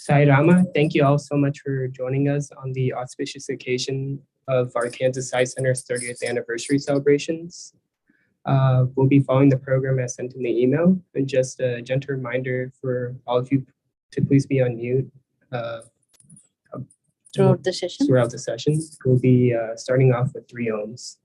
Sai Rama, thank you all so much for joining us on the auspicious occasion of our Kansas Science Center's 30th anniversary celebrations. We'll be following the program as sent in the email, and just a gentle reminder for all of you to please be on mute Throughout the session. We'll be starting off with 3 ohms.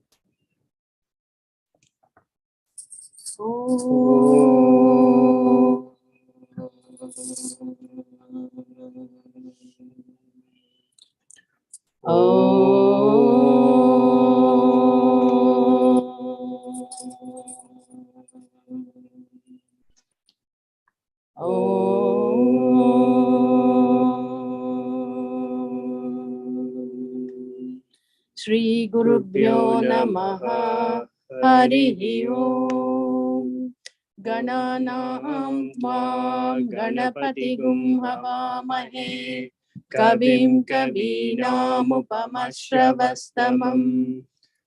Shri Gurubhyo Namaha Harihi Om Gananam Tvam Ganapatigum Havamahe Kavim Kavinam Upamashravastamam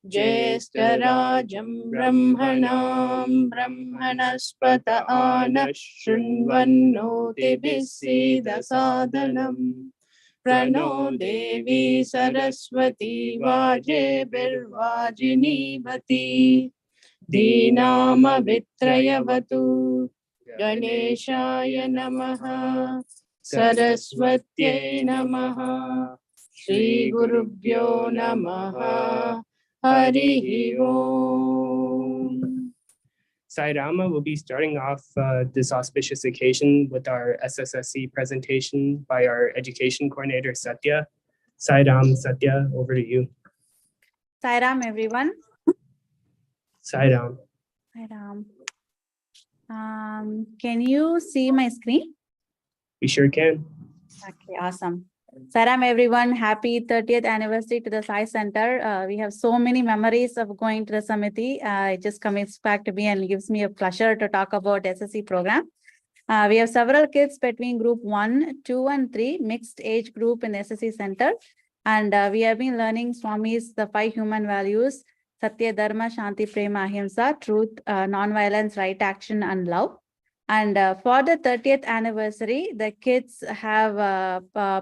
Jyestarajam Brahmanam Brahmanaspata Anashunvannoti Visida Sadhanam Prano Devi Saraswati Vaje Birvajinivati Dinama Vitrayavatu Ganeshaya Namaha Saraswatyai Namaha Shri Gurubhyo Namaha Harihi Om. Sai Rama will be starting off this auspicious occasion with our SSSC presentation by our education coordinator, Satya. Sai Ram, Satya, over to you. Sai Ram, everyone. Sai Ram. Sai Ram. Can you see my screen? We sure can. Okay, awesome. Sai Ram, everyone. Happy 30th anniversary to the Sai Center. We have so many memories of going to the Samiti. It just comes back to me and gives me a pleasure to talk about SSC program. We have several kids between group 1, 2, and 3, mixed age group in the SSC Center. And we have been learning Swami's the 5 human values: Satya, Dharma, Shanti, Prema, Ahimsa, truth, non-violence, right action, and love. And for the 30th anniversary, the kids have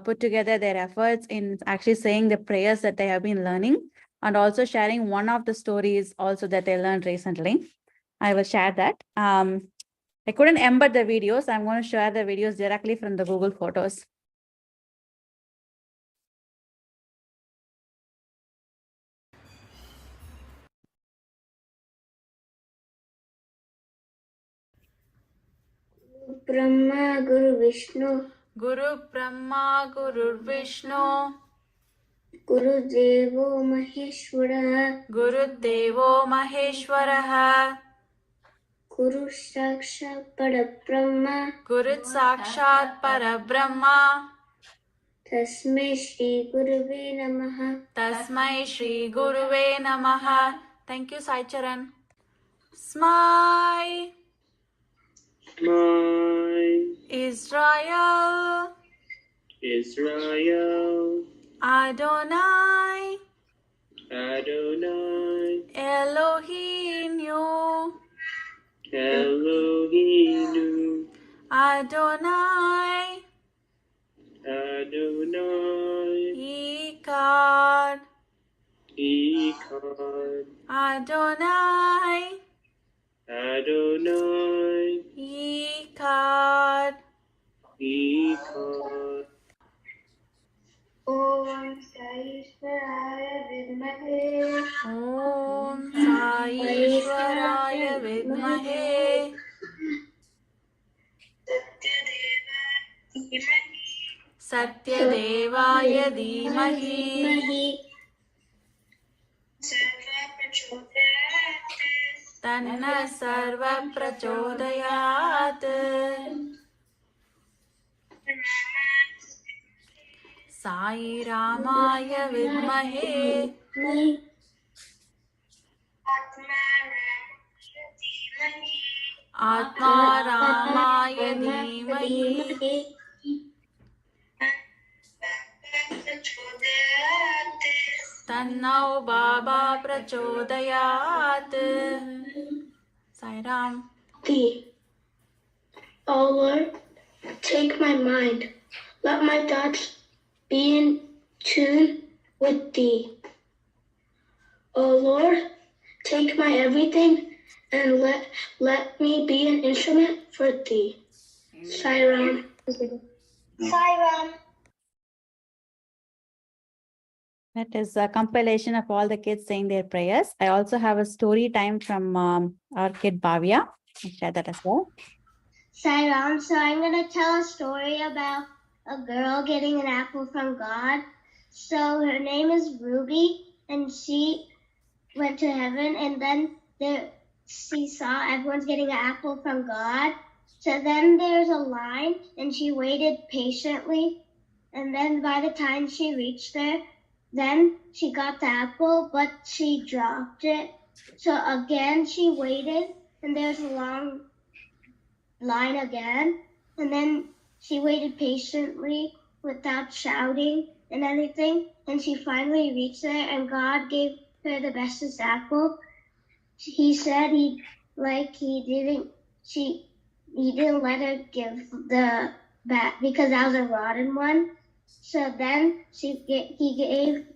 put together their efforts in actually saying the prayers that they have been learning, and also sharing one of the stories also that they learned recently. I will share that. I couldn't embed the videos. I'm going to share the videos directly from the Google Photos. Brahma Guru Vishnu Guru Brahma Guru Vishnu Guru Devo Maheshwara Guru Devo Maheshwaraha Guru Sakshat Parabrahma Guru Sakshat Parabrahma Tasmai Shri Guruve Namaha. Tasmai Shri Guruve Namaha. Thank you, Sai Charan. Smile. Smile. Israel. Israel. Adonai. Adonai. Elohim. Elohim. Adonai. Adonai. Echad. Echad. Adonai. Adonai. Echad. Echad. Om Saishwaraya Vidmahe Om Saishwaraya Vidmahe Satyadevaya Dhimahi Tanna Sarva Prachodayat Sai Ramaya Vidmahe Atma Ramaya Dhimahi Tanno Baba Prachodayat. Sai Ram. O Lord, take my mind, Let my thoughts be in tune with thee. O Lord, take my everything and let me be an instrument for thee. Sai Ram. Sai Ram. That is a compilation of all the kids saying their prayers. I also have a story time from our kid Bhavya. I'll share that as well. Sai Ram. So I'm going to tell a story about a girl getting an apple from God. So her name is Ruby, and she went to heaven, and then she saw everyone's getting an apple from God. So then there's a line, and she waited patiently. And then by the time she reached there, then she got the apple, but she dropped it. So again, she waited, and there's a long line again. And then she waited patiently without shouting and anything. And she finally reached there, and God gave her the bestest apple. He said he didn't let her give the bat because that was a rotten one. So then he gave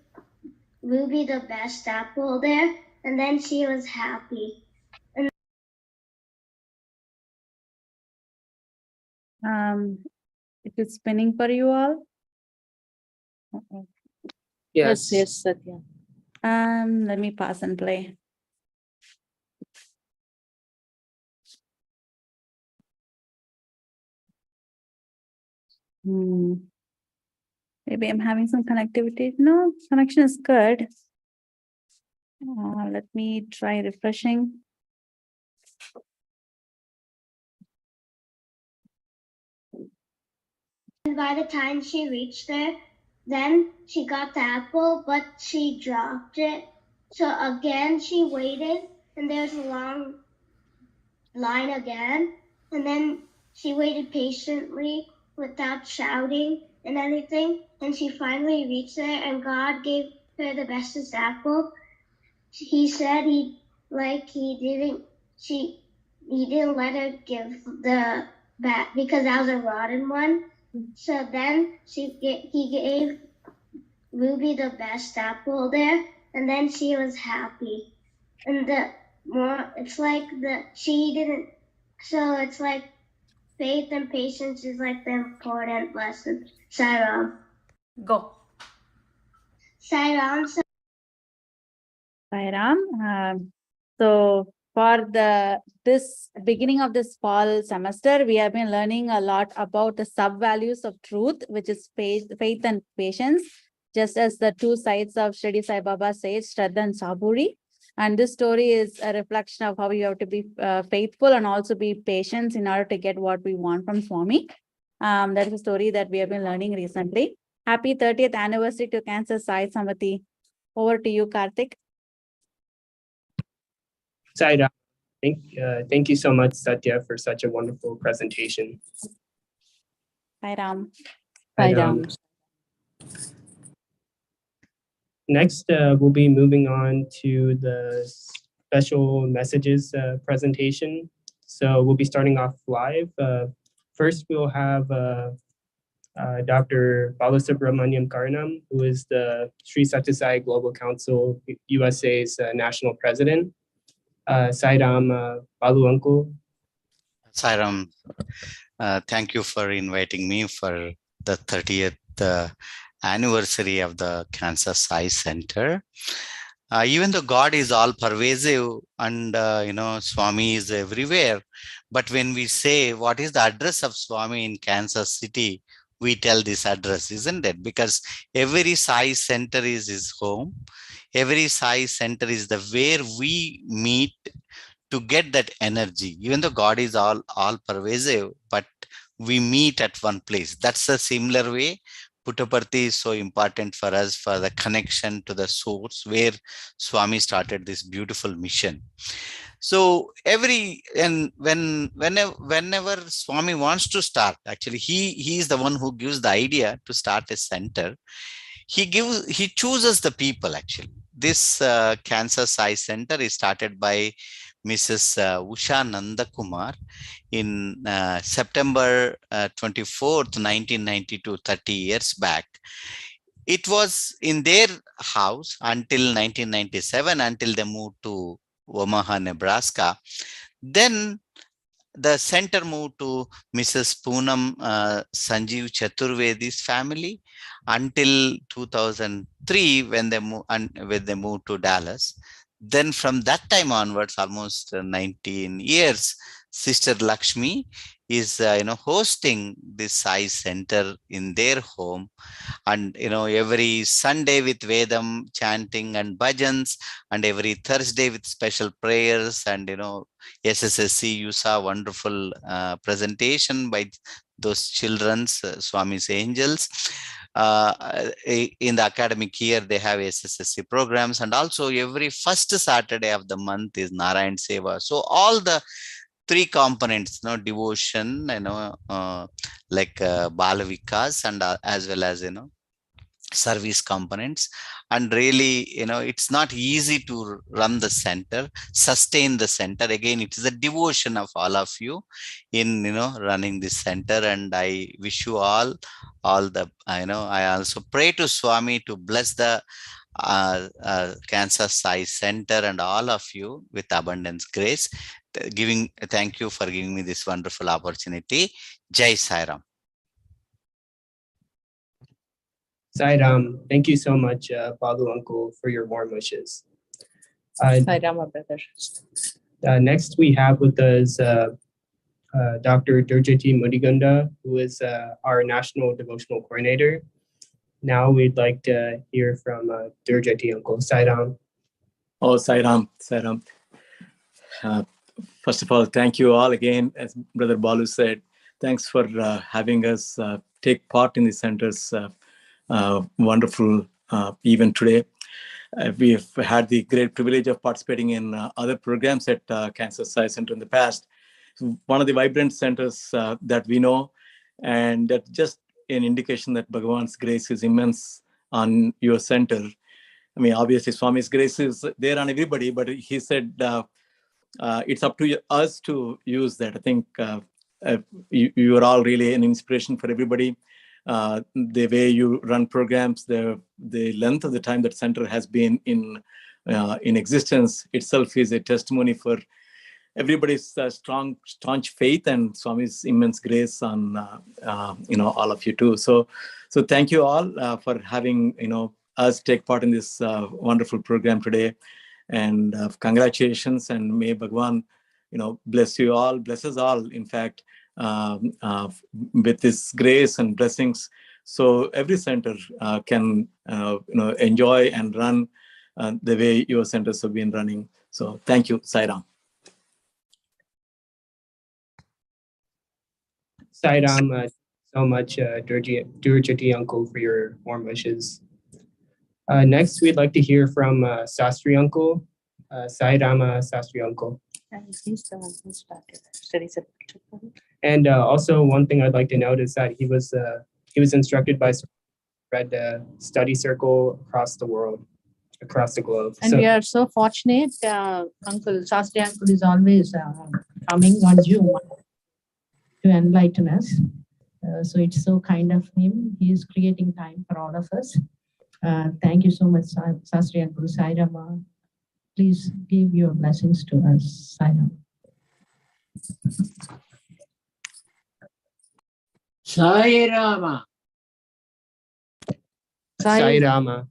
Ruby the best apple there, and then she was happy. It is spinning for you all. Yes, Yes. yes, Satya. Let me pause and play. Maybe I'm having some connectivity. No, connection is good. Let me try refreshing. And by the time she reached there, then she got the apple, but she dropped it. So again, she waited, and there's a long line again. And then she waited patiently without shouting and anything. And she finally reached there, and God gave her the bestest apple. He said he didn't let her give the bat because that was a rotten one. So then he gave Ruby the best apple there, and then she was happy. And it's like faith and patience is like the important lesson. Sai Ram. Go. Sai Ram. Sai Ram. So for this beginning of this fall semester, we have been learning a lot about the sub-values of truth, which is faith and patience, just as the two sides of Shirdi Sai Baba says, Shraddha and Saburi. And this story is a reflection of how you have to be faithful and also be patient in order to get what we want from Swami. That is a story that we have been learning recently. Happy 30th anniversary to Cancer Sai Samati. Over to you, Karthik. Sai Ram. Thank you so much, Satya, for such a wonderful presentation. Sai Ram. Sai Ram. Next, we'll be moving on to the special messages presentation. So we'll be starting off live. First, we'll have Dr. Balasubramaniam Karnam, who is the Sri Sathya Sai Global Council USA's national president. Sai Ram, Balu Uncle. Sai Ram, thank you for inviting me for the 30th anniversary of the Cancer Sai Center. Even though God is all pervasive and Swami is everywhere, but when we say what is the address of Swami in Kansas City, we tell this address, isn't it? Because every Sai Center is his home. Every Sai Center is the where we meet to get that energy. Even though God is all pervasive, but we meet at one place. That's a similar way. Puttaparthi is so important for us for the connection to the source where Swami started this beautiful mission. So whenever Swami wants to start, actually he is the one who gives the idea to start a center. He chooses the people actually. this Cancer Sai Center is started by Mrs. Usha Nandakumar in September 24th, 1992, 30 years back. It was in their house until 1997, until they moved to Omaha, Nebraska. Then the center moved to Mrs. Poonam Sanjeev Chaturvedi's family until 2003 when they moved to Dallas. Then from that time onwards, almost 19 years, Sister Lakshmi is hosting this Sai Center in their home, and every Sunday with Vedam chanting and bhajans, and every Thursday with special prayers, and SSSC, you saw wonderful presentation by those children's Swami's angels. In the academic year, they have SSSC programs, and also every first Saturday of the month is Narayan Seva. So all the three components, devotion, like Bala Vikas, and as well as service components. And really, it's not easy to run the center, sustain the center. Again, it is a devotion of all of you in running this center. And I wish you all the I also pray to Swami to bless the Cancer Sai Center and all of you with abundance grace. Thank you for giving me this wonderful opportunity. Jai Sai Ram. Sai Ram, thank you so much, Balu uncle, for your warm wishes. Sai Rama, brother. Next, we have with us Dr. Durjati Mudigunda, who is our National Devotional Coordinator. Now we'd like to hear from Durjati uncle. Sai Ram. Oh, Sai Ram, Sai Ram. First of all, thank you all again. As Brother Balu said, thanks for having us take part in the center's wonderful event today. We've had the great privilege of participating in other programs at Cancer Sai Center in the past. One of the vibrant centers that we know, and that's just an indication that Bhagavan's grace is immense on your center. I mean, obviously, Swami's grace is there on everybody, but he said it's up to us to use that. I think you are all really an inspiration for everybody. The way you run programs, the length of the time that center has been in existence itself is a testimony for everybody's staunch faith and Swami's immense grace on all of you too. So thank you all for having us take part in this wonderful program today, and congratulations, and may Bhagavan bless you all, bless us all, in fact, with this grace and blessings, so every center can enjoy and run the way your centers have been running. So thank you. Sai Ram. Sai Ram, so much, Durjati uncle, for your warm wishes. Next, we'd like to hear from Sastri uncle. Sai Rama Sastri uncle. He's the one who started study center. And also, one thing I'd like to note is that he was instructed by spread study circle across the world, across the globe. And we are so fortunate. Uncle Sastri uncle is always coming on Zoom to enlighten us. So it's so kind of him. He is creating time for all of us. Thank you so much, Sastri uncle. Sai Rama, please give your blessings to us. Sai Rama. Sai Rama. Sai Rama.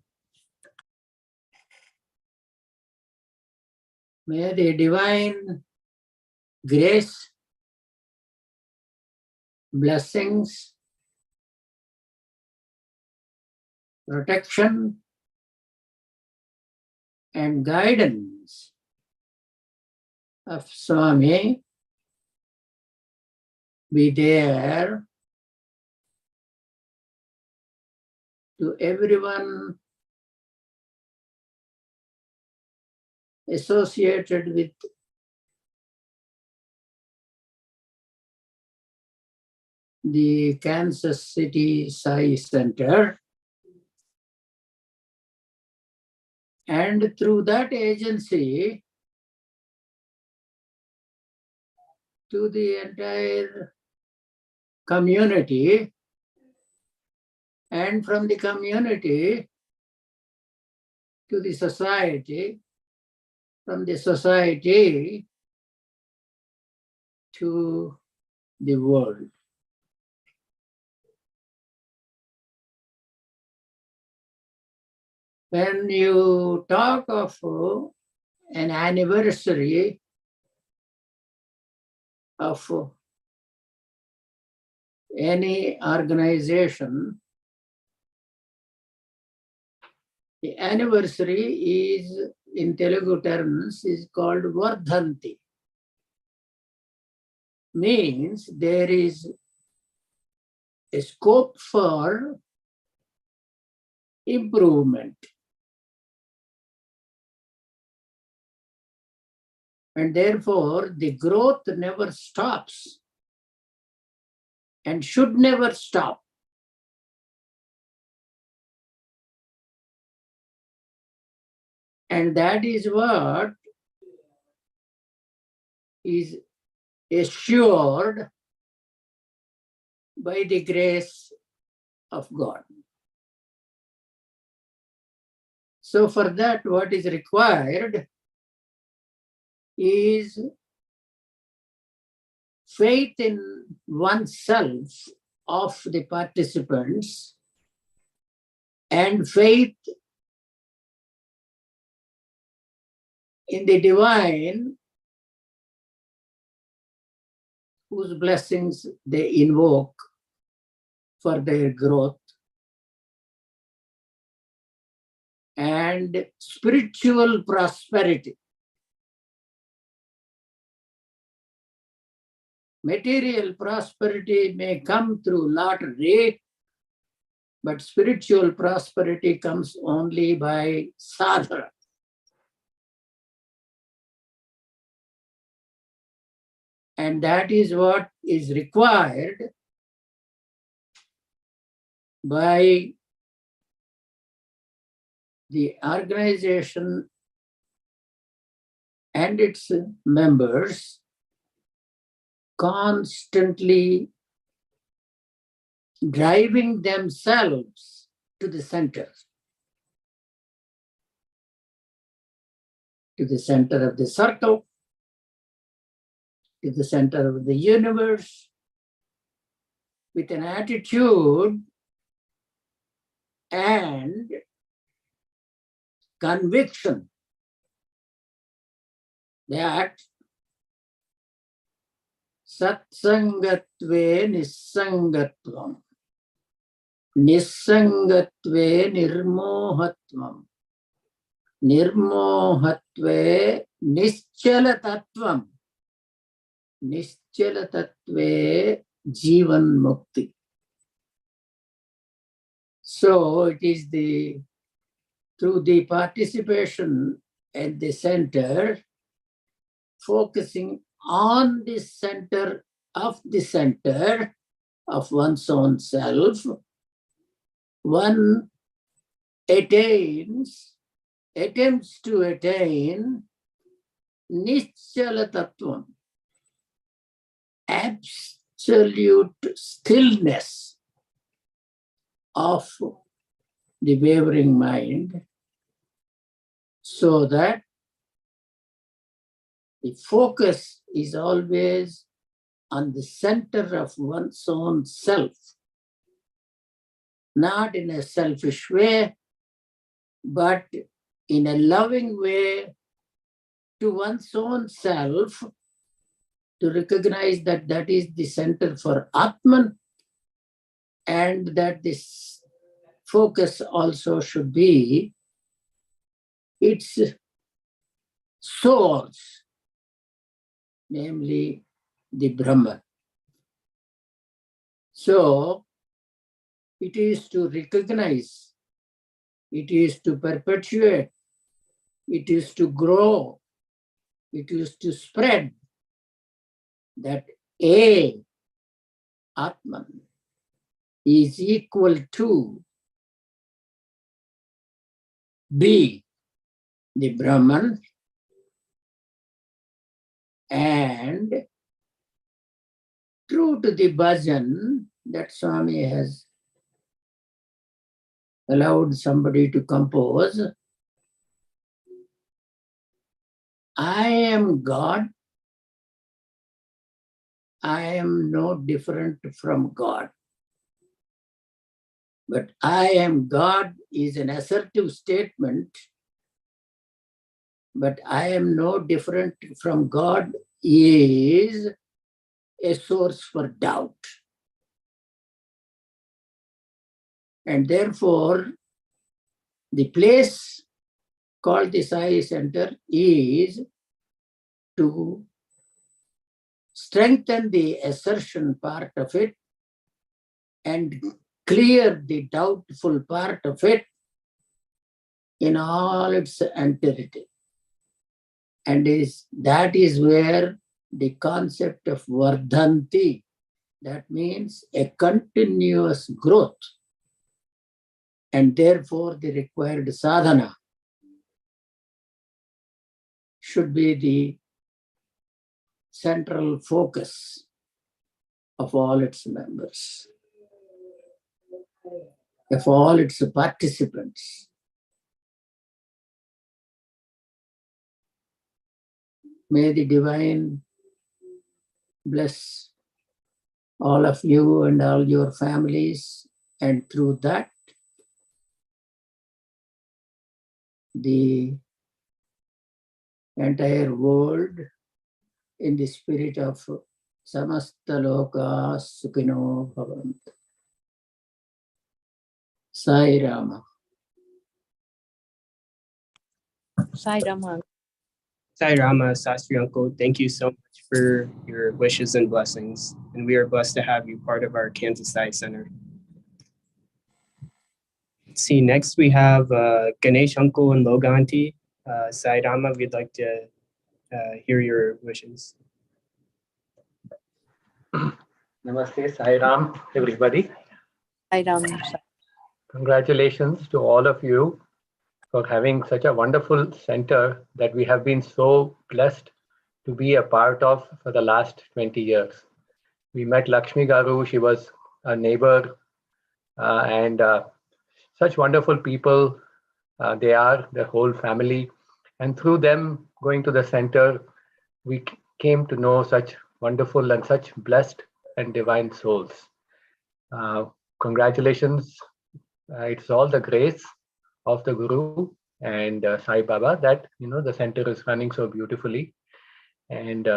May the divine grace, blessings, protection, and guidance of Swami be there to everyone associated with the Kansas City Sai Center, And through that agency, to the entire community, and from the community to the society, from the society to the world. When you talk of an anniversary of any organization, the anniversary is, in Telugu terms, is called Vardhanti. Means there is a scope for improvement. And therefore, the growth never stops and should never stop. And that is what is assured by the grace of God. So for that, what is required is faith in oneself of the participants and faith in the divine whose blessings they invoke for their growth, and spiritual prosperity. Material prosperity may come through lottery, but spiritual prosperity comes only by sadhana. And that is what is required by the organization and its members constantly driving themselves to the center of the circle, to the center of the universe, with an attitude and conviction that satsangatve nissangatvam, nissangatve nirmohatvam, nirmohatve nischalatatvam, nischalatatve jivan mukti. So it is through the participation at the center, focusing on the center of one's own self, one attempts to attain Nischala Tattvam, absolute stillness of the wavering mind, so that the focus is always on the center of one's own self, not in a selfish way, but in a loving way to one's own self, to recognize that that is the center for Atman, and that this focus also should be its source, namely the Brahman. So it is to recognize, it is to perpetuate, it is to grow, it is to spread that A, Atman, is equal to B, the Brahman, and true to the bhajan that Swami has allowed somebody to compose, I am God, I am no different from God. But I am God is an assertive statement, but I am no different from God is a source for doubt. And therefore, the place called the Sai Center is to strengthen the assertion part of it and clear the doubtful part of it in all its entirety. And that is where the concept of vardhanti, that means a continuous growth, and therefore the required sadhana should be the central focus of all its members, of all its participants. May the divine bless all of you and all your families, and through that, the entire world in the spirit of samasta loka sukhino bhavantu. Sai Rama. Sai Rama. Sai Rama, Sastri Uncle, thank you so much for your wishes and blessings. And we are blessed to have you part of our Kansas Sai Center. Let's see, next we have Ganesh Uncle and Loganti. Sai Rama, we'd like to hear your wishes. Namaste, Sai Ram, everybody. Sai Rama. Congratulations to all of you for having such a wonderful center that we have been so blessed to be a part of for the last 20 years. We met Lakshmi Garu, she was a neighbor, and such wonderful people they are, their whole family. And through them going to the center, we came to know such wonderful and such blessed and divine souls. Congratulations. It's all the grace of the Guru and Sai Baba that the center is running so beautifully. And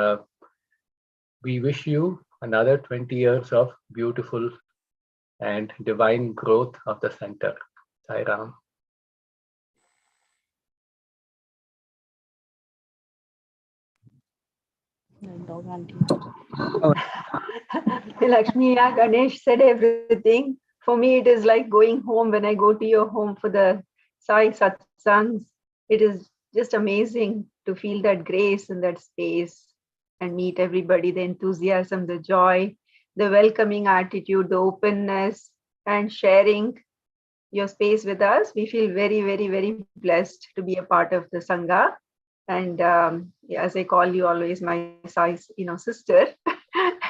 we wish you another 20 years of beautiful and divine growth of the center. Sai Ram. Lakshmi, yeah, Ganesh said everything. For me, it is like going home when I go to your home for the Sai Satsangs. It is just amazing to feel that grace in that space and meet everybody, the enthusiasm, the joy, the welcoming attitude, the openness, and sharing your space with us. We feel very, very, very blessed to be a part of the Sangha. And as I call you always my Sai, sister,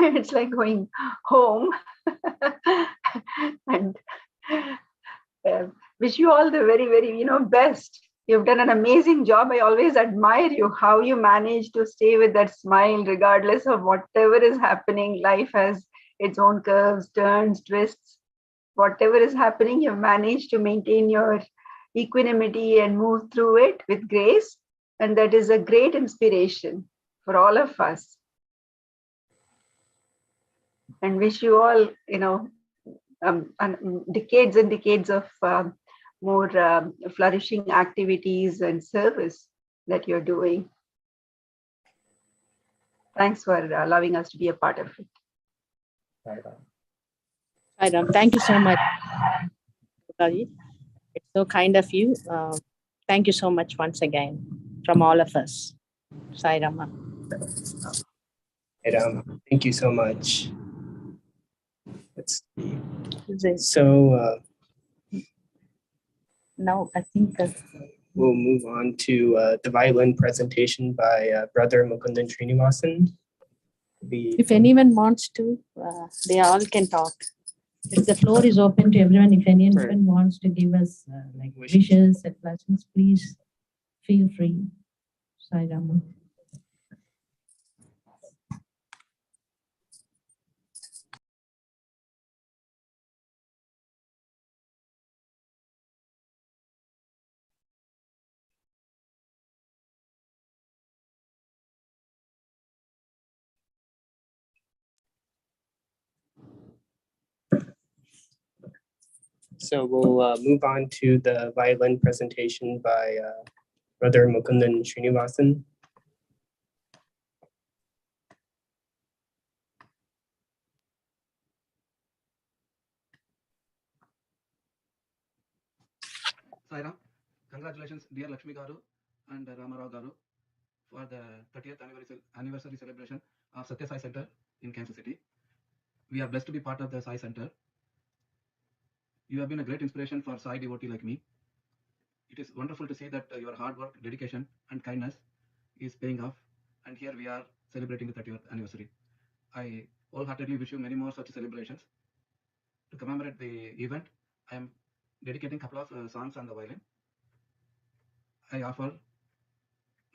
it's like going home. And wish you all the very, very, best. You've done an amazing job. I always admire you, how you manage to stay with that smile regardless of whatever is happening. Life has its own curves, turns, twists. Whatever is happening, you've managed to maintain your equanimity and move through it with grace. And that is a great inspiration for all of us. And wish you all, decades and decades of more flourishing activities and service that you're doing. Thanks for allowing us to be a part of it. Sai Ram, thank you so much. It's so kind of you. Thank you so much once again from all of us. Sai Rama. Sai Rama, thank you so much. Let's see. Is it- So Now, I think that we'll move on to the violin presentation by Brother Mukundan Srinivasan. If anyone wants to, they all can talk. If the floor is open to everyone, if anyone wants to give us like wishes and blessings, please feel free. Sai Rama. So we'll move on to the violin presentation by Brother Mukundan Srinivasan. Sairam, congratulations, dear Lakshmi Garu and Ramarao Garu, for the 30th anniversary celebration of Satya Sai Center in Kansas City. We are blessed to be part of the Sai Center. You have been a great inspiration for Sai devotee like me. It is wonderful to see that your hard work, dedication, and kindness is paying off. And here we are celebrating the 30th anniversary. I wholeheartedly wish you many more such celebrations. To commemorate the event, I am dedicating a couple of songs on the violin. I offer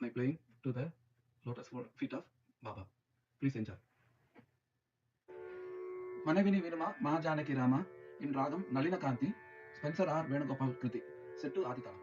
my playing to the lotus feet of Baba. Please enjoy. Manavini Vinuma Mahajanaki Rama in Ragam Nalina Kanti, Spencer R. Venugopal Kriti, set to Aditana.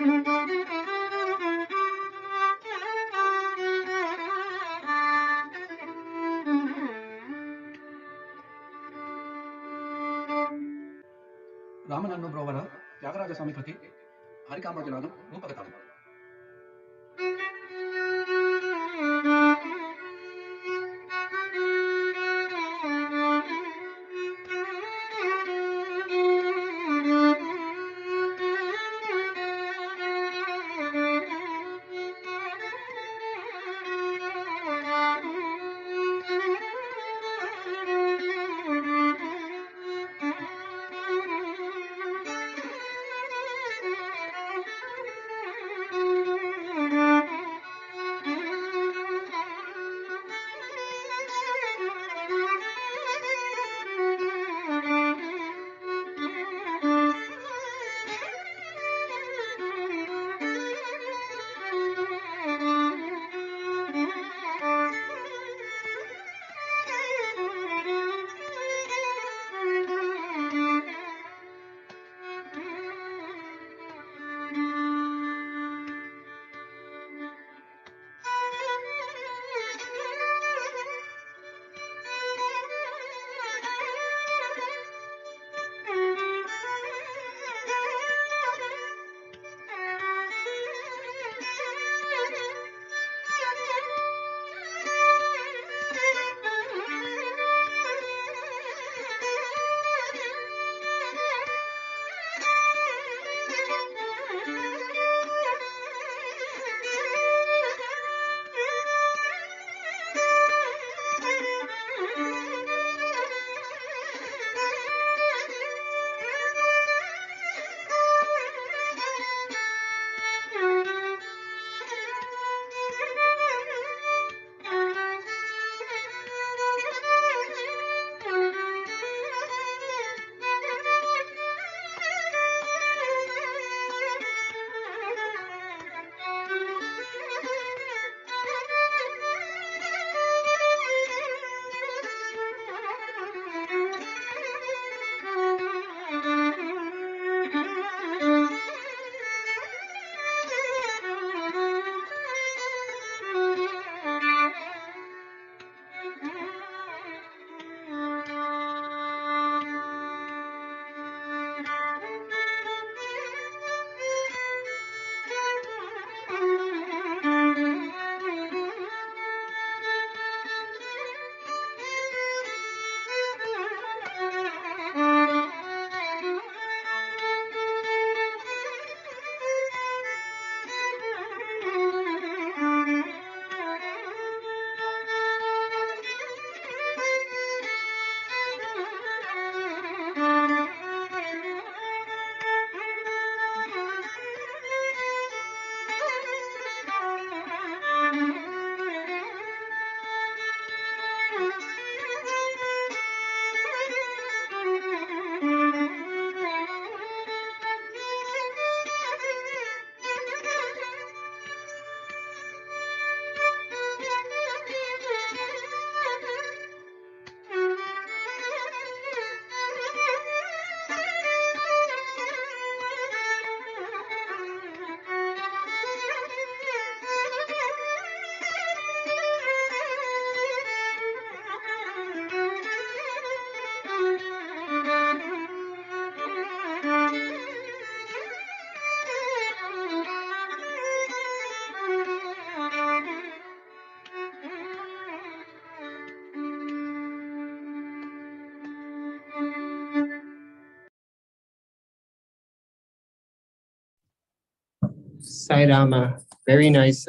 ರಾಮನನ್ನು ಬ್ರೋವರ ತ್ಯಾಗರಾಜ ಸ್ವಾಮಿ ಕೃತಿ ಹರಿಕಾಂಬೋಜನಾಗಂ ರೂಪಕತಾಳಂ. Sai Rama. Very nice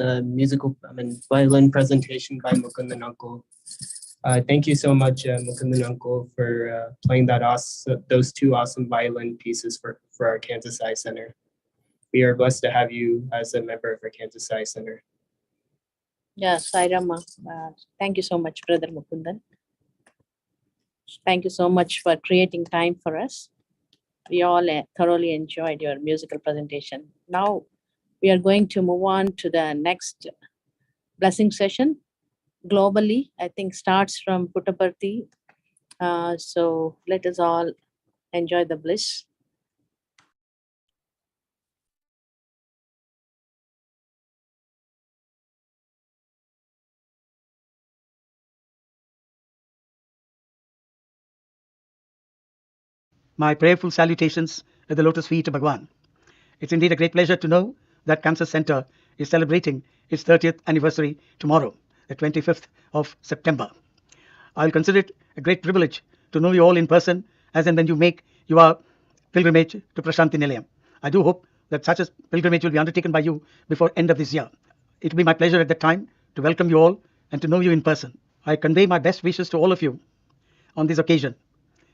violin presentation by Mukundan Uncle. Thank you so much, Mukundan Uncle, for playing those two awesome violin pieces for our Kansas Eye Center. We are blessed to have you as a member of our Kansas Eye Center. Yeah, Sai Rama. Thank you so much, Brother Mukundan. Thank you so much for creating time for us. We all thoroughly enjoyed your musical presentation. Now we are going to move on to the next blessing session. Globally, I think starts from Puttaparthi. So let us all enjoy the bliss. my prayerful salutations at the lotus feet of Bhagwan. It's indeed a great pleasure to know that Cancer Center is celebrating its 30th anniversary tomorrow, the 25th of September. I'll consider it a great privilege to know you all in person as and when you make your pilgrimage to Prashanti Nilayam. I do hope that such a pilgrimage will be undertaken by you before end of this year. It will be my pleasure at that time to welcome you all and to know you in person. I convey my best wishes to all of you on this occasion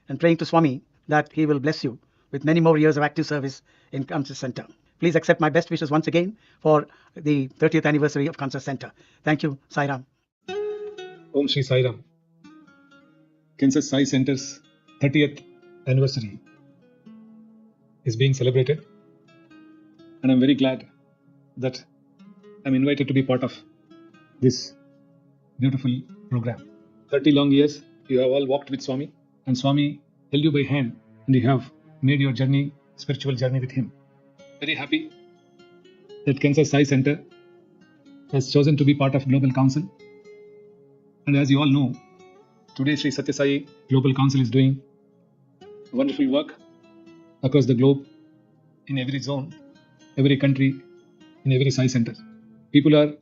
and praying to Swami that he will bless you with many more years of active service in Cancer Center. Please accept my best wishes once again for the 30th anniversary of Cancer Center. Thank you, Sai Ram. Om Shri Sai Ram. Cancer Sai Center's 30th anniversary is being celebrated, and I'm very glad that I'm invited to be part of this beautiful program. 30 long years you have all walked with Swami, and Swami held you by hand, and you have made your journey, spiritual journey with him. Very happy that Cancer Sai Center has chosen to be part of Global Council. And as you all know, today Sri Satya Sai Global Council is doing wonderful work across the globe, in every zone, every country, in every Sai Center. People are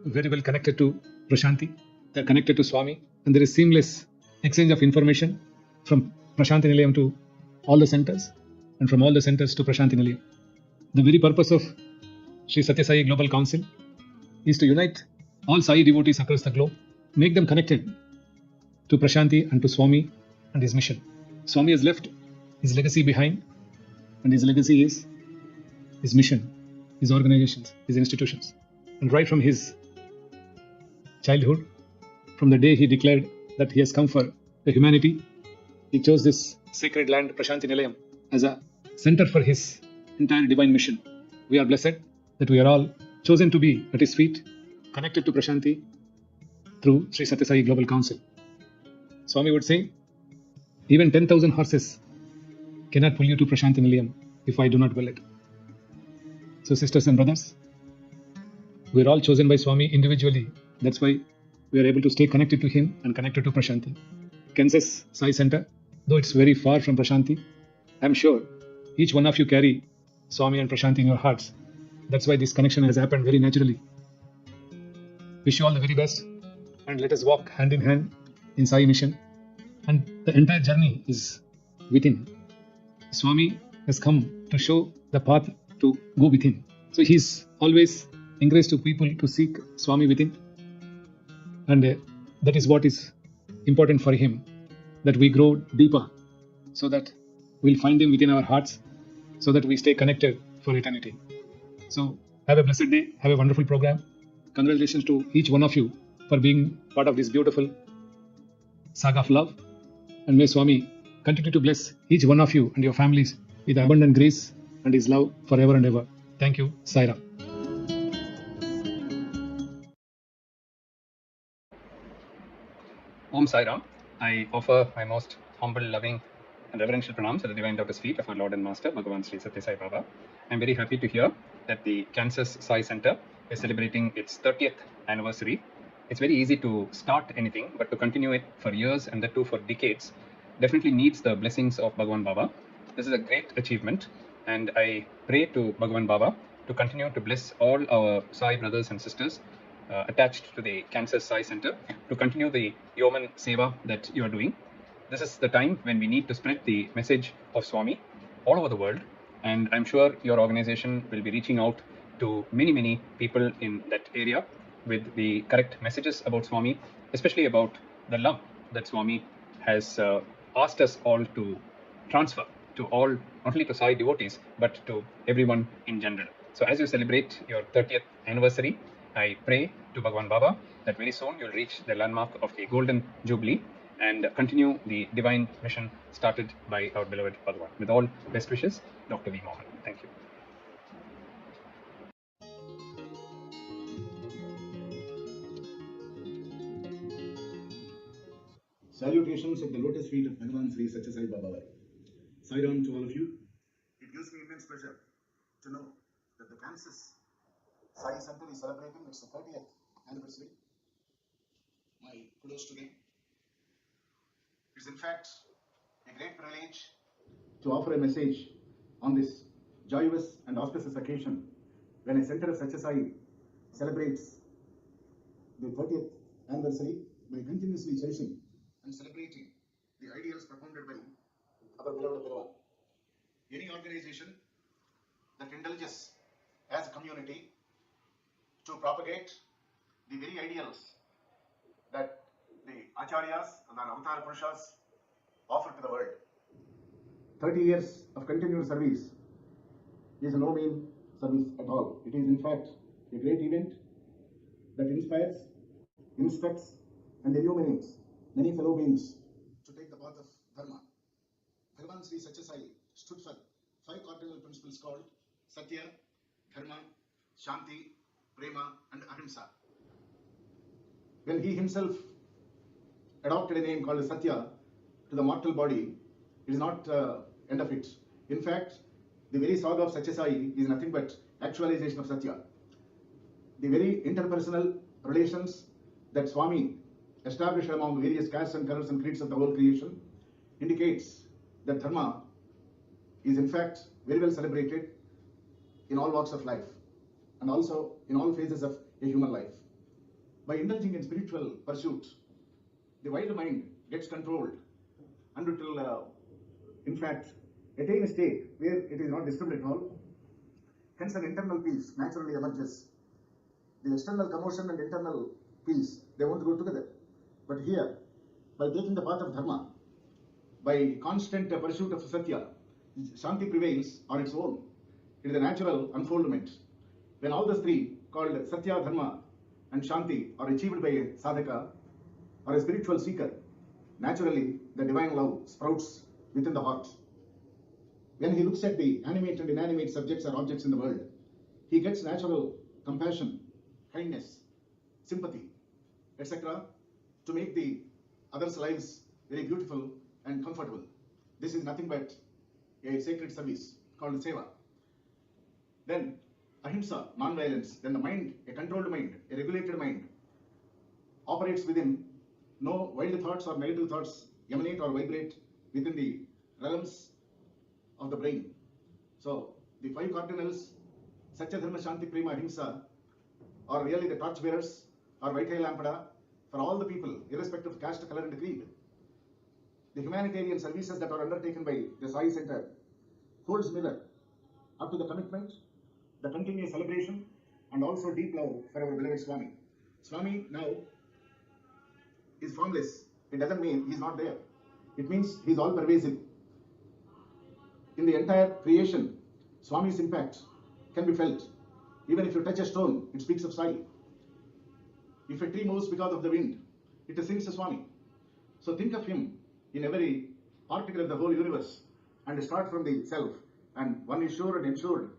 very well connected to Prashanti, they are connected to Swami, and there is seamless exchange of information from Prashanti Nilayam to all the centers, and from all the centers to Prashanti Nilayam. The very purpose of Sri Satya Sai Global Council is to unite all Sai devotees across the globe, make them connected to Prashanti and to Swami and his mission. Swami has left his legacy behind, and his legacy is his mission, his organizations, his institutions. And right from his childhood, from the day he declared that he has come for the humanity, he chose this sacred land, Prashanti Nilayam, as a center for his entire divine mission. We are blessed that we are all chosen to be at his feet, connected to Prashanti through Sri Satya Sai Global Council. Swami would say, even 10,000 horses cannot pull you to Prashanti Nilayam if I do not will it. So sisters and brothers, we are all chosen by Swami individually. That's why we are able to stay connected to him and connected to Prashanti. Cancer Sai Center, though it's very far from Prashanti, I'm sure each one of you carry Swami and Prashanti in your hearts. That's why this connection has happened very naturally. Wish you all the very best, and let us walk hand in hand in Sai mission. And the entire journey is within. Swami has come to show the path to go within. So he's always encouraged to people to seek Swami within. And that is what is important for him, that we grow deeper so that we'll find him within our hearts, so that we stay connected for eternity. So have a blessed day, have a wonderful program. Congratulations to each one of you for being part of this beautiful saga of love. And may Swami continue to bless each one of you and your families with abundant grace and his love forever and ever. Thank you. Sai Ram. Om Sai Ram. I offer my most humble, loving, and reverential pranams at the divine lotus feet of our Lord and Master, Bhagavan Sri Satya Sai Baba. I'm very happy to hear that the Cancer Sai Center is celebrating its 30th anniversary. It's very easy to start anything, but to continue it for years and that too for decades definitely needs the blessings of Bhagavan Baba. This is a great achievement, and I pray to Bhagavan Baba to continue to bless all our Sai brothers and sisters attached to the Cancer Sai Center to continue the Yeoman Seva that you are doing. This is the time when we need to spread the message of Swami all over the world, and I'm sure your organization will be reaching out to many, many people in that area with the correct messages about Swami, especially about the love that Swami has asked us all to transfer to all, not only to Sai devotees, but to everyone in general. So as you celebrate your 30th anniversary, I pray to Bhagavan Baba that very soon you'll reach the landmark of the Golden Jubilee and continue the divine mission started by our beloved Bhagavan. With all best wishes, Dr. V. Mohan. Thank you. Salutations at the lotus feet of Bhagavan Sri Satya Sai Baba. Sai Ram to all of you. It gives me immense pleasure to know that the Cancer Sai Center is celebrating its 30th anniversary. My kudos to them. It's in fact a great privilege to offer a message on this joyous and auspicious occasion when a center such as I celebrates the 30th anniversary by continuously cherishing and celebrating the ideals propounded by our beloved Bhagavan. Any organization that indulges as a community to propagate the very ideals that the Acharyas and our Avatar Purushas offer to the world. 30 years of continued service is no mean service at all. It is in fact a great event that inspires, instructs, and illuminates many fellow beings to take the path of Dharma. Bhagavan Sri Satyasai stood for 5 cardinal principles called Satya, Dharma, Shanti, Prema, and Ahimsa. When he himself adopted a name called Satya to the mortal body, it is not end of it. In fact, the very saga of Satyasai is nothing but actualization of Satya. The very interpersonal relations that Swami established among various castes and colors and creeds of the whole creation indicates that Dharma is in fact very well celebrated in all walks of life and also in all phases of a human life. By indulging in spiritual pursuit, the wild mind gets controlled and it will in fact attain a state where it is not disturbed at all. Hence an internal peace naturally emerges. The external commotion and internal peace, they won't go together. But here, by taking the path of Dharma, by constant pursuit of Satya, Shanti prevails on its own. It is a natural unfoldment. When all the three, called Satya, Dharma, and Shanti, are achieved by a sadhaka or a spiritual seeker, naturally the divine love sprouts within the heart. When he looks at the animate and inanimate subjects or objects in the world, he gets natural compassion, kindness, sympathy, etc. to make the others' lives very beautiful and comfortable. This is nothing but a sacred service called seva. Then ahimsa, non-violence. Then the mind, a controlled mind, a regulated mind, operates within. No wild thoughts or negative thoughts emanate or vibrate within the realms of the brain. So the 5 cardinals, Satya, Dharma, Shanti, Prema, Ahimsa, are really the torchbearers or vitae lampada for all the people, irrespective of caste, color, and creed. The humanitarian services that are undertaken by the Sai Center holds mirror up to the commitment, the continuous celebration, and also deep love for our beloved Swami. Swami now is formless. It doesn't mean he's not there. It means he's all pervasive. In the entire creation, Swami's impact can be felt. Even if you touch a stone, it speaks of Sai. If a tree moves because of the wind, it sings to Swami. So think of him in every particle of the whole universe and start from the self. And one is sure and ensured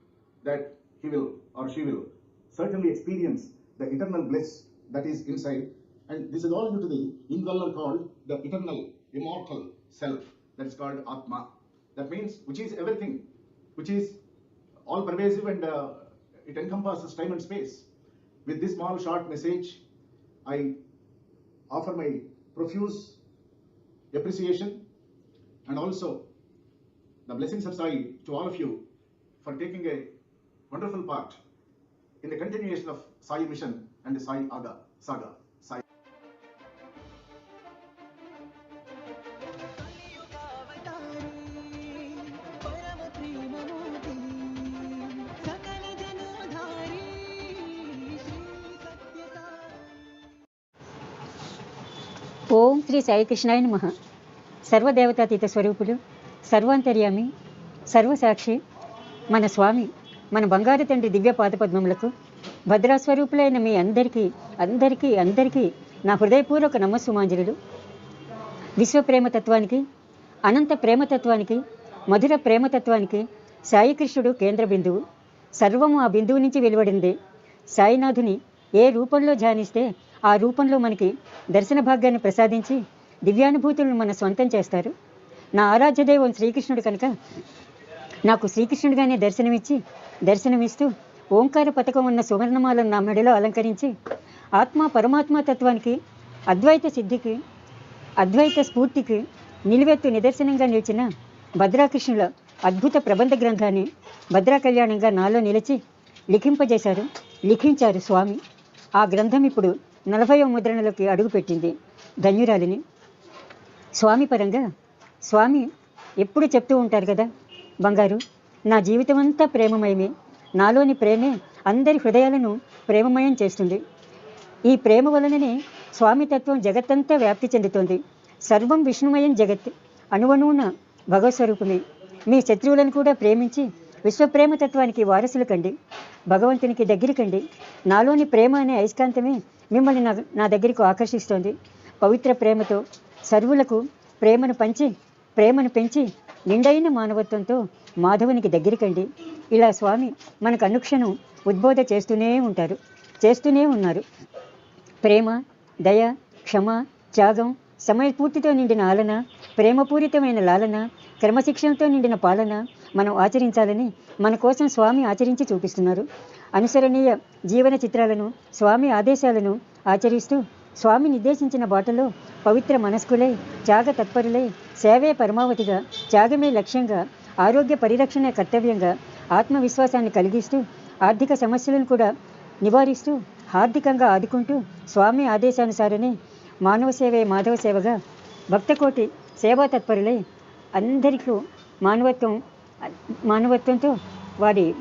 that he will or she will certainly experience the eternal bliss that is inside. And this is all due to the indweller called the eternal, immortal self that is called Atma. That means which is everything, which is all pervasive and it encompasses time and space. With this small short message, I offer my profuse appreciation and also the blessings of Sai to all of you for taking a wonderful part in the continuation of Sai mission and the Sai saga. Sai. ఓం శ్రీ సాయికృష్ణాయ నమః. సర్వదేవతాతీత స్వరూపులు, సర్వాంతర్యామి, సర్వసాక్షి మన స్వామి, మన బంగారు తండ్రి దివ్య పాదపద్మములకు భద్రాస్వరూపులైన మీ అందరికీ అందరికీ అందరికీ నా హృదయపూర్వక నమస్సుమాంజలులు. విశ్వప్రేమతత్వానికి, అనంత ప్రేమతత్వానికి, మధుర ప్రేమతత్వానికి సాయికృష్ణుడు కేంద్ర బిందువు. సర్వము ఆ బిందువు నుంచి వెలువడిందే. సాయినాథుని ఏ రూపంలో ధ్యానిస్తే ఆ రూపంలో మనకి దర్శన భాగ్యాన్ని ప్రసాదించి దివ్యానుభూతులను మన సొంతం చేస్తారు. నా ఆరాధ్య దైవం శ్రీకృష్ణుడు కనుక నాకు శ్రీకృష్ణుడిగానే దర్శనమిస్తూ ఓంకార పథకం ఉన్న సువర్ణమాలను నా మెడలో అలంకరించి ఆత్మ పరమాత్మ తత్వానికి, అద్వైత సిద్ధికి, అద్వైత స్ఫూర్తికి నిలువెత్తు నిదర్శనంగా నిలిచిన భద్రాకృష్ణుల అద్భుత ప్రబంధ గ్రంథాన్ని భద్రా కళ్యాణంగా నాలో నిలిచి లిఖించారు స్వామి. ఆ గ్రంథం ఇప్పుడు 40వ ముద్రణలోకి అడుగుపెట్టింది. ధన్యురాలిని. స్వామి పరంగా స్వామి ఎప్పుడు చెప్తూ ఉంటారు కదా, బంగారు, నా జీవితం అంతా ప్రేమమయమే, నాలోని ప్రేమే అందరి హృదయాలను ప్రేమమయం చేస్తుంది. ఈ ప్రేమ వలననే స్వామి తత్వం జగత్తంతా వ్యాప్తి చెందుతోంది. సర్వం విష్ణుమయం జగత్, అణువణువున భగవస్వరూపమే. మీ శత్రువులను కూడా ప్రేమించి విశ్వప్రేమతత్వానికి వారసులు కండి, భగవంతునికి దగ్గర కండి. నాలోని ప్రేమ అనే అయస్కాంతమే మిమ్మల్ని నా దగ్గరకు ఆకర్షిస్తోంది. పవిత్ర ప్రేమతో సర్వులకు ప్రేమను పెంచి నిండైన మానవత్వంతో మాధవునికి దగ్గర కండి. ఇలా స్వామి మనకు అనుక్షణం ఉద్బోధ చేస్తూనే ఉన్నారు. ప్రేమ, దయ, క్షమ, త్యాగం, సమయస్ఫూర్తితో నిండిన ఆలన, ప్రేమపూరితమైన లాలన, క్రమశిక్షణతో నిండిన పాలన మనం ఆచరించాలని మన కోసం స్వామి ఆచరించి చూపిస్తున్నారు. అనుసరణీయ జీవన చిత్రాలను, స్వామి ఆదేశాలను ఆచరిస్తూ స్వామి నిర్దేశించిన బాటలో పవిత్ర మనస్కులై, త్యాగ తత్పరులై, సేవే పరమావధిగా, త్యాగమే లక్ష్యంగా, ఆరోగ్య పరిరక్షణ కర్తవ్యంగా, ఆత్మవిశ్వాసాన్ని కలిగిస్తూ, ఆర్థిక సమస్యలను కూడా నివారిస్తూ, హార్దికంగా ఆదుకుంటూ, స్వామి ఆదేశానుసారనే మానవ సేవే మాధవ సేవగా భక్తకోటి సేవా తత్పరులై అందరికీ మానవత్వంతో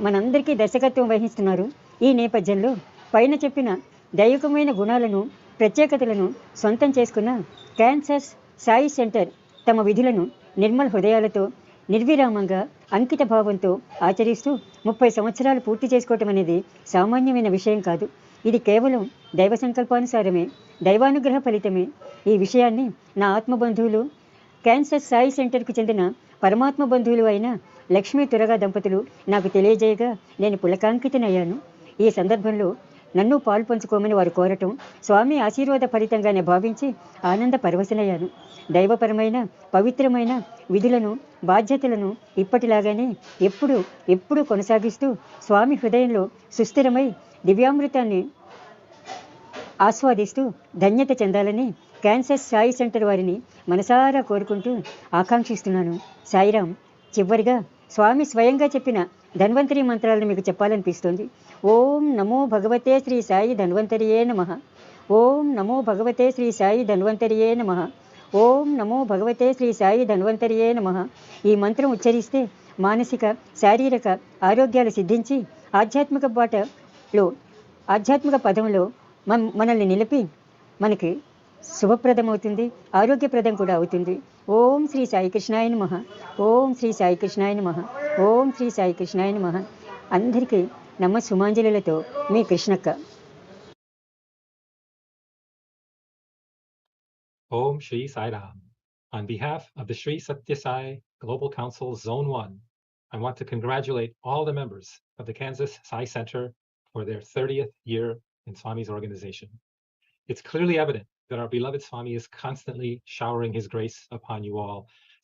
మనందరికీ దర్శకత్వం వహిస్తున్నారు. ఈ నేపథ్యంలో పైన చెప్పిన దైవికమైన గుణాలను, ప్రత్యేకతలను సొంతం చేసుకున్న క్యాన్సర్ సాయి సెంటర్ తమ విధులను నిర్మల హృదయాలతో, నిర్విరామంగా, అంకిత భావంతో ఆచరిస్తూ 30 సంవత్సరాలు పూర్తి చేసుకోవటం అనేది సామాన్యమైన విషయం కాదు. ఇది కేవలం దైవ సంకల్పానుసారమే, దైవానుగ్రహ ఫలితమే. ఈ విషయాన్ని నా ఆత్మబంధువులు, క్యాన్సర్ సాయి సెంటర్కు చెందిన పరమాత్మ బంధువులు అయిన లక్ష్మీ తురగా దంపతులు నాకు తెలియజేయగా నేను పులకాంకితనయ్యాను. ఈ సందర్భంలో నన్ను పాలు పంచుకోమని వారు కోరటం స్వామి ఆశీర్వాద ఫలితంగానే భావించి ఆనంద పరవశనయ్యాను. దైవపరమైన పవిత్రమైన విధులను, బాధ్యతలను ఇప్పటిలాగానే ఎప్పుడూ కొనసాగిస్తూ స్వామి హృదయంలో సుస్థిరమై దివ్యామృతాన్ని ఆస్వాదిస్తూ ధన్యత చెందాలని క్యాన్సర్ సాయి సెంటర్ వారిని మనసారా కోరుకుంటూ ఆకాంక్షిస్తున్నాను. సాయిరాం. చివరిగా స్వామి స్వయంగా చెప్పిన ధన్వంతరి మంత్రాలను మీకు చెప్పాలనిపిస్తోంది. ఓం నమో భగవతే శ్రీ సాయి ధన్వంతరియే నమః. ఓం నమో భగవతే శ్రీ సాయి ధన్వంతరియే నమః. ఓం నమో భగవతే శ్రీ సాయి ధన్వంతరియే నమః. ఈ మంత్రం ఉచ్చరిస్తే మానసిక, శారీరక ఆరోగ్యాలు సిద్ధించి ఆధ్యాత్మిక పదంలో మనల్ని నిలిపి మనకి శుభప్రదమవుతుంది, ఆరోగ్యప్రదం కూడా అవుతుంది. ఓం శ్రీ సాయి కృష్ణాయ నమః. ఓం శ్రీ సాయి కృష్ణాయ నమః. ఓం శ్రీ సాయి కృష్ణాయ నమః. అందరికీ సుమాంజలులతో మీ కృష్ణక్క. Om Shri Sai Ram. On behalf of the Sri Satya Sai Global Council Zone 1, I want to congratulate all the members of the Kansas Sai Center for their 30th year in Swami's organization. It's clearly evident that our beloved Swami is constantly showering his grace upon you all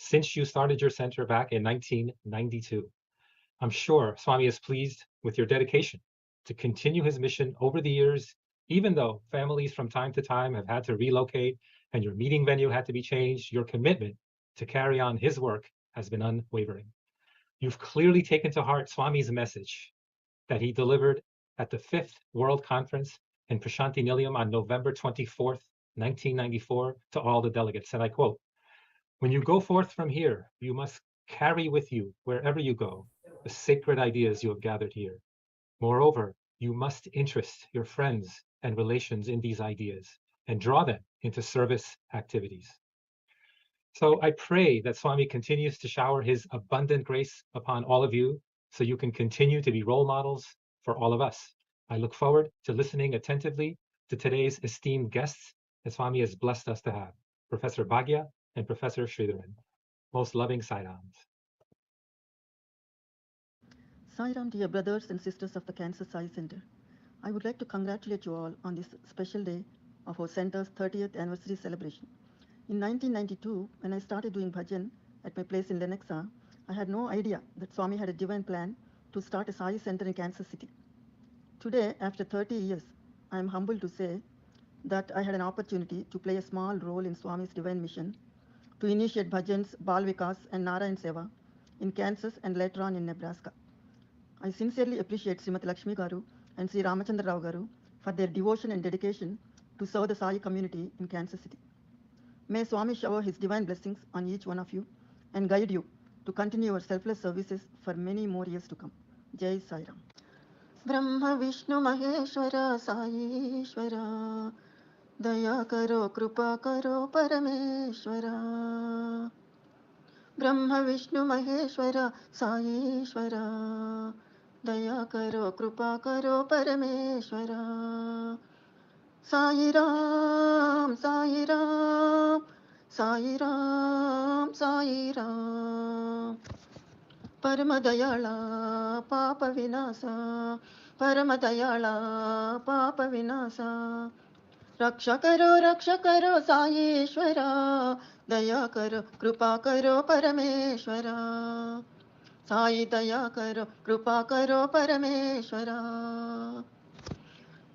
since you started your center back in 1992. I'm sure Swami is pleased with your dedication to continue his mission over the years, even though families from time to time have had to relocate and your meeting venue had to be changed. Your commitment to carry on his work has been unwavering. You've clearly taken to heart Swami's message that he delivered at the 5th World Conference in Prashanti Nilayam on November 24th, 1994, to all the delegates. And I quote, "When you go forth from here, you must carry with you, wherever you go, the sacred ideas you have gathered here. Moreover, you must interest your friends and relations in these ideas and draw them into service activities." So I pray that Swami continues to shower his abundant grace upon all of you so you can continue to be role models for all of us. I look forward to listening attentively to today's esteemed guests that Swami has blessed us to have, Professor Bhagya and Professor Sridharan. Most loving Sai Rams. Sai Ram, dear brothers and sisters of the Kansas Sai Center. I would like to congratulate you all on this special day of our center's 30th anniversary celebration. In 1992, when I started doing bhajan at my place in Lenexa, I had no idea that Swami had a divine plan to start a Sai Center in Kansas City. Today, after 30 years, I am humbled to say that I had an opportunity to play a small role in Swami's divine mission to initiate bhajans, Bal Vikas, and Narayan Seva in Kansas and later on in Nebraska. I sincerely appreciate Srimati Lakshmi Garu and Sri Ramachandra Rao Garu for their devotion and dedication to serve the Sai community in Kansas City. May Swami shower his divine blessings on each one of you and guide you to continue your selfless services for many more years to come. Jai Sai Ram. Brahma Vishnu Maheshwara Saishwara Daya Karo Kripa Karo Parameshwara Brahma Vishnu Maheshwara Saishwara Daya Karo Kripa Karo Parameshwara Sai Ram, Sai Ram, Sai Ram, Sai Ram. Paramadayala, Papa Vinasa, Paramadayala, Papa Vinasa. Raksha karo, Saishwara, Daya karo, Kripa karo, Parameshwara. Sai Daya karo, Kripa karo, Parameshwara.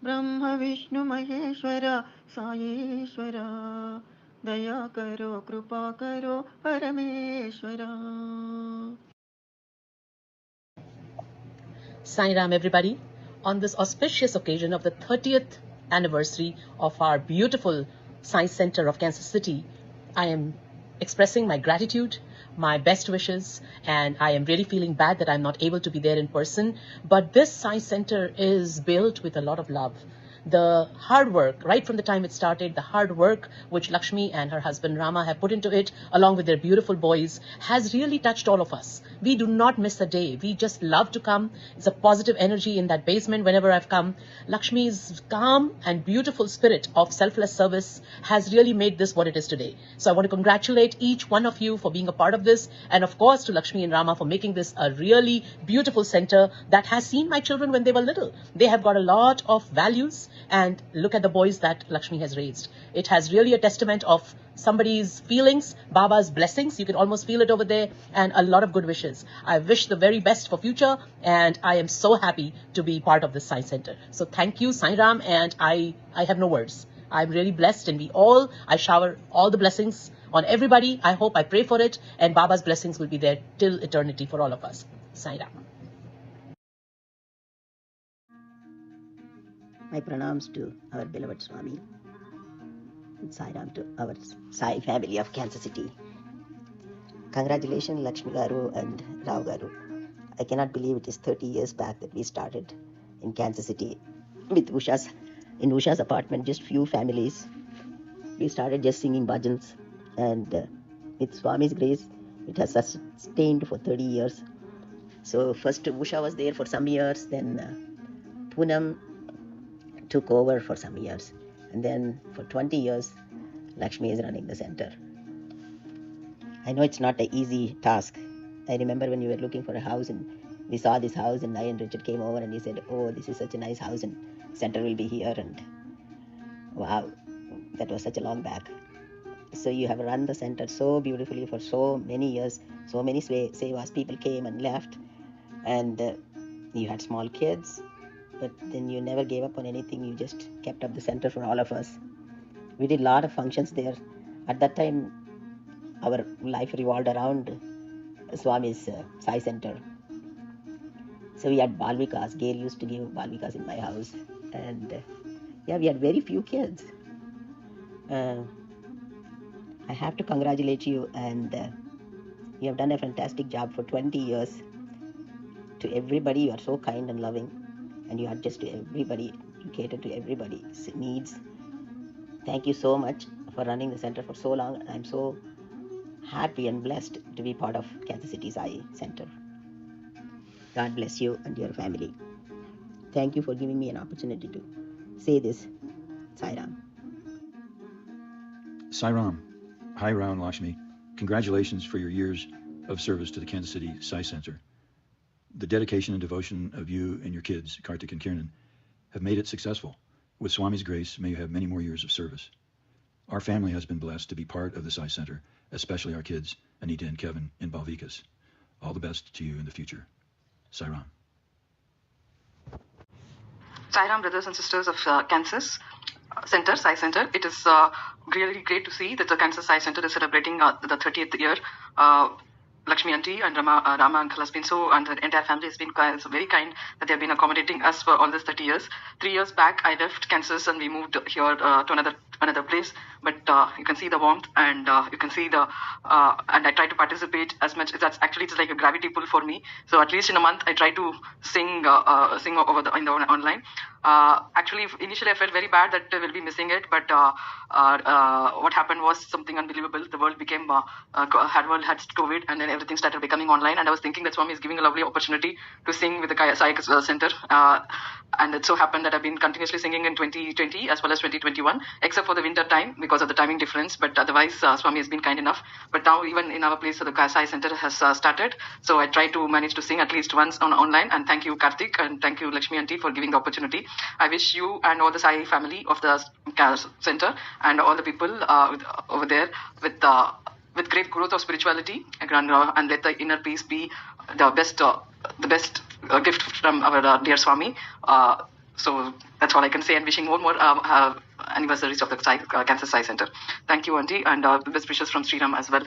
Brahma Vishnu Maheshwara Saishwara Daya Karo Kripa Karo Parameshwara. Sai Ram, everybody. On this auspicious occasion of the 30th anniversary of our beautiful Science Center of Kansas City, I am expressing my gratitude, my best wishes, and I am really feeling bad that I'm not able to be there in person. But this Science Center is built with a lot of love. The hard work, right from the time it started, the hard work which Lakshmi and her husband Rama have put into it, along with their beautiful boys, has really touched all of us. We do not miss a day. We just love to come. It's a positive energy in that basement whenever I've come. Lakshmi's calm and beautiful spirit of selfless service has really made this what it is today. So I want to congratulate each one of you for being a part of this, and of course to Lakshmi and Rama for making this a really beautiful center that has seen my children when they were little. They have got a lot of values, and look at the boys that Lakshmi has raised. It has really a testament of somebody's feelings, Baba's blessings. You can almost feel it over there, and a lot of good wishes. I wish the very best for future, and I am so happy to be part of this Science Center. So thank you, Sai Ram, and I have no words. I'm really blessed, and I shower all the blessings on everybody. I hope, I pray for it, and Baba's blessings will be there till eternity for all of us. Sai Ram. My pranams to our beloved Swami, and Sai Ram to our Sai family of Kansas City. Congratulations, Lakshmi Garu and Rao Garu. I cannot believe it is 30 years back that we started in Kansas City with in Usha's apartment, just few families. We started just singing bhajans, and with Swami's grace, it has sustained for 30 years. So first Usha was there for some years, then Poonam took over for some years, and then for 20 years Lakshmi is running the center. I know it's not an easy task. I remember when we were looking for a house and we saw this house, and I and Richard came over and he said, oh, this is such a nice house and center will be here, and wow, that was such a long back. So you have run the center so beautifully for so many years. So many sevas, people came and left, and you had small kids, but then you never gave up on anything. You just kept up the center for all of us. We did a lot of functions there. At that time, our life revolved around Swami's Sai Center. So we had Bal Vikas. Gail used to give Bal Vikas in my house. And we had very few kids. I have to congratulate you, and you have done a fantastic job for 20 years. To everybody, you are so kind and loving. And you are just to everybody, you cater to everybody's needs. Thank you so much for running the center for so long. I'm so happy and blessed to be part of Kansas City Sai Center. God bless you and your family. Thank you for giving me an opportunity to say this. Sai Ram. Sai Ram. Hi, Rao and Lakshmi. Congratulations for your years of service to the Kansas City Sai Center. The dedication and devotion of you and your kids, Kartik and Kiernan, have made it successful. With Swami's grace, may you have many more years of service. Our family has been blessed to be part of the Sai Center, especially our kids, Anita and Kevin, in Bal Vikas. All the best to you in the future. Sai Ram. Sai Ram, brothers and sisters of Kansas. Center, Sai Center. It is really great to see that the Kansas Sai Center is celebrating the 30th year. Lakshmi auntie and Rama uncle has been so, and the entire family has been very kind that they have been accommodating us for all these 30 years. 3 years back, I left Kansas and we moved here to another place. But you can see the warmth, and you can see the and I try to participate as much. It's like a gravity pull for me. So at least in a month, I try to sing over in the online. Actually, initially I felt very bad that we'll be missing it, but what happened was something unbelievable. The world became had COVID, and then everything started becoming online. And I was thinking that Swami is giving a lovely opportunity to sing with the Sai Center. And it so happened that I've been continuously singing in 2020 as well as 2021, except for the winter time because of the timing difference. But otherwise, Swami has been kind enough. But now even in our place, the Sai Center has started. So I try to manage to sing at least once online. And thank you, Karthik, and thank you, Lakshmi auntie, for giving the opportunity. I wish you and all the Sai family of the center and all the people over there with great growth of spirituality, and let the inner peace be the best gift from our dear Swami. So that's all I can say, and wishing more anniversaries of the Kansas Sai Center. Thank you, auntie, and best wishes from Sriram as well.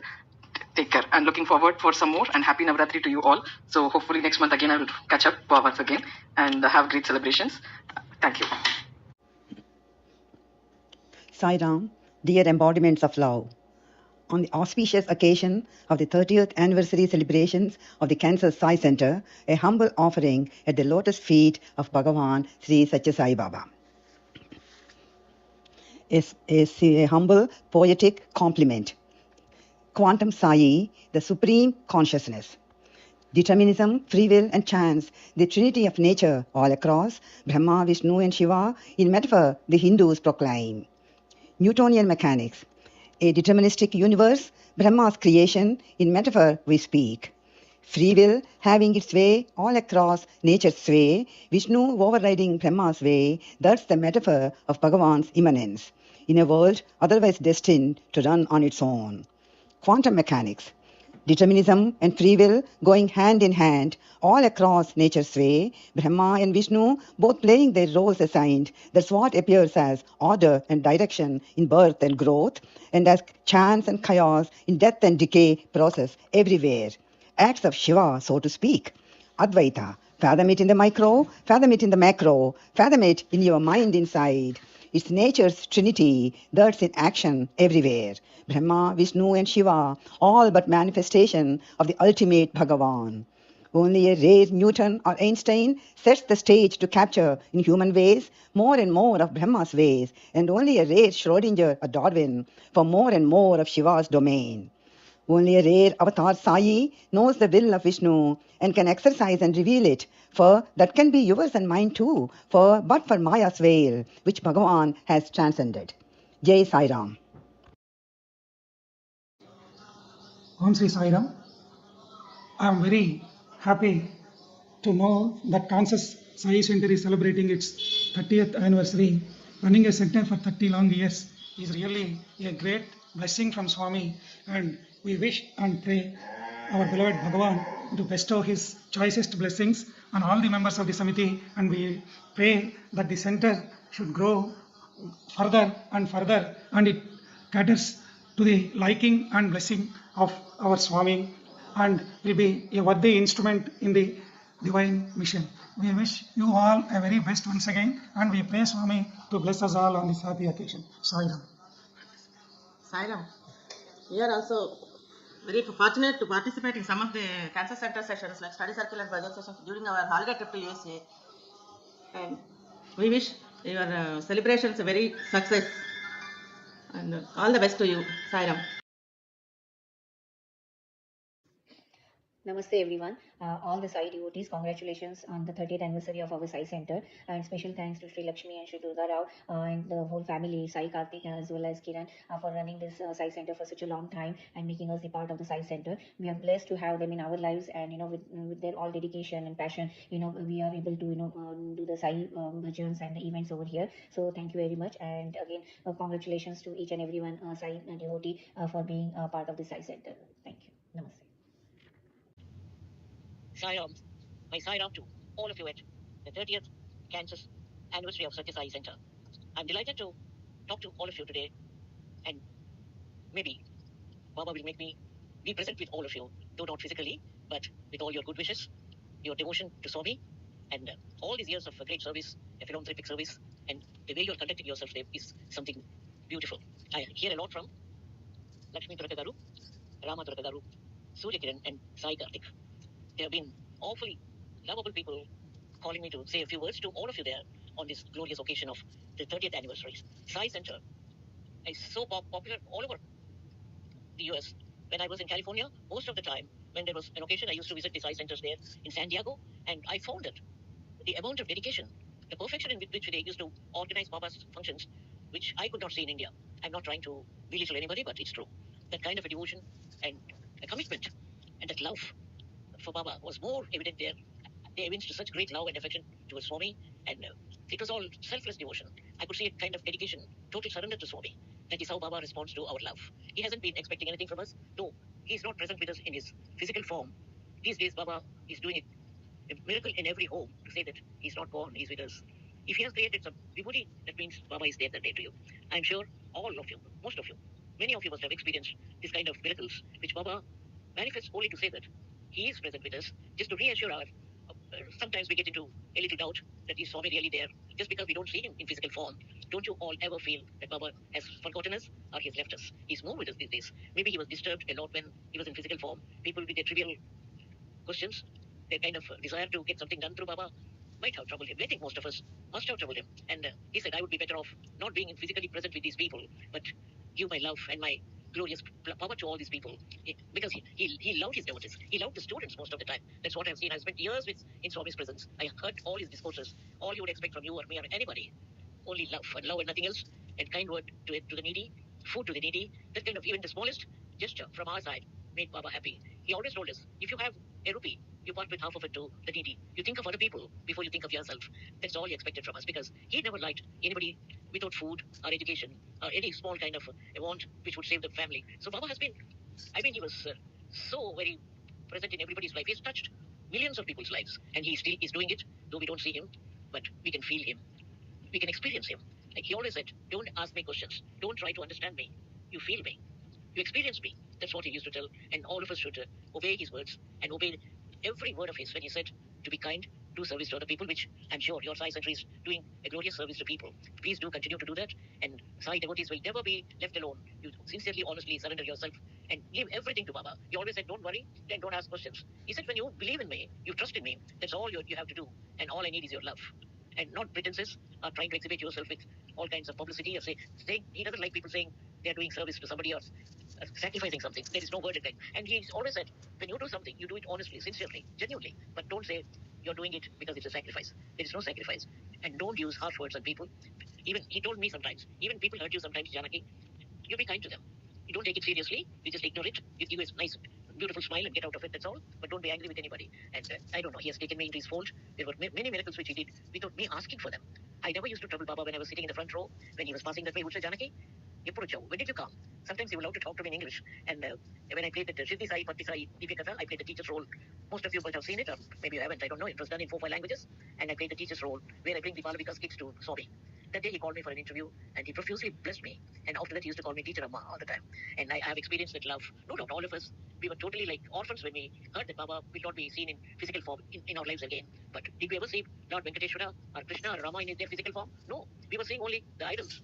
Take care, and looking forward for some more, and happy Navratri to you all. So hopefully next month again I will catch up once again and have great celebrations. Thank you. Sai Ram, dear embodiments of love. On the auspicious occasion of the 30th anniversary celebrations of the Kansas Sai Center, a humble offering at the lotus feet of Bhagavan Sri Satya Sai Baba. Is a humble poetic compliment. Quantum Sai, the supreme consciousness. Determinism, free will, and chance, the trinity of nature all across, Brahma, Vishnu, and Shiva, in metaphor, the Hindus proclaim. Newtonian mechanics, a deterministic universe, Brahma's creation, in metaphor we speak. Free will having its way all across nature's sway, Vishnu overriding Brahma's way, that's the metaphor of Bhagavan's immanence, in a world otherwise destined to run on its own. Quantum mechanics, determinism and free will going hand in hand all across nature's way, Brahma and Vishnu both playing their roles assigned. That's what appears as order and direction in birth and growth, and as chance and chaos in death and decay process everywhere. Acts of Shiva, so to speak. Advaita, fathom it in the micro, fathom it in the macro, fathom it in your mind inside. It's nature's trinity that's in action everywhere. Brahma, Vishnu, and Shiva, all but manifestation of the ultimate Bhagavan. Only a rare Newton or Einstein sets the stage to capture in human ways more and more of Brahma's ways, and only a rare Schrodinger or Darwin for more and more of Shiva's domain. Only a rare avatar Sai knows the will of Vishnu and can exercise and reveal it, for that can be yours and mine too, but for Maya's veil, which Bhagavan has transcended. Jai Sai Ram. Om Sri Sai Ram. I am very happy to know that Kansas Sai Center is celebrating its 30th anniversary. Running a center for 30 long years is really a great blessing from Swami, and we wish and pray our beloved Bhagavan to bestow his choicest blessings on all the members of the Samiti, and we pray that the center should grow further and further, and it caters to the liking and blessing of our Swami, and will be a worthy instrument in the divine mission. We wish you all a very best once again, and we pray Swami to bless us all on this happy occasion. Sai Ram. Sai Ram. We are also very fortunate to participate in some of the Cancer Center sessions like study circle and budget sessions during our holiday trip to USA. And we wish your celebrations a very success, and all the best to you. Sai Ram. Namaste everyone. All the Sai devotees, congratulations on the 30th anniversary of our Sai Center, and special thanks to Sri Lakshmi and Sri Durga Rao and the whole family, Sai Karthik as well as Kiran, for running this Sai Center for such a long time and making us the part of the Sai Center. We are blessed to have them in our lives, and with their all dedication and passion, we are able to do the Sai bhajans and the events over here. So thank you very much, and again congratulations to each and everyone Sai devotee for being part of the Sai Center. Thank you. Namaste. Sai Ram, my Sai Ram to all of you at the 30th Kansas anniversary of Satya Sai Center. I'm delighted to talk to all of you today, and maybe Baba will make me be present with all of you, though not physically, but with all your good wishes, your devotion to Swami, and all these years of great service, a philanthropic service, and the way you're conducting yourself there is something beautiful. I hear a lot from Lakshmi Turakagaru, Rama Turakagaru, Surya Kiran, and Sai Karthik. They have been awfully lovable people calling me to say a few words to all of you there on this glorious occasion of the 30th anniversary. Sai Center is so popular all over the US. When I was in California, most of the time, when there was an occasion, I used to visit the Sai Centers there in San Diego, and I found that the amount of dedication, the perfection in which they used to organize Baba's functions, which I could not see in India. I'm not trying to belittle anybody, but it's true. That kind of a devotion and a commitment and that love for Baba was more evident there. They evinced such great love and affection towards Swami, and it was all selfless devotion. I could see a kind of dedication, total surrender to Swami. That is how Baba responds to our love. He hasn't been expecting anything from us, though he's not present with us in his physical form. These days, Baba is doing it, a miracle in every home to say that he's not gone, he's with us. If he has created some vibhuti, that means Baba is there that day to you. I'm sure all of you, most of you, many of you must have experienced this kind of miracles, which Baba manifests only to say that he is present with us, just to reassure our. Sometimes we get into a little doubt that is Swami really there, just because we don't see him in physical form. Don't you all ever feel that Baba has forgotten us or he has left us? He's more with us these days. Maybe he was disturbed a lot when he was in physical form. People with their trivial questions, their kind of desire to get something done through Baba might have troubled him. I think most of us must have troubled him. And he said, I would be better off not being physically present with these people, but give my love and my glorious power to all these people. Because he loved his devotees. He loved the students most of the time. That's what I've seen. I've spent years in Swami's presence. I heard all his discourses, all you would expect from you or me or anybody. Only love and nothing else. And kind word to the needy, food to the needy. That kind of even the smallest gesture from our side made Baba happy. He always told us, if you have a rupee, you part with half of it to the needy. You think of other people before you think of yourself. That's all he expected from us, because he never liked anybody without food or education or any small kind of a want which would save the family. So Baba has been, he was so very present in everybody's life. He's touched millions of people's lives, and he still is doing it, though we don't see him, but we can feel him. We can experience him. Like he always said, don't ask me questions. Don't try to understand me. You feel me. You experience me. That's what he used to tell. And all of us should obey his words and obey every word of his when he said to be kind, do service to other people, which I'm sure your Sai Center is doing a glorious service to people. Please do continue to do that. And Sai devotees will never be left alone. You sincerely, honestly surrender yourself and give everything to Baba. He always said, don't worry, then don't ask questions. He said, when you believe in me, you trust in me, that's all you have to do. And all I need is your love. And not pretenses or trying to exhibit yourself with all kinds of publicity or saying he doesn't like people saying they're doing service to somebody else, sacrificing something. There is no word in that. And he's always said, when you do something, you do it honestly, sincerely, genuinely. But don't say you're doing it because it's a sacrifice. There is no sacrifice. And don't use harsh words on people. Even he told me sometimes, even people hurt you sometimes, Janaki, you be kind to them. You don't take it seriously. You just ignore it. You give a nice, beautiful smile and get out of it. That's all. But don't be angry with anybody. And I don't know. He has taken me into his fold. There were many miracles which he did without me asking for them. I never used to trouble Baba when I was sitting in the front row. When he was passing that way, he would say, Janaki, when did you come? Sometimes he would love to talk to me in English. And when I played the Siddhi Sai, Patti Sai, Divya Katha, I played the teacher's role. Most of you might have seen it, or maybe you haven't. I don't know. It was done in 4 or 5 languages. And I played the teacher's role, where I bring the Balavika's kids to Swami. That day he called me for an interview, and he profusely blessed me. And after that, he used to call me Teacher Amma all the time. And I have experienced that love. No doubt, all of us, we were totally like orphans when we heard that Baba will not be seen in physical form in our lives again. But did we ever see Lord Venkateshwara or Krishna or Rama in their physical form? No. We were seeing only the idols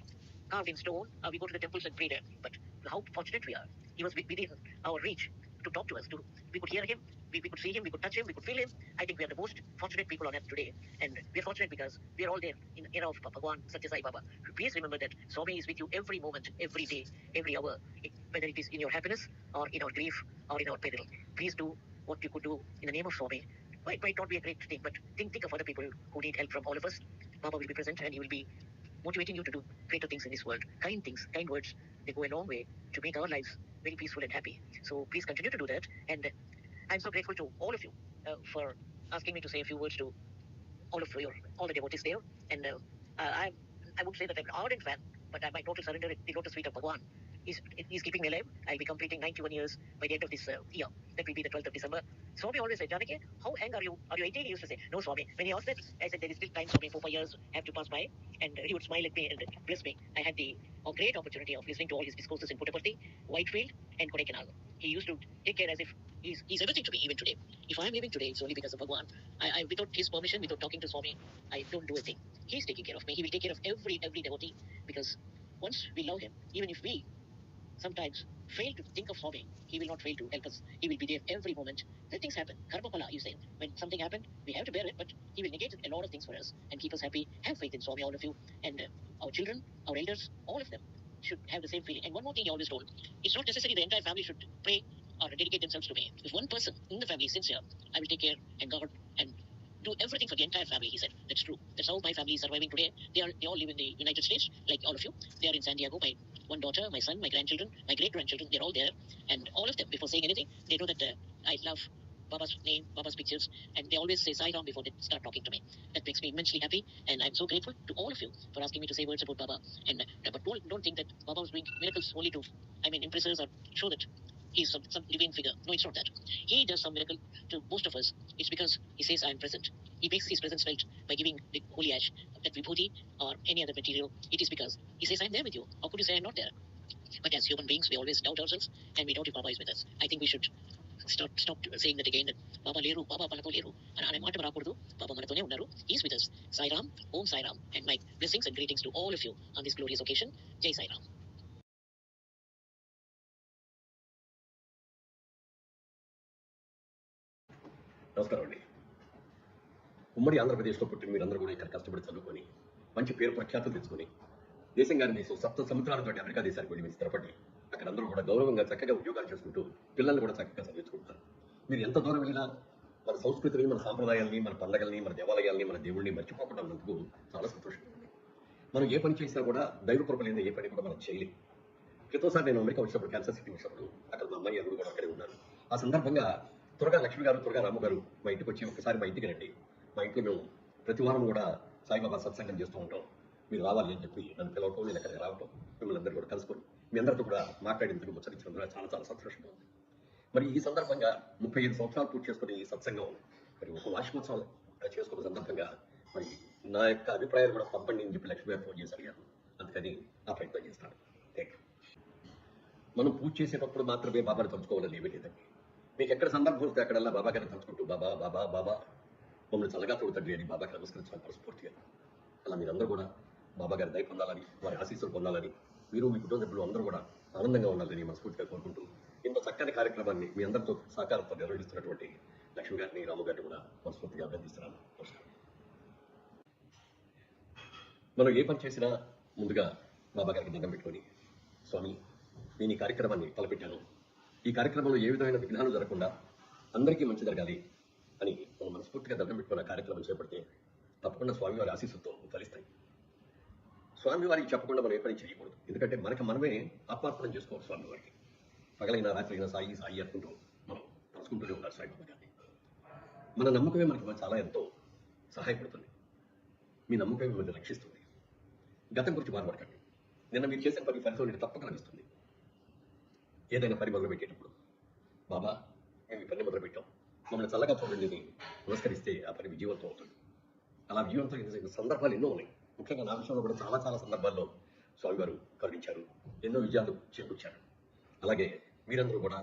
carved in stone. We go to the temples and pray there. But how fortunate we are. He was within our reach to talk to us. We could hear him, we could see him, we could touch him, we could feel him. I think we are the most fortunate people on earth today. And we are fortunate because we are all there in the era of Bhagwan, Satya Sai Baba. Please remember that Swami is with you every moment, every day, every hour, whether it is in your happiness or in our grief or in our peril. Please do what you could do in the name of Swami. It might not be a great thing, but think of other people who need help from all of us. Baba will be present, and he will be motivating you to do greater things in this world. Kind things, kind words, they go a long way to make our lives very peaceful and happy. So please continue to do that. And I'm so grateful to all of you for asking me to say a few words to all the devotees there. And I would say that I'm an ardent fan, but my total surrender at the lotus feet of Bhagwan is keeping me alive. I'll be completing 91 years by the end of this year. That will be the 12th of December. Swami always said, Janaki, how young are you? Are you 18? He used to say, no, Swami. When he asked that, I said, there is still time, Swami, 4 years have to pass by. And he would smile at me and bless me. I had the great opportunity of listening to all his discourses in Puttaparthi, Whitefield, and Kodaikanal. He used to take care as if he's everything to me, even today. If I'm living today, it's only because of Bhagwan. I without his permission, without talking to Swami, I don't do a thing. He's taking care of me. He will take care of every devotee, because once we love him, even if we sometimes fail to think of Swami, he will not fail to help us. He will be there every moment. Let things happen. Karma pala, you say. When something happened, we have to bear it, but he will negate a lot of things for us and keep us happy. Have faith in Swami, all of you. And our children, our elders, all of them should have the same feeling. And one more thing he always told, it's not necessary the entire family should pray or dedicate themselves to me. If one person in the family is sincere, I will take care and guard and do everything for the entire family, he said. That's true. That's how my family is surviving today. They all live in the United States, like all of you. They are in San Diego. My one daughter, my son, my grandchildren, my great-grandchildren, they're all there. And all of them, before saying anything, they know that I love Baba's name, Baba's pictures, and they always say Sai Ram before they start talking to me. That makes me immensely happy, and I'm so grateful to all of you for asking me to say words about Baba. And but don't think that Baba was doing miracles only to, impress us or show that he's some divine figure. No, it's not that. He does some miracle to most of us. It's because he says, I am present. He makes his presence felt by giving the holy ash, that vibhuti or any other material. It is because he says, I'm there with you. How could you say I'm not there? But as human beings, we always doubt ourselves, and we doubt if Baba is with us. I think we should stop saying that again, that Baba leru, Baba panato leru. And I మాట రాకూడదు. Baba మనతోనే ఉన్నారు. He's with us. Sai Ram, Om Sai Ram. And my blessings and greetings to all of you on this glorious occasion. Jai Sai Ram. నమస్కారం అండి. ఉమ్మడి ఆంధ్రప్రదేశ్లో పుట్టిన మీరందరూ కూడా ఇక్కడ కష్టపడి చదువుకొని మంచి పేరు ప్రఖ్యాతులు తెచ్చుకొని దేశంగారి దేశం సప్త సముద్రాలతో అమెరికా దేశానికి వెళ్ళి మీరు స్థిరపడి అక్కడ అందరూ కూడా గౌరవంగా చక్కగా ఉద్యోగాలు చేసుకుంటూ పిల్లల్ని కూడా చక్కగా చదివించుకుంటారు. మీరు ఎంత దూరం వెళ్ళినా మన సంస్కృతిని, మన సాంప్రదాయాల్ని, మన పండగల్ని, మన దేవాలయాల్ని, మన దేవుడిని మర్చిపోకుండా ఉన్నందుకు చాలా సంతోషం. మనం ఏ పని చేసినా కూడా దైవ కృప లేని ఏ పని కూడా మనం చేయలేం. క్రితంసారి నేను అమెరికా వచ్చినప్పుడు, క్యాన్సర్ సిటీ వచ్చినప్పుడు అక్కడ మా అమ్మాయి అల్లుడు కూడా అక్కడే ఉన్నారు. ఆ సందర్భంగా త్వరగా లక్ష్మి గారు, త్వరగా రాము గారు మా ఇంటికి వచ్చి ఒకసారి మా ఇంటికి రండి, మా ఇంట్లో మేము ప్రతి వారం కూడా సాయిబాబా సత్సంగం చేస్తూ ఉంటాం, మీరు రావాలి అని చెప్పి నన్ను పిలవటం, నేను అక్కడికి రావటం, మిమ్మల్ని అందరూ కూడా కలుసుకొని మీ అందరితో కూడా మాట్లాడేందుకు ముచ్చరించినందుకు చాలా చాలా సంతోషంగా ఉంది. మరి ఈ సందర్భంగా 35 సంవత్సరాలు పూర్తి చేసుకుని ఈ సత్సంగం మరి ఒక వార్షికోత్సవం చేసుకున్న సందర్భంగా మరి నా యొక్క అభిప్రాయాలు కూడా పంపండి అని చెప్పి లక్ష్మి గారు ఫోన్ చేసి అడిగారు. అందుకని ఆ ప్రయత్నం చేస్తాను. Thank you. మనం పూజ చేసేటప్పుడు మాత్రమే బాబాని తలుచుకోవాలని ఏమీ లేదండి. మీకు ఎక్కడ సందర్భం వస్తే అక్కడల్లా బాబా గారిని తలుచుకుంటూ బాబా బాబా బాబా మమ్మల్ని చల్లగా తోడుతండి అని బాబాకి నమస్కరించాలి మనస్ఫూర్తిగా. అలా మీరందరూ కూడా బాబా గారి దయ పొందాలని, వారి ఆశీస్సులు పొందాలని, మీరు మీ కుటుంబ సభ్యులు అందరూ కూడా ఆనందంగా ఉండాలని మనస్ఫూర్తిగా కోరుకుంటూ ఇంత చక్కని కార్యక్రమాన్ని మీ అందరితో సహకారంతో నిర్వహిస్తున్నటువంటి లక్ష్మి గారిని, రాము గారిని కూడా మనస్ఫూర్తిగా అభినందిస్తున్నాను. నమస్కారం. మనం ఏ పని చేసినా ముందుగా బాబా గారికి దండం పెట్టుకొని, స్వామి నేను ఈ కార్యక్రమాన్ని తలపెట్టాను, ఈ కార్యక్రమంలో ఏ విధమైన విఘ్నాలు జరగకుండా అందరికీ మంచి జరగాలి అని మనం మనస్ఫూర్తిగా దండం పెట్టుకున్న కార్యక్రమం చేపడితే తప్పకుండా స్వామివారి ఆశీస్సులతో ఫలిస్తాయి. స్వామివారికి చెప్పకుండా మనం ఏ పని చేయకూడదు. ఎందుకంటే మనకి మనమే ఆత్మార్పణం చేసుకోవాలి స్వామివారికి. పగలైనా రాత్రైనా సాయి సాయి అనుకుంటూ మనం తలుచుకుంటూనే ఉండాలి సాయిబాబా గారిని. మన నమ్మకమే మనకి చాలా ఎంతో సహాయపడుతుంది. మీ నమ్మకమే మిమ్మల్ని రక్షిస్తుంది. గతం గురించి బాధపడకండి. నిన్న మీరు చేసిన పని ఫలితం నేను తప్పక లభిస్తుంది. ఏదైనా పని మొదలు పెట్టేటప్పుడు బాబా మేము ఈ పని మొదలు పెట్టాం, మమ్మల్ని చల్లగా చూడండి అని నమస్కరిస్తే ఆ పని విజయవంతం అవుతుంది. అలా విజయవంతం సందర్భాలు ఎన్నో ఉన్నాయి. ముఖ్యంగా నా విషయంలో కూడా చాలా చాలా సందర్భాల్లో స్వామివారు కరుణించారు, ఎన్నో విజయాలు చేకూర్చారు. అలాగే మీరందరూ కూడా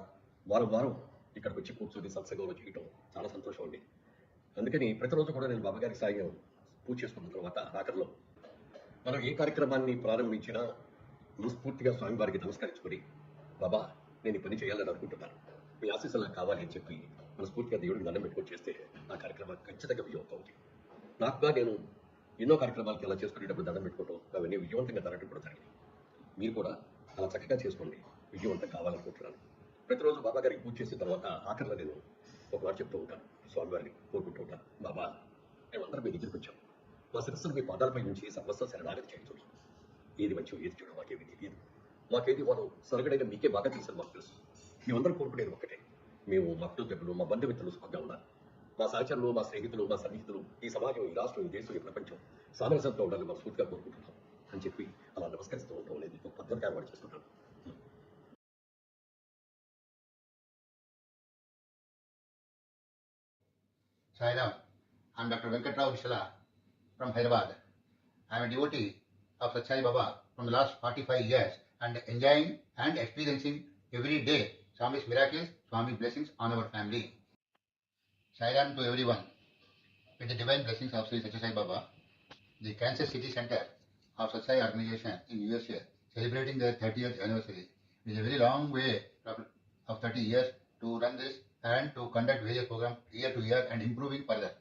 వారం వారం ఇక్కడికి వచ్చి కూర్చొని సత్సంగంలో చేయటం చాలా సంతోషం అండి. అందుకని ప్రతిరోజు కూడా నేను బాబా గారికి సాయం పూజ చేసుకున్న తర్వాత ఆఖరిలో మనం ఏ కార్యక్రమాన్ని ప్రారంభించినా మనస్ఫూర్తిగా స్వామివారికి నమస్కరించుకొని, బాబా నేను ఈ పని చేయాలని అనుకుంటున్నాను, మీ ఆశీస్సులు నాకు కావాలి అని చెప్పి మనస్ఫూర్తిగా దేవుడికి దండం పెట్టుకొని చేస్తే ఆ కార్యక్రమాన్ని ఖచ్చితంగా విజయవంతం అవుతుంది. నాకుగా నేను ఎన్నో కార్యక్రమాలకి అలా చేసుకునేటప్పుడు దండం పెట్టుకోవటం అవన్నీ విజయవంతంగా జరగడం కూడా జరిగింది. మీరు కూడా అలా చక్కగా చేసుకోండి, విజయవంతం కావాలనుకుంటున్నాను. ప్రతిరోజు బాబా గారికి పూజ చేసిన తర్వాత ఆఖరిలో నేను ఒక మాట చెప్తూ ఉంటాను, స్వామివారిని కోరుకుంటూ ఉంటాను, బాబా మేమందరం మీ దగ్గరికి వచ్చాం, మా శిరస్సును మీ పాదాలపై నుంచి సర్వస్వ శరణాగతి చేయించున్నాం. ఏది మంచి ఏది చూడడం మాకేమీ తెలియదు, మాకేది వారు సరగడైన మీకే బాగా తెలుసు, మాకు తెలుసు. మేమందరం కోరుకునేది ఒకటే, మేము మా కుటుంబ మా బంధుమిత్రులు సుఖంగా ఉన్నారు, మా సహచరులు, మా స్నేహితులు, మా సన్నిహితులు, ఈ సమాజం, ఈ రాష్ట్రం, ఈ దేశం, ఈ ప్రపంచం సామరస్యంతో ఉండాలని మనస్ఫూర్తిగా కోరుకుంటున్నాం అని చెప్పి అలా నమస్కరిస్తూ ఉండడం అనేది ఒక పద్ధతిగా ఏర్పాటు చేసుకుంటాను. Sairam. I'm Dr. Venkatrao Vishala from Hyderabad. I'm a devotee of Sathya Baba from the last 45 years and enjoying and experiencing every day Swami's miracles, Swami's blessings on our family. Sairam to everyone. With the divine blessings of Sri Sathya Sai Baba, the Kansas City Center of Sathya organization in USA celebrating their 30th anniversary. It is a very long way of 30 years to run this and to conduct various programs year to year and improving further.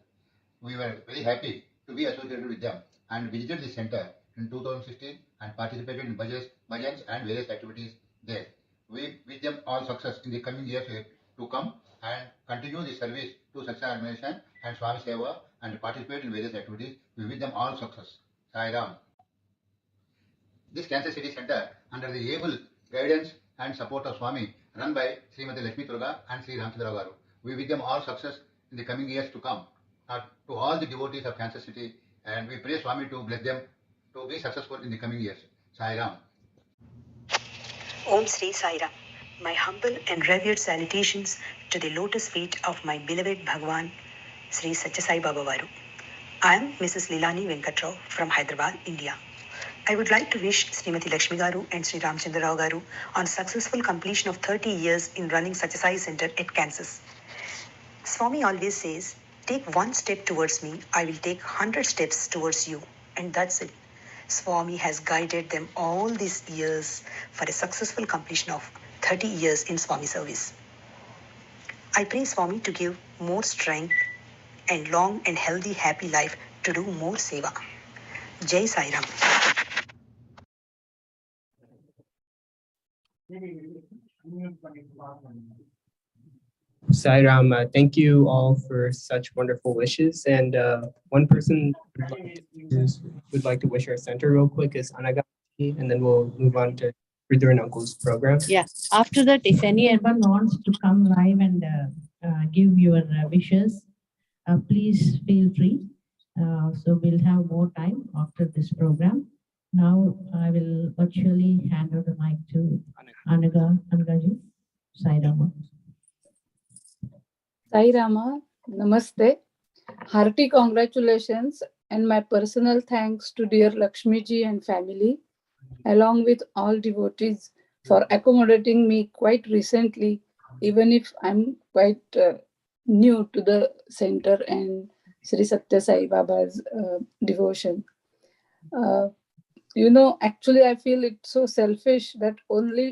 We were very happy to be associated with them and visited the center in 2016 and participated in bhajans and various activities there. We wish them all success in the coming years to come and continue the service to Sathya organization and Swami Seva and participate in various activities. We wish them all success. Sai Ram. This Kansas City Center, under the able guidance and support of Swami, run by Srimati Lakshmi Turga and Sri Ramchandra Garu. We wish them all success in the coming years to come. To all the devotees of Kansas City, and we pray Swami to bless them to be successful in the coming years. Sai Ram. Om Sri Sai Ram. My humble and revered salutations to the lotus feet of my beloved Bhagwan, Sri Sathya Sai Baba Varu. I am Mrs. Lilani Venkatrao from Hyderabad, India. I would like to wish Srimati Lakshmi Garu and Sri Ramchandra Rao Garu on successful completion of 30 years in running Sathya Sai Center at Kansas. Swami always says, take one step towards me, I will take 100 steps towards you. And that's it. Swami has guided them all these years for a successful completion of 30 years in Swami service. I pray Swami to give more strength and long and healthy, happy life to do more seva. Jai Sai Ram. Sai Ram, thank you all for such wonderful wishes. And one person would like to wish our center real quick is Anaga, and then we'll move on to Brother and Uncle's program. Yeah. After that, if anyone wants to come live and give your wishes, please feel free. So we'll have more time after this program. Now I will virtually hand over the mic to Anagaji. Sai Rama. Sai Rama, Namaste. Hearty congratulations and my personal thanks to dear Lakshmi ji and family, along with all devotees for accommodating me quite recently, even if I'm quite new to the center and Sri Sathya Sai Baba's devotion. Actually I feel it's so selfish that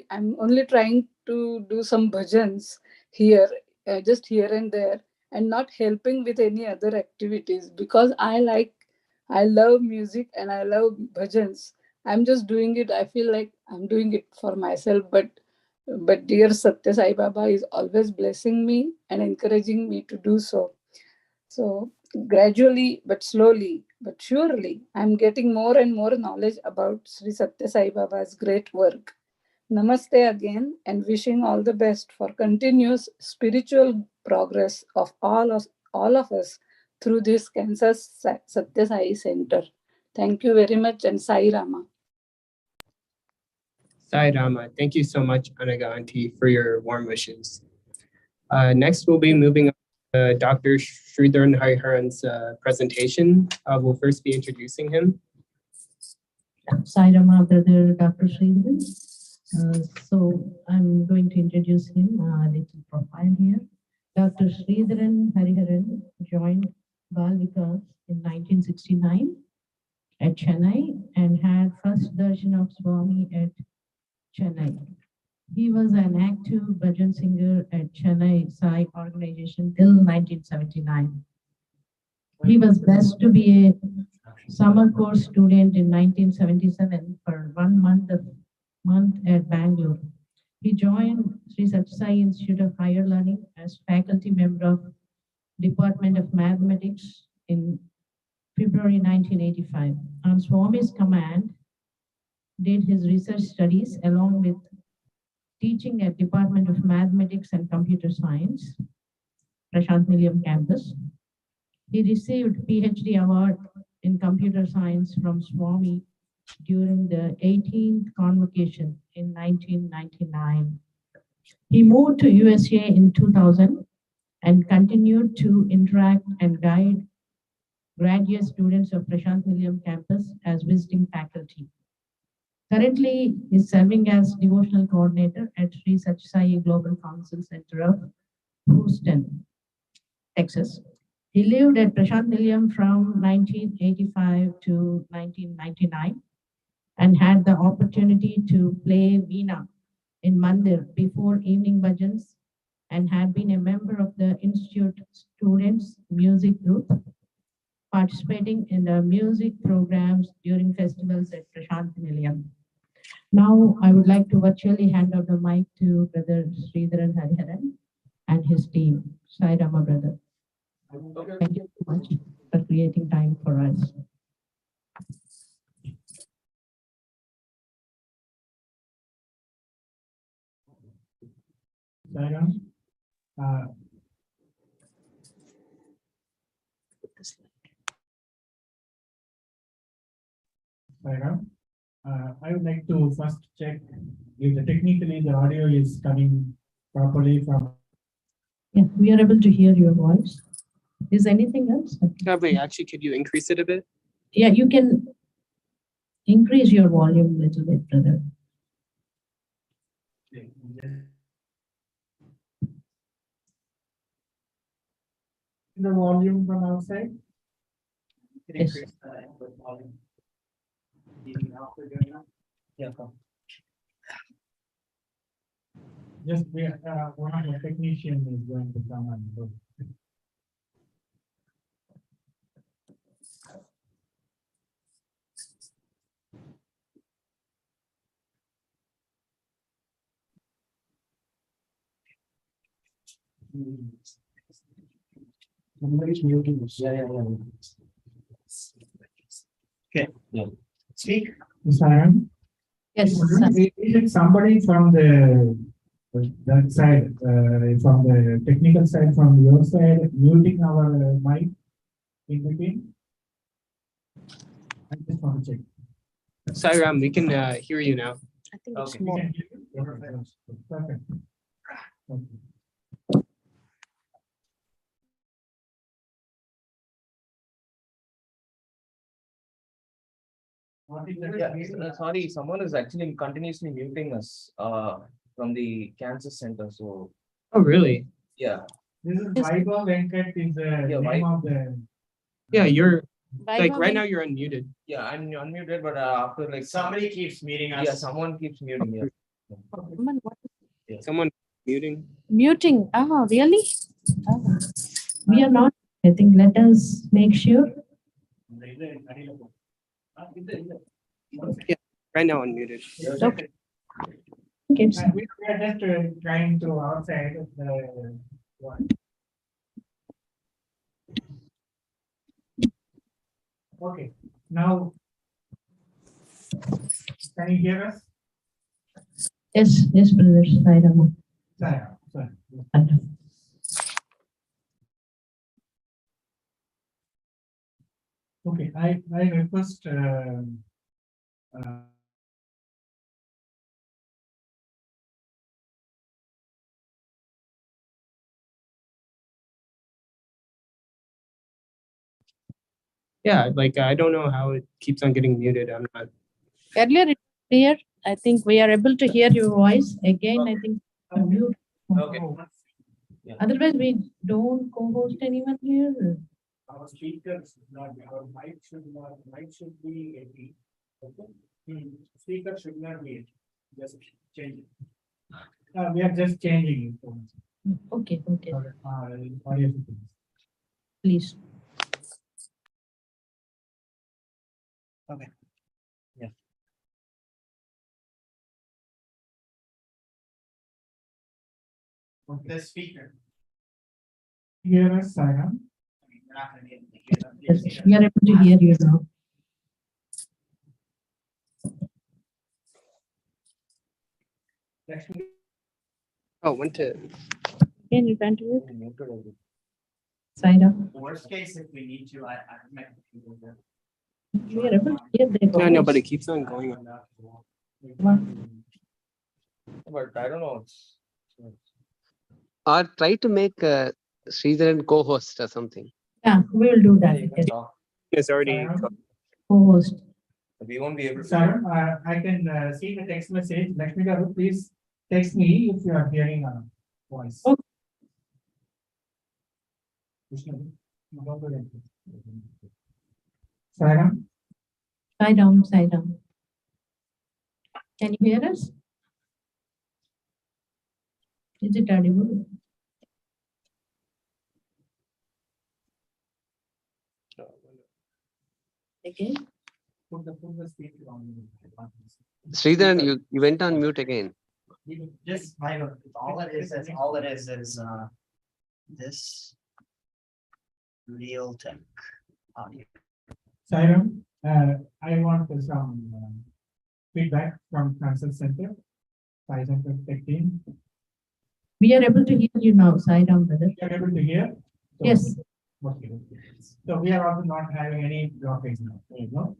I'm only trying to do some bhajans here, just here and there, and not helping with any other activities, because I love music and I love bhajans. I'm just doing it. I feel like I'm doing it for myself, but dear Sathya Sai Baba is always blessing me and encouraging me to do so. So gradually, but slowly, but surely, I'm getting more and more knowledge about Sri Sathya Sai Baba's great work. Namaste again, and wishing all the best for continuous spiritual progress of all of us through this Kansas Sathya Sai Center. Thank you very much, and Sai Rama. Sai Rama, thank you so much, Anaga Auntie, for your warm wishes. Next, we'll be moving on to Dr. Sridharan Hariharan's presentation. We'll first be introducing him. Sai Rama, brother Dr. Sridharan. So I'm going to introduce him, a little profile here. Dr. Sridharan Hariharan joined Bal Vikas in 1969 at Chennai and had first darshan of Swami at Chennai. He was an active bhajan singer at Chennai Sai organization till 1979. He was blessed to be a summer course student in 1977 for 1 month at Bangalore. He joined Sri Sathya Sai Institute of Higher Learning as faculty member of Department of Mathematics in February 1985. On Swami's command, did his research studies along with teaching at Department of Mathematics and Computer Science, Prashant Nilayam campus. He received PhD award in Computer Science from Swami during the 18th convocation in 1999. He moved to USA in 2000 and continued to interact and guide graduate students of Prashant William campus as visiting faculty. Currently, he is serving as devotional coordinator at Sri Sathya Sai Global Council Center of Houston, Texas. He lived at Prashant William from 1985 to 1999 and had the opportunity to play Veena in Mandir before evening bhajans and had been a member of the Institute Students Music Group, participating in the music programs during festivals at Prashant William. Now, I would like to virtually hand out the mic to Brother Sridharan Hariharan and his team. Sai Rama, brother. Thank you so much for creating time for us. Sairam, I would like to first check if technically the audio is coming properly from. Yeah, we are able to hear your voice. Is anything else? Wait, actually, could you increase it a bit? Yeah, you can increase your volume a little bit, brother. The volume from outside? Yes. Yeah, come. Just one of the technician is going to come and do. Somebody's muting us. Yeah. Okay. Yeah. Speak. Saran? Yes. Is it somebody from that side, from the technical side, from your side, muting our mic in between? I just want to check. Sairam, we can hear you now. I think Okay. it's more. Perfect. Okay. Sorry, someone is actually continuously muting us from the cancer center. So, Oh, really? yeah. This is Vaibhav Venkat is the name of the. Yeah, you're like Vaibhav right now you're unmuted. Yeah, I'm unmuted, but after like Somebody keeps muting us. yeah, someone keeps muting me. Someone what? Someone muting. Muting. Ah, really? Oh. We are not. I think let us make sure. Yeah, right now unmuted. Okay. Okay. We are just trying to outside one. Okay, now can you hear us? Yes, brother. Sai Rama. Sorry. Okay, I request Yeah, like I don't know how it keeps on getting muted. I'm not. Earlier it was clear. I think we are able to hear your voice. Again, I think mute. Okay. Otherwise, we don't co-host anyone here. our speakers our mic should be 80. Okay. Speaker should not be 80. Just change it. We are just changing it. Okay. Audio settings. Please. Okay. Yeah. The speaker. Hear us, Sayan. Yes, we are able to hear you now. Oh, went to. Can you continue? Side up. Worst case, if we need to, I might. We are able to hear the No, but it keeps on going on that. But I don't know. Or try to make Sridharan co-host or something. Yeah, we will do that. You can talk. It's already. Co-host. We won't be able to. Sir, I can see the text message. Lakshmi Garu, please text me if you are hearing a voice. Okay. Sairam? Sairam. Can you hear us? Is it audible? Again? Put the speaker on. Sridharan, you went on mute again. Just all it is this real tech audio. Sairam, I want some feedback from Cancer Center, Sai Center Tech team. We are able to hear you now, Sairam, brother. You are able to hear? So, Yes. Okay. So we are also not having any blockage now. No?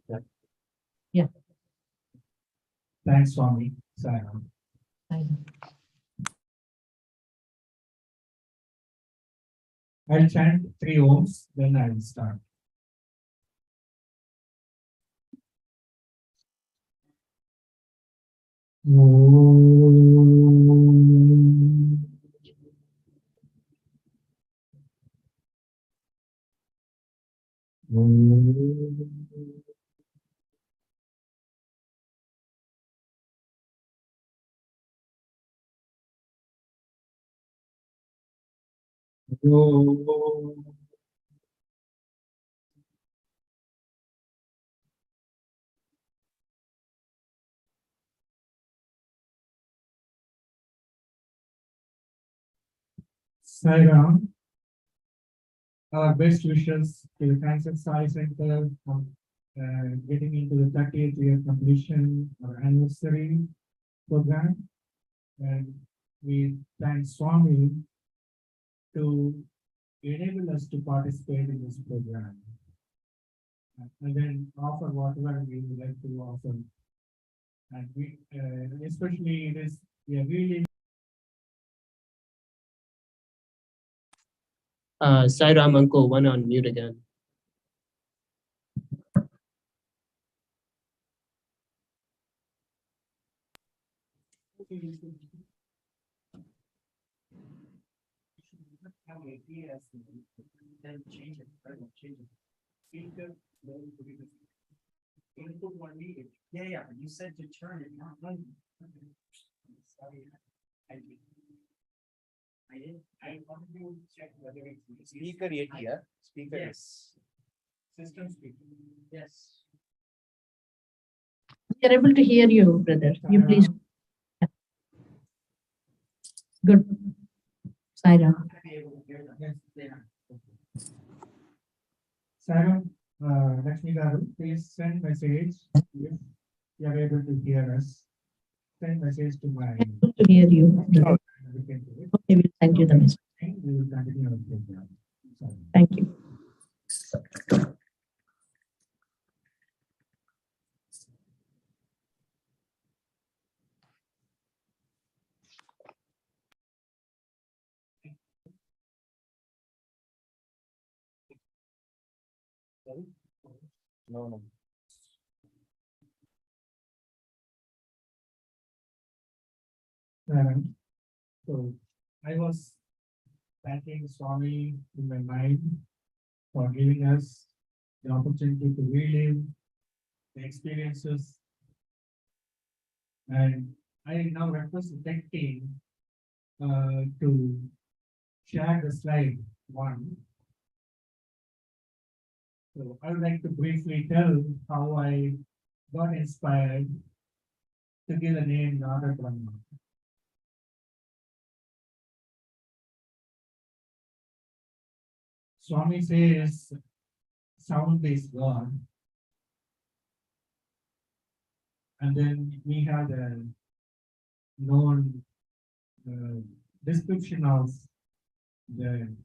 Yeah. Thanks, Swami. Sairam. I'll chant 3 ohms, then I will start. Sairam, our best wishes to the Cancer Sai Center getting into the 30th year completion or anniversary program. And we thank Swami to enable us to participate in this program. And then offer whatever we would like to offer. And we, especially this, we are really. Sairam uncle went on mute again. Then change it. Speaker, then put it. Input one needed. Yeah. You said to turn it, not run. Sorry. I did. I wanted to check whether it's Speaker here. Speaker. Yes. System speaker. Yes. We are able to hear you, brother. You please. Good. Sairam. Sairam, Lakshmi Garu, please send message if you are able to hear us. Send message to my. Able to hear you. Okay, we'll send you the message. We will continue our program. Sorry. Thank you. No. So I was thanking Swami in my mind for giving us the opportunity to relive the experiences. And I now request the tech team to share the slide 1. So I would like to briefly tell how I got inspired to give the name Radha Brahma. Swami says sound is God. And then we have the known description of the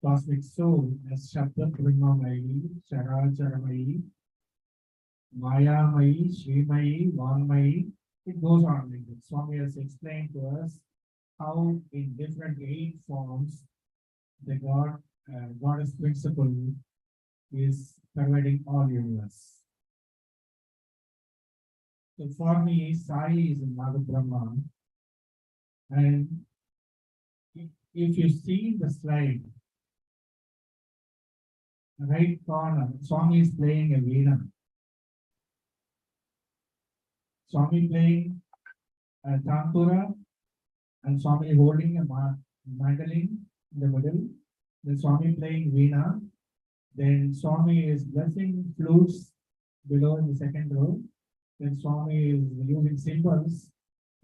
cosmic soul as Shabda Brahmamayi, Characharamayi, Mayamayi, Srimayi, Vanmayi. It goes on like that. Swami has explained to us how in different 8 forms the Goddess principle is pervading all universe. So for me, Sai is Naga Brahma, and if you see the slide, right corner, Swami is playing a veena. Swami playing a tanpura, and Swami holding a mandolin in the middle. Then Swami playing veena. Then Swami is blessing flutes below in the second row. Then Swami is using symbols,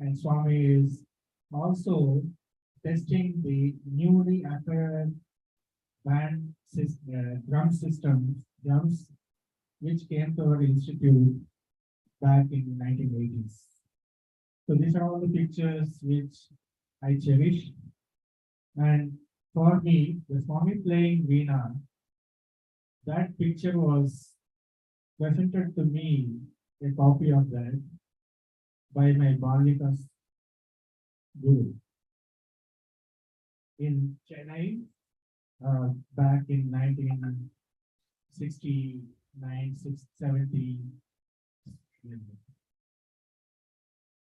and Swami is also testing the newly acquired band drums which came to our institute back in the 1980s. So these are all the pictures which I cherish. And for me, the Swami playing veena, that picture was presented to me, a copy of that, by my Balika's guru in Chennai back in 1969, 70.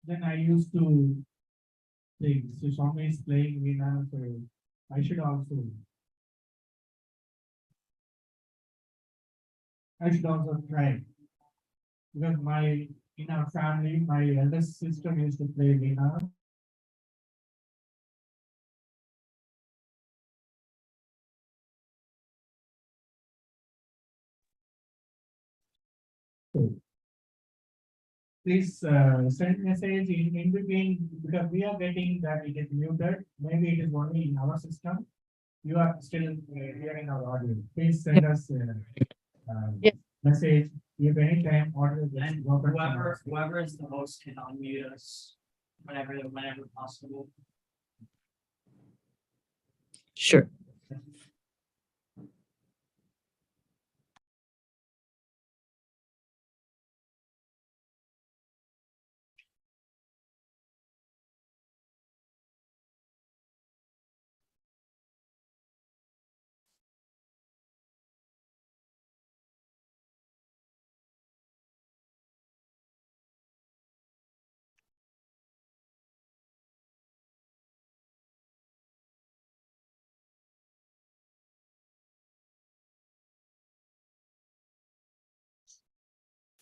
Then I used to think, so Swami is playing veena, so I should also try. Because in our family, my eldest sister used to play veena. So, please send message in between, because we are getting that it is muted. Maybe it is only in our system. You are still hearing our audio. Please send us message if any time audio gets And broken. whoever is the host can unmute us whenever possible. Sure.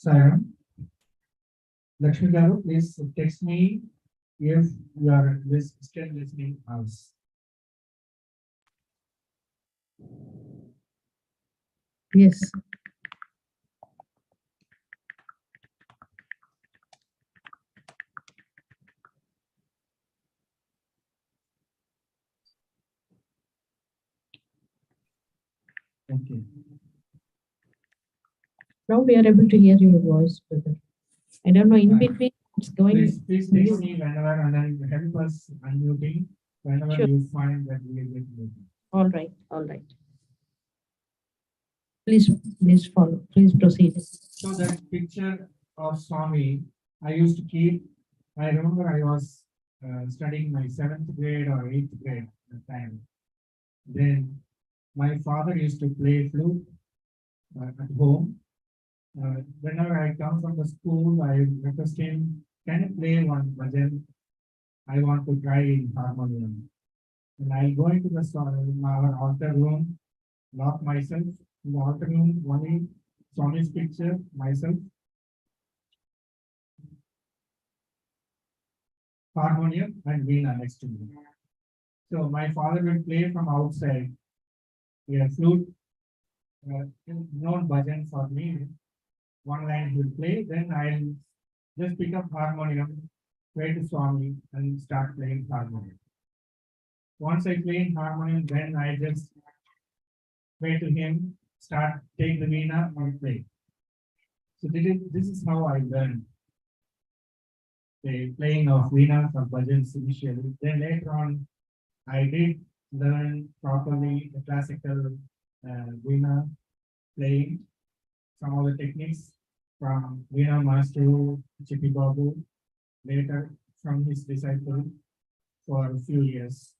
Sam, Lakshmi Garu, please text me if you are still listening us. Yes. Thank you. Now we are able to hear your voice better. I don't know, in between it's going. Please text me whenever, and then help us unmuting whenever Sure. you find that we are getting muted. All right, all right. Please follow, please proceed. So that picture of Swami, I used to keep. I remember I was studying my 7th grade or 8th grade at the time. Then my father used to play flute at home. Whenever I come from the school, I request him, can you play one bhajan? I want to try in harmonium. And I go into our altar room, lock myself in the altar room, only Swami's picture, myself, harmonium and veena next to me. So my father will play from outside. Flute, no bhajan for me. One line he will play, then I'll just pick up harmonium, play to Swami and start playing harmonium. Once I play harmonium, then I just pray to him, take the veena and play. So this is how I learned the playing of veena for bhajans initially. Then later on, I did learn properly the classical veena playing, some of the techniques from Veena Master Chitti Babu, later from his disciple for a few years.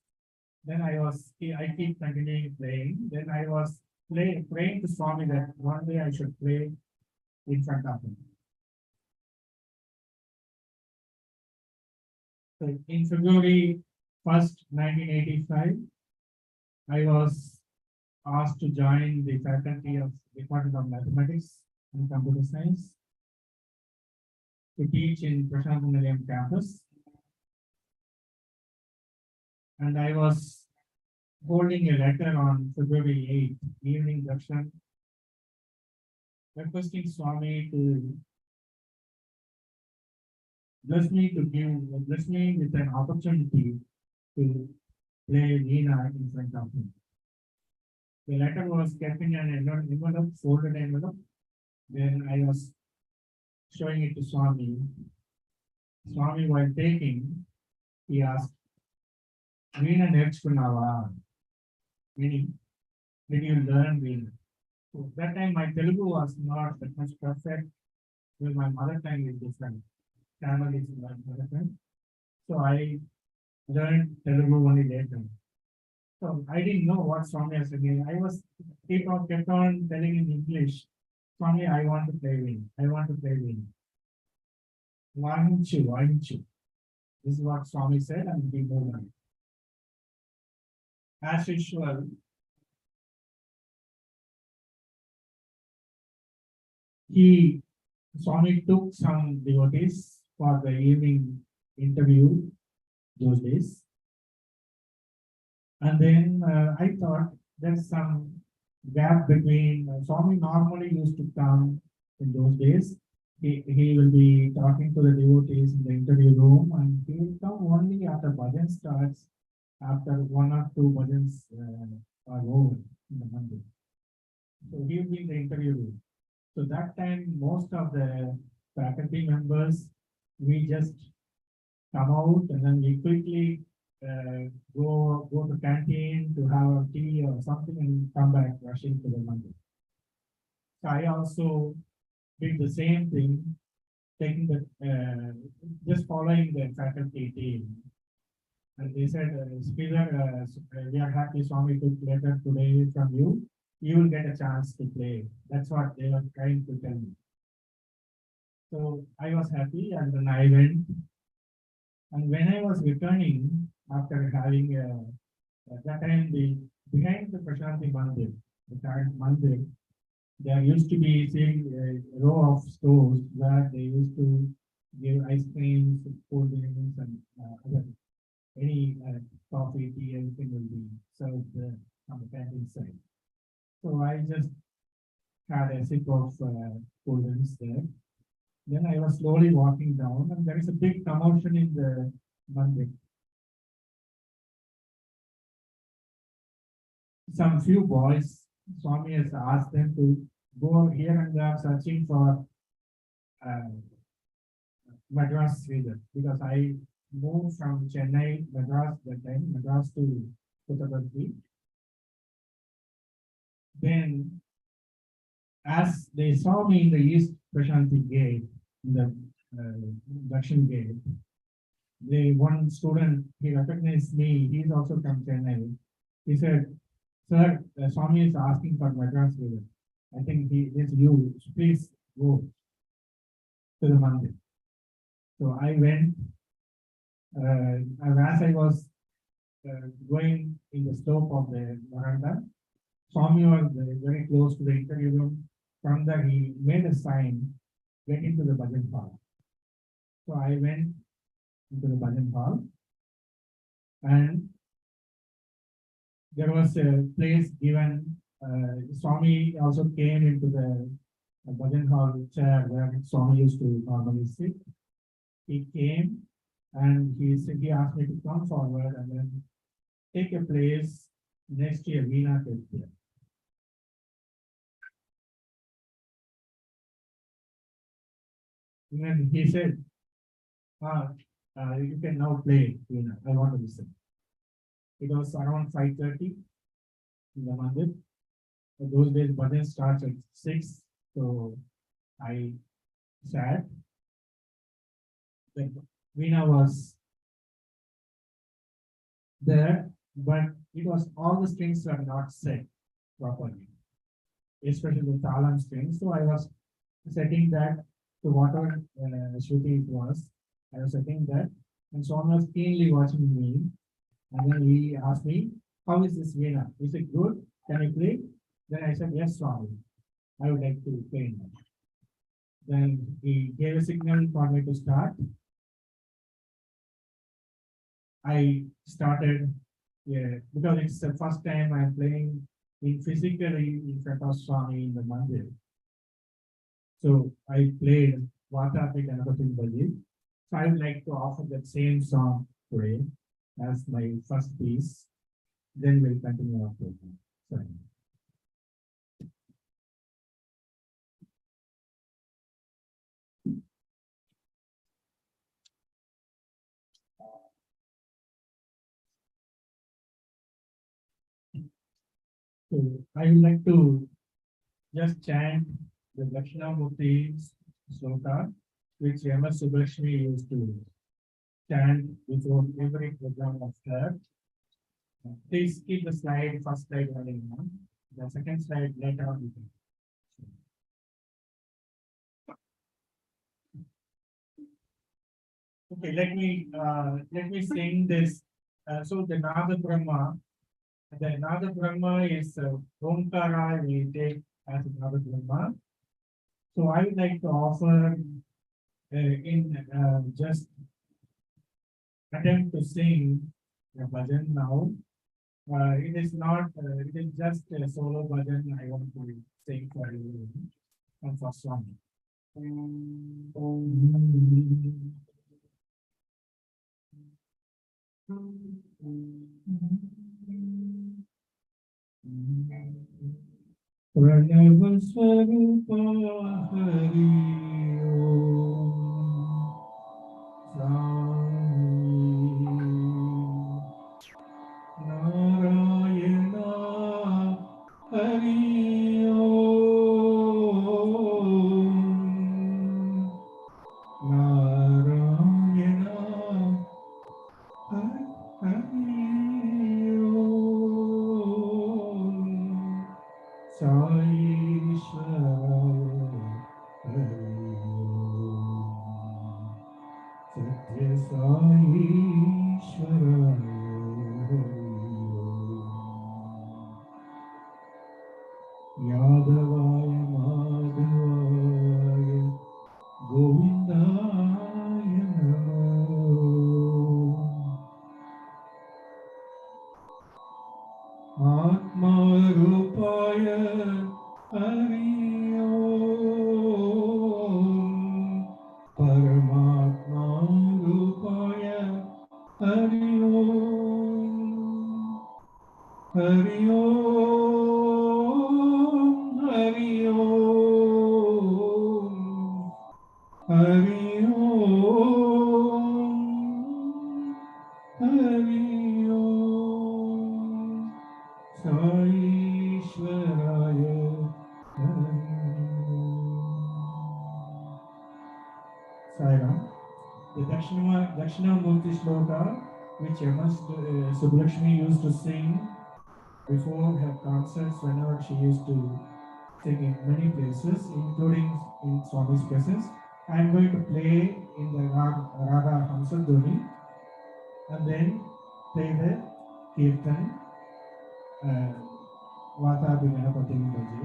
Then I keep continuing playing. Then I was praying to Swami that one day I should play in front of him. So in February 1st, 1985, I was asked to join the faculty of Department of Mathematics and Computer Science to teach in Prashant Nilayam campus. And I was holding a letter on February 8th, evening darshan, requesting Swami to bless me with an opportunity to play Veena in front of him. The letter was kept in an envelope, folded envelope. Then I was showing it to Swami. Swami, while taking, he asked, Veena Nerchukunnava, meaning, did you learn Veena? So that time my Telugu was not that much perfect, because my mother tongue is different. Tamil is my mother tongue. So I learned Telugu only later. So I didn't know what Swami was saying. I was kept on telling in English, Swami, I want to play Veena. I want to play Veena. Vanchu. This is what Swami said, and we moved on. As usual, Swami took some devotees for the evening interview those days. And then I thought there's some gap between Swami normally used to come in those days. He will be talking to the devotees in the interview room, and he will come only after bhajan starts, after 1 or 2 bhajans are over in the Monday. So he will be in the interview room. So that time, most of the faculty members, we just come out and then we quickly go to canteen to have tea or something and come back rushing to the Monday. So I also did the same thing, taking just following the faculty team. And they said, Sridhar, we are happy Swami took letter today from you. You will get a chance to play. That's what they were trying to tell me. So I was happy, and then I went. And when I was returning, after having at that time, behind the Prashanti Mandir, the current Mandir, there used to be a row of stores where they used to give ice creams, cold drinks, and any coffee, tea, everything will be served on the canteen side. So I just had a sip of cold drinks there. Then I was slowly walking down, and there is a big commotion in the Mandir. Some few boys, Swami has asked them to go here and there searching for Madras Sridhar, because I moved from Chennai, Madras to Puttaparthi. Then, as they saw me in the East Prashanti gate, in the Dakshin gate, one student, he recognized me, he's also from Chennai. He said, Sir, Swami is asking for Madras Sridhar. I think he is you. Please go to the Mandir. So I went, and as I was going in the slope of the veranda, Swami was very close to the interview room. From there, he made a sign, get into the bhajan hall. So I went into the bhajan hall, and there was a place given. Swami also came into the bhajan hall chair where Swami used to normally sit. He came and he asked me to come forward and then take a place next to a Veena here. And then he said, you can now play Veena. I want to listen. It was around 5:30 in the Mandir. Those days, bhajan starts at 6. So I sat. The Veena was there, but it was all the strings were not set properly, especially the talam strings. So I was setting that to whatever Shruti it was. I was setting that, and Swami was keenly watching me, and then he asked me, "How is this veena? Is it good? Can I play?" Then I said, "Yes, Swami, I would like to play now." Then he gave a signal for me to start. I started, yeah, because it's the first time I'm playing in physically in front of Swami in the mandir. So I played Vatapi Ganapati Bhaji. So I would like to offer that same song today as my first piece. Then we'll continue our program. Sorry. So I would like to just chant the Dakshinamurti sloka, which M.S. Subbalakshmi used to chant before every program of her. Please keep the slide, first slide running now. The second slide later on. You can. Okay, let me sing this. So the Nada Brahma. The Nada Brahma is Omkara, we take as Nada Brahma. So I would like to offer just attempt to sing a bhajan now. It is not, it is just a solo bhajan I want to sing for you and for Swami. Pranava Swarupa Hari Om Swami Narayana Hari Om Narayana Hari Om Sai Ishwaraya Hari Om Satya Sai Ishwaraya Hari Om Yadavaya Madhavaya Govindaya Namo Atma Rupaya Hari Om Paramatma Rupaya Hari Om Hari Om Hari Om Hari Om Hari Om Sai Ishwaraya Hari Sai Ram. The Dakshinamurti sloka, which M.S. Subbalakshmi used to sing before her concerts, whenever she used to sing in many places, including in Swami's presence. I am going to play in the Raga Hamsadhuni and then play the Kirtan Vatapi Ganapati Bhaji.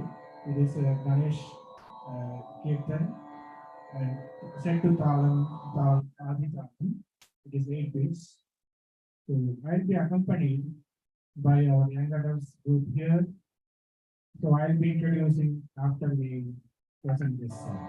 It is a Ganesh Kirtan and set to Talam, Adi Talam. It is 8 beats. So I'll be accompanied by our young adults group here. So I'll be introducing after we present this song.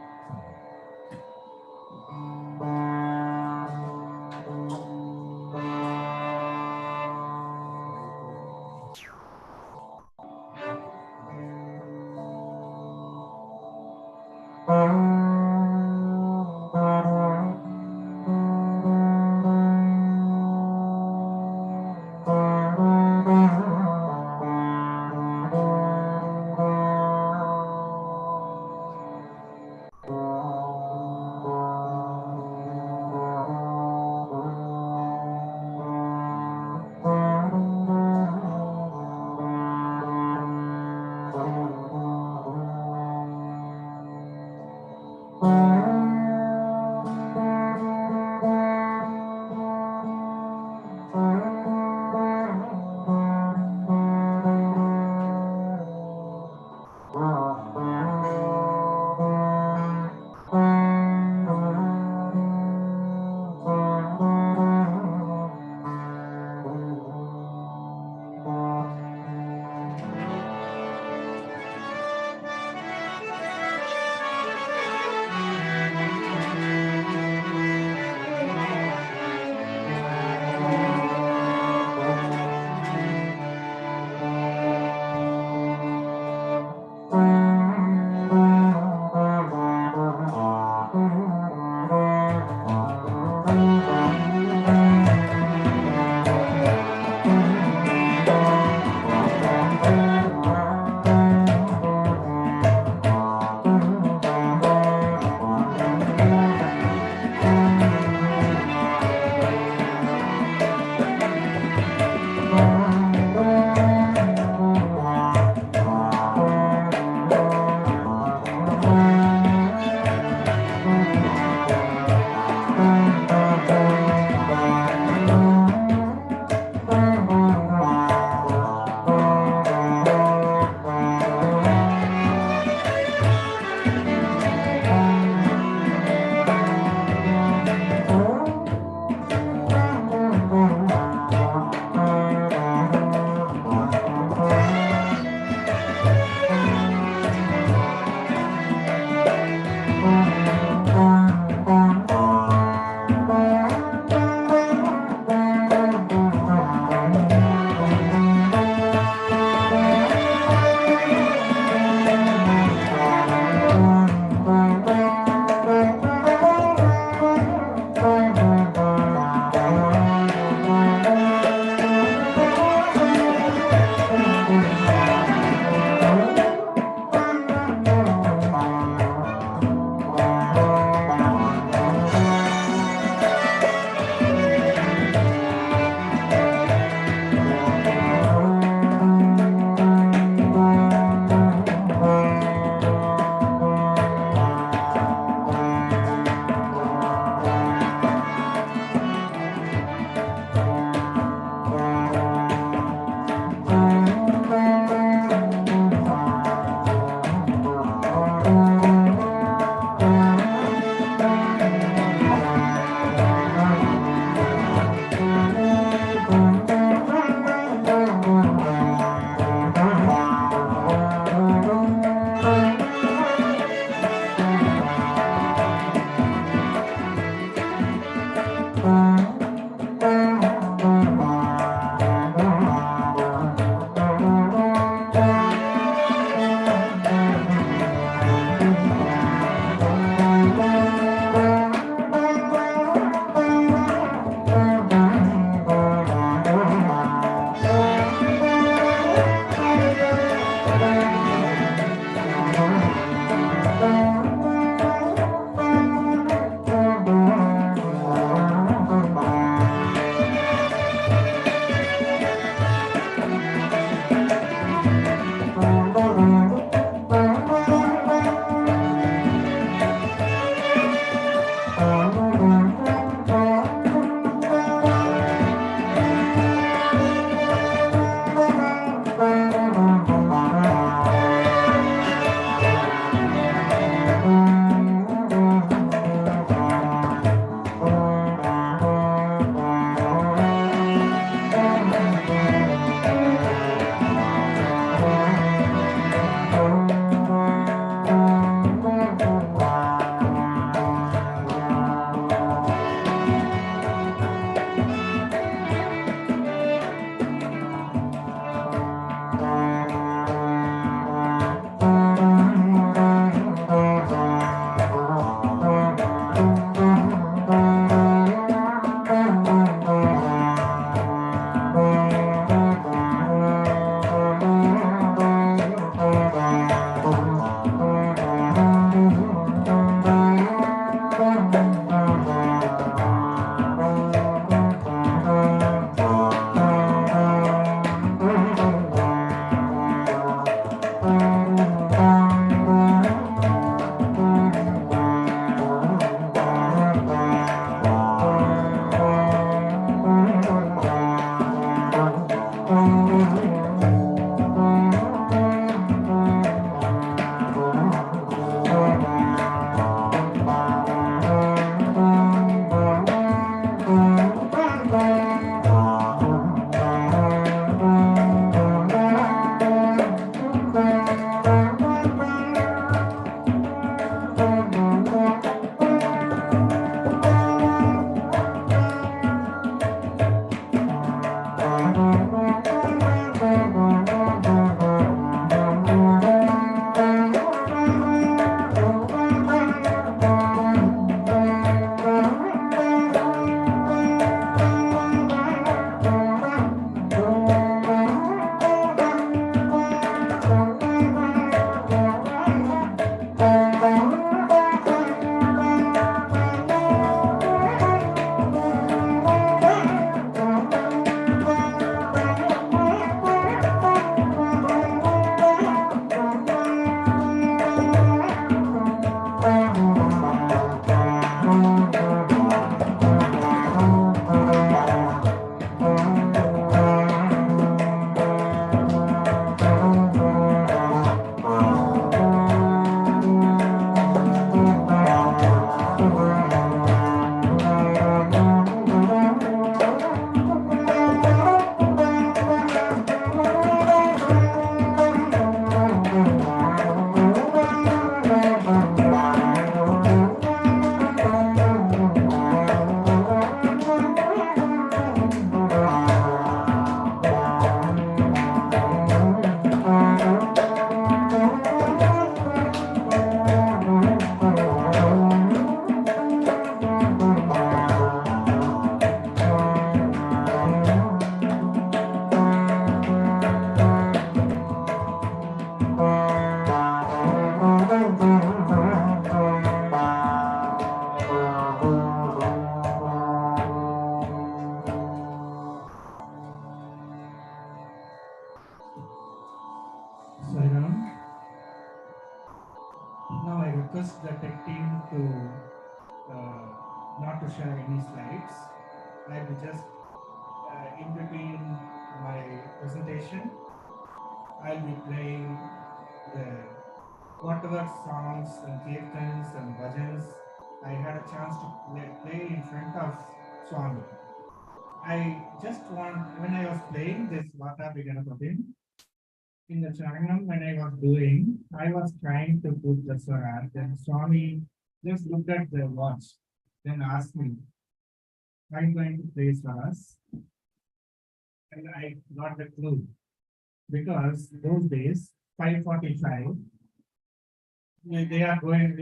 to share any slides. I will just, in between my presentation, I'll be playing the whatever songs and kirtans and bhajans I had a chance to play in front of Swami. I just want, when I was playing this Vata Viganapatin, in the Charanam, when I was doing, I was trying to put the Swara, then Swami just looked at the watch, then asked me, I'm going to play Swaras. And I got the clue. Because those days, 5:45, they are going,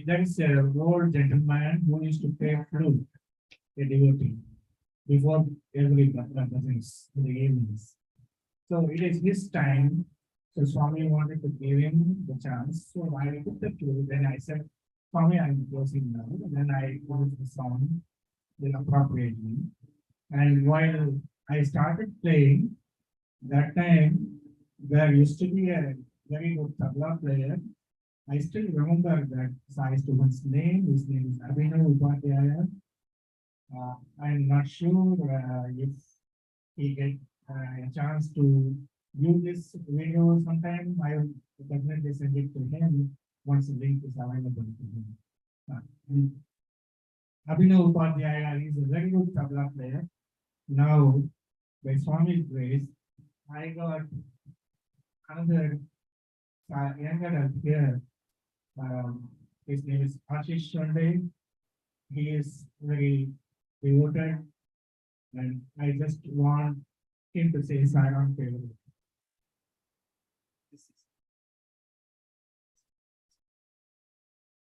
there is an old gentleman who used to play flute, a devotee, before every business in the evenings. So it is his time. So Swami wanted to give him the chance. So I took the flute, then I said, Swami, I'm closing now. Then I closed the song appropriately. And while I started playing, that time there used to be a very good tabla player. I still remember that Sai student's name. His name is Abhinav Upadhyaya. I'm not sure if he get a chance to view this video sometime. I will definitely send it to him once the link is available to him. Abhinav Upadhyaya is a very good tabla player. Now, by Swami's grace, I got another younger here. His name is Ashish Shonde. He is very devoted, and I just want him to say Sairam Favorite.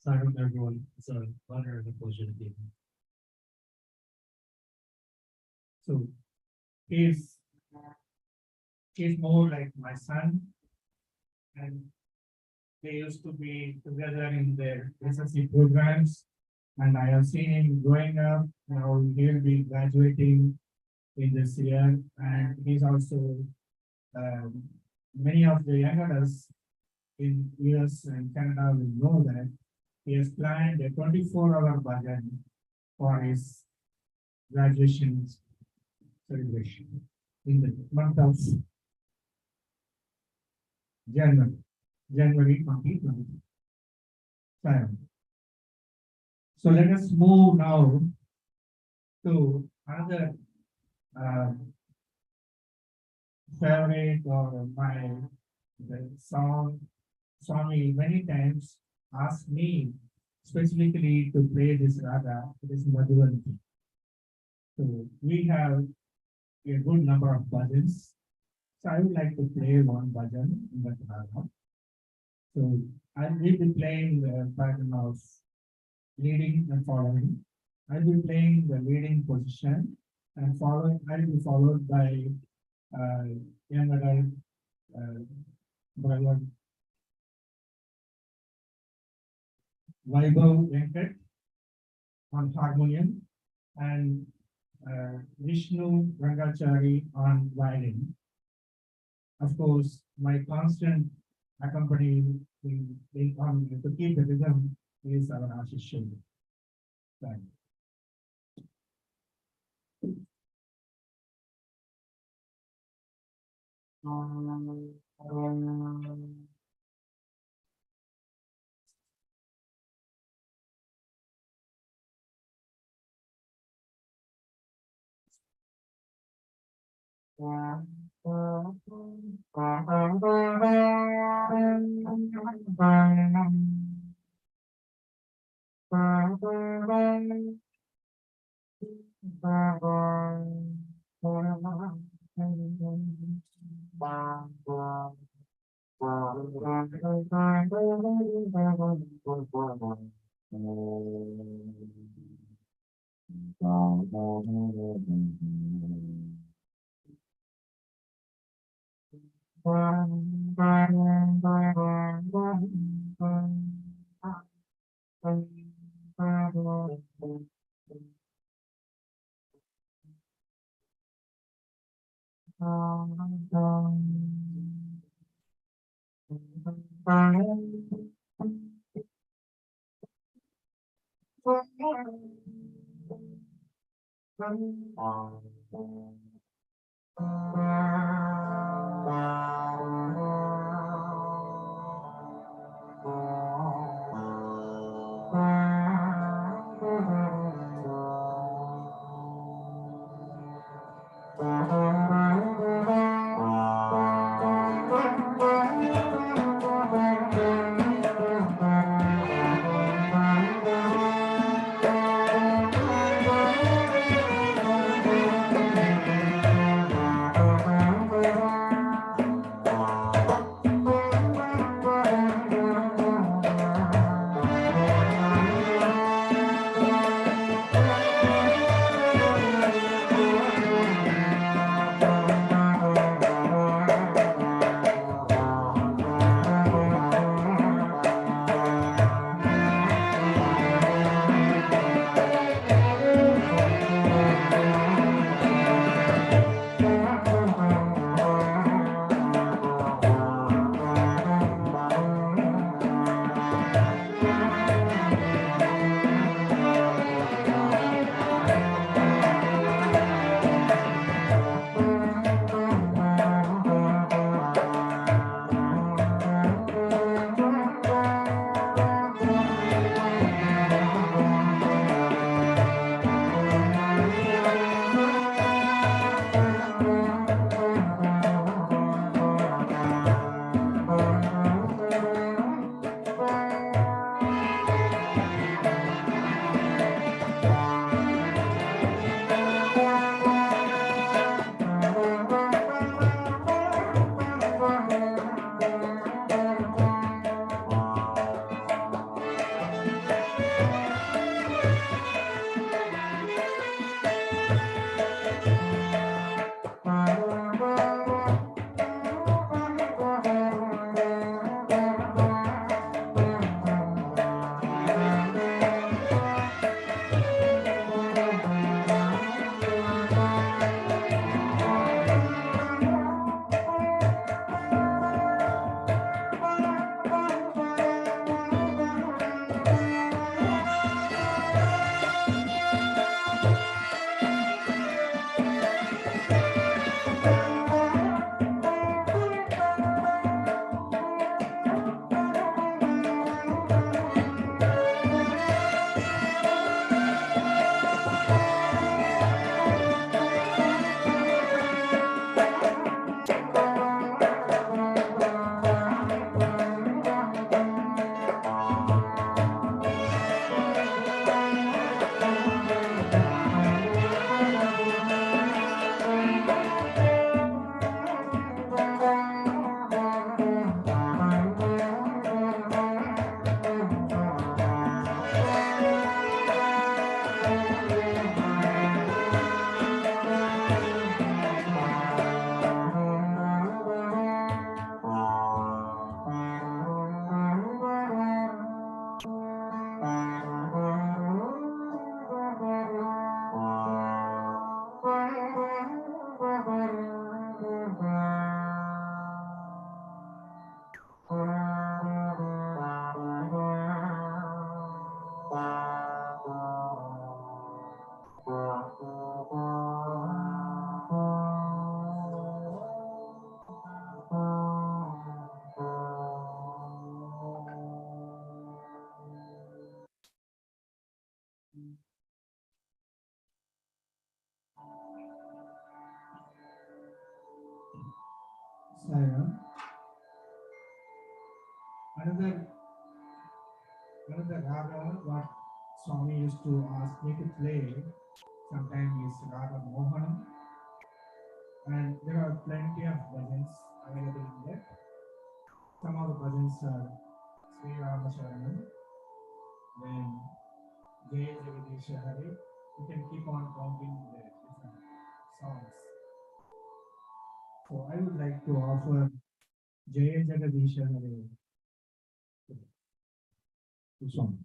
Sairam, everyone. It's an honor and a pleasure to be here. So he's more like my son, and they used to be together in their SSC programs, and I have seen him growing up. Now he'll be graduating in this year, and he's also many of the young adults in US and Canada will know that he has planned a 24-hour bhajan for his graduation celebration in the month of January 2025. So let us move now to another favorite or the song. Swami many times asked me specifically to play this raga, this Madhuvanti. So we have a good number of bhajans. So I would like to play one bhajan in that raga. So I will be playing the pattern of leading and following. I will be playing the leading position and following. I will be followed by young adult brother Vaibhav Venkat on harmonium and Vishnu Rangachari on violin. Of course, my constant accompanying to keep the rhythm is our Ashish Shinde. Thank you. Sarah. Another raga what Swami used to ask me to play sometimes is Raga Mohanam, and there are plenty of bhajans available in there. Some of the bhajans are Sri Rama Sharanam, then Jai Jagadisha Hare. You can keep on counting the different songs. So I would like to offer Jai Jagadisha Hare to Swami.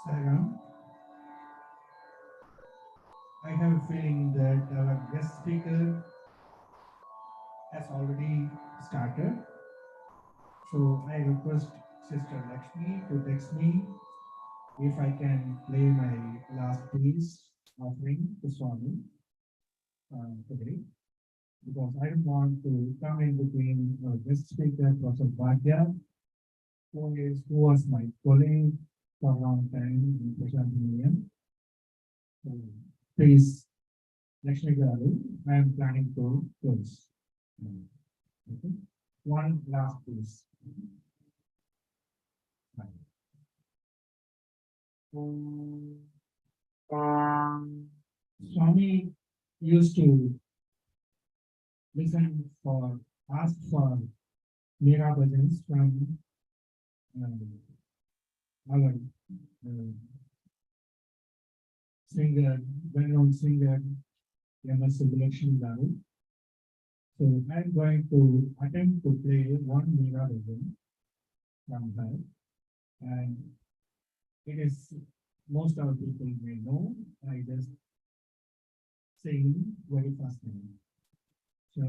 Sairam, I have a feeling that our guest speaker has already started. So I request Sister Lakshmi to text me if I can play my last piece offering to Swami today, because I don't want to come in between our guest speaker, Professor Bhatia, who was my colleague for a long time in Prashanti. So please, Lakshmi Garu, I am planning to close. Okay. One last piece. Swami used to ask for Meera bhajans from our singer, well-known singer, M.S. Lakshmi Garu. So I'm going to attempt to play one Meera bhajan from her, and it is most of the people may know. I just sing very fast time. So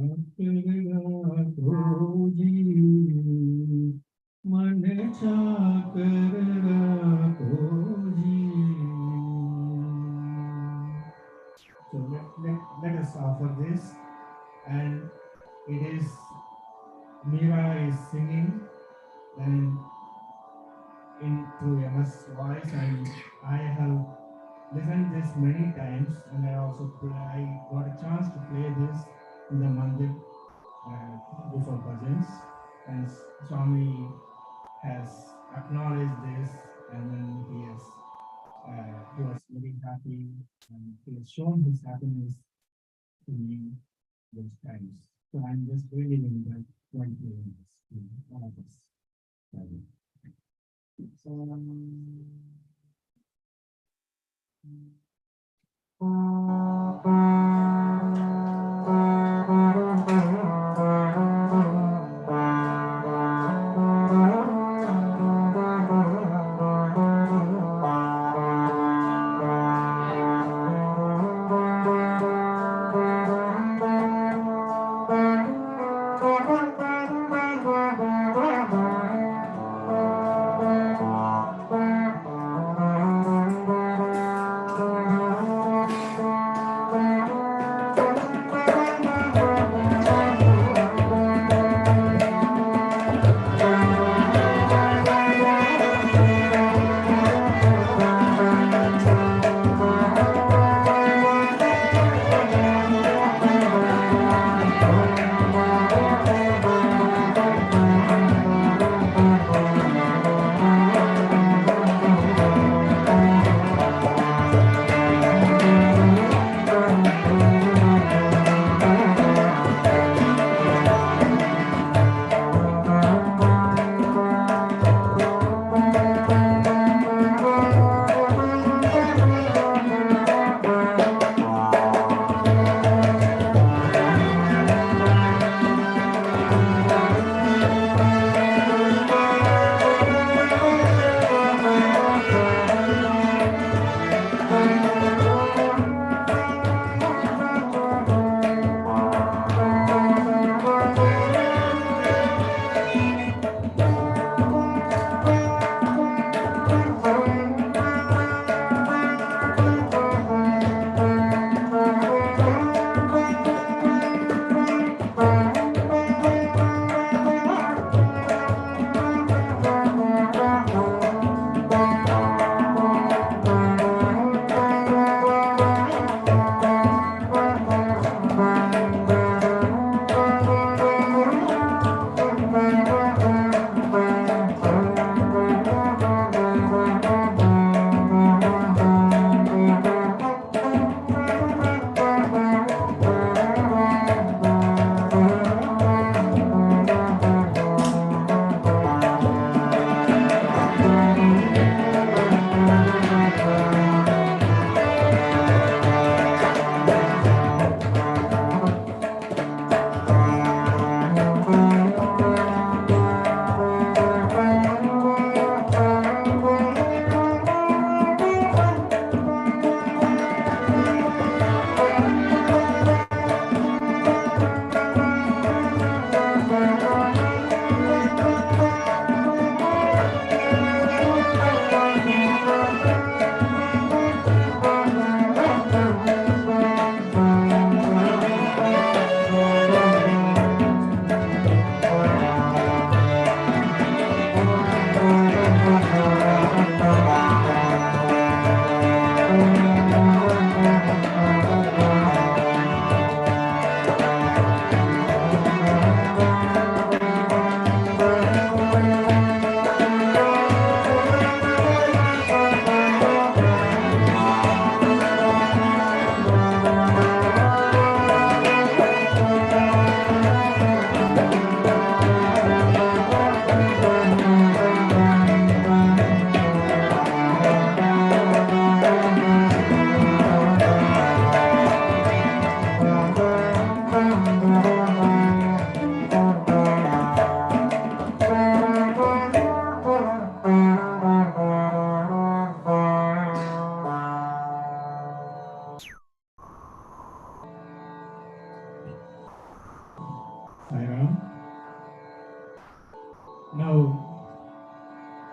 let us offer this, and it is Meera is singing and into MS voice, and I have listened this many times, and I got a chance to play this in the mandir before bhajans, and Swami has acknowledged this, and then he was very happy, and he has shown his happiness to me those times. So I'm just really in that one playing this to all of us.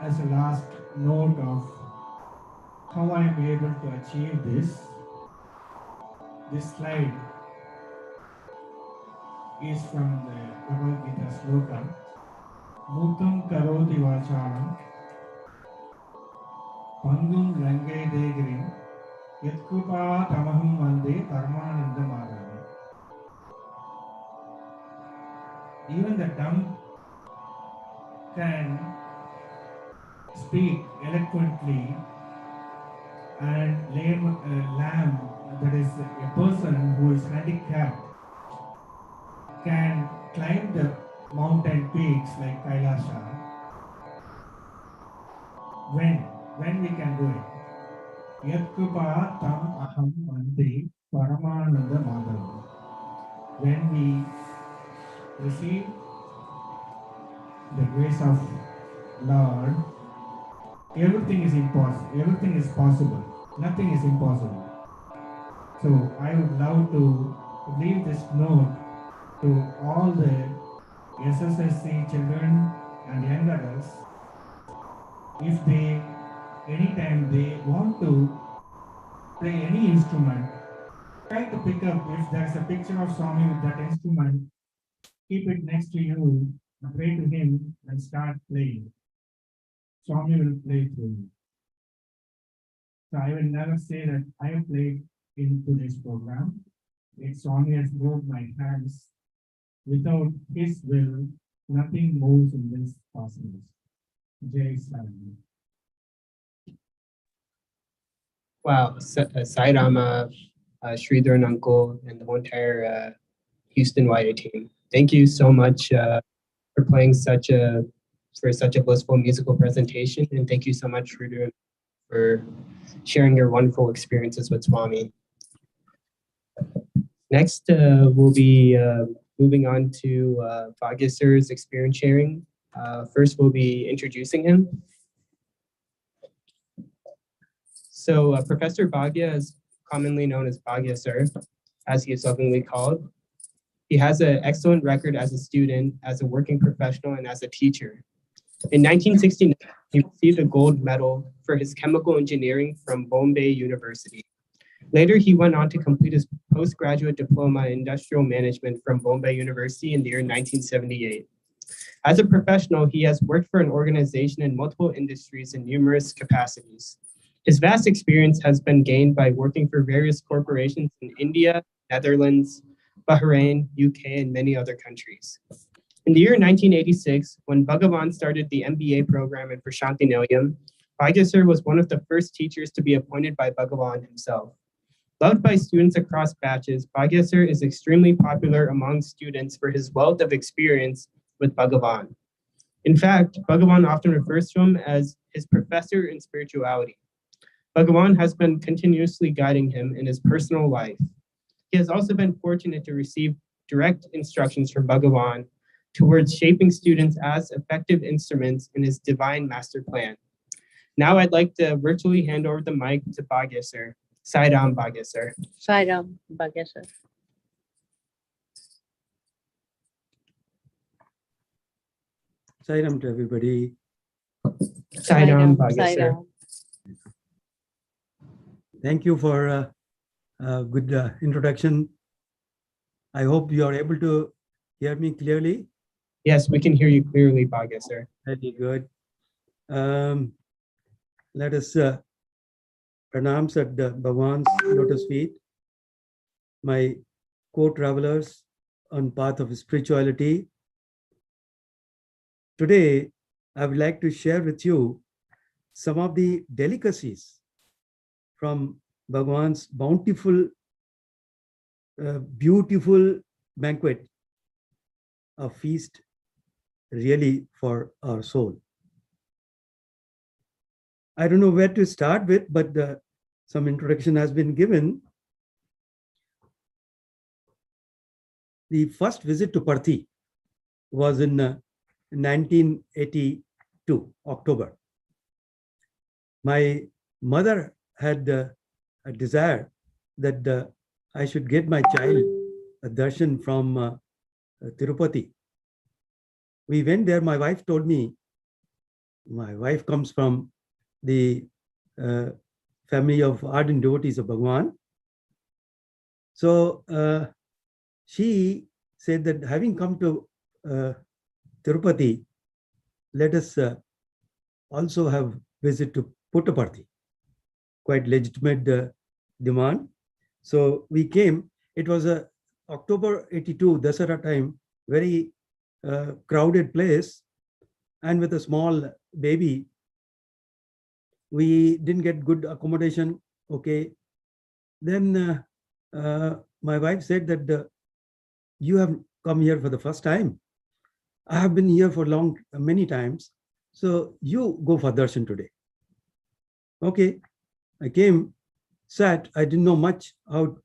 as a last note of how I am able to achieve this, this slide is from the Bhagavad Gita sloka. Mutam karoti vachanam Pangum Rangai Degirim Yatkupa Tamaham Vande Paramananda Madhava. Even the dumb can speak eloquently, and lamb, that is a person who is handicapped, can climb the mountain peaks like Kailasha. When we can do it? Yatkupa tam aham vande Paramananda Madhava. When we receive the grace of Lord, everything is impossible. Everything is possible. Nothing is impossible. So I would love to leave this note to all the SSSC children and young adults. If they, anytime they want to play any instrument, try to pick up, if there's a picture of Swami with that instrument, keep it next to you, pray to him and start playing. Swami will play through you. So I will never say that I have played in today's program. If Swami has moved my hands, without his will, nothing moves in this cosmos. Jai Saram. Wow, Sai Rama, Sridhar and Uncle, and the whole entire Houston YA team. Thank you so much for playing such a blissful musical presentation, and thank you so much for sharing your wonderful experiences with Swami. Next, we'll be moving on to Bhagya Sir's experience sharing. First, we'll be introducing him. So Professor Bhagya is commonly known as Bhagya Sir, as he is lovingly called. He has an excellent record as a student, as a working professional, and as a teacher. In 1969, he received a gold medal for his chemical engineering from Bombay University. Later, he went on to complete his postgraduate diploma in industrial management from Bombay University in the year 1978. As a professional, he has worked for an organization in multiple industries in numerous capacities. His vast experience has been gained by working for various corporations in India, Netherlands, Bahrain, UK, and many other countries. In the year 1986, when Bhagavan started the MBA program in Prashanti Nilayam, Bhagya Sir was one of the first teachers to be appointed by Bhagavan himself. Loved by students across batches, Bhagya Sir is extremely popular among students for his wealth of experience with Bhagavan. In fact, Bhagavan often refers to him as his professor in spirituality. Bhagavan has been continuously guiding him in his personal life. He has also been fortunate to receive direct instructions from Bhagavan towards shaping students as effective instruments in his divine master plan. Now I'd like to virtually hand over the mic to Bhagya Sir. Sai Ram Bhagya Sir. Sai Ram Bhagya Sir. Sai Ram to everybody. Sai Ram Bhagya Sir. Thank you for a good introduction. I hope you are able to hear me clearly. Yes, we can hear you clearly, Bhagya Sir. Very good. Let us pranams at Bhagwan's lotus feet, my co-travelers on path of spirituality. Today, I would like to share with you some of the delicacies from Bhagwan's bountiful, beautiful banquet, a feast really for our soul. I don't know where to start with, but some introduction has been given. The first visit to Parthi was in 1982, October. My mother had a desire that I should get my child a darshan from Tirupati. We went there. My wife told me my wife comes from the family of ardent devotees of Bhagwan. So she said that having come to Tirupati, let us also have visit to Puttaparthi. Quite legitimate demand. So we came. It was a October 82 Dasara time, very crowded place, and with a small baby, we didn't get good accommodation. Okay, then my wife said that you have come here for the first time. I have been here for many times. So you go for darshan today. Okay, I came, sat. I didn't know much how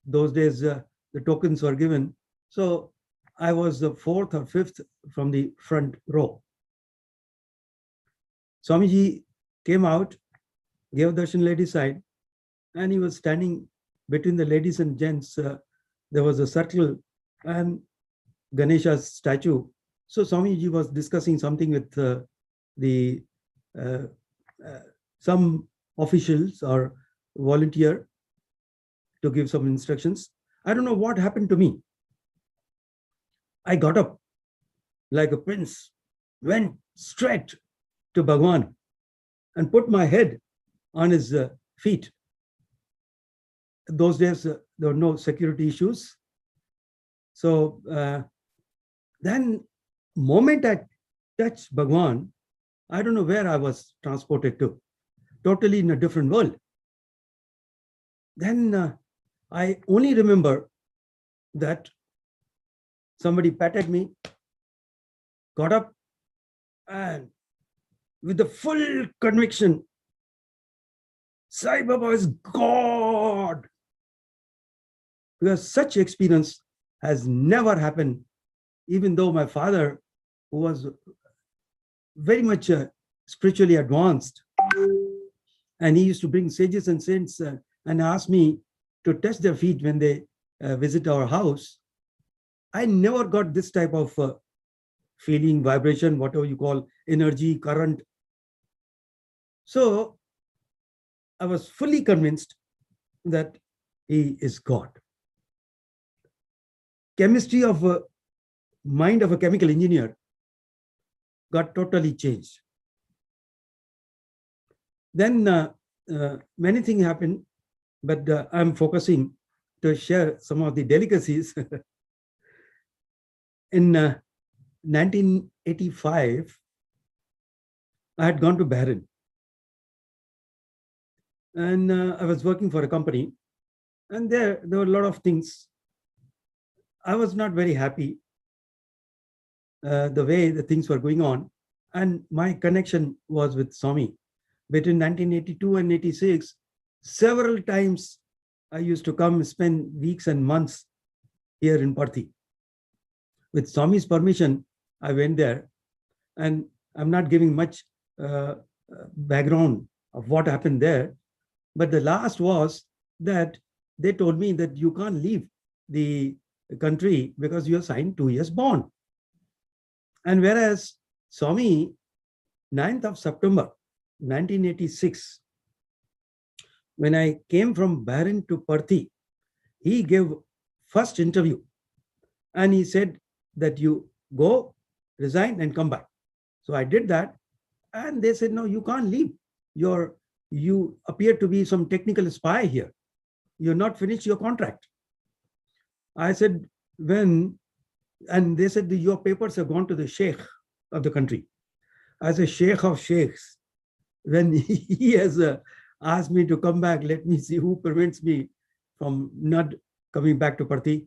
those days the tokens were given. So I was the fourth or fifth from the front row. Swamiji came out, gave darshan ladies side, and he was standing between the ladies and gents. There was a circle and Ganesha's statue. So Swamiji was discussing something with some officials or volunteer to give some instructions. I don't know what happened to me. I got up like a prince, went straight to Bhagwan and put my head on his feet. Those days, there were no security issues. So then moment I touched Bhagwan, I don't know where I was transported to, totally in a different world. Then I only remember that somebody patted me, got up, and with the full conviction, Sai Baba is God. Because such experience has never happened, even though my father, who was very much spiritually advanced, and he used to bring sages and saints and ask me to touch their feet when they visit our house. I never got this type of feeling, vibration, whatever you call, energy, current. So I was fully convinced that he is God. Chemistry of a mind of a chemical engineer got totally changed. Then many things happened, but I'm focusing to share some of the delicacies. In 1985, I had gone to Bahrain, and I was working for a company, and there were a lot of things. I was not very happy the way the things were going on, and my connection was with Swami. Between 1982 and 86, several times I used to come spend weeks and months here in Parthi. With Swami's permission, I went there, and I'm not giving much background of what happened there. But the last was that they told me that you can't leave the country because you have signed 2 years bond. And whereas Swami, 9th of September, 1986, when I came from Bahrain to Parthi, he gave first interview, and he said that you go, resign, and come back. So I did that, and they said, no, you can't leave. You appear to be some technical spy here. You're not finished your contract. I said, when? And they said, your papers have gone to the sheikh of the country. I said, sheikh of sheikhs. When he has asked me to come back, let me see who prevents me from not coming back to Parthi.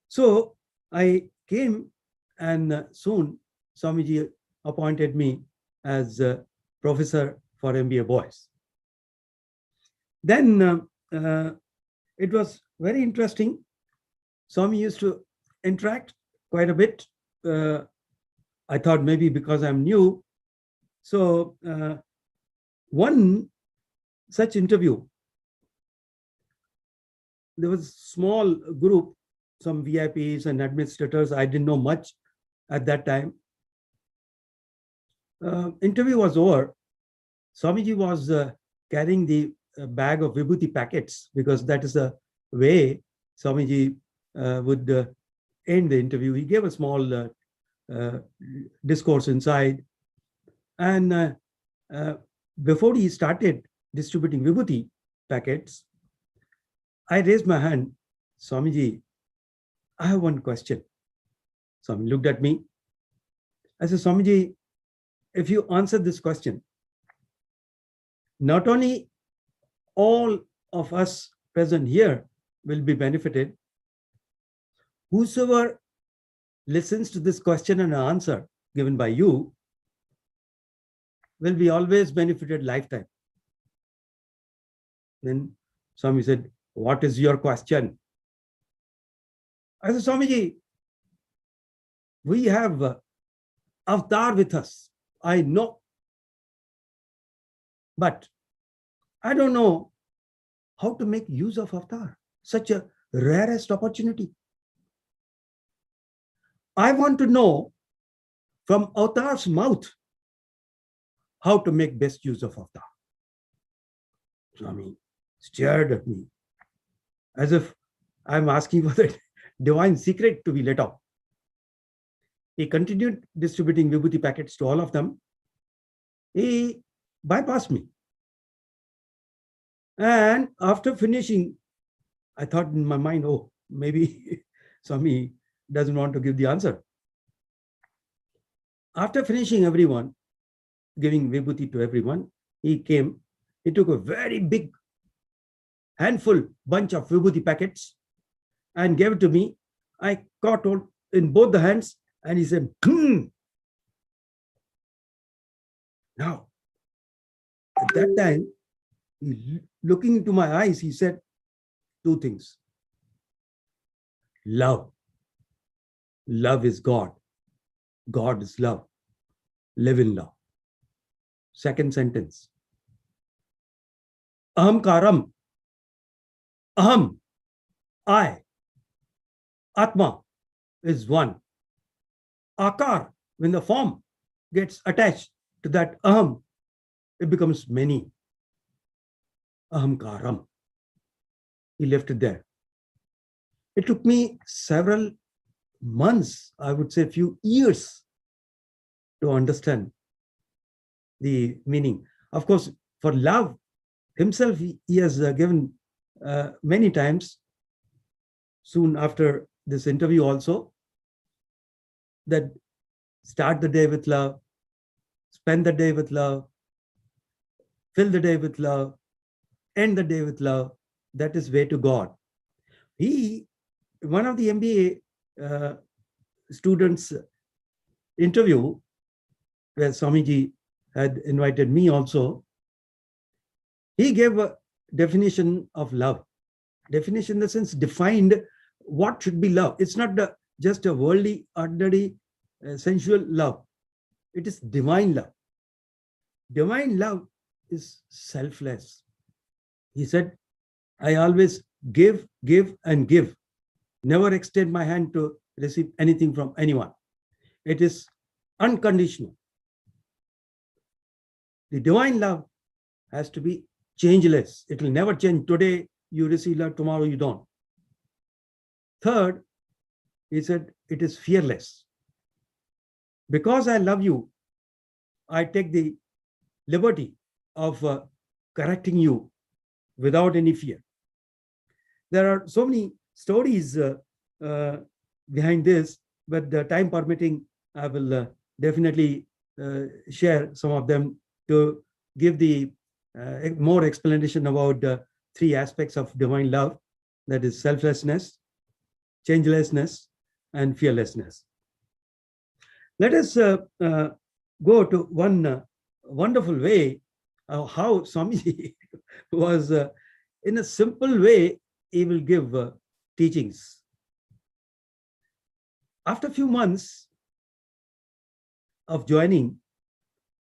So I came, and soon Swamiji appointed me as a professor for MBA boys. Then it was very interesting. Swami used to interact quite a bit. I thought maybe because I'm new. So one such interview, there was a small group, some VIPs and administrators. I didn't know much at that time. interview was over, Swamiji was carrying the bag of vibhuti packets, because that is the way Swamiji would end the interview. He gave a small discourse inside. And before he started distributing vibhuti packets, I raised my hand. Swamiji, I have one question. Swami looked at me. I said, Swamiji, if you answer this question, not only all of us present here will be benefited, whosoever listens to this question and answer given by you will be always benefited lifetime. Then Swami said, what is your question? I said, Swamiji, we have avatar with us. I know. But I don't know how to make use of avatar. Such a rarest opportunity. I want to know from avatar's mouth how to make best use of avatar. Swami stared at me as if I'm asking for the divine secret to be let out. He continued distributing vibhuti packets to all of them. He bypassed me. And after finishing, I thought in my mind, oh, maybe Swami doesn't want to give the answer. After finishing everyone, giving vibhuti to everyone, he came, he took a very big handful bunch of vibhuti packets and gave it to me. I caught hold in both the hands and he said, Now, at that time, looking into my eyes, he said two things. Love. Love is God. God is love. Live in love. Second sentence. Aham karam. Aham. I. Atma is one. Akar, when the form gets attached to that aham, it becomes many. Aham karam. He left it there. It took me several months, I would say a few years, to understand the meaning. Of course, for love himself, he has given many times, soon after this interview also, that start the day with love, spend the day with love, fill the day with love, end the day with love. That is way to God. One of the MBA students interview, where Swamiji had invited me also, he gave a definition of love. Definition in the sense, defined what should be love. It's not just a worldly, ordinary, sensual love. It is divine love. Divine love is selfless. He said, I always give, and give. Never extend my hand to receive anything from anyone. It is unconditional. The divine love has to be changeless. It will never change. Today you receive love, tomorrow you don't. Third, he said, it is fearless. Because I love you, I take the liberty of correcting you without any fear. There are so many stories behind this, but the time permitting, I will definitely share some of them to give the more explanation about three aspects of divine love, that is selflessness, changelessness, and fearlessness. Let us go to one wonderful way how Swamiji was, in a simple way, he will give teachings. After a few months of joining,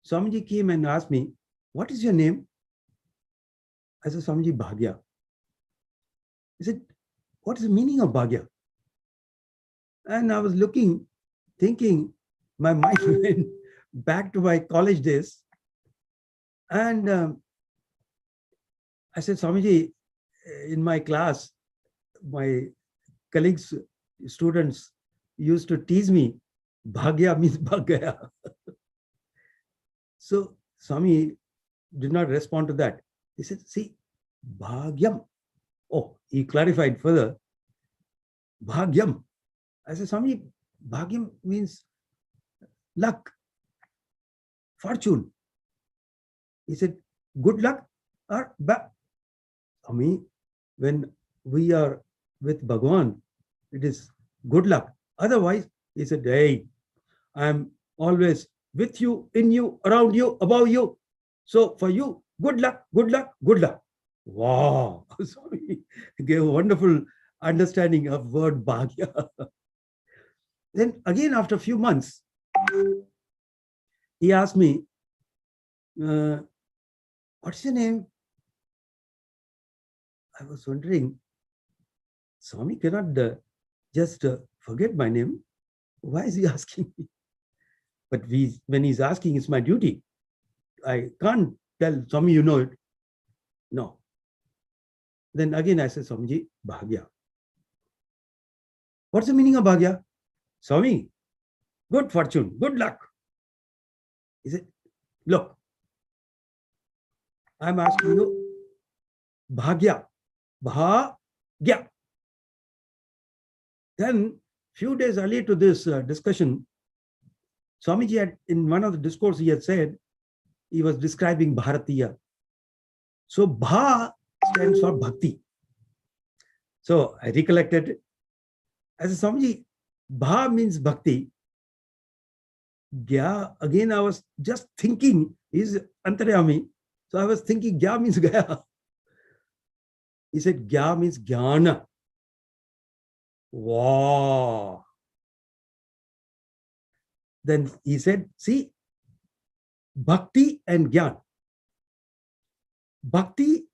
Swamiji came and asked me, what is your name? I said, Swamiji, Bhagya. He said, what is the meaning of Bhagya? And I was looking, thinking, my mind back to my college days. And I said, Swamiji, in my class, my colleagues, students used to tease me, Bhagya means Bhagya. So Swami did not respond to that. He said, see, Bhagyam. Oh, he clarified further. Bhagyam. I said, Swami, Bhagyam means luck, fortune. He said, good luck or bad. Swami, when we are with Bhagwan, it is good luck. Otherwise, he said, hey, I am always with you, in you, around you, above you. So for you, good luck, good luck, good luck. Wow. Sorry. Gave a wonderful understanding of word Bhagya. Then again, after a few months, he asked me, what's your name? I was wondering, Swami cannot just forget my name. Why is he asking me? But when he's asking, it's my duty. I can't tell Swami, you know it. No. Then again I said, Swamiji, Bhagya. What's the meaning of Bhagya? Swami, good fortune, good luck. He said, look, I'm asking you, Bhagya. Bhagya. Then, few days earlier to this discussion, Swamiji had, in one of the discourse, he had said, he was describing Bharatiya. So, Bha stands for Bhakti. So, I recollected, I said, Swamiji, Bha means Bhakti. Gya, again, I was just thinking, is Antaryami. So, I was thinking, Gya means Gaya. He said, Gya means Jnana. Wow. Then he said, see, Bhakti and Gyan. Bhakti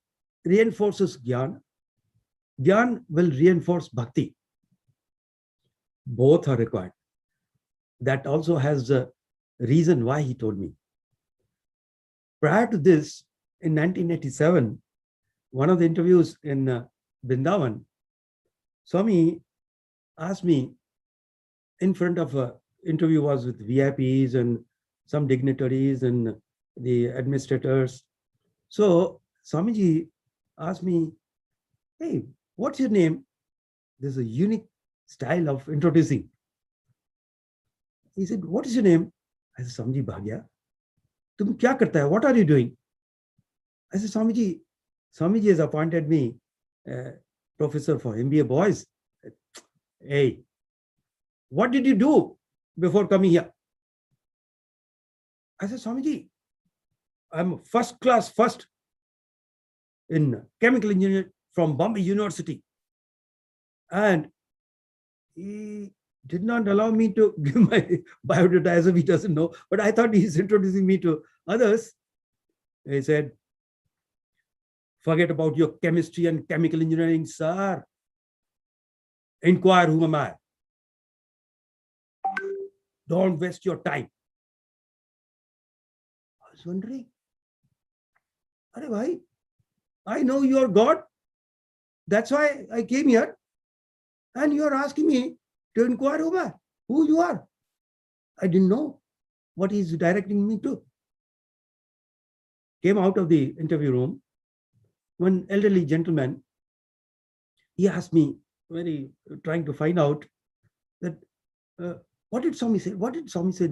reinforces Gyan. Gyan will reinforce Bhakti. Both are required. That also has a reason why he told me. Prior to this, in 1987, one of the interviews in Vrindavan, Swami asked me, in front of a interview was with VIPs and some dignitaries and the administrators. So Swamiji asked me, hey, what's your name? There's a unique style of introducing. He said, what is your name? I said, Swamiji Bhagya. Tum kya karta hai? What are you doing? I said, Swamiji has appointed me professor for MBA boys. Hey, what did you do before coming here? I said, Swamiji, I'm first class first in chemical engineering from Bombay University. And he did not allow me to give my biodata as if he doesn't know, but I thought he's introducing me to others. He said, forget about your chemistry and chemical engineering, sir. Inquire who am I. Don't waste your time. I was wondering, Arey bhai, I know you're God. That's why I came here. And you're asking me to inquire who you are. I didn't know what he's directing me to. Came out of the interview room. One elderly gentleman, he asked me, very trying to find out that what did Swami say? What did Swami say?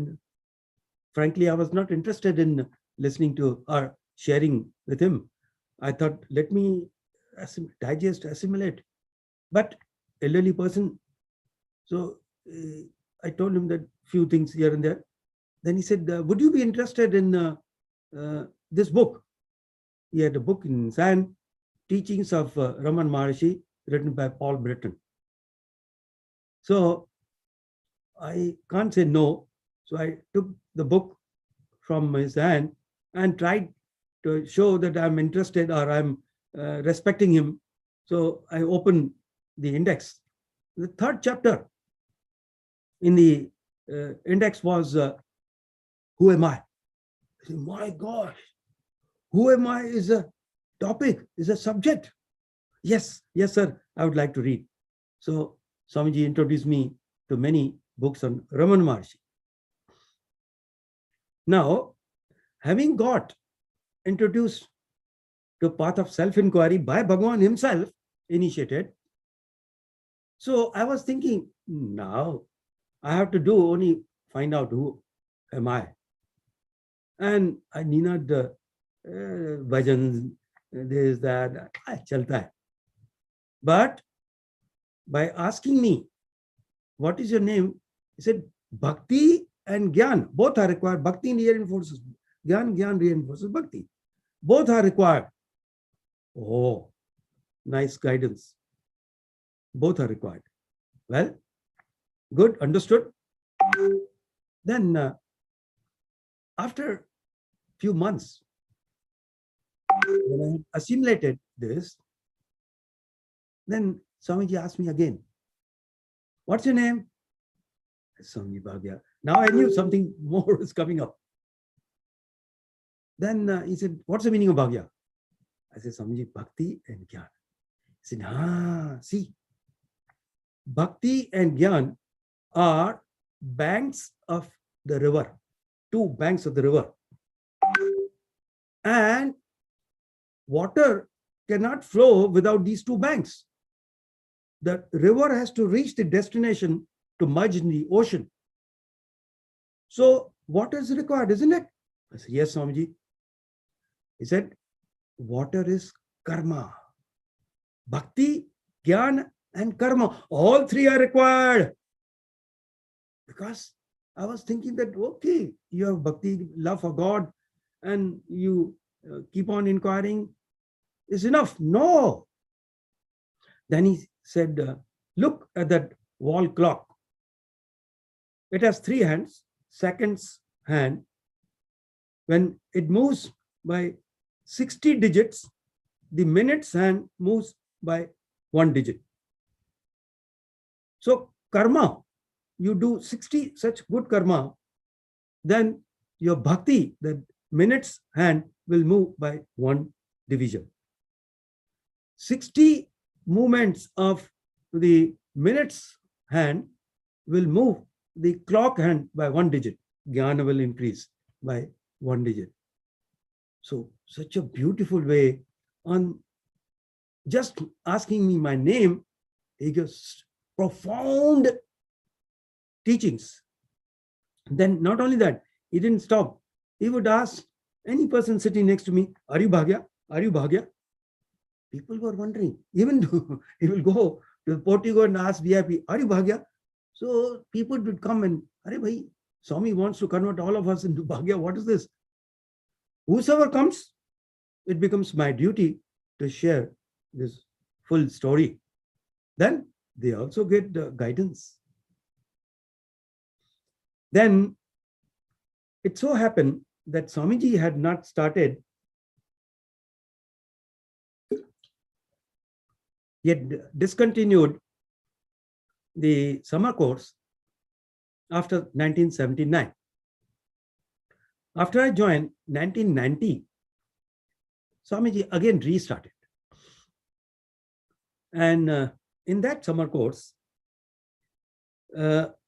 Frankly, I was not interested in listening to or sharing with him. I thought, let me digest, assimilate. But elderly person, so I told him that few things here and there. Then he said, would you be interested in this book? He had a book in his hand, Teachings of Raman Maharshi, written by Paul Britton. So I can't say no. So I took the book from his hand and tried to show that I'm interested or I'm respecting him. So I opened the index. The third chapter in the index was who am I? I said, my gosh, who am I is a topic, is a subject. Yes, yes, sir, I would like to read. So Swamiji introduced me to many books on Ramana Maharshi. Now, having got introduced to path of self-inquiry by Bhagavan himself, initiated, so I was thinking, now I have to do only find out who am I. And I need not bhajans, this, that, chalta hai. But by asking me, what is your name? He said, Bhakti and Gyan, both are required. Bhakti reinforces Gyan, Gyan reinforces Bhakti. Both are required. Oh, nice guidance. Both are required. Well, good, understood. Then after few months, when I had assimilated this, then Swamiji asked me again, what's your name? Swamiji Bhagya. Now I knew something more was coming up. Then he said, what's the meaning of Bhagya? I said, Swamiji, Bhakti and Gyan. He said, see, Bhakti and Gyan are banks of the river, two banks of the river. And water cannot flow without these two banks. The river has to reach the destination to merge in the ocean. So water is required, isn't it? I said, yes, Swamiji. He said, water is karma. Bhakti, Gyan, and karma. All three are required. Because I was thinking that, okay, you have bhakti, love for God, and you keep on inquiring, is enough. No. Then he said, look at that wall clock. It has 3 hands, seconds hand. When it moves by 60 digits, the minutes hand moves by 1 digit. So karma, you do 60 such good karma, then your bhakti, the minutes hand, will move by 1 division. 60 movements of the minutes hand will move the clock hand by 1 digit. Jnana will increase by 1 digit. So such a beautiful way. On just asking me my name, he gives profound teachings. Then not only that, he didn't stop. He would ask any person sitting next to me, are you Bhagya? Are you Bhagya? People were wondering. Even though he will go to Portico and ask VIP, are you Bhagya? So people would come and, Are bhai, Swami wants to convert all of us into Bhagya. What is this? Whosoever comes, it becomes my duty to share this full story. Then they also get guidance. Then it so happened that Swamiji had not started yet, discontinued the summer course after 1979. After I joined 1990, Swamiji again restarted. And in that summer course,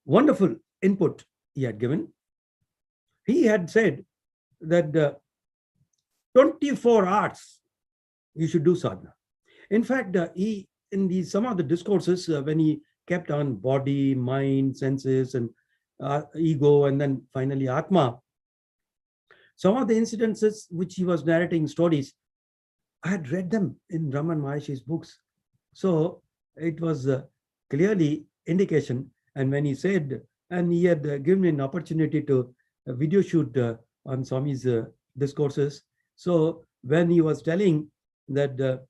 wonderful input he had given. He had said that 24 hours you should do sadhana. In fact, in some of the discourses, when he kept on body, mind, senses, and ego, and then finally Atma, some of the incidences which he was narrating stories, I had read them in Ramana Maharshi's books. So it was clearly indication. And when he said, and he had given me an opportunity to video shoot on Swami's discourses. So when he was telling that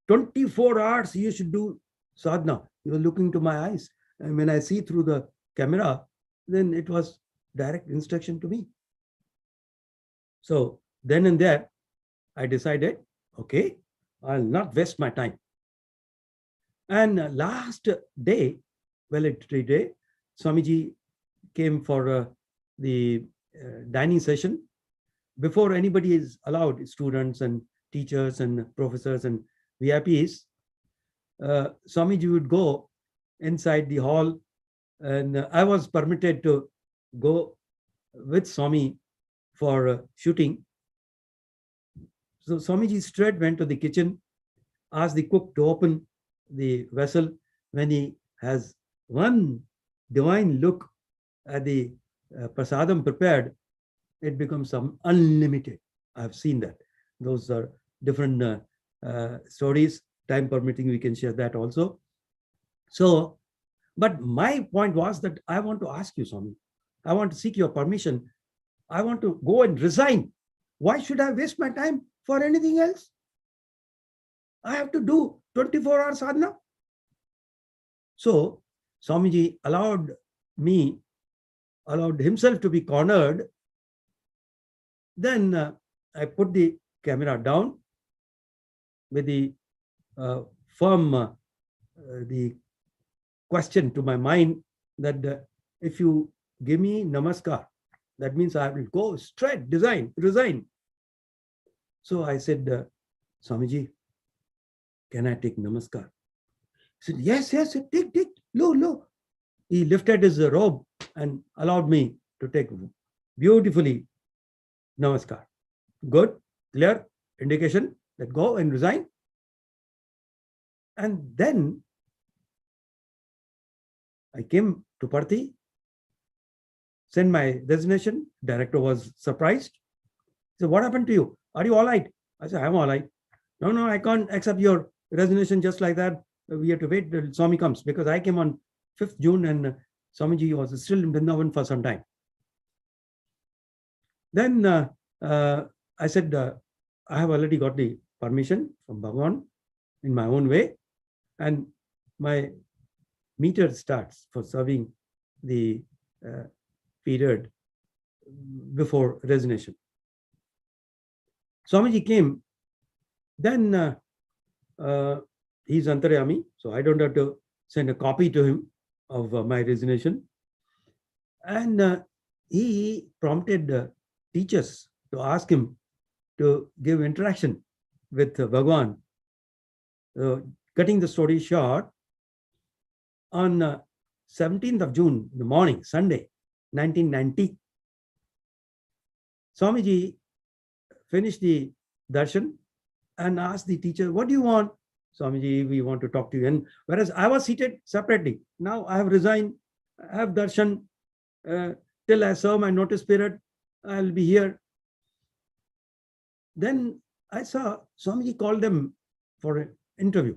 24 hours you should do sadhana, he was looking to my eyes. And when I see through the camera, then it was direct instruction to me. So then and there, I decided, okay, I'll not waste my time. And last day, valedictory day, Swamiji came for the dining session. Before anybody is allowed, students and teachers and professors and VIPs, Swamiji would go inside the hall, and I was permitted to go with Swami for shooting. So Swamiji straight went to the kitchen, asked the cook to open the vessel. When he has one divine look at the prasadam prepared, it becomes some unlimited. I've seen that. Those are different stories. Time permitting, we can share that also. So, but my point was that I want to ask you, Swami, I want to seek your permission. I want to go and resign. Why should I waste my time for anything else? I have to do 24-hour sadhana. So Swamiji allowed himself to be cornered. Then I put the camera down with the firm the question to my mind that if you give me namaskar, that means I will go straight, resign. So I said, Swamiji, can I take namaskar? He said, yes, take, low. He lifted his robe and allowed me to take beautifully namaskar. Good, clear indication that go and resign. And then I came to Parthi, sent my resignation. Director was surprised. He said, what happened to you? Are you all right? I said, I'm all right. No, I can't accept your resignation just like that. We have to wait till Swami comes, because I came on 5th June and Swamiji was still in Vrindavan for some time. Then I said, I have already got the permission from Bhagavan in my own way, and my meter starts for serving the period before resignation. Swamiji came, then he's Antaryami, so I don't have to send a copy to him of my resignation. And he prompted teachers to ask him to give interaction with Bhagavan. Cutting the story short, on 17th of June in the morning, Sunday, 1990, Swamiji finished the darshan and asked the teacher, what do you want? Swamiji, we want to talk to you. And whereas I was seated separately, now I have resigned, I have darshan, till I serve my notice period, I'll be here. Then I saw Swamiji called them for an interview.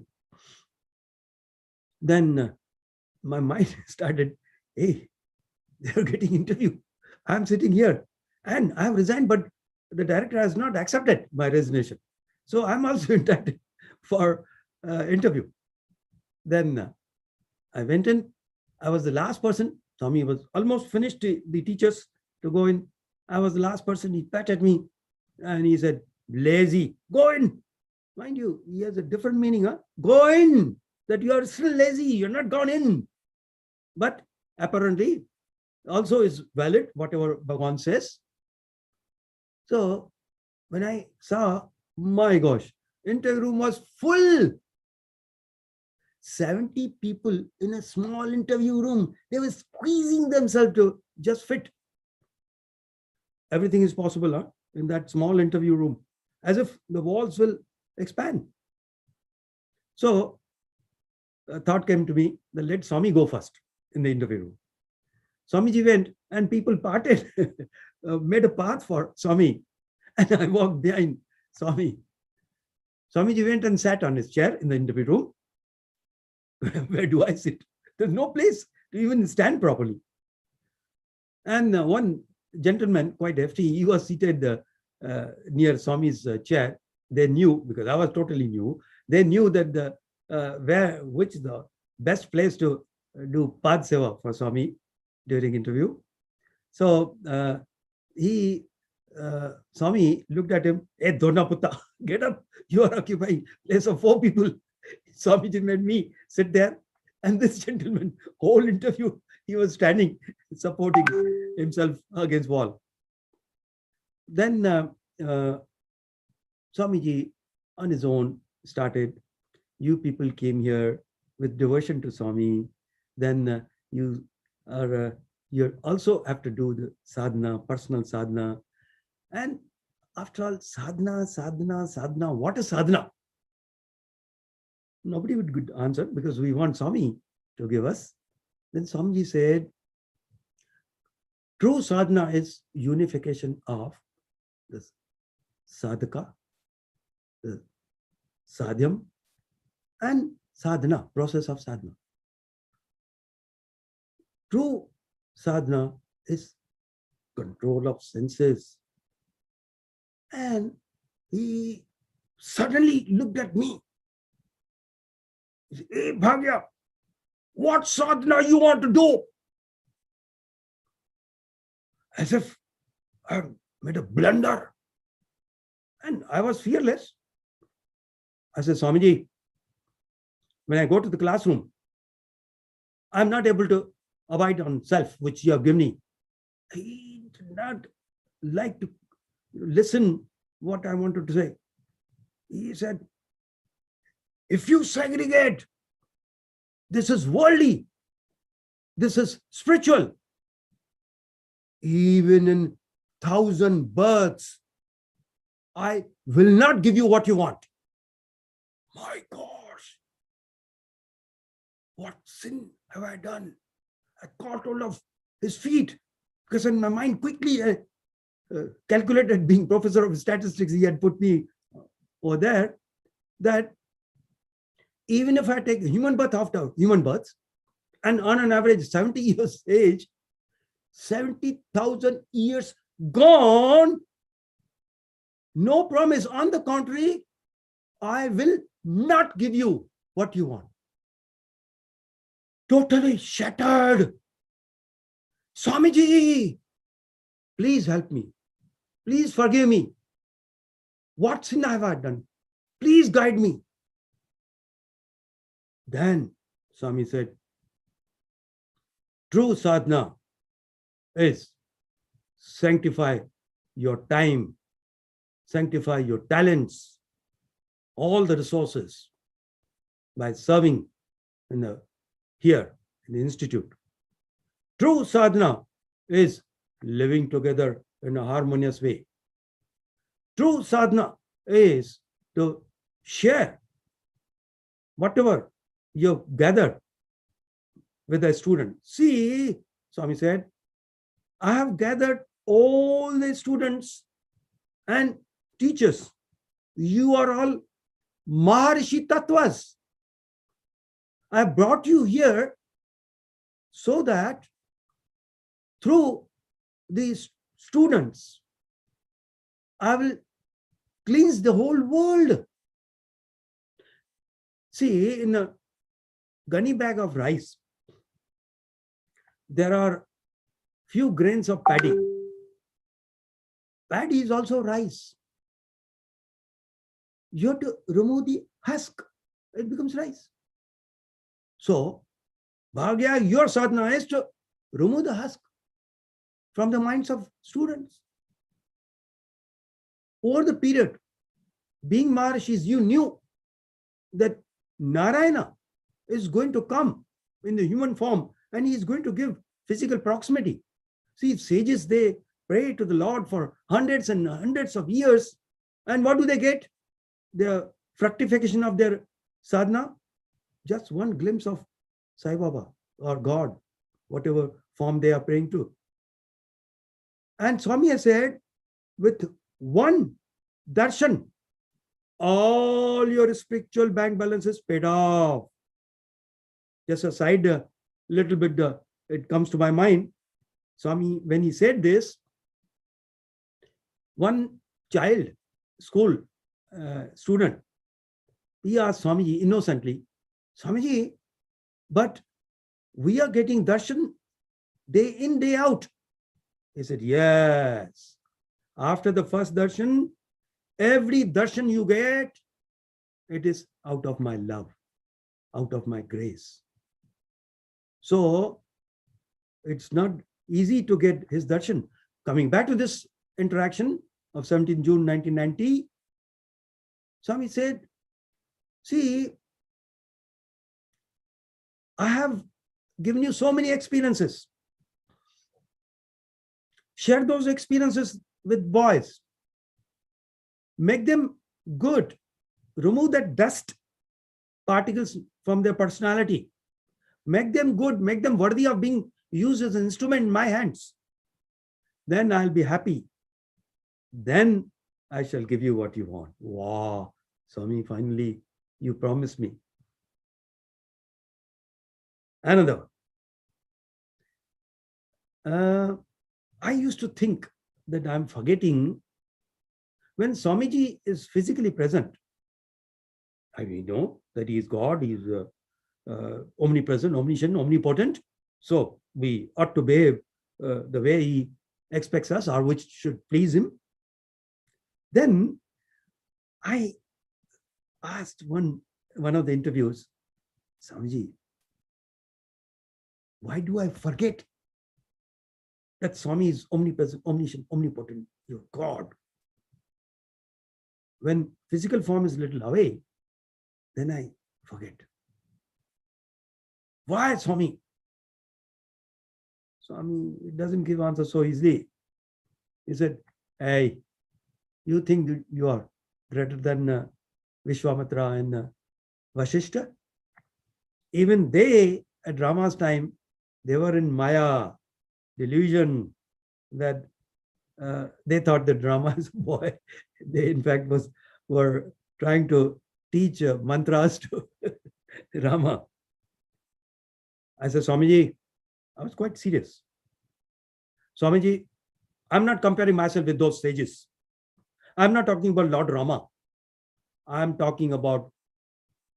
Then my mind started, hey, they're getting interview. I'm sitting here and I have resigned, but the director has not accepted my resignation. So I'm also entitled for interview. Then I went in. I was the last person. Swami was almost finished the teachers to go in. I was the last person. He patted me and he said, lazy, go in. Mind you, he has a different meaning. Go in, that you are still lazy. You're not gone in. But apparently also is valid, whatever Bhagavan says. So when I saw, my gosh, interview room was full. 70 people in a small interview room. They were squeezing themselves to just fit. Everything is possible in that small interview room, as if the walls will expand. So a thought came to me that let Swami go first in the interview room. Swamiji went and people parted, made a path for Swami. And I walked behind Swami. Swamiji went and sat on his chair in the interview room. Where do I sit? There's no place to even stand properly. And one gentleman, quite hefty, he was seated near Swami's chair. They knew, because I was totally new, they knew that the best place to do Pad Seva for Swami during interview. So Swami looked at him, hey, Dona Putta, get up, you are occupying place of 4 people. Swamiji made me sit there, and this gentleman, whole interview, he was standing, supporting himself against wall. Then Swamiji on his own started. You people came here with devotion to Swami. Then you also have to do the sadhana, personal sadhana. And after all, sadhana, what is sadhana? Nobody would good answer because we want Swami to give us. Then Swamiji said, true sadhana is unification of the sadhaka, the sadhyam, and sadhana, process of sadhana. True sadhana is control of senses. And he suddenly looked at me. He said, hey, Bhagya, what sadhana you want to do? As if I made a blunder. And I was fearless. I said, Swamiji, when I go to the classroom, I'm not able to abide on self, which you have given me. He did not like to listen what I wanted to say. He said, if you segregate, this is worldly, this is spiritual. Even in 1,000 births, I will not give you what you want. My gosh, what sin have I done? I caught hold of his feet because in my mind quickly calculated, being professor of statistics, he had put me over there, that even if I take human birth after human births and on an average 70 years age, 70,000 years gone, no promise. On the contrary, I will not give you what you want. Totally shattered. Swamiji, please help me. Please forgive me. What sin have I done? Please guide me. Then Swami said, true sadhana is sanctify your time, sanctify your talents, all the resources by serving here in the institute. True sadhana is living together in a harmonious way. True sadhana is to share whatever you've gathered with a student. See, Swami said, I have gathered all the students and teachers. You are all Maharishi Tattvas. I brought you here so that through these students, I will cleanse the whole world. See, in a gunny bag of rice, there are few grains of paddy. Paddy is also rice. You have to remove the husk, it becomes rice. So, Bhagya, your sadhana is to remove the husk from the minds of students. Over the period, being Maharishis, you knew that Narayana is going to come in the human form and he is going to give physical proximity. See, sages, they pray to the Lord for hundreds and hundreds of years. And what do they get? The fructification of their sadhana, just one glimpse of Sai Baba or God, whatever form they are praying to. And Swami has said, with one darshan, all your spiritual bank balance is paid off. Just a side little bit, it comes to my mind. Swami, when he said this, one child, school student, he asked Swamiji innocently, Swamiji, but we are getting darshan day in, day out. He said, yes. After the first darshan, every darshan you get, it is out of my love, out of my grace. So it's not easy to get his darshan. Coming back to this interaction, of 17 June 1990, Swami said, see, I have given you so many experiences. Share those experiences with boys. Make them good. Remove that dust particles from their personality. Make them good. Make them worthy of being used as an instrument in my hands. Then I'll be happy. Then I shall give you what you want. Wow, Swami, finally you promised me. Another. I used to think that I'm forgetting when Swamiji is physically present. I know that he is God, he is omnipresent, omniscient, omnipotent. So we ought to behave the way he expects us, or which should please him. Then I asked one of the interviews, Swamiji, why do I forget that Swami is omnipresent, omniscient, omnipotent, you're God? When physical form is a little away, then I forget. Why, Swami? Swami doesn't give answer so easily. He said, hey, you think that you are greater than Vishwamitra and Vashishta? Even they, at Rama's time, they were in Maya, delusion, that they thought that Rama is a boy. They, in fact, were trying to teach mantras to Rama. I said, Swamiji, I was quite serious. Swamiji, I'm not comparing myself with those sages. I'm not talking about Lord Rama. I'm talking about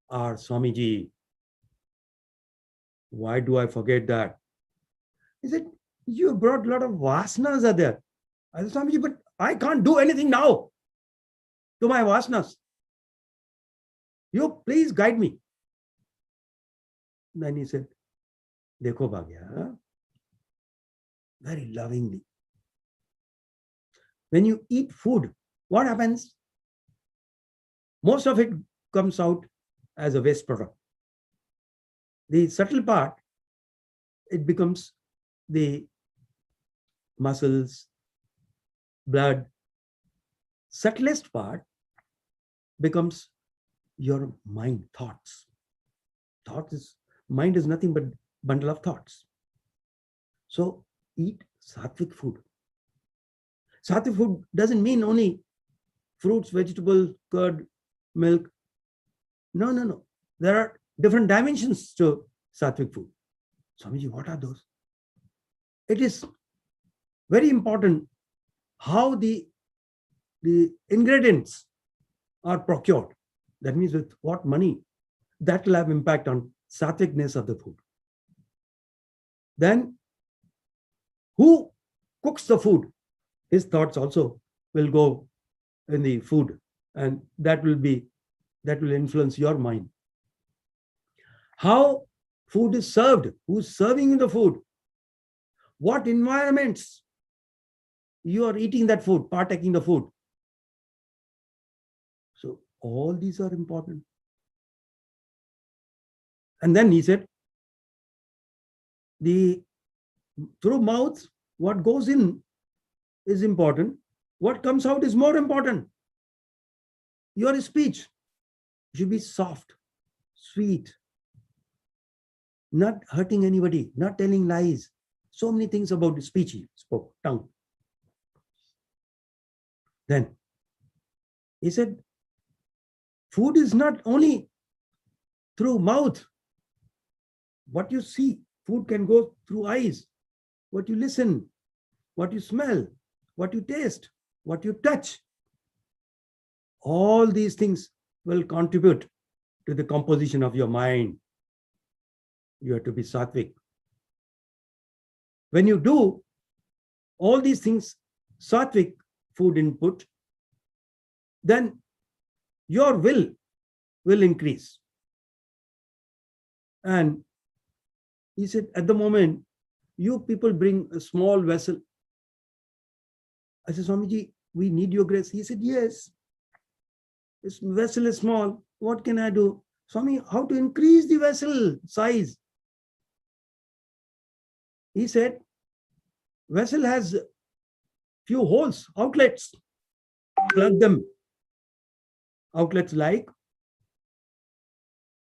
our Swamiji. Why do I forget that? He said, you brought a lot of vasanas are there. I said, Swamiji, but I can't do anything now to my vasanas. You please guide me. Then he said, Dekho Bhagya, very lovingly. When you eat food, what happens? Most of it comes out as a waste product. The subtle part, it becomes the muscles, blood. Subtlest part becomes your mind, thoughts. Mind is nothing but bundle of thoughts. So eat sattvic food. Sattvic food doesn't mean only fruits, vegetables, curd, milk. No. There are different dimensions to sattvic food. Swamiji, what are those? It is very important how the ingredients are procured. That means with what money. That will have impact on sattvicness of the food. Then who cooks the food? His thoughts also will go in the food, and that will influence your mind. How food is served, who's serving the food, what environments you are eating that food, partaking the food. So all these are important. And then he said, through mouth, what goes in is important. What comes out is more important. Your speech should be soft, sweet, not hurting anybody, not telling lies. So many things about the speech he spoke, tongue. Then he said, food is not only through mouth. What you see, food can go through eyes. What you listen, what you smell, what you taste, what you touch. All these things will contribute to the composition of your mind. You have to be sattvic. When you do all these things, sattvic food input, then your will increase. And he said, at the moment, you people bring a small vessel. I said, Swamiji, we need your grace. He said, yes, this vessel is small. What can I do? Swami, how to increase the vessel size? He said, vessel has few holes, outlets. Plug them. Outlets like,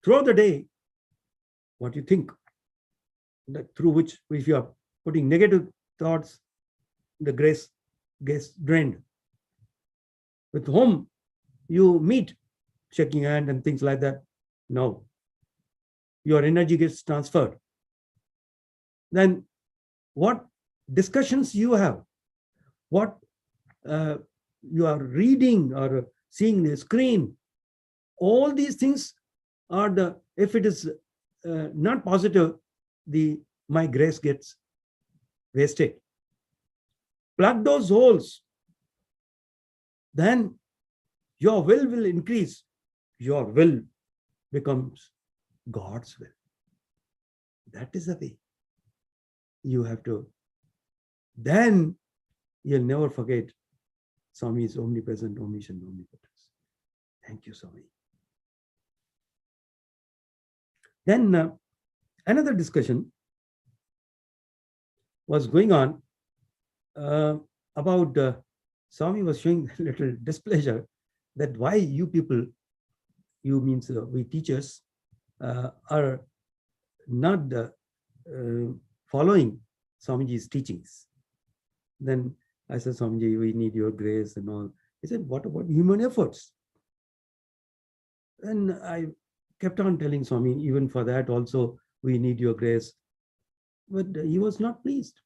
throughout the day, what you think, that through which, if you are putting negative thoughts, the grace gets drained. With whom you meet, shaking hand and things like that, no. Your energy gets transferred. Then what discussions you have, what you are reading or seeing the screen, all these things are the, if it is not positive, my grace gets wasted. Plug those holes, then your will increase. Your will becomes God's will. That is the way. You have to, then you'll never forget Swami is omnipresent, omniscient, omnipotent. Thank you, Swami. Then another discussion was going on about Swami was showing a little displeasure that why you people, you means we teachers, are not following Swamiji's teachings. Then I said, Swamiji, we need your grace and all. He said, what about human efforts? And I kept on telling Swami, even for that also, we need your grace. But he was not pleased.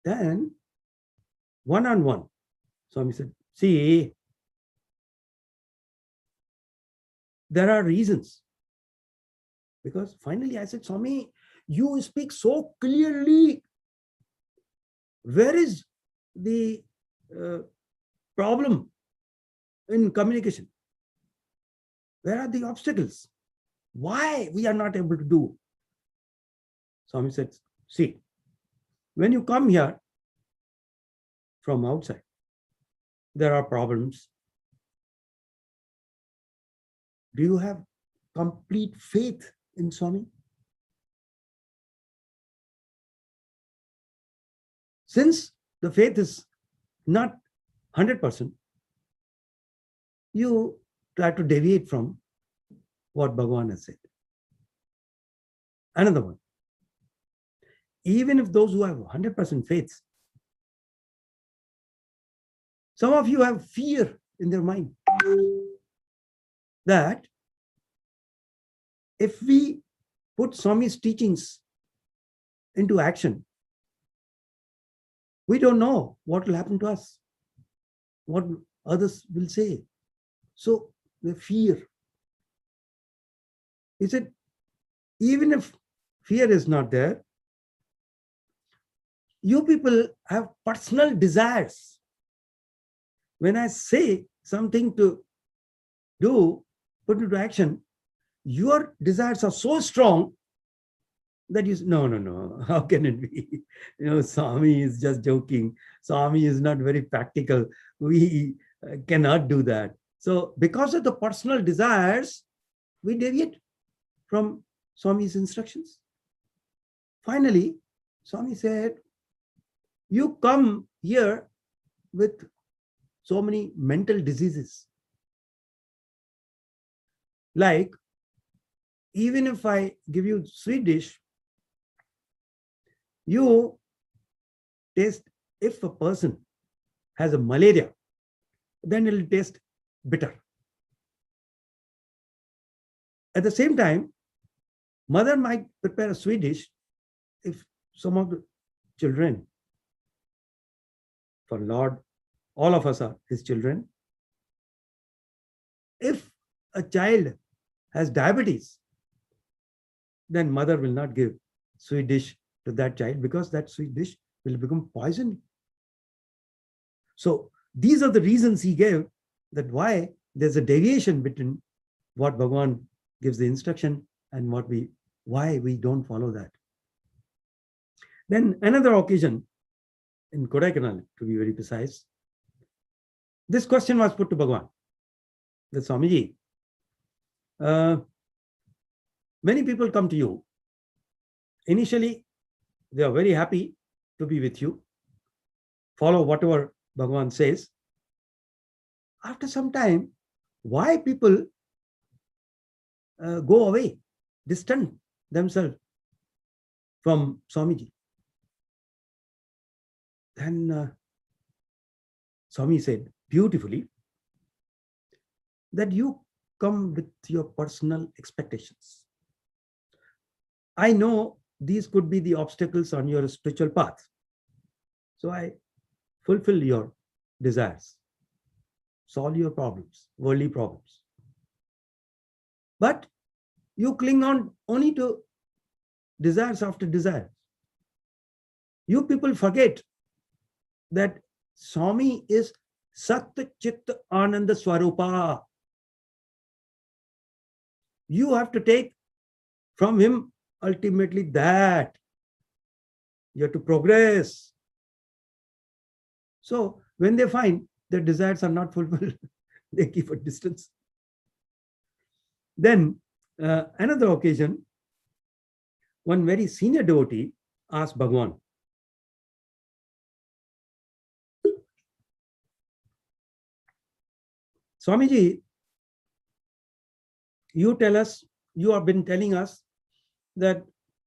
Then, one-on-one, Swami said, see, there are reasons. Because finally I said, Swami, you speak so clearly. Where is the problem in communication? Where are the obstacles? Why we are not able to do? Swami said, see, when you come here from outside, there are problems. Do you have complete faith in Swami? Since the faith is not 100%, you try to deviate from what Bhagavan has said. Another one. Even if those who have 100% faith, some of you have fear in their mind that if we put Swami's teachings into action, we don't know what will happen to us, what others will say. So the fear. He said, even if fear is not there, you people have personal desires. When I say something to do, put into action, your desires are so strong that you say, no, how can it be? Swami is just joking. Swami is not very practical. We cannot do that. So because of the personal desires, we deviate from Swami's instructions. Finally, Swami said, you come here with so many mental diseases. Like, even if I give you sweet dish, you taste, if a person has a malaria, then it will taste bitter. At the same time, mother might prepare a sweet dish if some of the children, for Lord, all of us are his children. If a child has diabetes, then mother will not give sweet dish to that child because that sweet dish will become poison. So these are the reasons he gave that why there's a deviation between what Bhagavan gives the instruction and why we don't follow that. Then another occasion in Kodaikanal, to be very precise, this question was put to Bhagwan. The Swamiji, many people come to you. Initially, they are very happy to be with you, follow whatever Bhagwan says. After some time, why people go away, distant themselves from Swamiji? Then Swami said beautifully that you come with your personal expectations. I know these could be the obstacles on your spiritual path. So I fulfill your desires, solve your problems, worldly problems. But you cling on only to desires after desires. You people forget that Swami is Sat Chit Ananda Swarupa. You have to take from him ultimately that. You have to progress. So when they find their desires are not fulfilled, they keep a distance. Then another occasion, one very senior devotee asked Bhagwan, Swamiji, you have been telling us that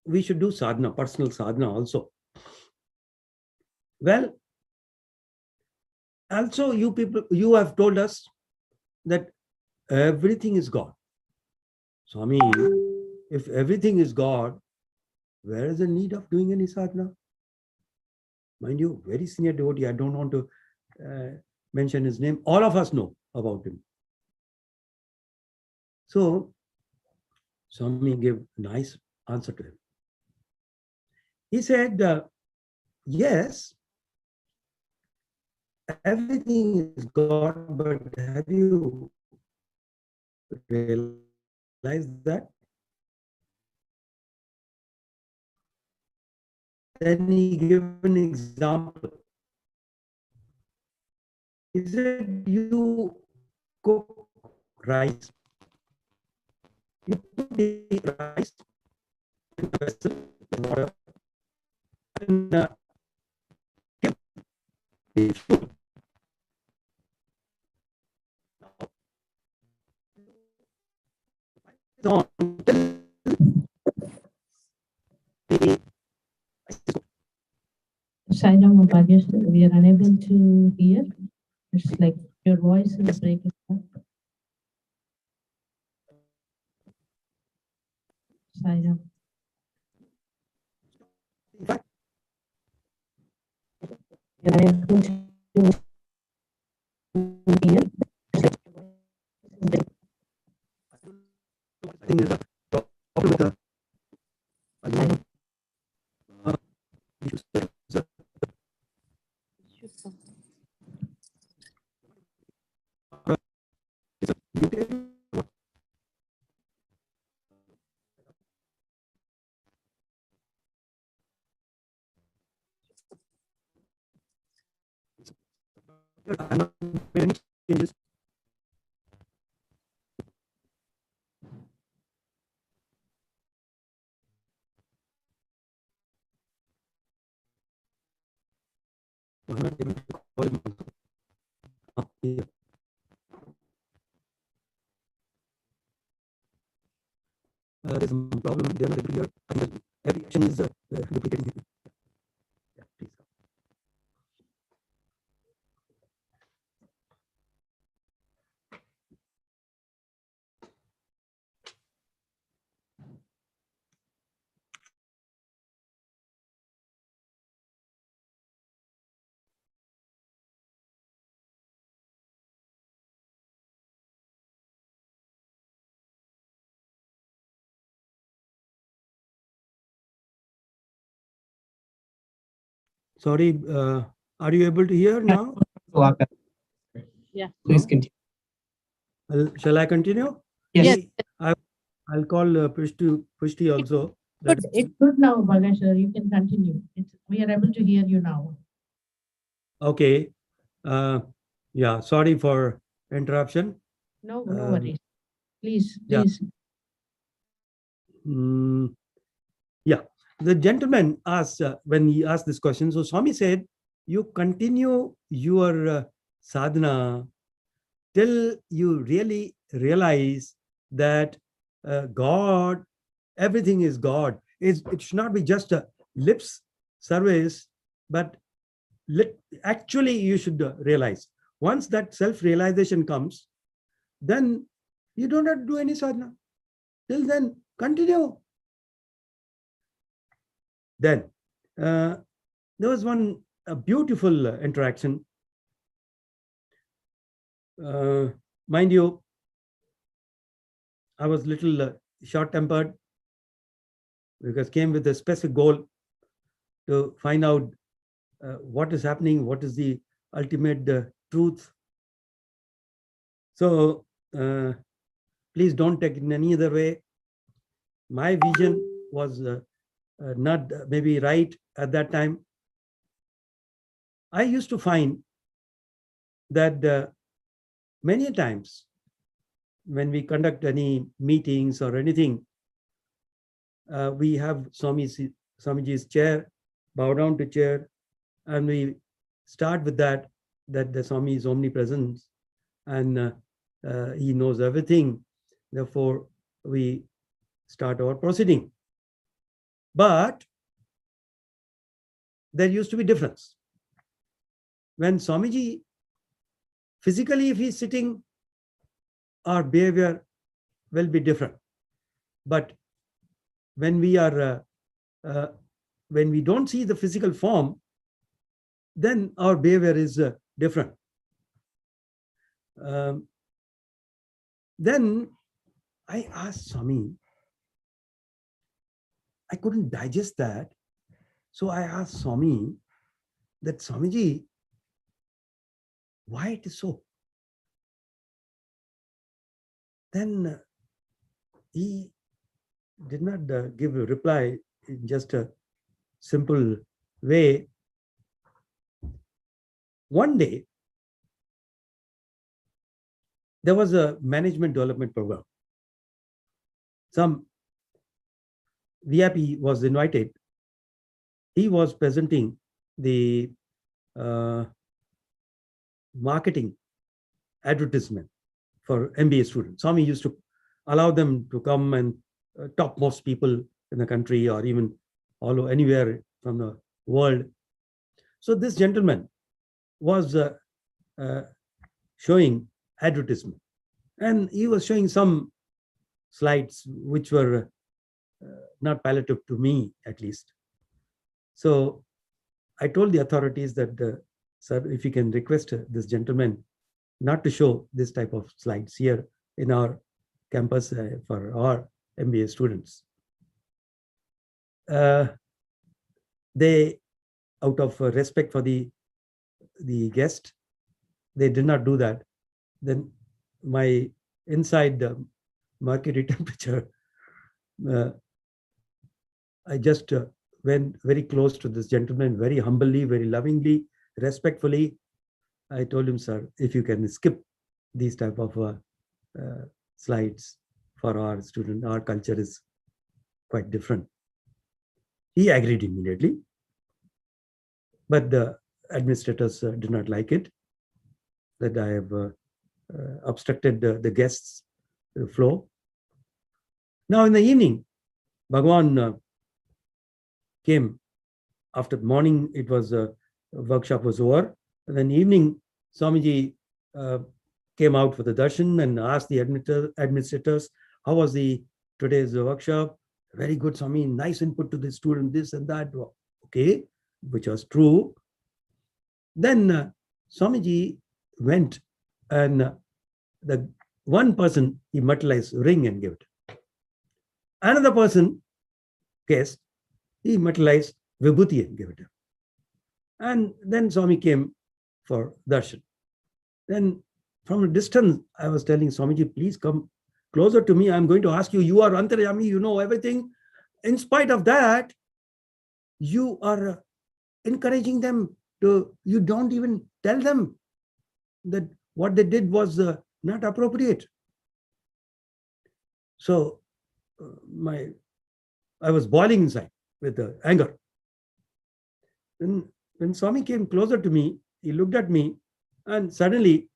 we should do sadhana, personal sadhana also. Well, also you have told us that everything is God. Swami, if everything is God, where is the need of doing any sadhana? Mind you, very senior devotee, I don't want to mention his name. All of us know about him. So, Swami gave a nice answer to him. He said, yes, everything is God, but have you realized that? Then he gave an example. He said, you cook rice. You put the rice in a vessel with water and keep the food. Sairam Upadhyay, we are unable to hear. It's like your voice is breaking up. Sairam. We are unable to hear. I think there's a problem with the changes. I'm not able to call him also. Yeah. There's some problem. They are not able to hear. Every action is duplicating. Yeah, please. Sorry, are you able to hear now? Yeah. Please continue. Shall I continue? Yes. I'll call Pushti also. It's good now, Bhagash. You can continue. We are able to hear you now. Okay. Yeah, sorry for interruption. No, no Um, worries. Please, yeah. please. Yeah, the gentleman asked when he asked this question. So Swami said, you continue your sadhana till you really realize that God, everything is God. It should not be just a lips service, but actually you should realize. Once that self-realization comes, then you don't have to do any sadhana. Till then, continue. Then there was one beautiful interaction. Mind you, I was little short-tempered because came with a specific goal to find out what is happening, what is the ultimate truth. So please don't take it in any other way. My vision was not maybe right at that time. I used to find that many times when we conduct any meetings or anything, we have Swamiji's chair, bow down to chair, and we start with that the Swami is omnipresent and he knows everything. Therefore, we start our proceeding. But there used to be difference. When Swamiji, physically if he's sitting, our behavior will be different. But when we are, when we don't see the physical form, then our behavior is different. Then I asked Swami, I couldn't digest that. So I asked Swami that, Swamiji, why it is so? Then he did not give a reply in just a simple way. One day, there was a management development program. Some VIP was invited. He was presenting the marketing advertisement for MBA students. Swami used to allow them to come and topmost people in the country or even all over, anywhere from the world. So this gentleman was showing advertisement, and he was showing some slides which were not palatable to me, at least. So I told the authorities that, sir, if you can request this gentleman not to show this type of slides here in our campus for our MBA students. They, out of respect for the guest, they did not do that. Then my inside mercury temperature, I just went very close to this gentleman, very humbly, very lovingly, respectfully. I told him, sir, if you can skip these type of slides for our student, our culture is quite different. He agreed immediately, but the administrators did not like it, that I have obstructed the guests' flow. Now in the evening, Bhagwan came. After morning, it was workshop was over. And then evening, Swamiji came out for the darshan and asked the administrators, how was today's workshop? Very good, Swami, nice input to the student, this and that. Okay, which was true. Then Swamiji went and the one person, he materialized ring and gave it. Another person, guest, he materialized vibhuti and gave it. And then Swami came for darshan. Then from a distance, I was telling Swamiji, please come closer to me. I'm going to ask you, you are Antaryami, you know everything. In spite of that, you are encouraging them to, you don't even tell them that what they did was not appropriate. So I was boiling inside with anger. When Swami came closer to me, he looked at me, and suddenly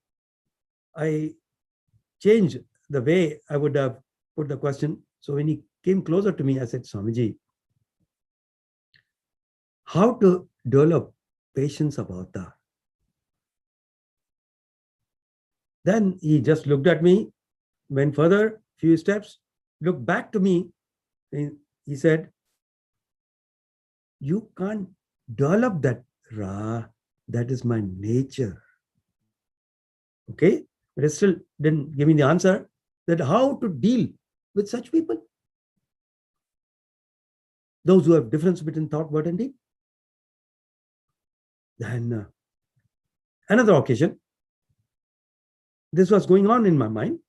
I changed the way I would have put the question. So when he came closer to me, I said, Swamiji, how to develop patience of avatar? Then he just looked at me, went further, few steps, looked back to me, and he said, you can't develop that, Ra. That is my nature. Okay? But it still didn't give me the answer that how to deal with such people. Those who have difference between thought, word, and deed. Then another occasion, this was going on in my mind.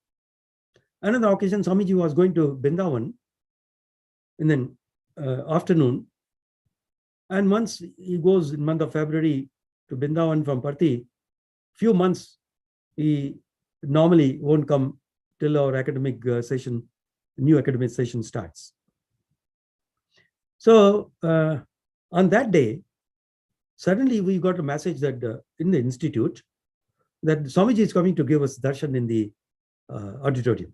Another occasion, Swamiji was going to Vrindavan in the afternoon. And once he goes in month of February to Vrindavan from Parthi, few months he normally won't come till our academic session, new academic session starts. So on that day, suddenly we got a message that in the institute that Swamiji is coming to give us darshan in the auditorium.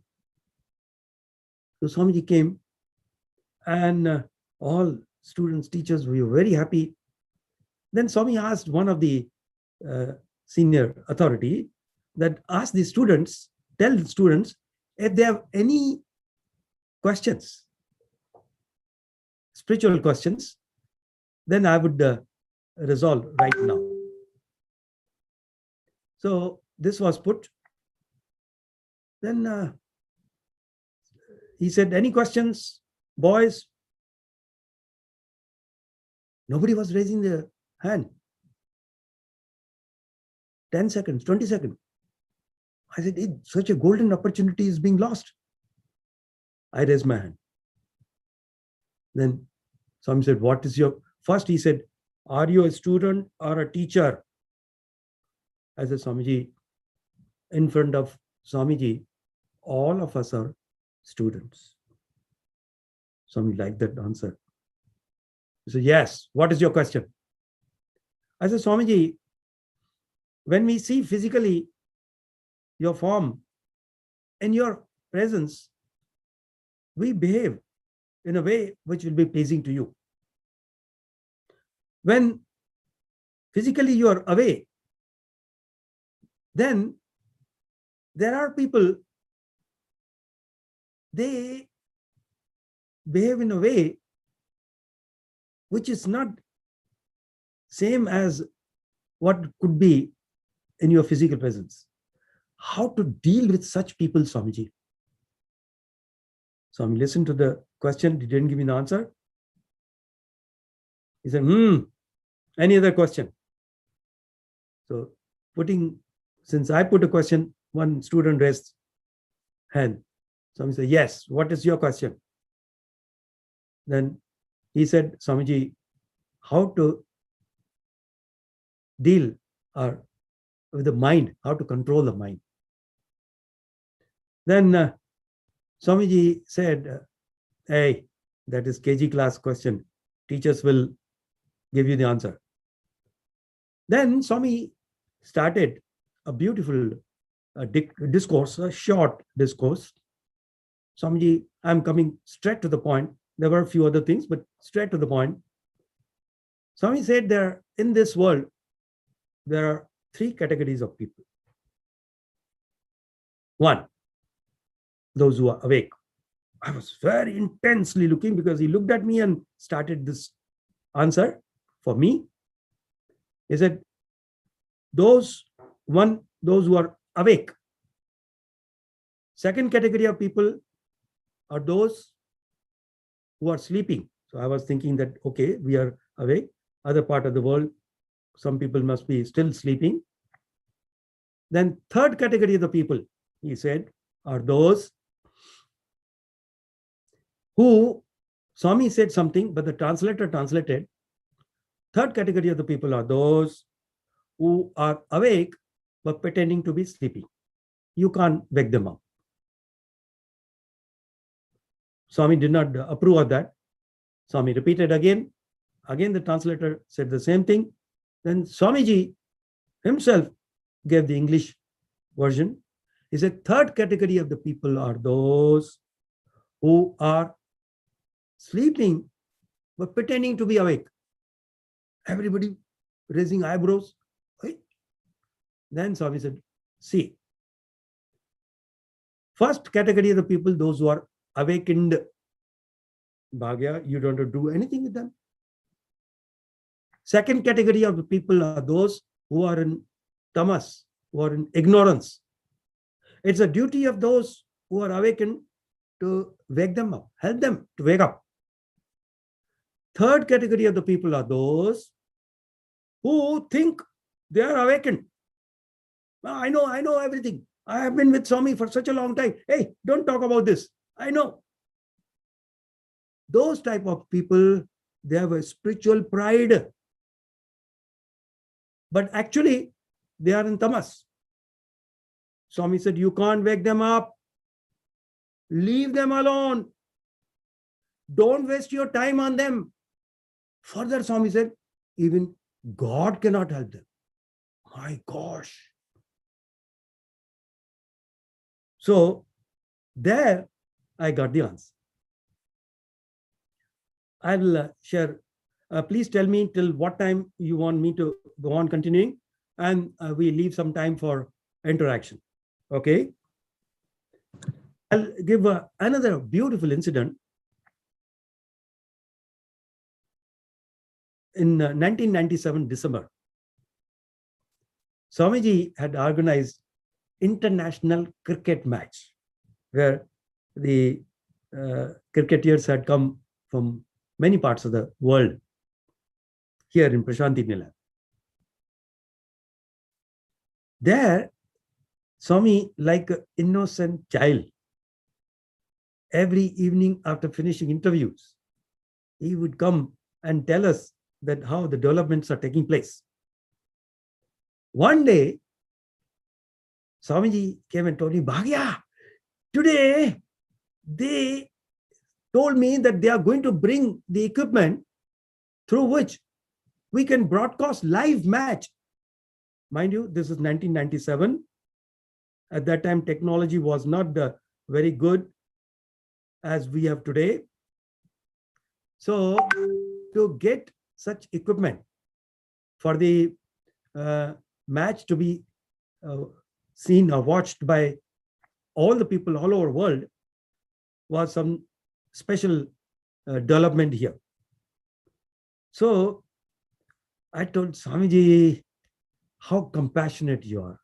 So Swamiji came, and all students, teachers, we were very happy. Then Swami asked one of the senior authority that ask the students, tell the students if they have any questions, spiritual questions, then I would resolve right now. So this was put. Then he said, any questions, boys? Nobody was raising their hand. 10 seconds, 20 seconds. I said, such a golden opportunity is being lost. I raised my hand. Then Swami said, what is your, first he said, are you a student or a teacher? I said, Swamiji, in front of Swamiji, all of us are students. Swami liked that answer. He said, yes, what is your question? I said, Swamiji, when we see physically your form in your presence, we behave in a way which will be pleasing to you. When physically you are away, then there are people, they behave in a way which is not same as what could be in your physical presence. How to deal with such people, Swamiji? Swami listened to the question, he didn't give me the answer. He said, any other question? So since I put a question, one student raised hand. Swami said, yes, what is your question? Then he said, Swamiji, how to deal with the mind, how to control the mind. Then Swamiji said, hey, that is KG class question. Teachers will give you the answer. Then Swami started a beautiful discourse, a short discourse. Swamiji, I'm coming straight to the point. There were a few other things, but straight to the point. Swami said in this world, there are 3 categories of people. 1, those who are awake. I was very intensely looking because he looked at me and started this answer for me. He said, those who are awake. Second category of people are those who are sleeping. So I was thinking that, okay, we are awake. Other part of the world, some people must be still sleeping. Then third category of the people, he said, are those who, Swami said something, but the translator translated. Third category of the people are those who are awake, but pretending to be sleepy. You can't wake them up. Swami did not approve of that. Swami repeated again. Again, the translator said the same thing. Then Swamiji himself gave the English version. He said, third category of the people are those who are sleeping but pretending to be awake. Everybody raising eyebrows. Then Swami said, see, first category of the people, those who are awakened. Bhagya, you don't have to do anything with them. Second category of the people are those who are in tamas, who are in ignorance. It's a duty of those who are awakened to wake them up, help them to wake up. Third category of the people are those who think they are awakened. I know everything. I have been with Swami for such a long time. Hey, don't talk about this. I know. Those type of people, they have a spiritual pride. But actually, they are in tamas. Swami said, you can't wake them up. Leave them alone. Don't waste your time on them. Further, Swami said, even God cannot help them. My gosh. So, there I got the answer. I'll share. Please tell me till what time you want me to go on continuing, and we leave some time for interaction. Okay. I'll give another beautiful incident. In 1997 December, Swamiji had organized international cricket match where the cricketers had come from many parts of the world here in Prashanti Nilayam. There, Swami, like an innocent child, every evening after finishing interviews, he would come and tell us that how the developments are taking place. One day, Swamiji came and told me, Bhagya, today they told me that they are going to bring the equipment through which we can broadcast live match. Mind you, this is 1997. At that time, technology was not very good as we have today. So, to get such equipment for the match to be seen or watched by all the people all over the world was some special development here. So I told Swamiji, how compassionate you are.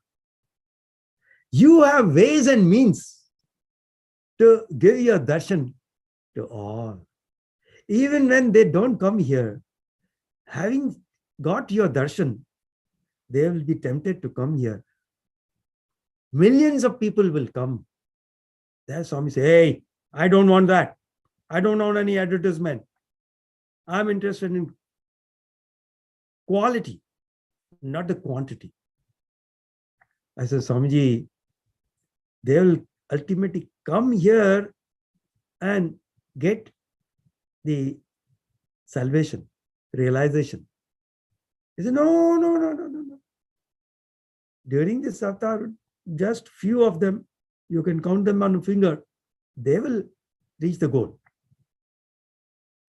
You have ways and means to give your darshan to all. Even when they don't come here, having got your darshan, they will be tempted to come here. Millions of people will come. There Swami say, hey, I don't want that. I don't want any advertisement. I'm interested in quality, not the quantity. I said, Swamiji, they will ultimately come here and get the salvation, realization. He said, no. During this avatar, just few of them, you can count them on a finger, they will reach the goal.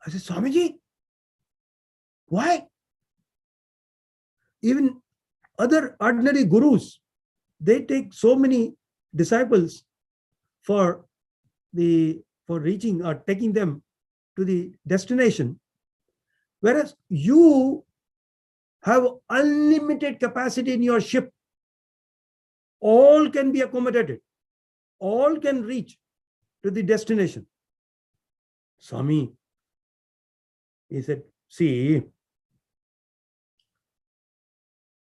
I said, Swamiji, why? Even other ordinary gurus, they take so many disciples for reaching or taking them to the destination, whereas you have unlimited capacity in your ship. All can be accommodated. All can reach to the destination. Swami, he said, see,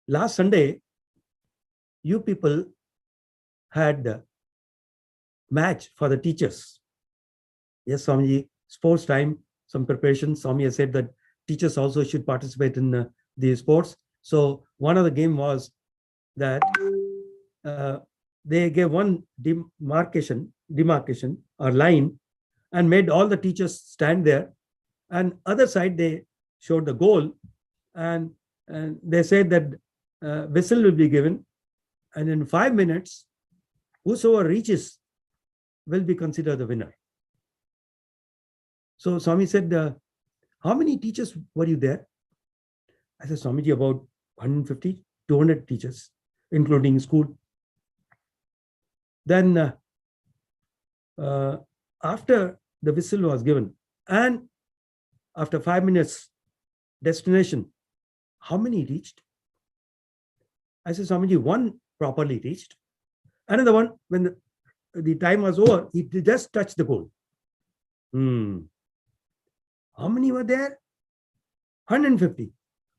last Sunday, you people had a match for the teachers. Yes, Swamiji, sports time, some preparation. Swami has said that teachers also should participate in the sports. So one of the game was that they gave one demarcation or line and made all the teachers stand there. And other side, they showed the goal, and they said that whistle will be given. And in 5 minutes, whosoever reaches will be considered the winner. So Swami said, how many teachers were you there? I said, Swamiji, about 150, 200 teachers, including school. Then after the whistle was given, and after 5 minutes destination, how many reached? I said, Swamiji, one properly reached. Another one, when the time was over, he just touched the goal. How many were there? 150.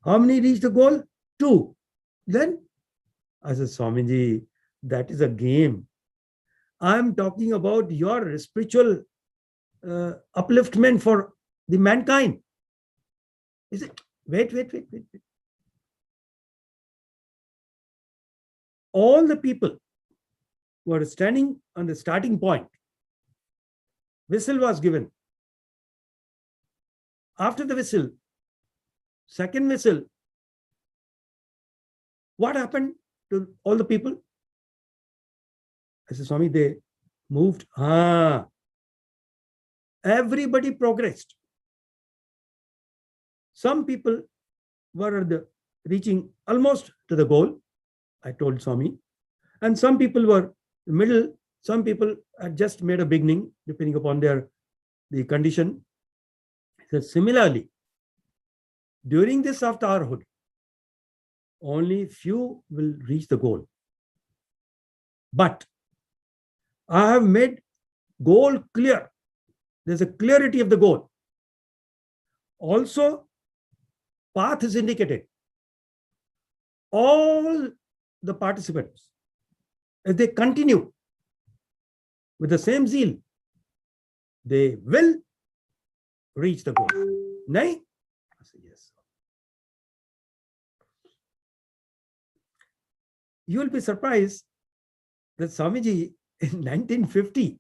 How many reached the goal? 2. Then I said, Swamiji, that is a game. I'm talking about your spiritual upliftment for the mankind. Is it? Wait. All the people were standing on the starting point. Whistle was given. After the whistle, second whistle, what happened to all the people? I said, Swami, they moved. Everybody progressed. Some people were reaching almost to the goal, I told Swami. And some people were middle. Some people had just made a beginning, depending upon the condition. So similarly, during this avatarhood, only few will reach the goal. But I have made goal clear. There's a clarity of the goal. Also, path is indicated. All the participants, if they continue with the same zeal, they will reach the goal. Nahi? I say, yes. You will be surprised that Swamiji in 1950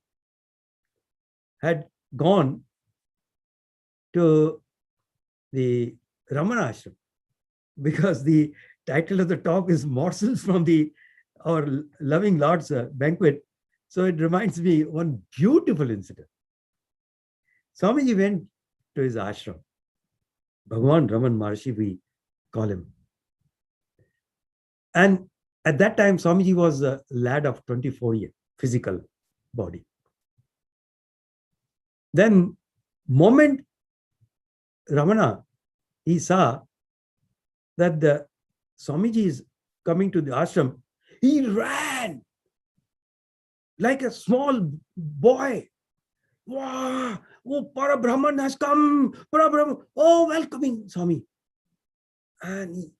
had gone to the Ramana Ashram, because the title of the talk is Morsels from our Loving Lord's Banquet. So it reminds me one beautiful incident. Swamiji went to his ashram. Bhagwan Raman Maharshi, we call him. And at that time, Swamiji was a lad of 24 years, physical body. Then, moment Ramana, he saw that the Swamiji is coming to the ashram, he ran like a small boy. Wow, oh, Parabrahman has come. Parabrahman, oh, welcoming Swami. And he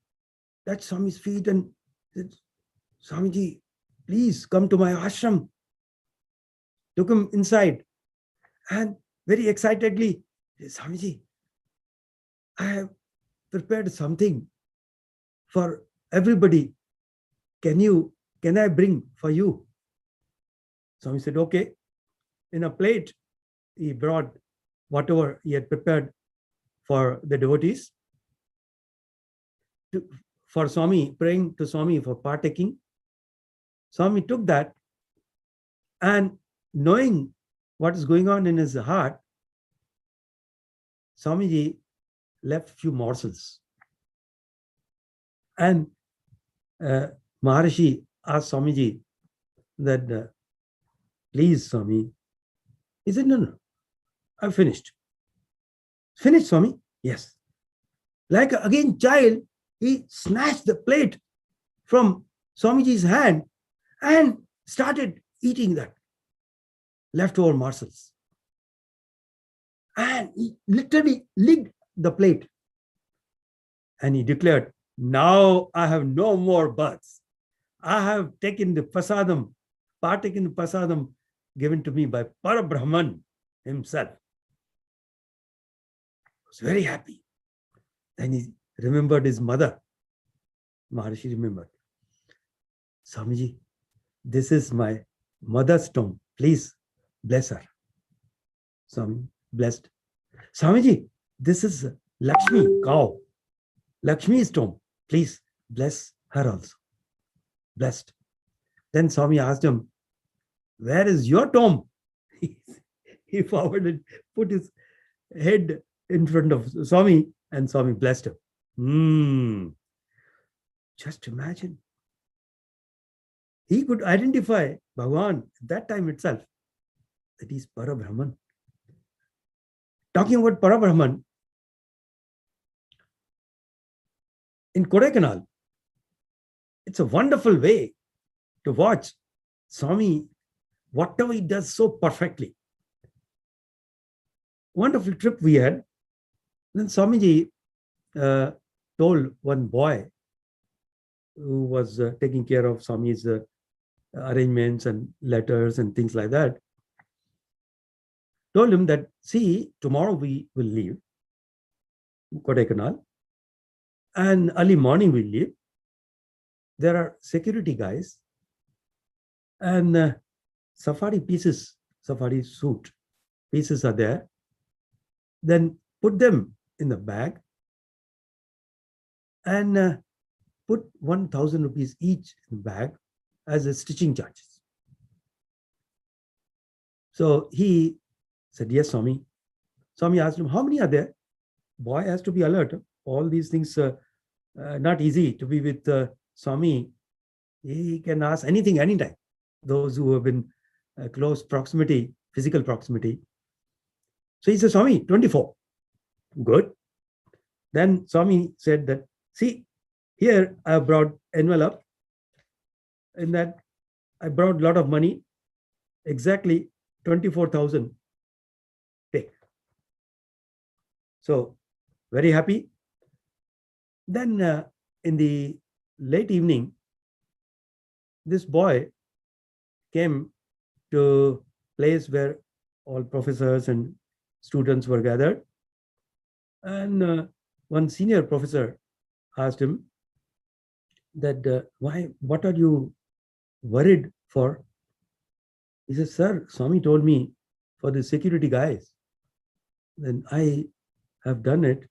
touched Swami's feet and said, Swamiji, please come to my ashram. Took him inside and very excitedly, Swamiji, I have prepared something for everybody. Can I bring for you? Swami said, okay. In a plate, he brought whatever he had prepared for the devotees. For Swami, praying to Swami for partaking. Swami took that, and knowing what is going on in his heart, Swamiji left few morsels. And Maharshi asked Swamiji that, please, Swami. He said, no, I've finished. Finished, Swami? Yes. Like again, child, he snatched the plate from Swamiji's hand and started eating that leftover morsels. And he literally licked the plate. And he declared, now I have no more births. I have taken the prasadam, partaken the prasadam given to me by Parabrahman himself. He was very happy. Then he remembered his mother. Maharshi remembered. Swamiji, this is my mother's tomb. Please bless her. Swami blessed. Swamiji, this is Lakshmi, cow. Lakshmi's tomb. Please bless her also. Blessed. Then Swami asked him, where is your tomb? He forwarded, put his head in front of Swami, and Swami blessed him. Just imagine. He could identify Bhagavan at that time itself, that is Parabrahman. Talking about Parabrahman, in Kodaikanal, it's a wonderful way to watch Swami, whatever he does so perfectly. Wonderful trip we had. Then Swamiji told one boy who was taking care of Swami's arrangements and letters and things like that, told him that, see, tomorrow we will leave Kodaikanal, and early morning we'll leave. There are security guys and safari pieces, safari suit pieces are there. Then put them in the bag and put 1,000 rupees each in the bag as a stitching charges. So he said, yes, Swami. Swami asked him, how many are there? Boy has to be alert. All these things not easy to be with Swami. He can ask anything, anytime. Those who have been close proximity, physical proximity. So he said, Swami, 24. Good. Then Swami said that, see, here I have brought envelope. In that I brought a lot of money, exactly 24,000. Take. So very happy. Then in the late evening, this boy came to place where all professors and students were gathered. And one senior professor asked him that, what are you worried for? He says, sir, Swami told me for the security guys. Then I have done it.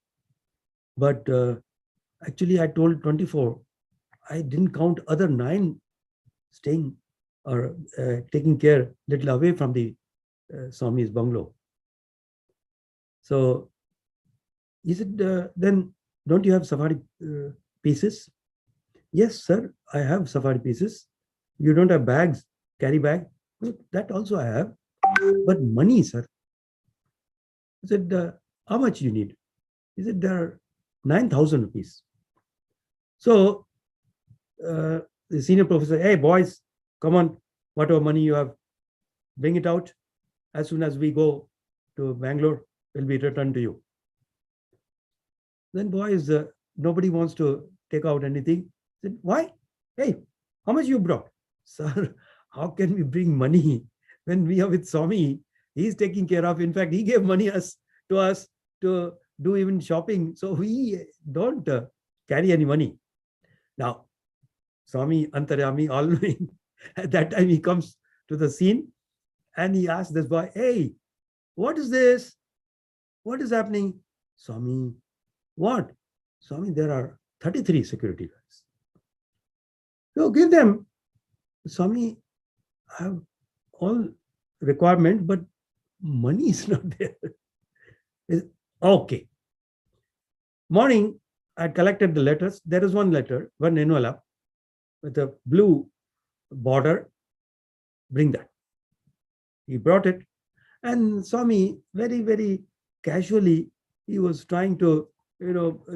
But actually I told 24. I didn't count other 9 staying or taking care little away from the Swami's bungalow. So he said, then don't you have safari pieces? Yes, sir, I have safari pieces. You don't have bags, carry bag? That also I have. But money, sir. I said, how much you need? He said, there are 9,000 rupees. So the senior professor, hey boys, come on, whatever money you have, bring it out. As soon as we go to Bangalore, will be returned to you. Then boys, nobody wants to take out anything. I said, why? Hey, how much you brought? Sir, how can we bring money when we are with Swami? He's taking care of. In fact, he gave money to us to do even shopping. So we don't carry any money. Now, Swami Antaryami, all knowing, at that time he comes to the scene and he asks this boy, hey, what is this? What is happening? Swami, what? Swami, there are 33 security guards. So give them. Swami, I have all requirement, but money is not there. Okay. Morning, I collected the letters. There is one letter, one envelope with a blue border. Bring that. He brought it. And Swami, very, very casually, he was trying to,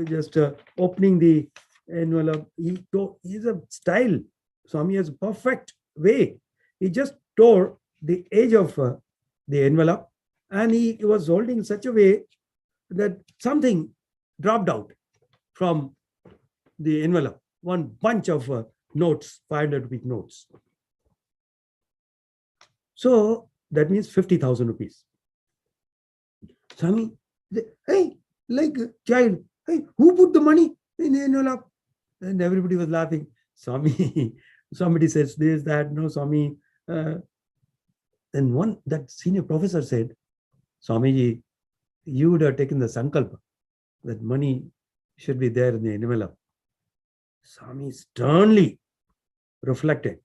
just opening the envelope. He's a style. Swami has a perfect way. He just tore the edge of the envelope and he was holding in such a way that something dropped out from the envelope. One bunch of notes, 500 rupee notes. So that means 50,000 rupees. Swami, hey, like a child, hey, who put the money in the envelope? And everybody was laughing. Swami, somebody says this, that, no, Swami. Then that senior professor said, Swamiji, you would have taken the sankalpa that money should be there in the envelope. Swami sternly reflected,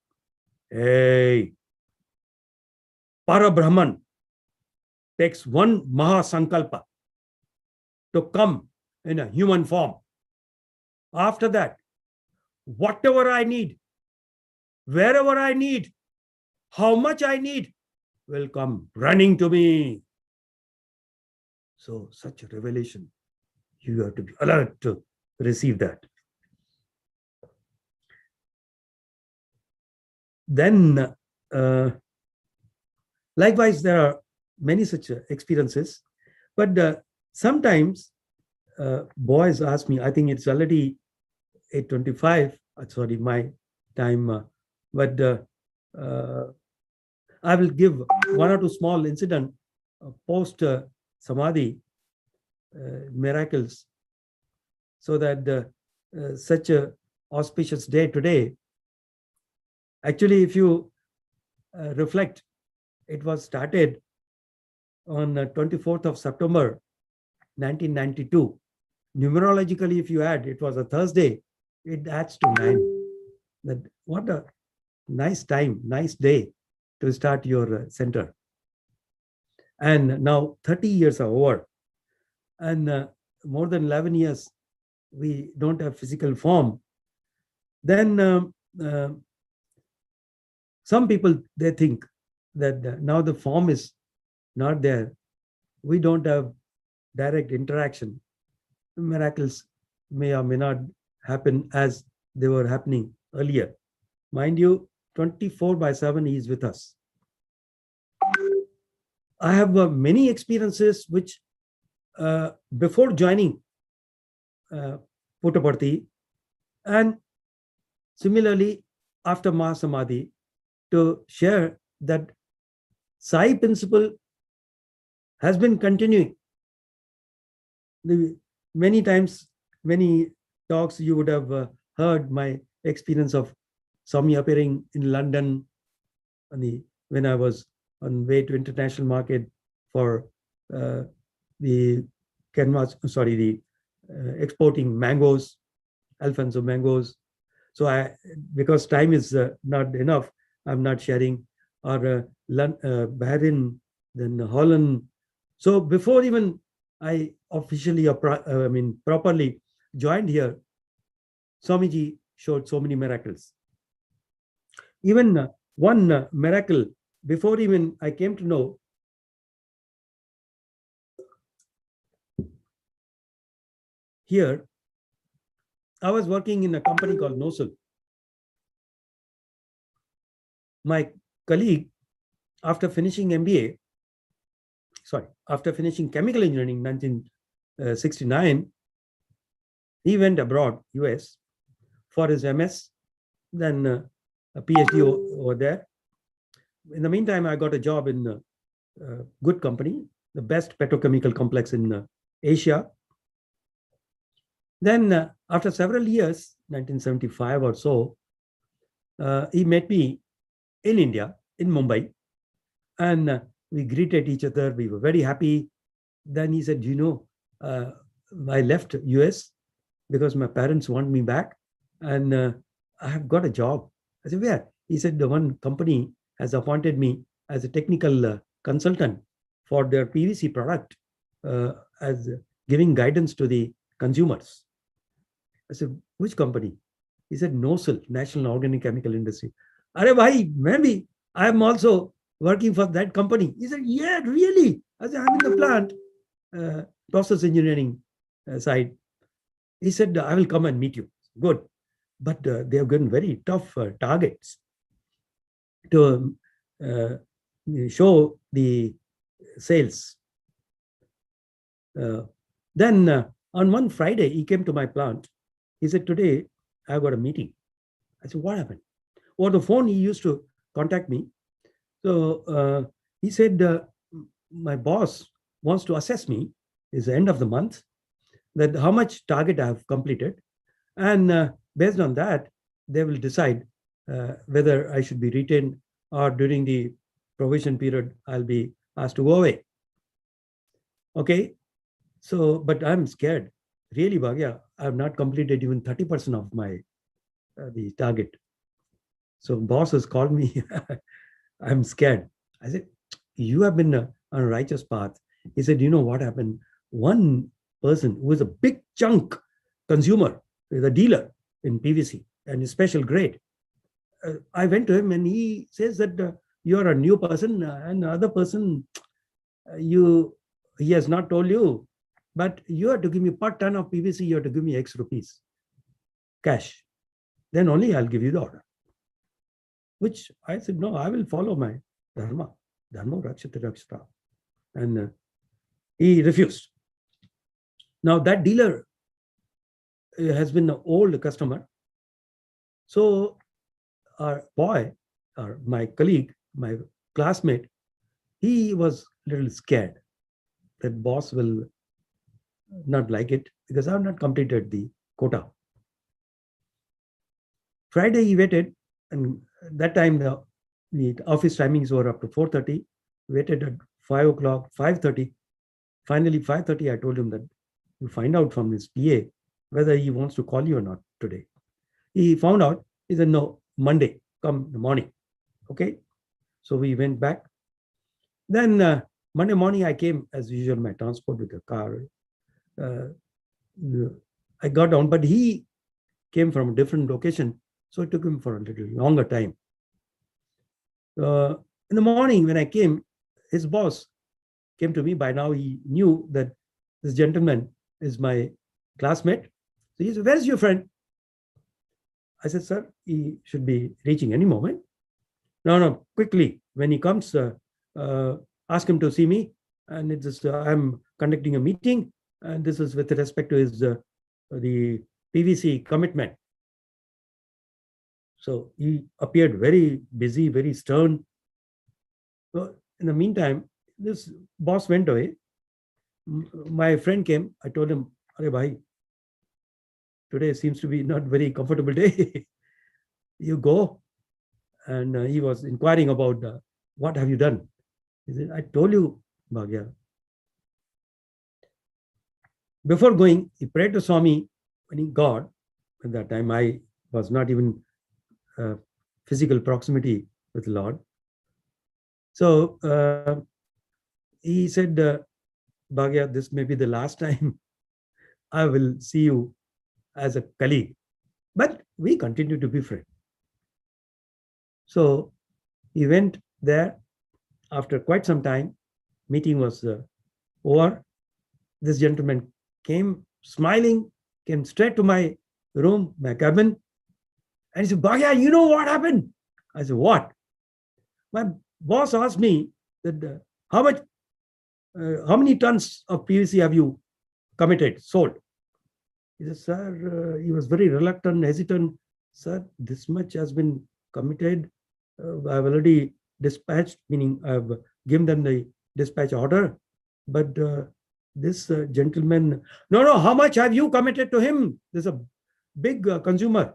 hey, Parabrahman takes one Mahasankalpa to come in a human form. After that, whatever I need, wherever I need, how much I need, will come running to me. So such a revelation, you have to be alert to receive that. Then, likewise, there are many such experiences, but sometimes boys ask me, I think it's already 8:25, sorry, my time, but I will give one or two small incident post Samadhi miracles, so that such a auspicious day today. Actually, if you reflect, it was started on 24th of September, 1992. Numerologically, if you add, it was a Thursday, it adds to 9. That what a nice time, nice day to start your center. And now 30 years are over, and more than 11 years, we don't have physical form. Then some people, they think that now the form is not there. We don't have direct interaction. Miracles may or may not happen as they were happening earlier. Mind you, 24/7 he is with us. I have many experiences which before joining Puttaparthi, and similarly after Mahasamadhi, to share that Sai principle has been continuing. Many times, many talks, you would have heard my experience of Swami appearing in London when I was on way to international market for the exporting mangoes, Alfonso mangoes. So because time is not enough, I'm not sharing. Or Bahrain, then Holland. So before even I officially, properly joined here, Swamiji showed so many miracles. Even one miracle, before even I came to know, here, I was working in a company called Nosul. My colleague, after finishing chemical engineering in 1969, he went abroad, US, for his MS, then a PhD over there. In the meantime, I got a job in a good company, the best petrochemical complex in Asia. Then after several years, 1975 or so, he met me in India, in Mumbai, and we greeted each other. We were very happy. Then he said, I left US because my parents want me back, and I have got a job. I said, where? He said, the one company has appointed me as a technical consultant for their PVC product, as giving guidance to the consumers. I said, which company? He said, Nosul, National Organic Chemical Industry. Arey bhai, maybe I am also working for that company. He said, yeah, really? I said, I'm in the plant, process engineering side. He said, I will come and meet you. Good. But they have gotten very tough targets to show the sales. Then on one Friday, he came to my plant. He said, today I've got a meeting. I said, what happened? Over the phone, he used to contact me. So he said, my boss wants to assess me, it's the end of the month, that how much target I have completed. And based on that, they will decide whether I should be retained or during the provision period, I'll be asked to go away. Okay. So, but I'm scared. Really, Bhagya, I have not completed even 30% of my the target. So boss has called me. I'm scared. I said, you have been on a righteous path. He said, you know what happened? One person who is a big chunk consumer, the dealer in PVC and special grade. I went to him and he says that you're a new person and the other person, he has not told you, but you have to give me per ton of PVC, you have to give me X rupees cash. Then only I'll give you the order. Which I said, no, I will follow my dharma. Dharma rakshata rakshata. And he refused. Now that dealer has been an old customer. So our boy, or my colleague, my classmate, he was a little scared that boss will not like it because I have not completed the quota. Friday he waited, and that time the office timings were up to 4:30. Waited at 5 o'clock, 5:30. Finally, 5:30, I told him that you find out from his PA whether he wants to call you or not today. He found out. He said, no, Monday, come in the morning. Okay. So we went back. Then Monday morning, I came as usual, my transport with the car. I got down, but he came from a different location. So it took him for a little longer time. In the morning when I came, his boss came to me. By now he knew that this gentleman is my classmate. So he said, where is your friend? I said, sir, he should be reaching any moment. No, quickly. When he comes, ask him to see me. And it's just, I'm conducting a meeting. And this is with respect to his the PVC commitment. So he appeared very busy, very stern. So in the meantime, this boss went away. My friend came. I told him, "Arey bhai, today seems to be not very comfortable day. You go." And he was inquiring about what have you done? He said, I told you, Bhagya. Before going, he prayed to Swami when he got. At that time, I was not even physical proximity with the Lord. So he said, Bhagya, this may be the last time I will see you as a colleague. But we continue to be friends. So he went there. After quite some time, meeting was over. This gentleman came smiling, came straight to my room, my cabin. And he said, Bhagya, you know what happened? I said, what? My boss asked me that how many tons of PVC have you committed, sold? He said, sir, he was very reluctant, hesitant. Sir, this much has been committed. I've already dispatched, meaning I've given them the dispatch order. But this gentleman, no, how much have you committed to him? There's a big consumer.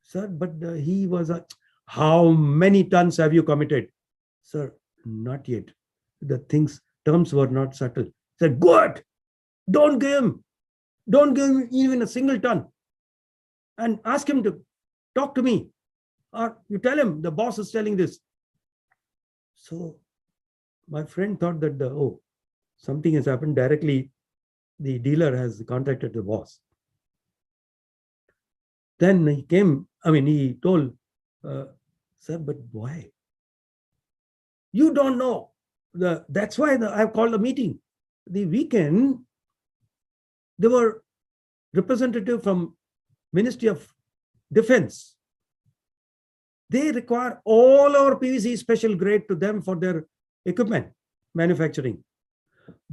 Sir, but he was how many tons have you committed? Sir, not yet. The terms were not subtle. Said, good. Don't give him even a single ton. And ask him to talk to me. Or you tell him the boss is telling this. So my friend thought that, something has happened directly. The dealer has contacted the boss. Then he came, he told, sir, but why? You don't know. That's why I've called a meeting. The weekend, there were representatives from Ministry of Defense. They require all our PVC special grade to them for their equipment manufacturing.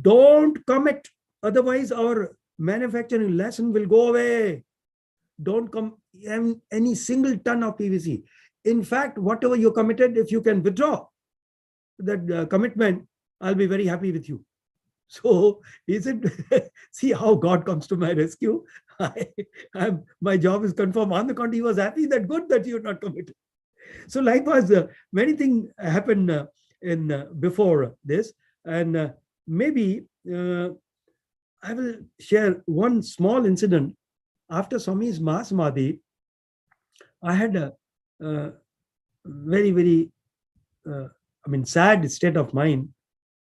Don't commit, otherwise our manufacturing lesson will go away. Don't come any single ton of PVC. In fact, whatever you committed, if you can withdraw that commitment, I'll be very happy with you. So he said, see how God comes to my rescue. My job is confirmed. On the contrary, he was happy that good that you're not committed. So likewise, many things happened before this. And maybe I will share one small incident. After Swami's Mahasamadhi, I had a very, very, sad state of mind.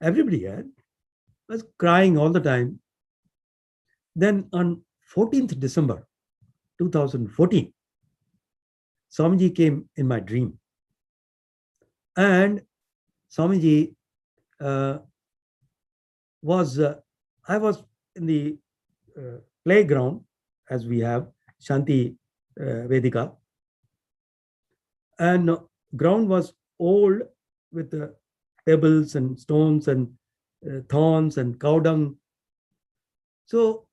Everybody had. I was crying all the time. Then on 14th December 2014, Swamiji came in my dream. And Swamiji I was in the playground, as we have Shanti Vedika, and ground was old with pebbles and stones and thorns and cow dung. So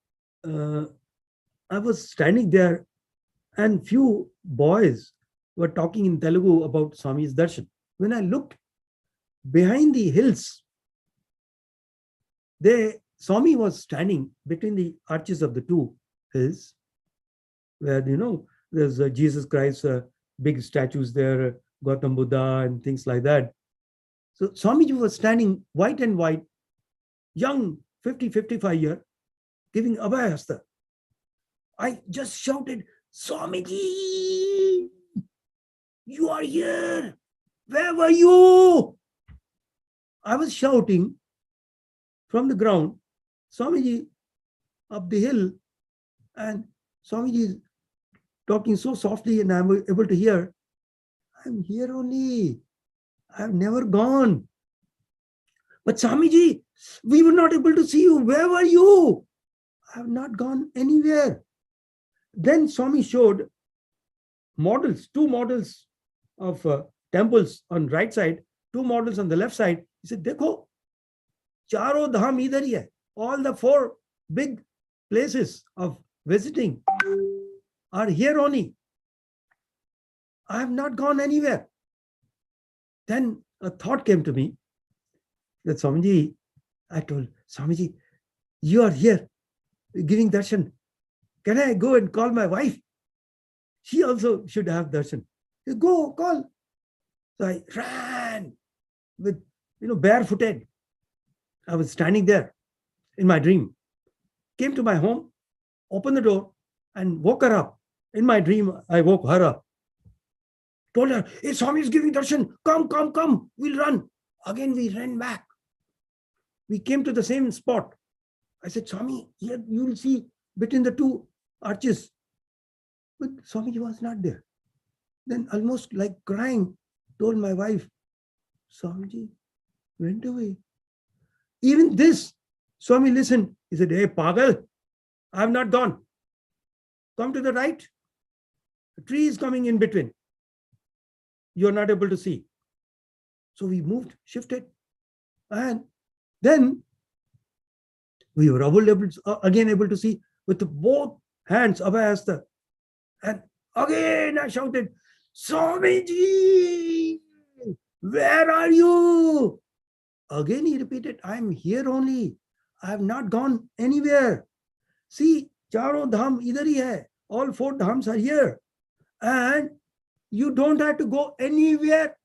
I was standing there, and few boys were talking in Telugu about Swami's darshan. When I looked behind the hills, Swami was standing between the arches of the two hills, where there's Jesus Christ, big statues there, Gautam Buddha and things like that. So Swamiji was standing white and white, young, 50, 55 year, giving Abhayahasta. I just shouted, Swamiji, you are here. Where were you? I was shouting from the ground, Swamiji up the hill, and Swamiji is talking so softly, and I'm able to hear, I'm here only. I've never gone. But Swamiji, we were not able to see you. Where were you? I have not gone anywhere. Then Swami showed models, two models of temples on right side, two models on the left side. He said, Dekho, charo dham idhar hi hai. All the four big places of visiting are here only. I have not gone anywhere. Then a thought came to me that Swamiji, I told Swamiji, you are here giving darshan. Can I go and call my wife? She also should have darshan. He said, go, call. So I ran with, barefooted. I was standing there in my dream. Came to my home, opened the door, and woke her up. In my dream, I woke her up. Told her, hey, Swami is giving darshan. Come. We'll run. Again, we ran back. We came to the same spot. I said, Swami, here you will see between the two arches. But Swamiji was not there. Then almost like crying, told my wife, Swamiji went away. Even this, Swami listened. He said, hey, Pagal, I have not gone. Come to the right. A tree is coming in between. You are not able to see. So we moved, shifted. And then we were again able to see with both hands, Abhayahasta. And again I shouted, Swamiji, where are you? Again he repeated, I'm here only. I have not gone anywhere. See, charo dham idhar hi hai. All four dhams are here. And you don't have to go anywhere.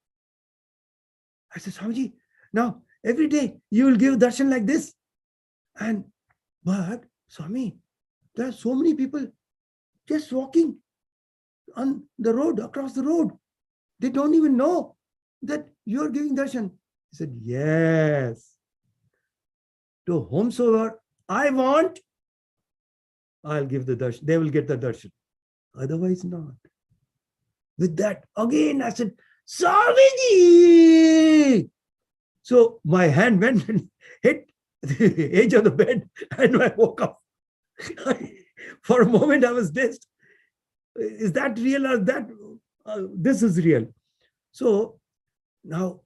I said, Swamiji, now every day you will give darshan like this. But Swami, there are so many people just walking on the road, across the road. They don't even know that you're giving darshan. He said, yes. To whomsoever I want, I'll give the darshan. They will get the darshan. Otherwise not. With that, again I said, Swamiji! So my hand went and hit the edge of the bed, and I woke up. For a moment I was dazed. Is that real or that? This is real. So now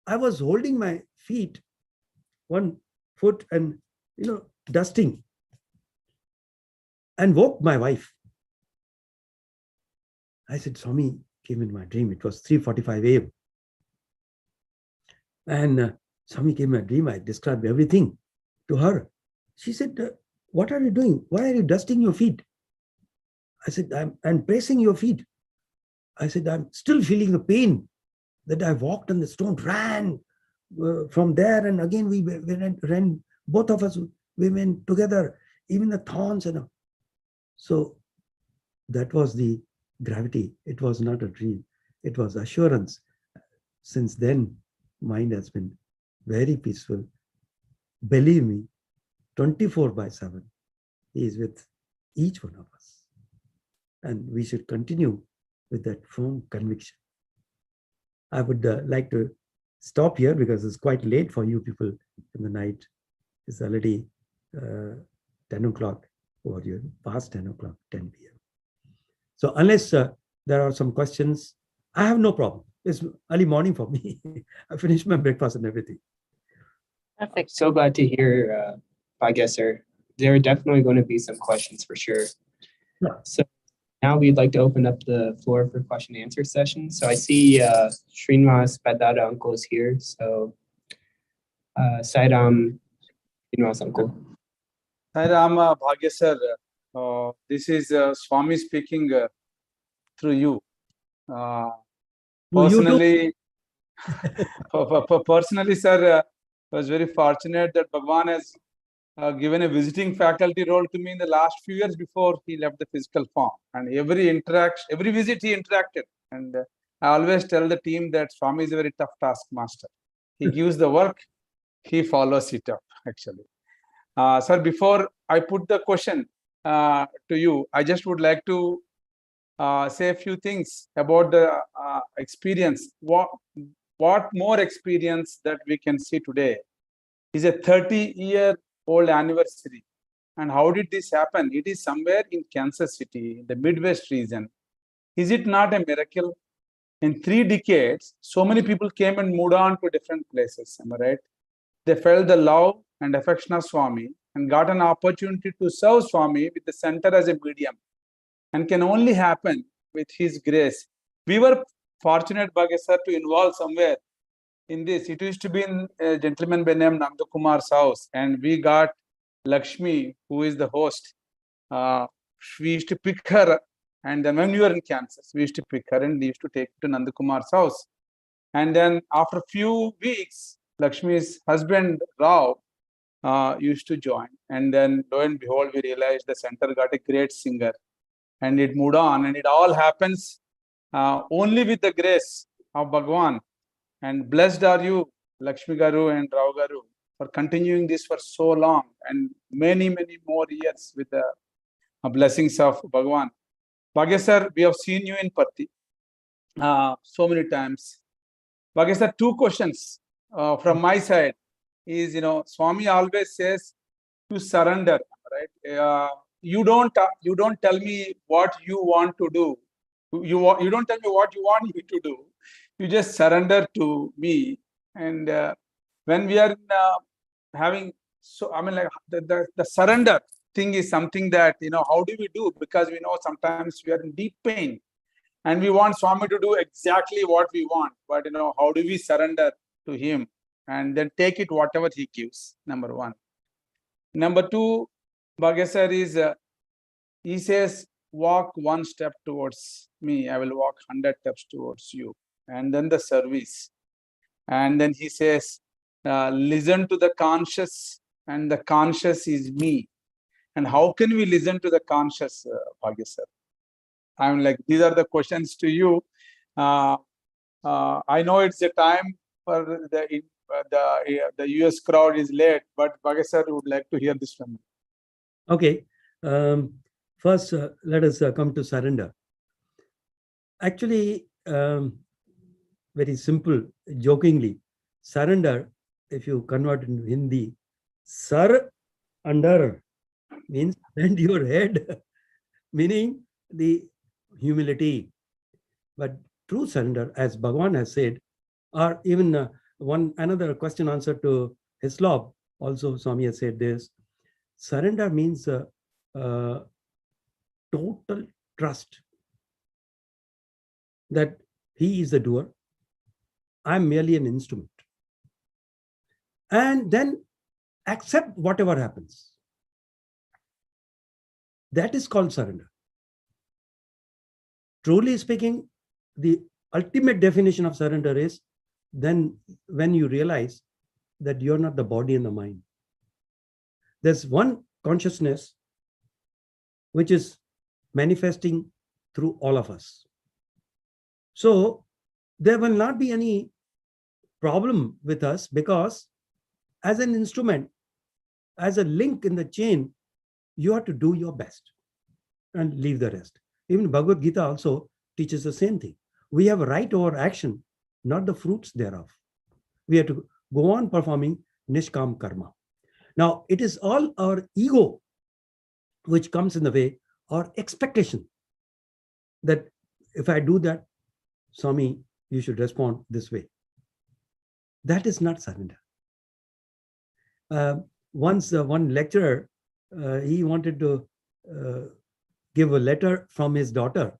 I was holding my feet, one foot, and dusting, and woke my wife. I said, Swami came in my dream. It was 3:45 a.m. And Swami came in my dream. I described everything. to her. She said, what are you doing? Why are you dusting your feet? I said, I'm pressing your feet. I said, I'm still feeling the pain that I walked on the stone, ran from there, and again we ran, both of us, we went together, even the thorns. So that was the gravity. It was not a dream. It was assurance. Since then, mind has been very peaceful. Believe me, 24/7, he is with each one of us. And we should continue with that firm conviction. I would like to stop here because it's quite late for you people in the night. It's already 10 o'clock over here, past 10 o'clock, 10 p.m. So unless there are some questions, I have no problem. It's early morning for me. I finished my breakfast and everything. Perfect. So glad to hear, Bhagesar. There are definitely going to be some questions for sure. Yeah. So now we'd like to open up the floor for question and answer session. So I see Srinivas Padada uncle is here. So Sairam Srinivas uncle. Sairam Bhagesar, this is Swami speaking through you. Personally, personally, sir, I was very fortunate that Bhagwan has given a visiting faculty role to me in the last few years before he left the physical form. And every visit he interacted. And I always tell the team that Swami is a very tough taskmaster. He gives the work, he follows it up, actually. Sir, before I put the question to you, I just would like to say a few things about the experience. What more experience that we can see today is a 30-year-old anniversary. And how did this happen? It is somewhere in Kansas City, the Midwest region. Is it not a miracle? In 3 decades, so many people came and moved on to different places. Am I right? They felt the love and affection of Swami and got an opportunity to serve Swami with the center as a medium, and can only happen with his grace. We were fortunate, Bhagesar, to involve somewhere in this. It used to be in a gentleman by name Nandakumar's house, and we got Lakshmi, who is the host. We used to pick her, and then when we were in Kansas, we used to pick her and we used to take her to Nandakumar's house. And then after a few weeks, Lakshmi's husband Rao used to join, and then lo and behold, we realized the center got a great singer, and it moved on, and it all happens only with the grace of Bhagwan. And blessed are you, Lakshmi Garu and Rao Garu, for continuing this for so long and many, many more years with the blessings of Bhagwan. Bhagesar, we have seen you in Patti so many times. Bhagesar, 2 questions from my side is, Swami always says to surrender, right? You don't tell me what you want to do. You don't tell me what you want me to do. You just surrender to me. And when we are having, so I mean, like the surrender thing is something that, how do we do? Because we know sometimes we are in deep pain and we want Swami to do exactly what we want. But, how do we surrender to him and then take it whatever he gives? Number 1. Number 2, Bhagesar is, he says, walk 1 step towards me, I will walk 100 steps towards you. And then the service. And then he says, listen to the conscious, and the conscious is me. And how can we listen to the conscious, Bhagesar? I'm like, these are the questions to you. I know it's a time for the US crowd is late, but Bhagesar would like to hear this from you. Okay. First, let us come to surrender. Actually, very simple, jokingly, surrender, if you convert in Hindi, sar under means bend your head, meaning the humility. But true surrender, as Bhagwan has said, or even another question answer to Hislop, also Swami has said this, surrender means total trust that he is the doer, I'm merely an instrument. And then accept whatever happens. That is called surrender. Truly speaking, the ultimate definition of surrender is then when you realize that you're not the body and the mind. There's one consciousness which is manifesting through all of us. So there will not be any problem with us, because as an instrument, as a link in the chain, you have to do your best and leave the rest. Even Bhagavad Gita also teaches the same thing. We have a right over action, not the fruits thereof. We have to go on performing Nishkam Karma. Now, it is all our ego which comes in the way, or expectation that if I do that, Swami, you should respond this way. That is not surrender. Once one lecturer, he wanted to give a letter from his daughter.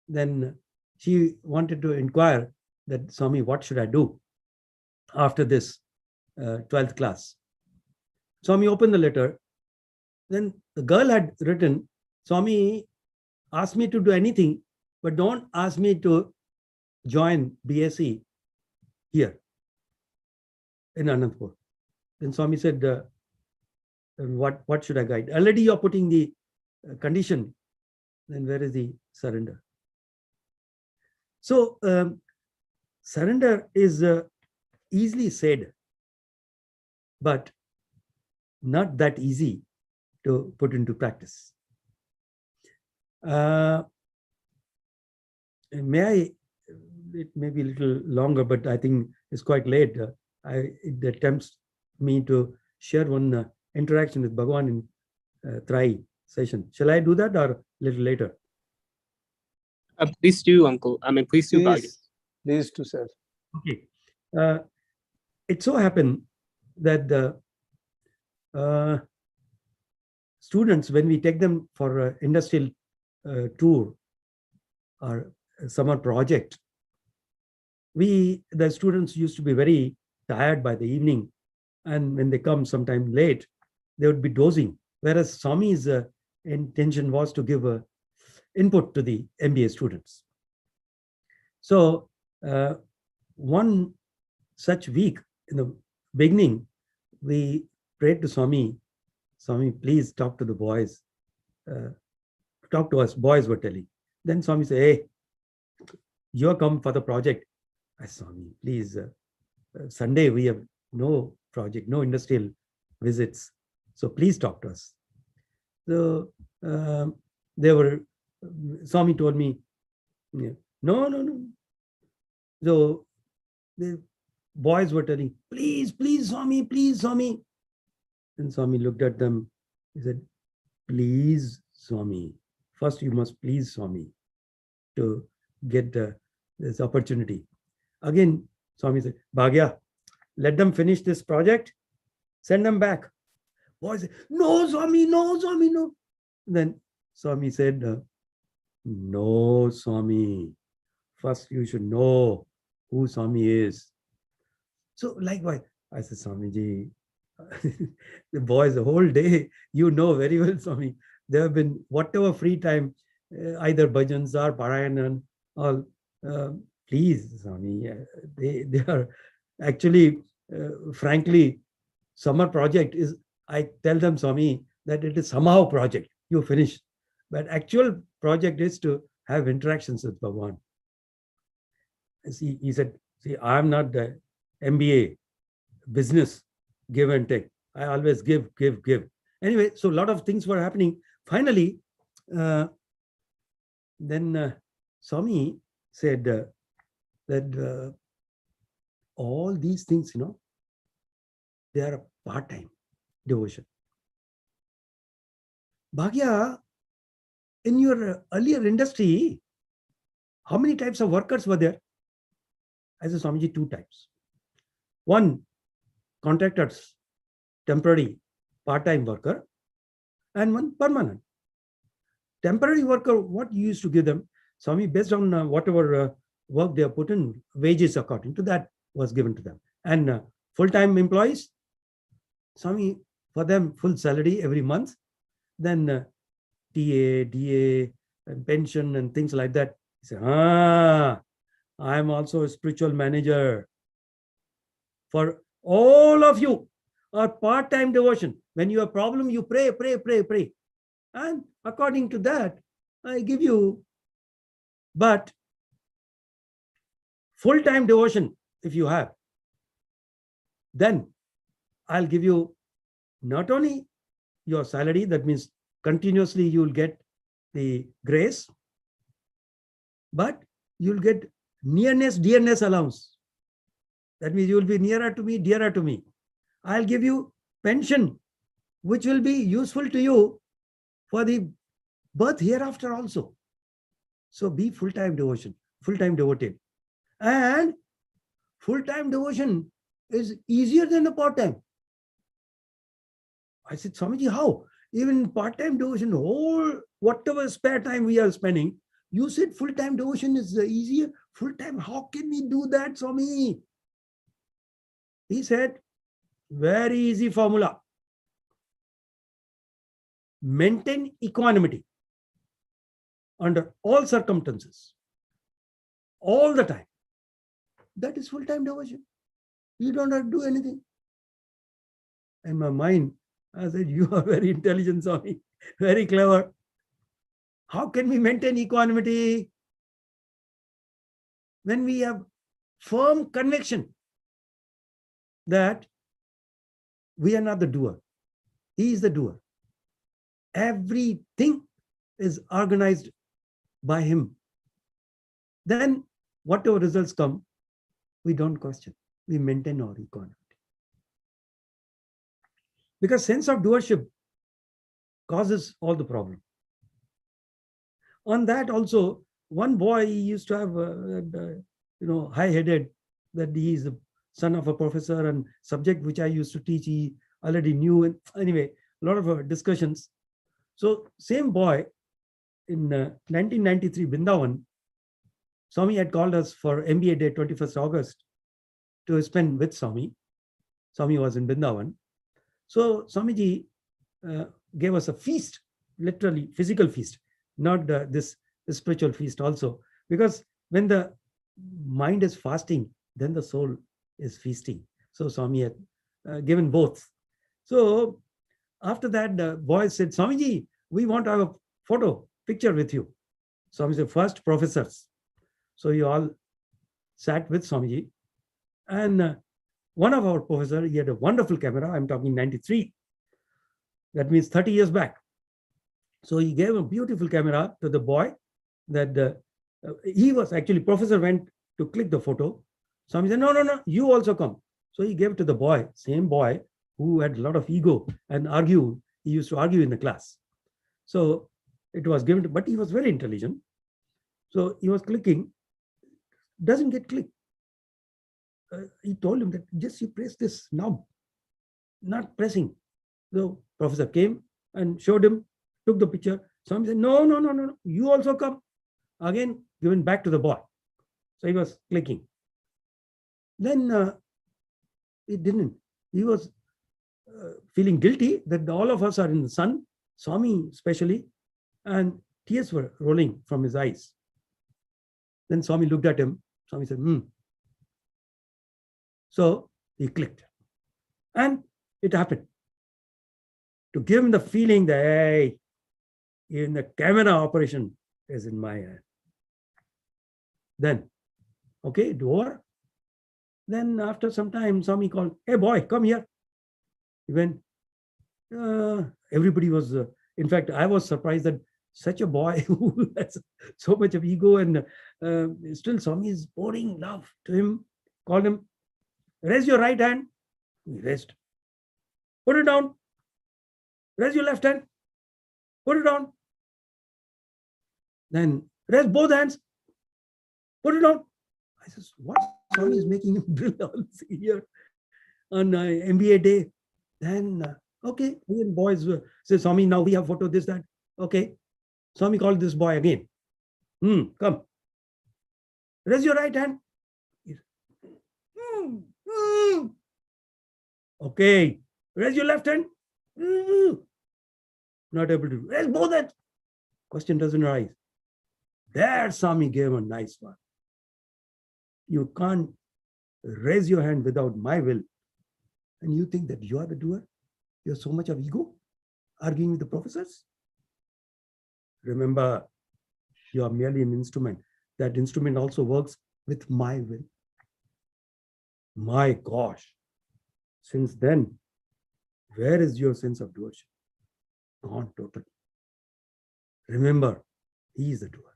Then she wanted to inquire that, Swami, what should I do after this 12th class? Swami opened the letter. Then the girl had written, Swami asked me to do anything, but don't ask me to join BSc here in Anandpur. Then Swami said, what should I guide? Already you're putting the condition. Then where is the surrender? So surrender is easily said, but not that easy to put into practice. May I, it may be a little longer, but I think it's quite late. It attempts me to share one interaction with Bhagavan in Trai session. Shall I do that or a little later? Please do, Uncle. Please do, Bhagavan. Please do, sir. Okay. It so happened that the students, when we take them for an industrial tour or summer project, the students used to be very tired by the evening, and when they come sometime late, they would be dozing. Whereas Swami's intention was to give input to the MBA students. So one such week in the beginning, we prayed to Swami, Swami, please talk to the boys. Talk to us, boys were telling. Then Swami said, hey, you're come for the project. I said, Swami, please, Sunday we have no project, no industrial visits. So please talk to us. So Swami told me, no. So the boys were telling, please, Swami, please, Swami. And Swami looked at them. He said, please, Swami. First, you must please Swami to get this opportunity. Again, Swami said, Bhagya, let them finish this project. Send them back. Boys said, no, Swami, no. Then Swami said, no, Swami. First, you should know who Swami is. So likewise, I said, Swamiji, the boys the whole day, you know very well, Swami. There have been whatever free time, either bhajans or parayanan, or please, Swami, they are actually, frankly, summer project is, I tell them, Swami, that it is somehow project, you finish. But actual project is to have interactions with Bhagavan. He said, see, I'm not the MBA business, give and take. I always give. Anyway, so a lot of things were happening. Finally, then Swami said that all these things, they are a part-time devotion. Bhagya, in your earlier industry, how many types of workers were there? I said, Swamiji, 2 types. One, contractors, temporary part-time worker, and one permanent. Temporary worker, what you used to give them? Swami, based on whatever work they have put in, wages according to that was given to them. And full-time employees, Swami, for them, full salary every month, then TA, DA, and pension and things like that. He said, I'm also a spiritual manager. For all of you are part-time devotion. When you have a problem, you pray, pray, pray, pray. And according to that, I give you. But full-time devotion, if you have, then I'll give you not only your salary, that means continuously you will get the grace, but you'll get nearness, dearness allowance. That means you will be nearer to me, dearer to me. I'll give you pension, which will be useful to you for the birth hereafter also. So be full-time devotion, full-time devoted. And full-time devotion is easier than a part-time. I said, Swamiji, how? Even part-time devotion, whole whatever spare time we are spending, you said full-time devotion is easier. Full-time, how can we do that, Swami? He said, very easy formula. Maintain equanimity under all circumstances, all the time. That is full-time devotion. You don't have to do anything. In my mind, I said, you are very intelligent, Swami, very clever. How can we maintain equanimity? When we have firm conviction that we are not the doer. He is the doer. Everything is organized by him. Then whatever results come, we don't question. We maintain our equanimity. Because sense of doership causes all the problem. On that also, one boy, he used to have, high-headed, that he is the son of a professor, and subject which I used to teach, he already knew. And anyway, a lot of discussions. So same boy, in 1993, Vrindavan, Swami had called us for MBA Day, 21st August, to spend with Swami. Swami was in Vrindavan. So Swamiji gave us a feast, literally physical feast, not this spiritual feast also. Because when the mind is fasting, then the soul is feasting. So Swami had given both. So after that, the boys said, Swamiji, we want to have a picture with you. Swami said, first professors. So you all sat with Swamiji. And one of our professors, he had a wonderful camera. I'm talking 93. That means 30 years back. So he gave a beautiful camera to the boy. That he was actually, professor went to click the photo. Swami said, no, you also come. So he gave it to the boy, same boy who had a lot of ego and argue. He used to argue in the class. So it was given to, but he was very intelligent. So he was clicking, doesn't get clicked. He told him that just you press this knob, not pressing. So professor came and showed him, took the picture. Swami said, no, you also come. Again, given back to the boy. So he was clicking. Then it didn't. He was feeling guilty that all of us are in the sun, Swami especially, and tears were rolling from his eyes. Then Swami looked at him. Swami said, So he clicked. And it happened. To give him the feeling that, hey, even the camera operation is in my hand. Then, okay, door. Then after some time, Swami called, hey boy, come here. He went, everybody was, in fact, I was surprised that such a boy who has so much of ego and still Swami is pouring love to him, called him, raise your right hand. He raised. Put it down. Raise your left hand. Put it down. Then raise both hands. Put it down. I said, what? Swami is making him drill all here on MBA day. Then, okay, then boys say, Swami, now we have photo, this, that. Okay. Swami called this boy again. Come. Raise your right hand. Okay. Raise your left hand. Not able to. Raise both hands. Question doesn't rise. There, Swami gave a nice one. You can't raise your hand without my will. And you think that you are the doer? You have so much of ego, arguing with the professors. Remember, you are merely an instrument. That instrument also works with my will. My gosh. Since then, where is your sense of doership? Gone totally. Remember, he is the doer.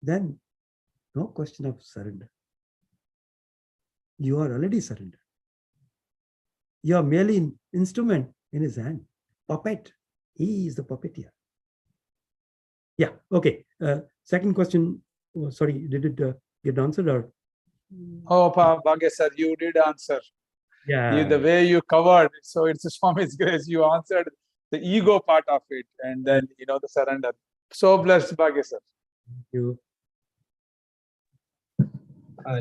Then, no question of surrender. You are already surrendered. You are merely an instrument in his hand. Puppet. He is the puppeteer. Yeah, okay. Second question. Oh, sorry, did it get answered or? Oh, Bhagya sir, you did answer. Yeah. The way you covered, so it's a Swami's grace. You answered the ego part of it, and then the surrender. So blessed, Bhagya sir. Thank you.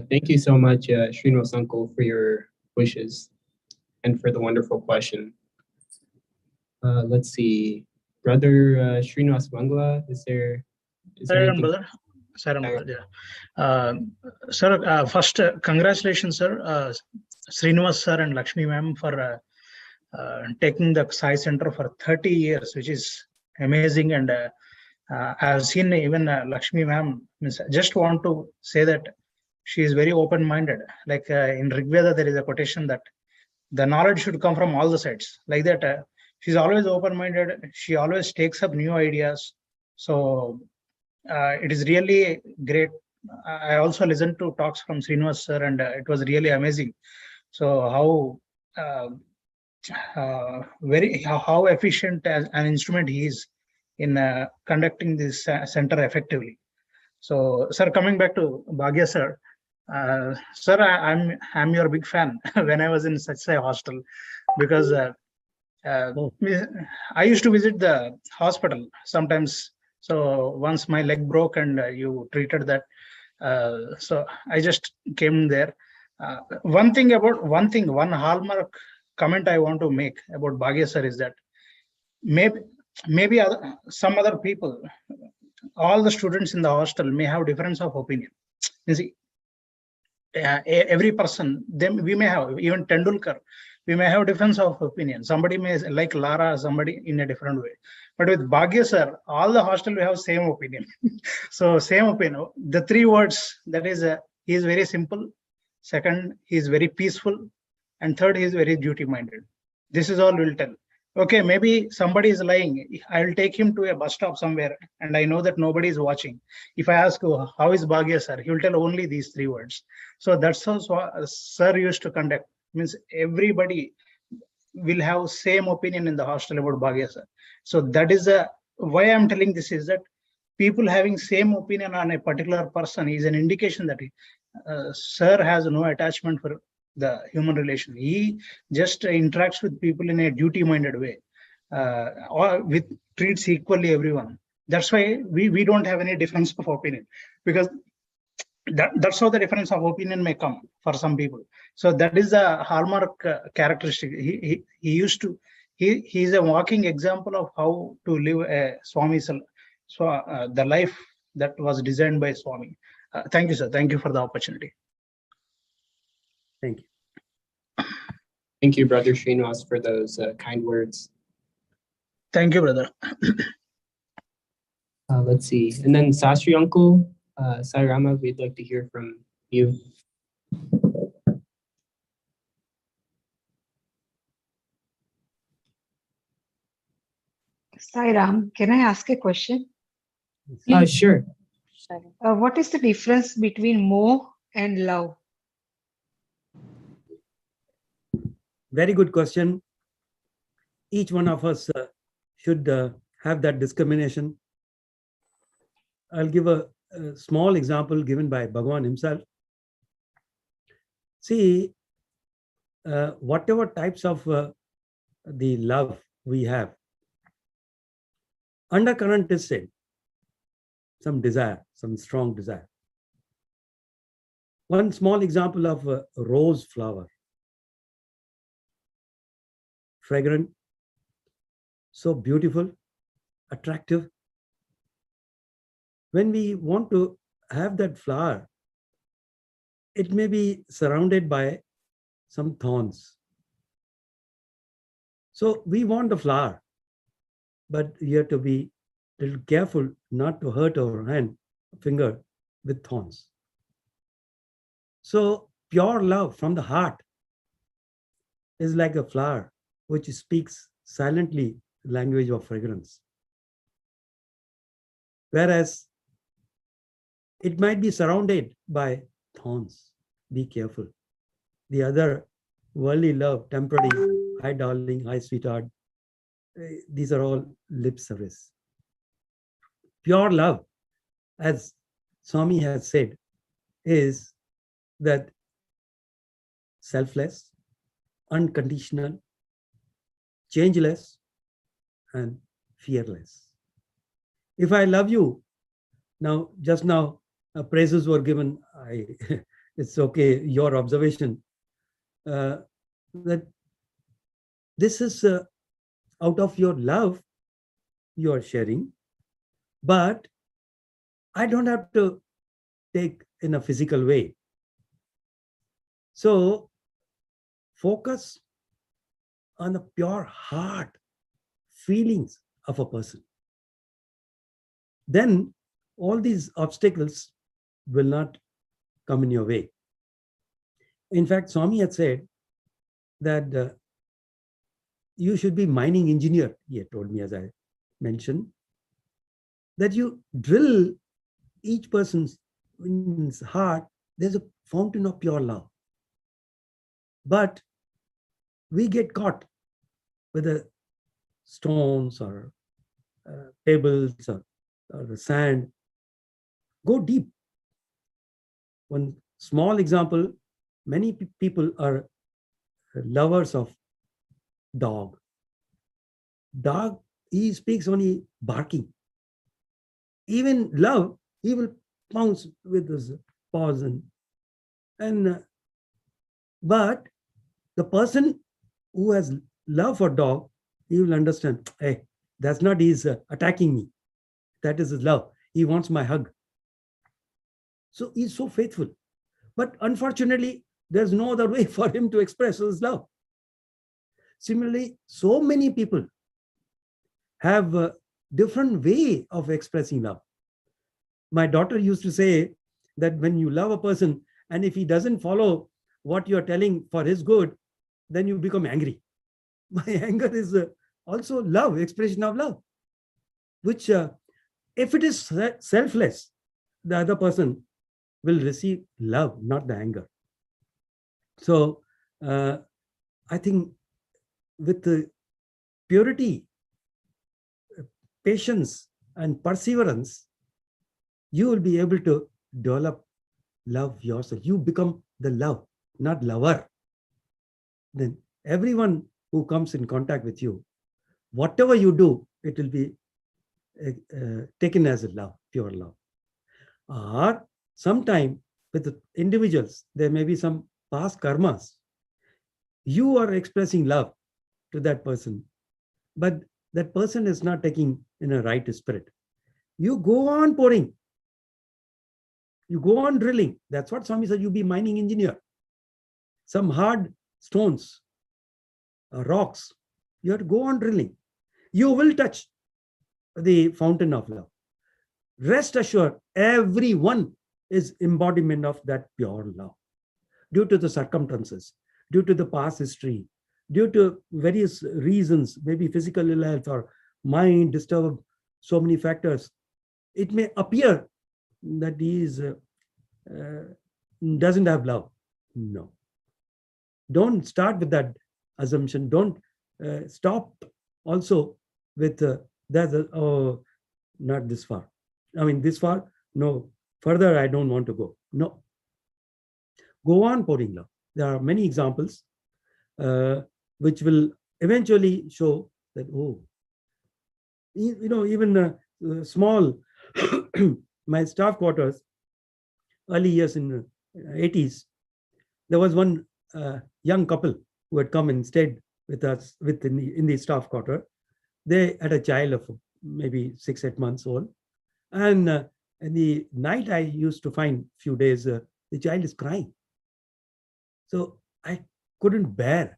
Thank you so much, Srinivas uncle, for your wishes and for the wonderful question. Let's see, brother Srinivas Mangala, is there anything? Brother. Yeah. Sir, first, congratulations, sir, Srinivas sir and Lakshmi ma'am for taking the Sai Center for 30 years, which is amazing. And I've seen even Lakshmi ma'am, just want to say that she is very open-minded. Like in Rigveda, there is a quotation that the knowledge should come from all the sides. Like that, she's always open-minded. She always takes up new ideas. So it is really great. I also listened to talks from Srinivas sir, and it was really amazing. So how efficient as an instrument he is in conducting this center effectively. So, sir, coming back to Bhagya sir, sir, I'm your big fan when I was in Satsai hostel, because I used to visit the hospital sometimes. So once my leg broke and you treated that, so I just came there. One hallmark comment I want to make about Bhagya sir is that maybe some other people, all the students in the hostel may have difference of opinion. You see, every person, we may have, even Tendulkar, we may have difference of opinion. Somebody may like Lara, somebody in a different way. But with Bhagya sir, all the hostel we have same opinion. So same opinion. The three words, that is, he is very simple. Second, he is very peaceful. And third, he is very duty-minded. This is all we'll tell. Okay, maybe somebody is lying. I'll take him to a bus stop somewhere, and I know that nobody is watching. If I ask, how is Bhagya sir? He will tell only these three words. So that's how sir used to conduct. Means everybody will have same opinion in the hostel about Bhagya sir. So that is why I'm telling this is that people having same opinion on a particular person is an indication that sir has no attachment for the human relation. He just interacts with people in a duty-minded way, or treats equally everyone. That's why we don't have any difference of opinion, because that's how the difference of opinion may come for some people. So that is the hallmark characteristic. He is a walking example of how to live a Swami, the life that was designed by Swami. Thank you, sir. Thank you for the opportunity. Thank you. Thank you, Brother Srinivas, for those kind words. Thank you, brother. Let's see. And then Sastri uncle, Sai Rama, we'd like to hear from you. Sai Ram, can I ask a question? Sure. What is the difference between moh and love? Very good question. Each one of us should have that discrimination. I'll give a small example given by Bhagavan himself. See, whatever types of the love we have, undercurrent is same. Some desire, some strong desire. One small example of a rose flower. fragrant, so beautiful, attractive. When we want to have that flower, it may be surrounded by some thorns. So we want the flower, but you have to be a little careful not to hurt our finger with thorns. So pure love from the heart is like a flower which speaks silently the language of fragrance. Whereas it might be surrounded by thorns. Be careful. The other worldly love, temporary, hi darling, hi sweetheart, these are all lip service. Pure love, as Swami has said, is that selfless, unconditional, changeless, and fearless. If I love you, now, just now, praises were given. It's okay, your observation, that this is out of your love you are sharing, but I don't have to take in a physical way. So focus on the pure heart feelings of a person. Then all these obstacles will not come in your way. In fact, Swami had said that you should be mining engineer. He had told me, as I mentioned, that you drill each person's heart. There's a fountain of pure love. But we get caught with the stones or pebbles or the sand. Go deep. One small example, many people are lovers of dog. Dog, he speaks only barking. Even love, he will pounce with his paws but the person who has love for dog, he will understand, hey, that's not he's attacking me. That is his love. He wants my hug. So he's so faithful. But unfortunately, there's no other way for him to express his love. Similarly, so many people have a different way of expressing love. My daughter used to say that when you love a person, and if he doesn't follow what you're telling for his good, then you become angry. My anger is also love, expression of love, which if it is selfless, the other person will receive love, not the anger. So I think with the purity, patience, and perseverance, you will be able to develop love yourself. You become the love, not lover. Then everyone who comes in contact with you, whatever you do, it will be taken as a love, pure love. Or sometime with the individuals, there may be some past karmas. You are expressing love to that person, but that person is not taking in a right spirit. You go on pouring. You go on drilling. That's what Swami said, you be mining engineer. Some hard stones, rocks, you have to go on drilling. You will touch the fountain of love. Rest assured, everyone is embodiment of that pure love. Due to the circumstances, due to the past history, due to various reasons, maybe physical ill health or mind disturbed, so many factors, it may appear that he is doesn't have love. No. Don't start with that assumption. Don't stop also with oh, not this far. I mean, this far, no, further I don't want to go. No. Go on pouring love. There are many examples which will eventually show that, oh, even small, my staff quarters, early years in the 80s, there was one young couple who had come and stayed with us in the staff quarter. They had a child of maybe 6-8 months old. And in the night, I used to find few days, the child is crying. So I couldn't bear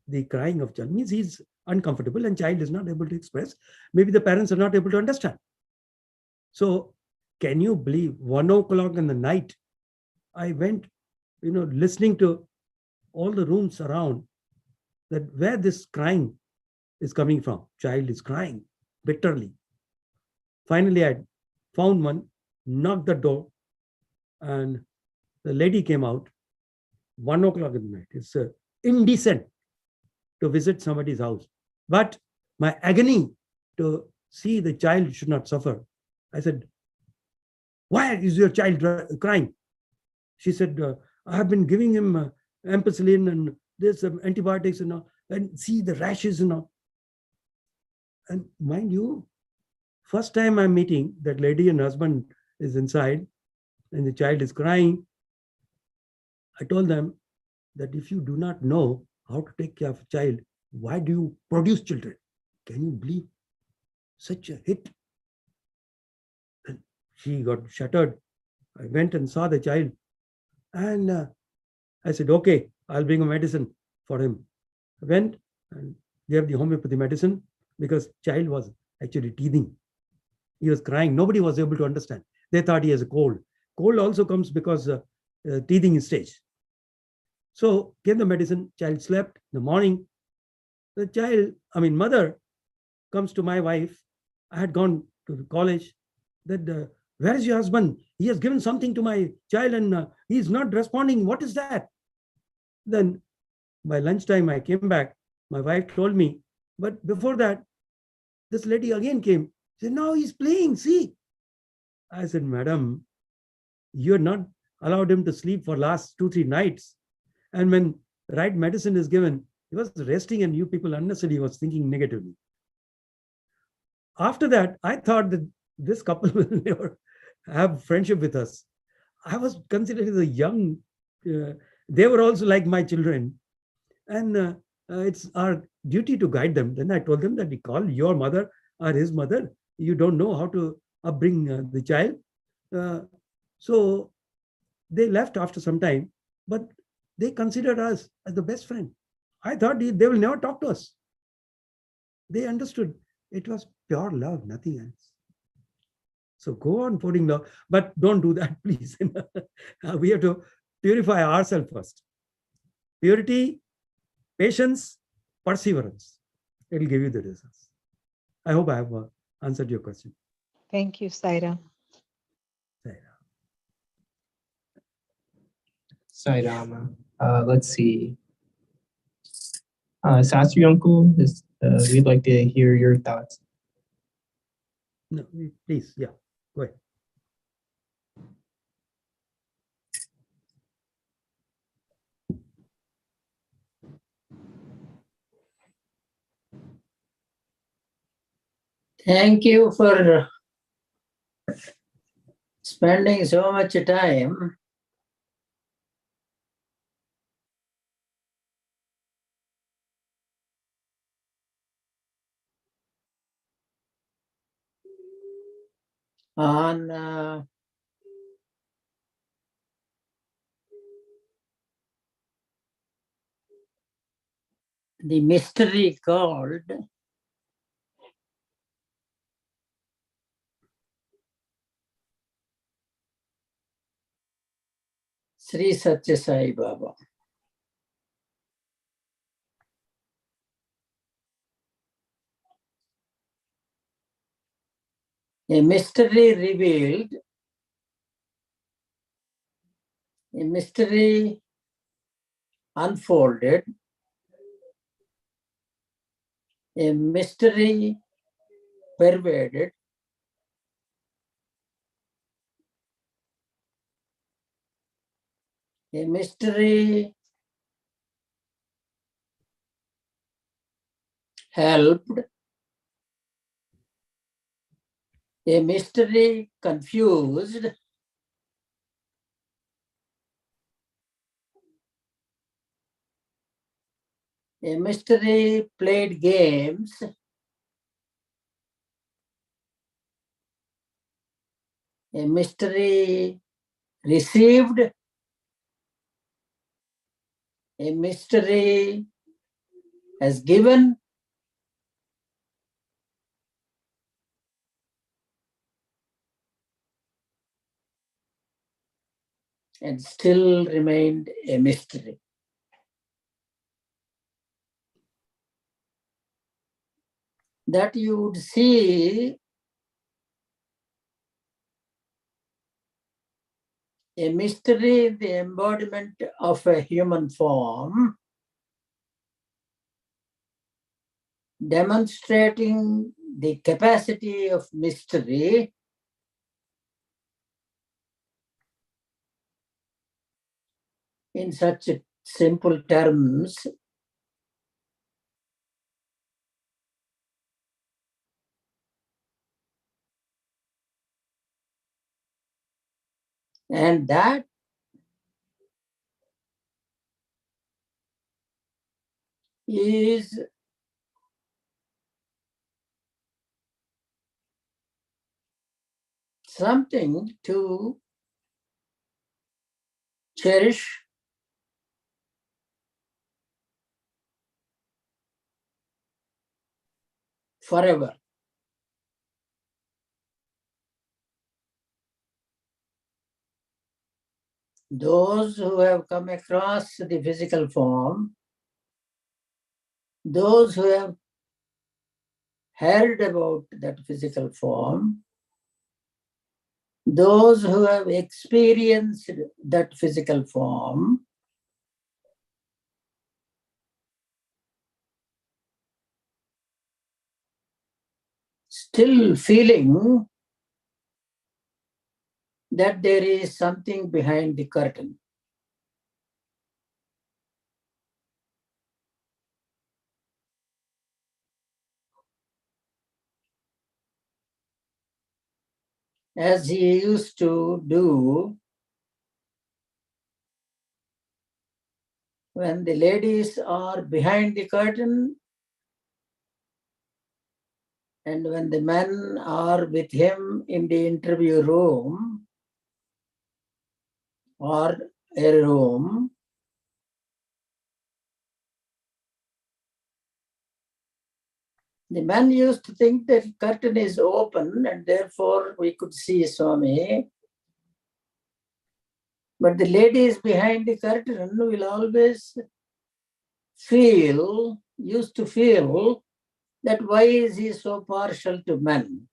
the crying of child. Means he's uncomfortable and child is not able to express. Maybe the parents are not able to understand. So can you believe 1 o'clock in the night, I went, listening to all the rooms around, that where this crying is coming from. Child is crying bitterly. Finally, I found one, knocked the door, and the lady came out. 1 o'clock in the night. It's indecent to visit somebody's house. But my agony to see the child should not suffer. I said, why is your child crying? She said, I have been giving him ampicillin and there's some antibiotics and see the rashes and all. And mind you, first time I'm meeting that lady and husband is inside and the child is crying. I told them that if you do not know how to take care of a child, why do you produce children? Can you believe such a hit? And she got shattered. I went and saw the child and I said, okay, I'll bring a medicine for him. I went and gave the homeopathy medicine because child was actually teething. He was crying. Nobody was able to understand. They thought he has a cold. Cold also comes because teething stage. So gave the medicine, child slept. In the morning, the mother comes to my wife. I had gone to the college. That where is your husband? He has given something to my child and he is not responding. What is that? Then by lunchtime, I came back. My wife told me, but before that, this lady again came. She said, no, he's playing, see. I said, madam, you're not allowed him to sleep for last 2-3 nights. And when the right medicine is given, he was resting and you people unnecessarily was thinking negatively. After that, I thought that this couple will never have friendship with us. I was considered as a young, they were also like my children. And it's our duty to guide them. Then I told them that we call your mother or his mother. You don't know how to upbring the child. So they left after some time, but they considered us as the best friend. I thought they will never talk to us. They understood it was pure love, nothing else. So go on pouring love, but don't do that, please. We have to purify ourselves first. Purity, patience, perseverance. It will give you the results. I hope I have answered your question. Thank you, Saira. Sai Rama. Let's see. Sastri Uncle, we'd like to hear your thoughts. No, please, yeah, go ahead. Thank you for spending so much time on the mystery called Sri Satya Sai Baba. A mystery revealed, a mystery unfolded, a mystery pervaded, a mystery helped, a mystery confused, A mystery played games. A mystery received. A mystery has given. And still remained a mystery. That you would see a mystery, the embodiment of a human form, demonstrating the capacity of mystery in such simple terms. And that is something to cherish, forever. Those who have come across the physical form, those who have heard about that physical form, those who have experienced that physical form, still feeling that there is something behind the curtain. As he used to do when the ladies are behind the curtain and when the men are with him in the interview room or a room, the man used to think that the curtain is open and therefore we could see Swami. But the ladies behind the curtain will always used to feel that why is he so partial to men?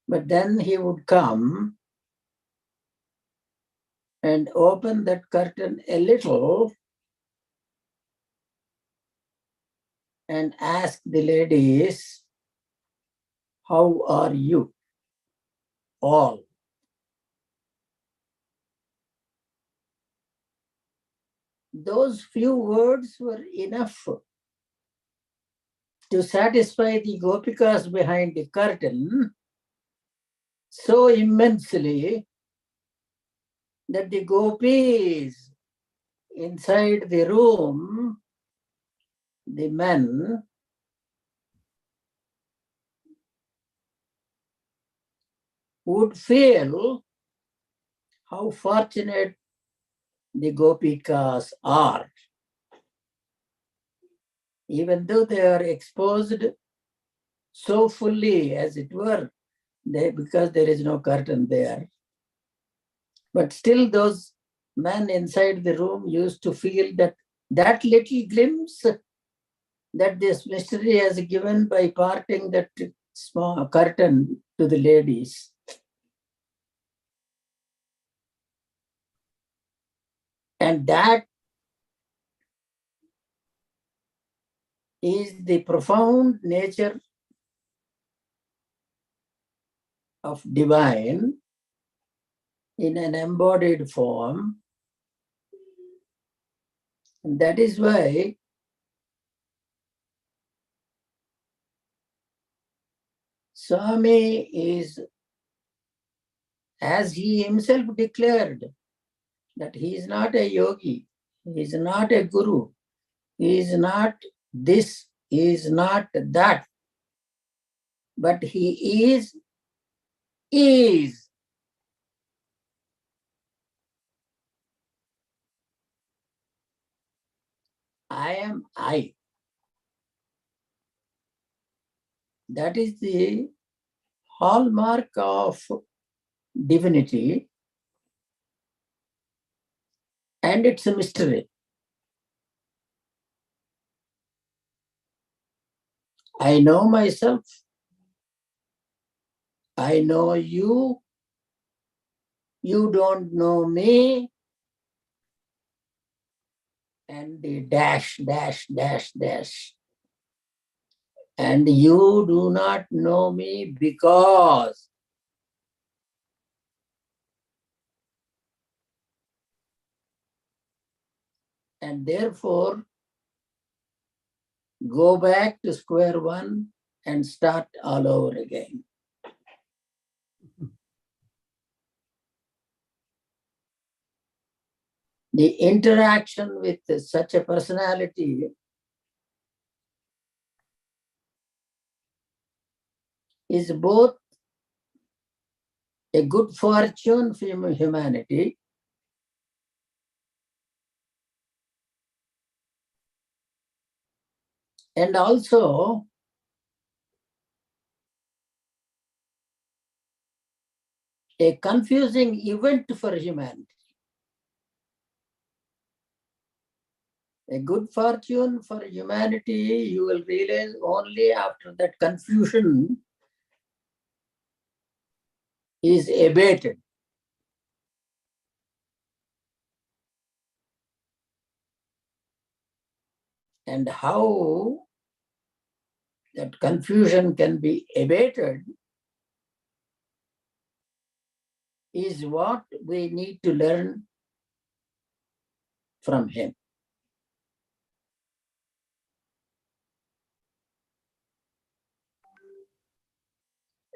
But then he would come and open that curtain a little and ask the ladies, how are you all? Those few words were enough to satisfy the gopikas behind the curtain so immensely that the gopis inside the room, the men, would feel how fortunate the gopikas are. Even though they are exposed so fully, as it were, because there is no curtain there. But still those men inside the room used to feel that little glimpse that this mystery has given by parting that small curtain to the ladies. And that is the profound nature of divine in an embodied form. And that is why Swami is, as he himself declared, that he is not a yogi, he is not a guru, he is not this, he is not that, but he is. I am I. That is the hallmark of divinity, and it's a mystery. I know myself, I know you, you don't know me, and the dash, dash, dash, dash. And you do not know me because. And therefore, go back to square one and start all over again. The interaction with such a personality is both a good fortune for humanity and also a confusing event for humanity. A good fortune for humanity, you will realize only after that confusion is abated. And how that confusion can be abated is what we need to learn from him.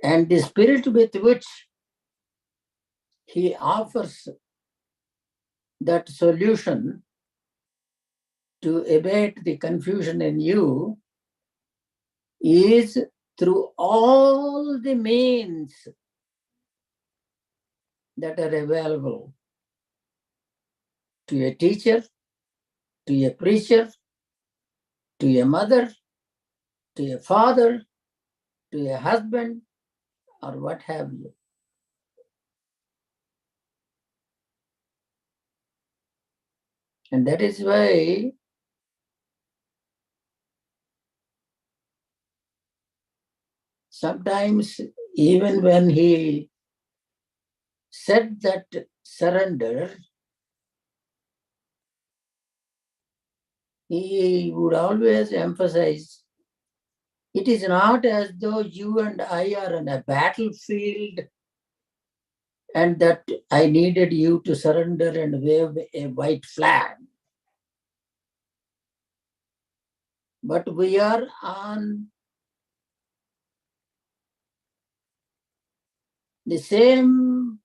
And the spirit with which he offers that solution to abate the confusion in you is through all the means that are available to a teacher, to a preacher, to a mother, to a father, to a husband, or what have you. And that is why sometimes even when he said that surrender, he would always emphasize, it is not as though you and I are on a battlefield and that I needed you to surrender and wave a white flag. But we are on the same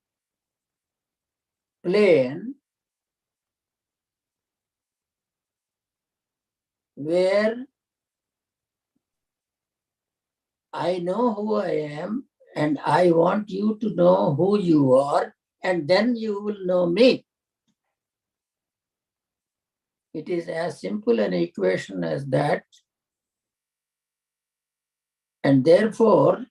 plane where I know who I am and I want you to know who you are, and then you will know me. It is as simple an equation as that. And therefore,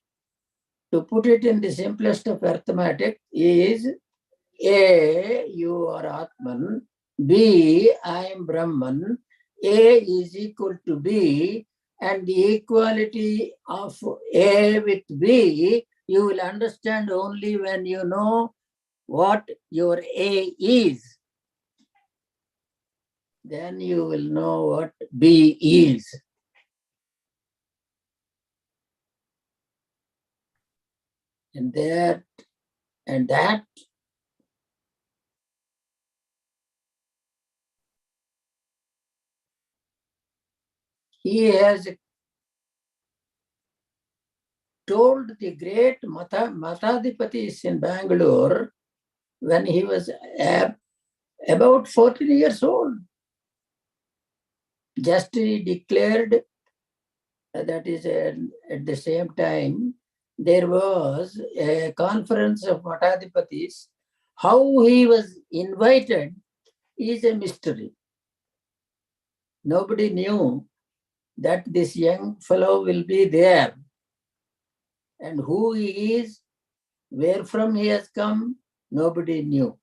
to put it in the simplest of arithmetic is A, you are Atman, B, I am Brahman, A is equal to B, and the equality of A with B, you will understand only when you know what your A is. Then you will know what B is. And that he has told the great Matadipatis in Bangalore when he was about 14 years old. Just he declared, that is at the same time, there was a conference of Matadipatis. How he was invited is a mystery. Nobody knew that this young fellow will be there. And who he is, where from he has come, nobody knew.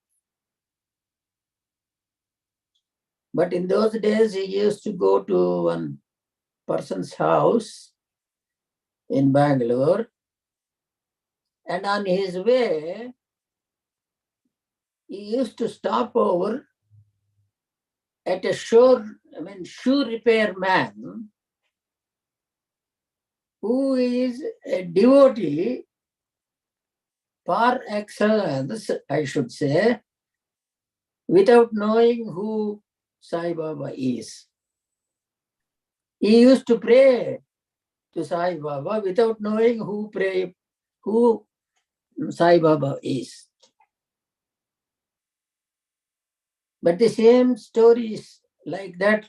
But in those days, he used to go to one person's house in Bangalore. And on his way, he used to stop over at a shoe repair man who is a devotee par excellence, I should say, without knowing who Sai Baba is. He used to pray to Sai Baba without knowing who Sai Baba is. But the same stories like that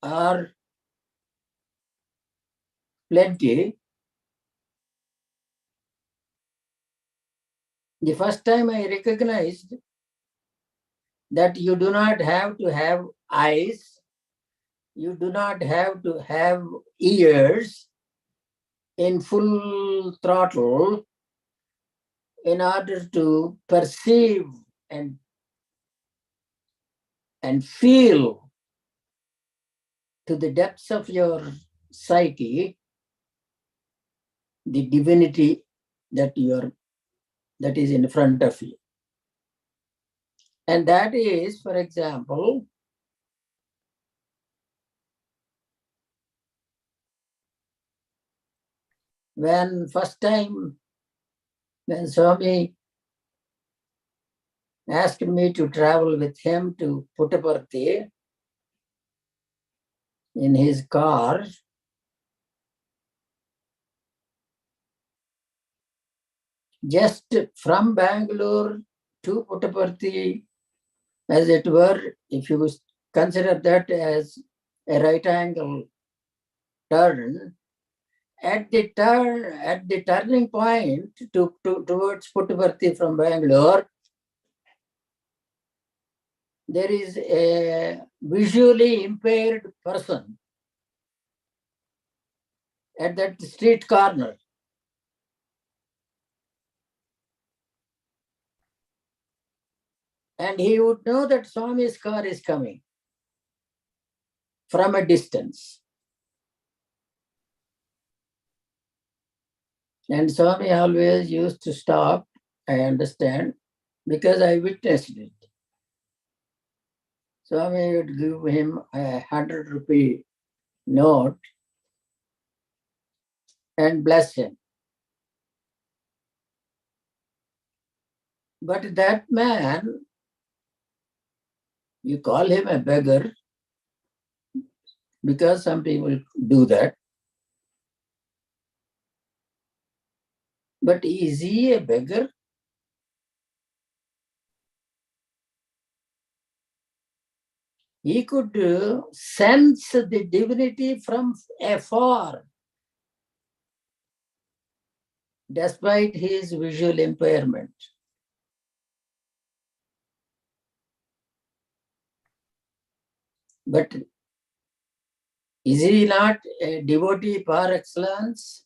are plenty. The first time I recognized that you do not have to have eyes, you do not have to have ears in full throttle in order to perceive and feel to the depths of your psyche the divinity that is in front of you. And that is, for example, when first time when Swami asked me to travel with him to Puttaparthi in his car, just from Bangalore to Puttaparthi, as it were, if you consider that as a right angle turn, at the turning point towards Puttaparthi from Bangalore, there is a visually impaired person at that street corner. And he would know that Swami's car is coming from a distance. And Swami always used to stop, I understand, because I witnessed it. Swami would give him a 100 rupee note and bless him. But that man, you call him a beggar, because some people do that. But is he a beggar? He could sense the divinity from afar, despite his visual impairment. But is he not a devotee par excellence?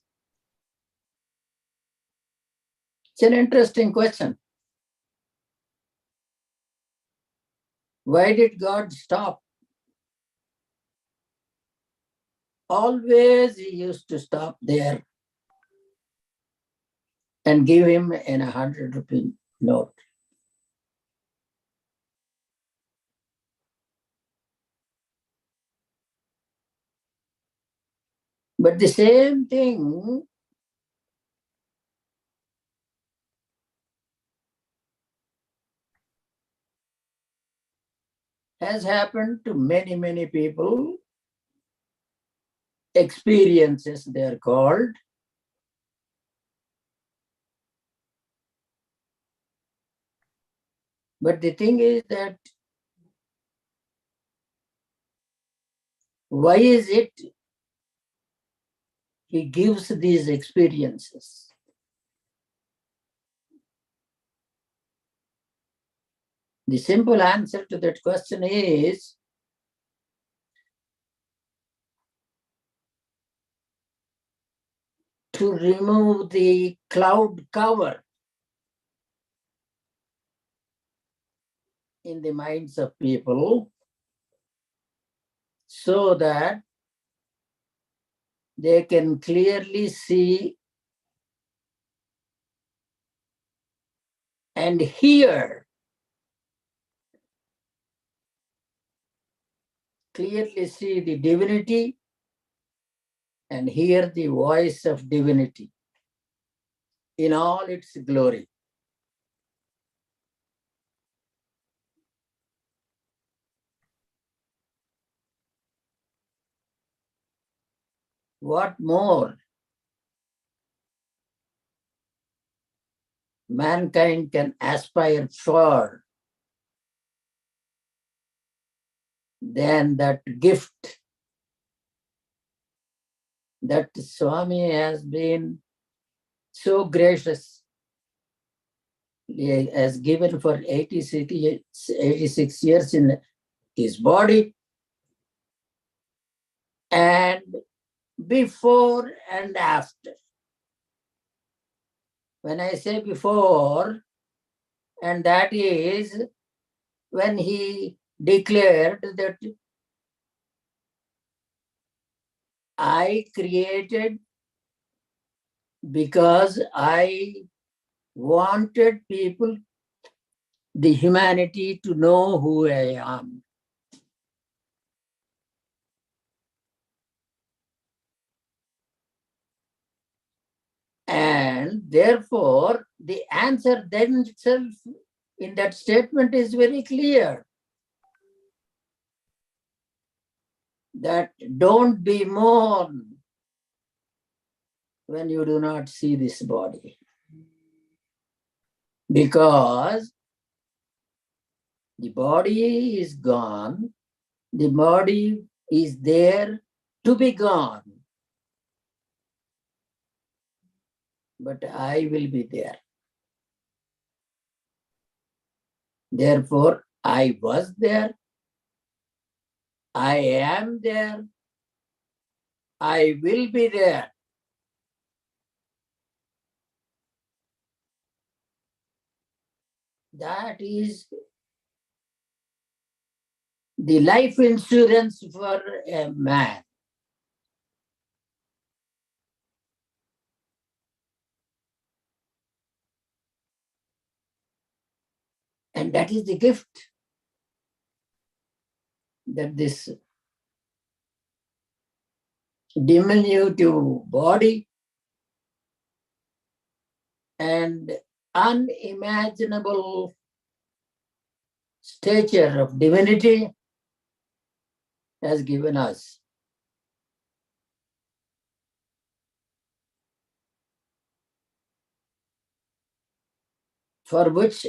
It's an interesting question. Why did God stop? Always he used to stop there and give him an 100 rupee note. But the same thing has happened to many, many people. Experiences, they're called. But the thing is that why is it he gives these experiences? The simple answer to that question is to remove the cloud cover in the minds of people so that they can clearly see and hear, clearly see the divinity and hear the voice of divinity in all its glory. What more mankind can aspire for than that gift that Swami has been so gracious. He has given for 86 years in his body, and before and after. When I say before, and that is when he declared that I created because I wanted people, the humanity, to know who I am. And therefore, the answer then itself in that statement is very clear. That don't be mourned when you do not see this body. Because the body is gone, the body is there to be gone. But I will be there. Therefore, I was there, I am there, I will be there. That is the life insurance for a man. And that is the gift that this diminutive body and unimaginable stature of divinity has given us. For which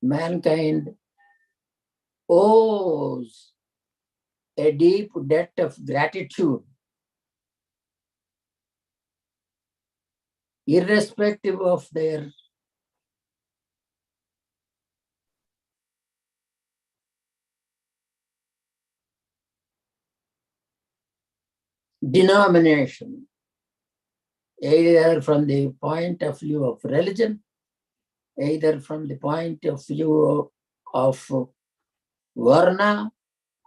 mankind owes a deep debt of gratitude, irrespective of their denomination, either from the point of view of religion, either from the point of view of Varna,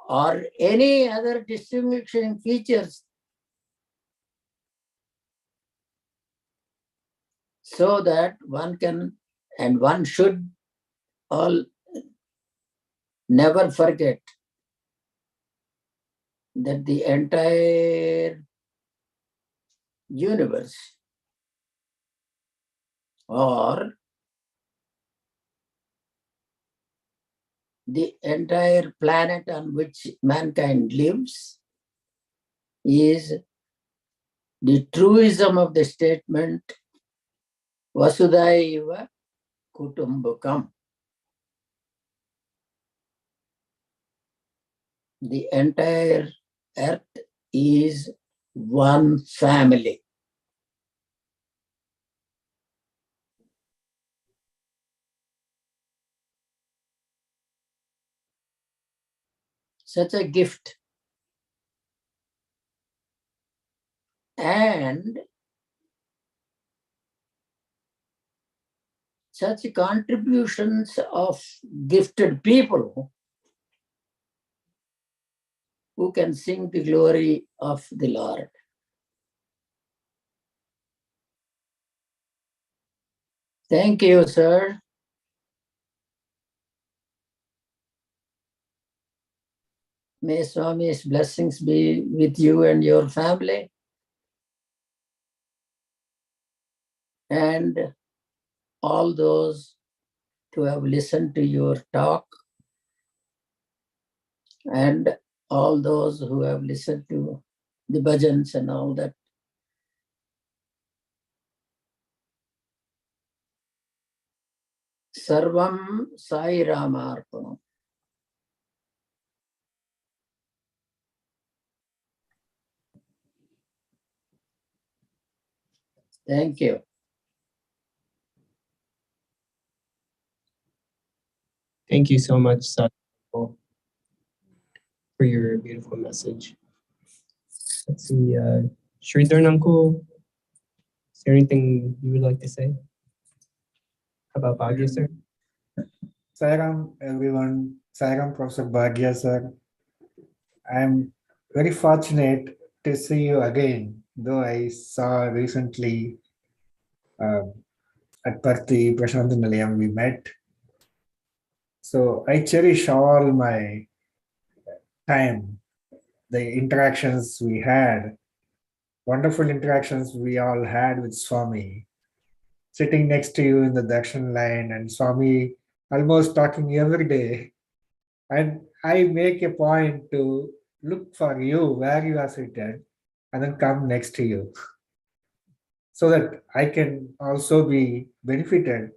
or any other distinguishing features, so that one can and one should all never forget that the entire universe or the entire planet on which mankind lives is the truism of the statement Vasudhaiva Kutumbakam. the entire earth is one family. Such a gift. And such contributions of gifted people who can sing the glory of the Lord. Thank you, sir. May Swami's blessings be with you and your family. And all those who have listened to your talk, and all those who have listened to the bhajans and all that. Sarvam Sai Ramarpanam. Thank you. Thank you so much, Sadhu, for your beautiful message. Let's see, Sridharan uncle, is there anything you would like to say about Bhagya, sir? Sairam, everyone. Sairam, Professor Bhagya, sir. I'm very fortunate to see you again, though I saw recently at Parthi, Prashant Nilayam, we met. So I cherish all my time, the interactions we had, wonderful interactions we all had with Swami, sitting next to you in the darshan line and Swami almost talking every day. And I make a point to look for you where you are seated and then come next to you so that I can also be benefited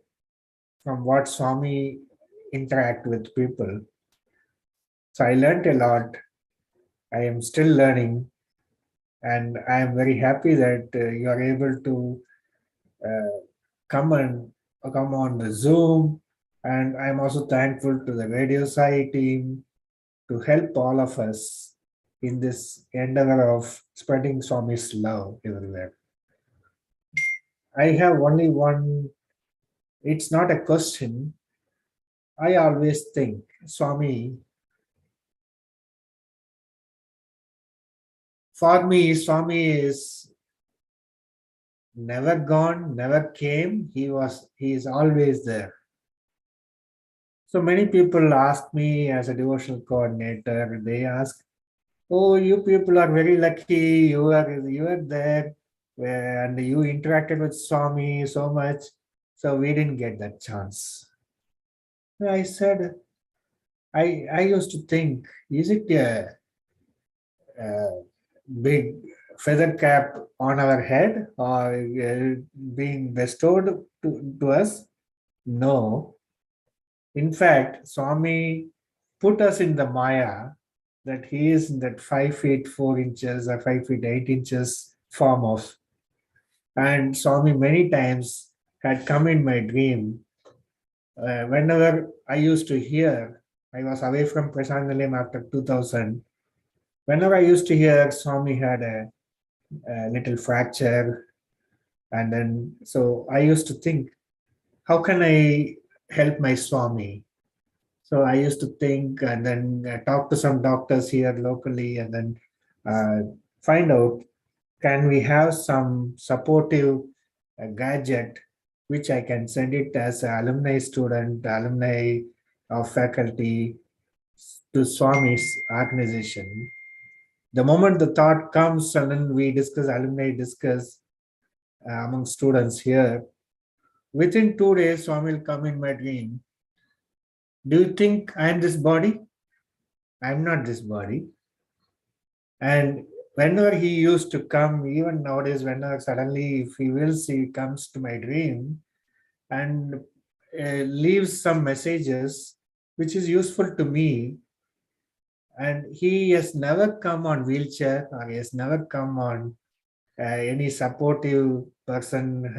from what Swami interact with people. So I learned a lot. I am still learning, and I am very happy that you are able to come on the Zoom. And I'm also thankful to the Radio Sai team to help all of us in this endeavor of spreading Swami's love everywhere. I have only one, it's not a question. I always think, Swami, for me, Swami is never gone, never came. He is always there. So many people ask me as a devotional coordinator, they ask, oh, you people are very lucky, you are there, and you interacted with Swami so much, so we didn't get that chance. I said, I used to think, is it a big feather cap on our head or being bestowed to us? No. In fact, Swami put us in the Maya that he is in that 5 feet 4 inches or 5 feet 8 inches form of. And Swami many times had come in my dream. Whenever I used to hear, I was away from Prashant Nilayam after 2000. Whenever I used to hear Swami had a little fracture, and then so I used to think, how can I help my Swami? So I used to think and then talk to some doctors here locally and then find out, can we have some supportive gadget which I can send it as an alumni student, alumni of faculty to Swami's organization. The moment the thought comes and then we discuss, alumni discuss among students here, within 2 days, Swami will come in my dream. Do you think I am this body? I am not this body. And whenever he used to come, even nowadays, whenever suddenly if he wills, he comes to my dream and leaves some messages which is useful to me. And he has never come on wheelchair, or he has never come on any supportive person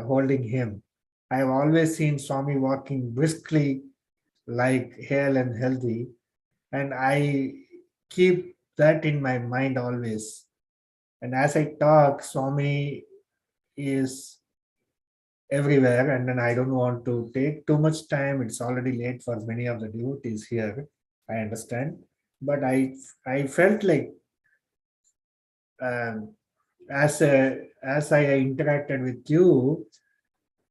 holding him. I have always seen Swami walking briskly, like hale and healthy, and I keep that in my mind always. And as I talk, Swami is everywhere, and then I don't want to take too much time. It's already late for many of the devotees here, I understand. But I felt like as I interacted with you,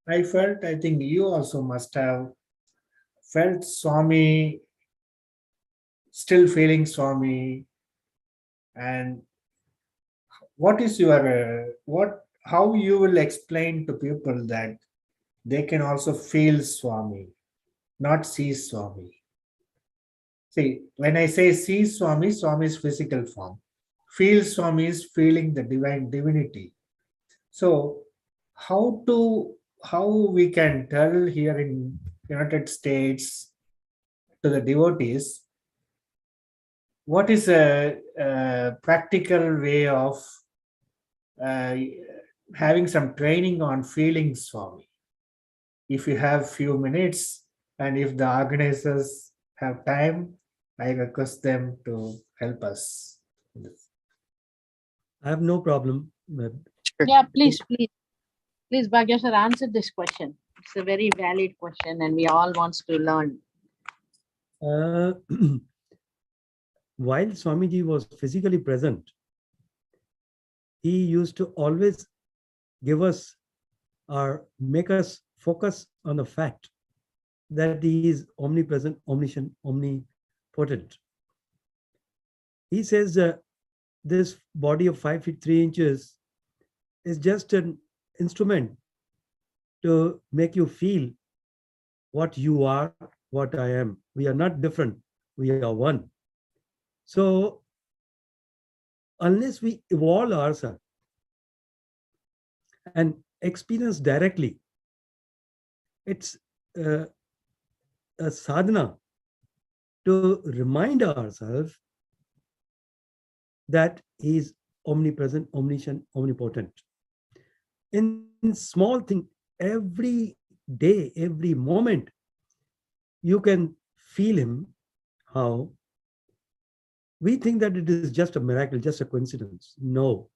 I felt, I think you also must have felt Swami, still feeling Swami. And what is your how you will explain to people that they can also feel Swami, not see Swami? See, when I say see Swami, Swami is physical form. Feel Swami is feeling the divinity. So how we can tell here in United States to the devotees, what is a practical way of having some training on feeling Swami? If you have few minutes, and if the organizers have time, I request them to help us. I have no problem. Yeah, please, Bhagya sir, answer this question. It's a very valid question, and we all wants to learn. While Swamiji was physically present, he used to always give us or make us focus on the fact that he is omnipresent, omniscient, omnipotent. He says this body of 5 feet 3 inches is just an instrument to make you feel what you are, what I am. We are not different. We are one. So unless we evolve ourselves and experience directly, it's a sadhana to remind ourselves that he is omnipresent, omniscient, omnipotent. In small thing, every day, every moment, you can feel him. How we think that it is just a miracle, just a coincidence. No,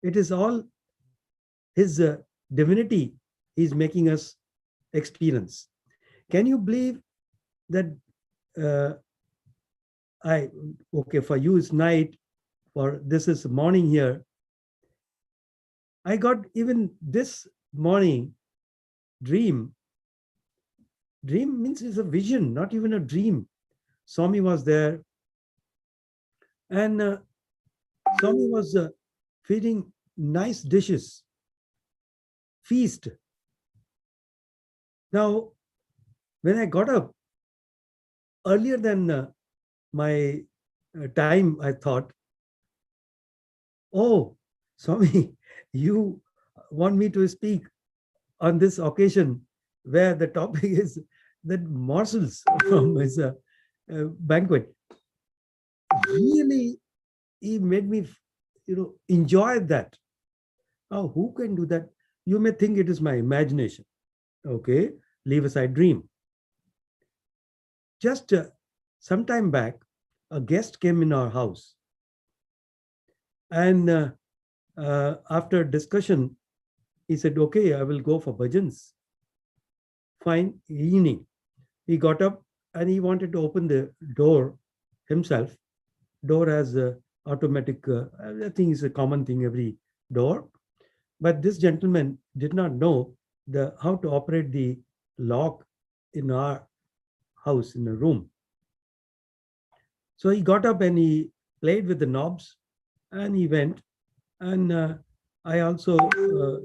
it is all his divinity is making us experience. Can you believe that for you it's night, for this is morning here. I got even this morning dream. Dream means it's a vision, not even a dream. Swami was there, and Swami was feeding nice dishes, feast. Now, when I got up earlier than my time, I thought, oh, Swami, you want me to speak on this occasion where the topic is that morsels from his banquet. Really, he made me, enjoy that. Now, who can do that? You may think it is my imagination. Okay, leave aside dream. Just some time back, a guest came in our house. And after discussion, he said, okay, I will go for bhajans. Fine, evening. He got up and he wanted to open the door himself. Door has automatic, I think it's a common thing, every door. But this gentleman did not know how to operate the lock in our house, in a room. So he got up and he played with the knobs and he went. And I also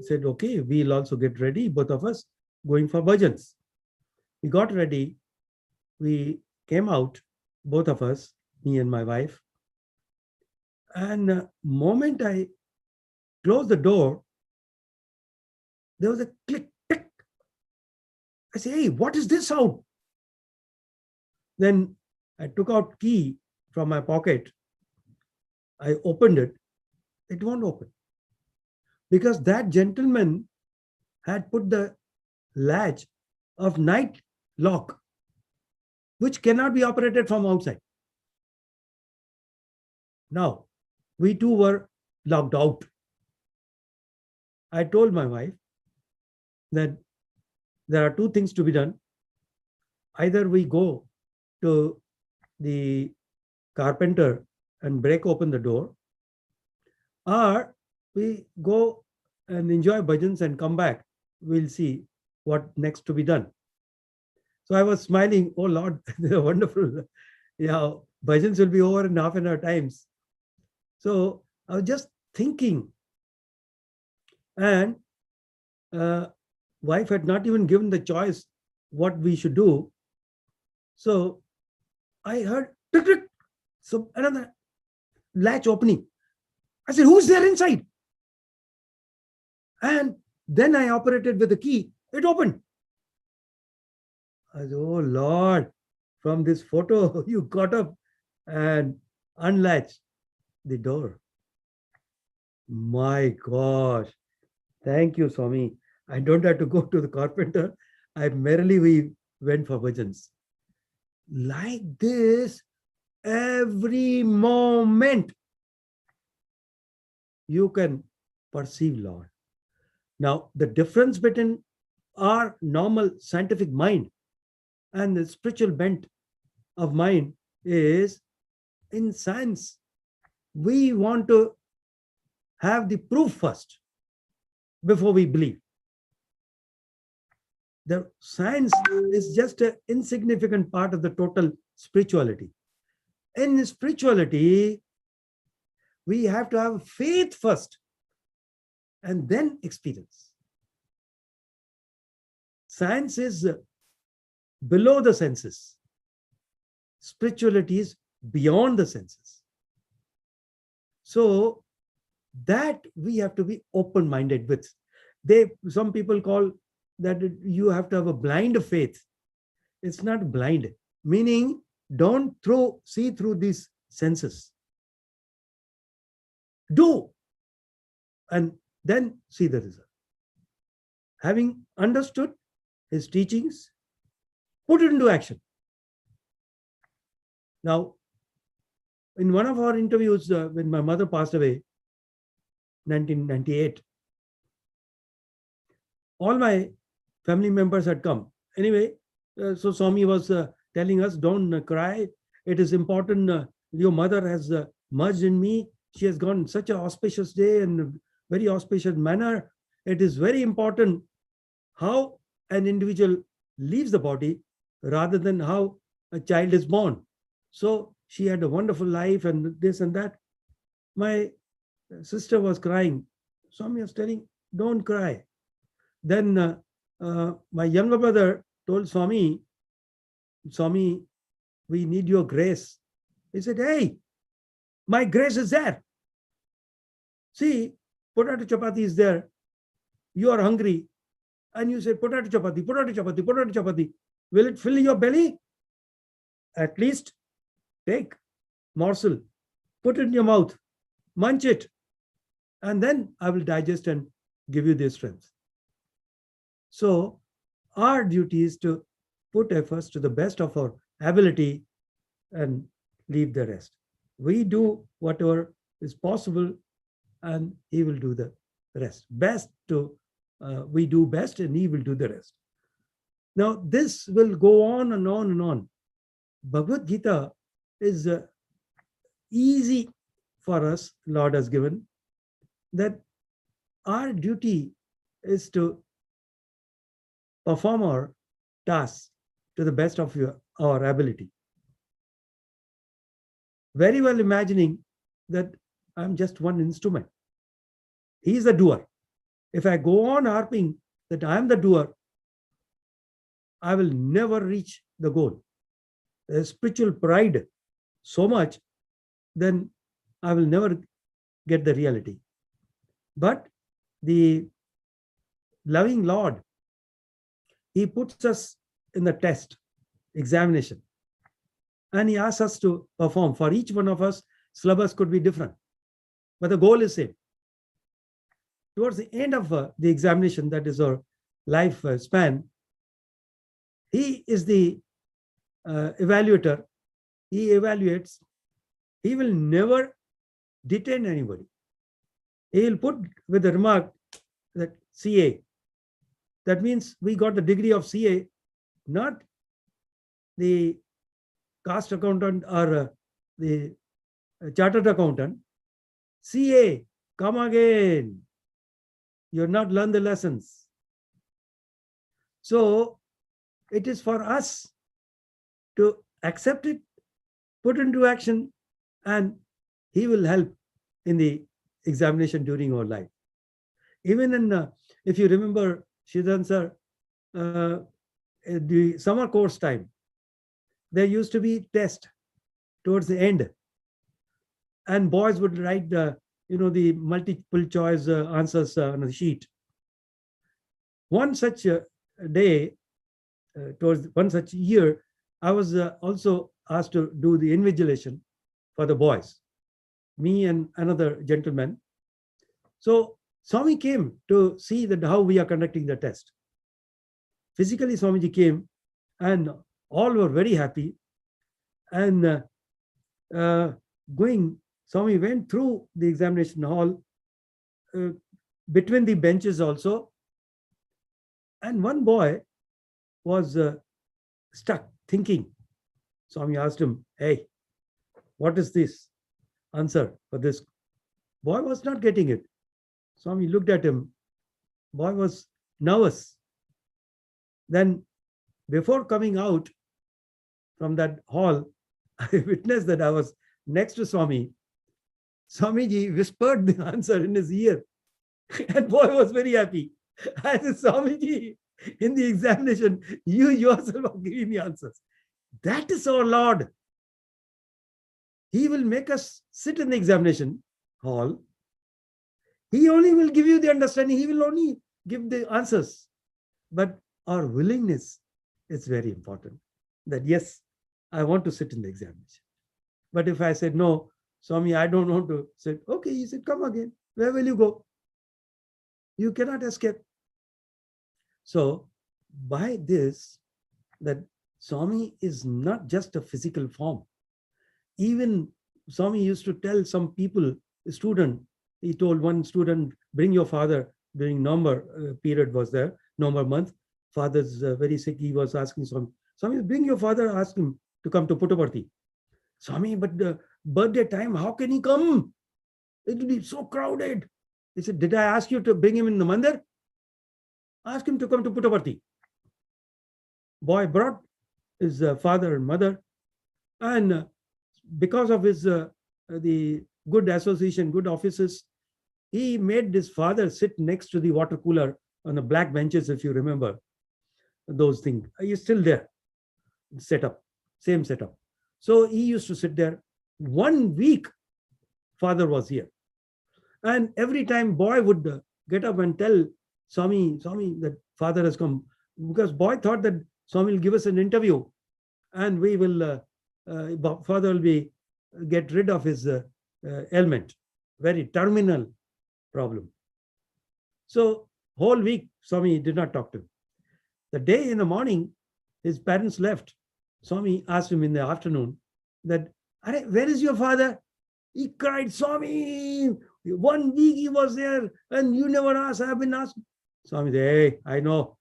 said, okay, we'll also get ready, both of us, going for bhajans. We got ready. We came out, both of us, me and my wife. And moment I closed the door, there was a click, tick. I say, hey, what is this sound? Then I took out key from my pocket. I opened it. It won't open. Because that gentleman had put the latch of night lock, which cannot be operated from outside. Now, we two were locked out. I told my wife that there are two things to be done. Either we go to the carpenter and break open the door, or we go and enjoy bhajans and come back. We'll see what next to be done. So I was smiling, oh Lord, they're wonderful. Yeah, bhajans will be over in half an hour times. So I was just thinking, and wife had not even given the choice what we should do. So I heard, tick, tick. So another latch opening. I said, who's there inside? And then I operated with the key. It opened. I said, oh Lord, from this photo, you got up and unlatched the door. My gosh. Thank you, Swami. I don't have to go to the carpenter. We went for bhajans. Like this, every moment you can perceive Lord. Now, the difference between our normal scientific mind and the spiritual bent of mind is, in science, we want to have the proof first before we believe. The science is just an insignificant part of the total spirituality. In spirituality, we have to have faith first and then experience. Science is below the senses. Spirituality is beyond the senses. So that we have to be open-minded with. Some people call that you have to have a blind faith. It's not blind, meaning don't see through these senses. Do, and then see the result. Having understood his teachings, put it into action. Now, in one of our interviews, when my mother passed away, 1998, all my family members had come. Anyway, so Swami was telling us, don't cry. It is important. Your mother has merged in me. She has gone such an auspicious day and very auspicious manner. It is very important how an individual leaves the body rather than how a child is born. So she had a wonderful life and this and that. My sister was crying. Swami was telling, don't cry. Then my younger brother told Swami, Swami, we need your grace. He said, hey, my grace is there. See, potato chapati is there. You are hungry. And you say, potato chapati, potato chapati, potato chapati. Will it fill your belly? At least take morsel, put it in your mouth, munch it, and then I will digest and give you the strength. So our duty is to put efforts to the best of our ability and leave the rest. We do whatever is possible and he will do the rest. We do best and he will do the rest. Now this will go on and on and on. Bhagavad Gita is easy for us, Lord has given, that our duty is to perform our tasks to the best of our ability. Very well imagining that I'm just one instrument. He is the doer. If I go on harping that I am the doer, I will never reach the goal. There's spiritual pride so much, then I will never get the reality. But the loving Lord, he puts us in the test, examination. and he asks us to perform. For each one of us, syllabus could be different, but the goal is same. Towards the end of the examination, that is our life span, he is the evaluator. He evaluates. He will never detain anybody. He will put with the remark that CA. That means we got the degree of CA, not the cost accountant or the chartered accountant. CA, come again. You're not learned the lessons. So it is for us to accept it, put into action, and he will help in the examination during our life. Even in, if you remember, Shidan sir, the summer course time, there used to be test towards the end, and boys would write the multiple choice answers on a sheet. One such day, towards one such year, I was also asked to do the invigilation for the boys, me and another gentleman. So Swami came to see that how we are conducting the test. Physically, Swamiji came, and all were very happy. And Swami went through the examination hall, between the benches also. And one boy was stuck thinking. Swami asked him, "Hey, what is this answer for this?" Boy was not getting it. Swami looked at him. Boy was nervous. Then, before coming out from that hall, I witnessed that I was next to Swami. Swamiji whispered the answer in his ear, and boy was very happy. I said, "Swamiji, in the examination, you yourself are giving me answers." That is our Lord. He will make us sit in the examination hall. He only will give you the understanding. He will only give the answers. But our willingness is very important. That yes, I want to sit in the examination. But if I said, "No, Swami, I don't want to sit," okay, he said, "Come again. Where will you go? You cannot escape." So by this, that Swami is not just a physical form. Even Swami used to tell some people, a student, he told one student, "Bring your father." During November period was there, November month. Father's very sick. He was asking Swami, "Swami, bring your father, ask him to come to Puttaparthi." "Swami, but the birthday time, how can he come? It will be so crowded." He said, "Did I ask you to bring him in the mandir? Ask him to come to Puttaparthi." Boy brought his father and mother, and because of his the good association, good offices, he made his father sit next to the water cooler on the black benches, if you remember those things. He's still there, setup, same setup. So he used to sit there. 1 week, father was here. And every time boy would get up and tell Swami, that father has come. Because boy thought that Swami will give us an interview and we will, father will get rid of his ailment, very terminal problem. So whole week, Swami did not talk to him. The day in the morning, his parents left. Swami asked him in the afternoon that, "Where is your father?" He cried, "Swami, 1 week he was there and you never asked, I have been asked." Swami said, "Hey, I know.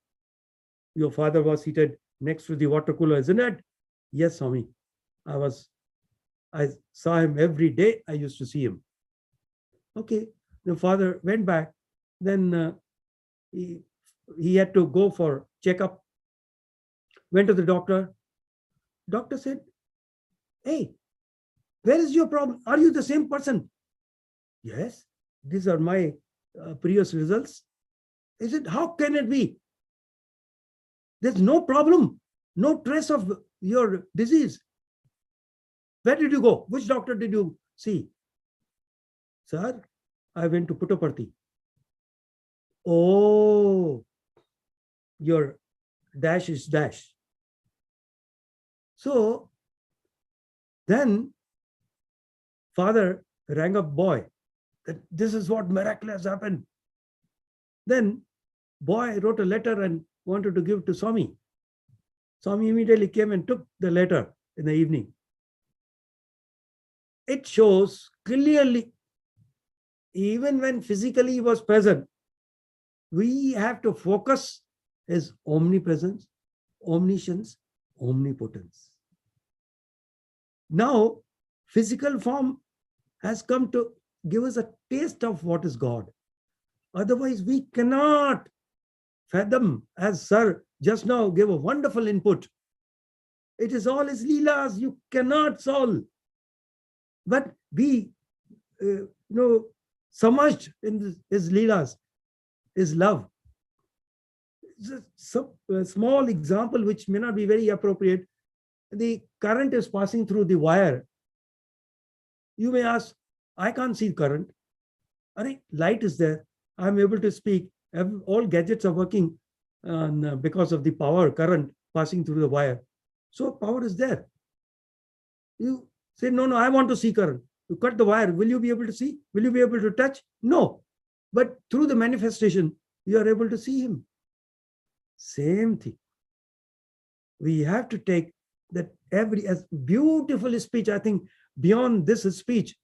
Your father was seated next to the water cooler, isn't it?" "Yes, Swami. I saw him every day. I used to see him." Okay. The father went back. Then he had to go for checkup. Went to the doctor. Doctor said, "Hey, where is your problem? Are you the same person?" "Yes, these are my previous results." He said, "How can it be? There's no problem, no trace of your disease. Where did you go? Which doctor did you see?" "Sir, I went to Puttaparthi." "Oh, your dash is dash." So Then father rang up boy that this is what miracle has happened. Then boy wrote a letter and wanted to give to Swami. Swami immediately came and took the letter in the evening. It shows clearly, even when physically he was present, we have to focus his omnipresence, omniscience, omnipotence. Now, physical form has come to give us a taste of what is God. Otherwise, we cannot fathom, as Sir just now gave a wonderful input. It is all his leelas, you cannot solve. But be, submerged in his leelas, his love. A small example which may not be very appropriate. The current is passing through the wire. You may ask, I can't see current. Light is there. I'm able to speak. All gadgets are working because of the power current passing through the wire. So power is there. You say, no, I want to see current. You cut the wire. Will you be able to see? Will you be able to touch? No. But through the manifestation, you are able to see him. Same thing. We have to take that as beautiful speech. I think beyond this speech,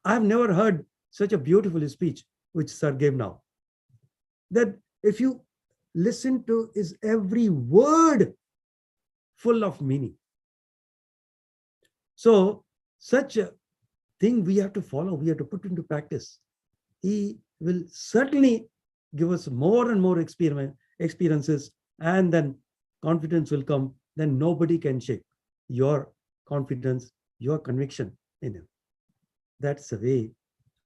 I've never heard such a beautiful speech which Sir gave now. That if you listen to his every word full of meaning. So such a thing we have to follow, we have to put into practice. He will certainly give us more and more experiences, and then confidence will come. Then nobody can shake your confidence, your conviction in him. That's the way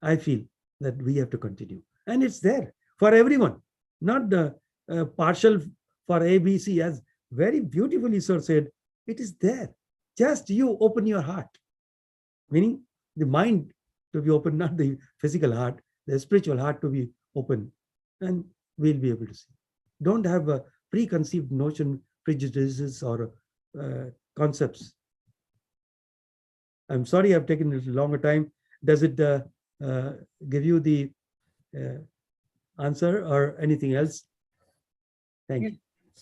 I feel that we have to continue. And it's there for everyone, not partial for ABC, as very beautifully Sir said. It is there. Just you open your heart, meaning the mind to be open, not the physical heart, the spiritual heart to be open, and we'll be able to see. Don't have a preconceived notion, prejudices, or concepts. I'm sorry I've taken a little longer time. Does it give you the answer or anything else? Thank you.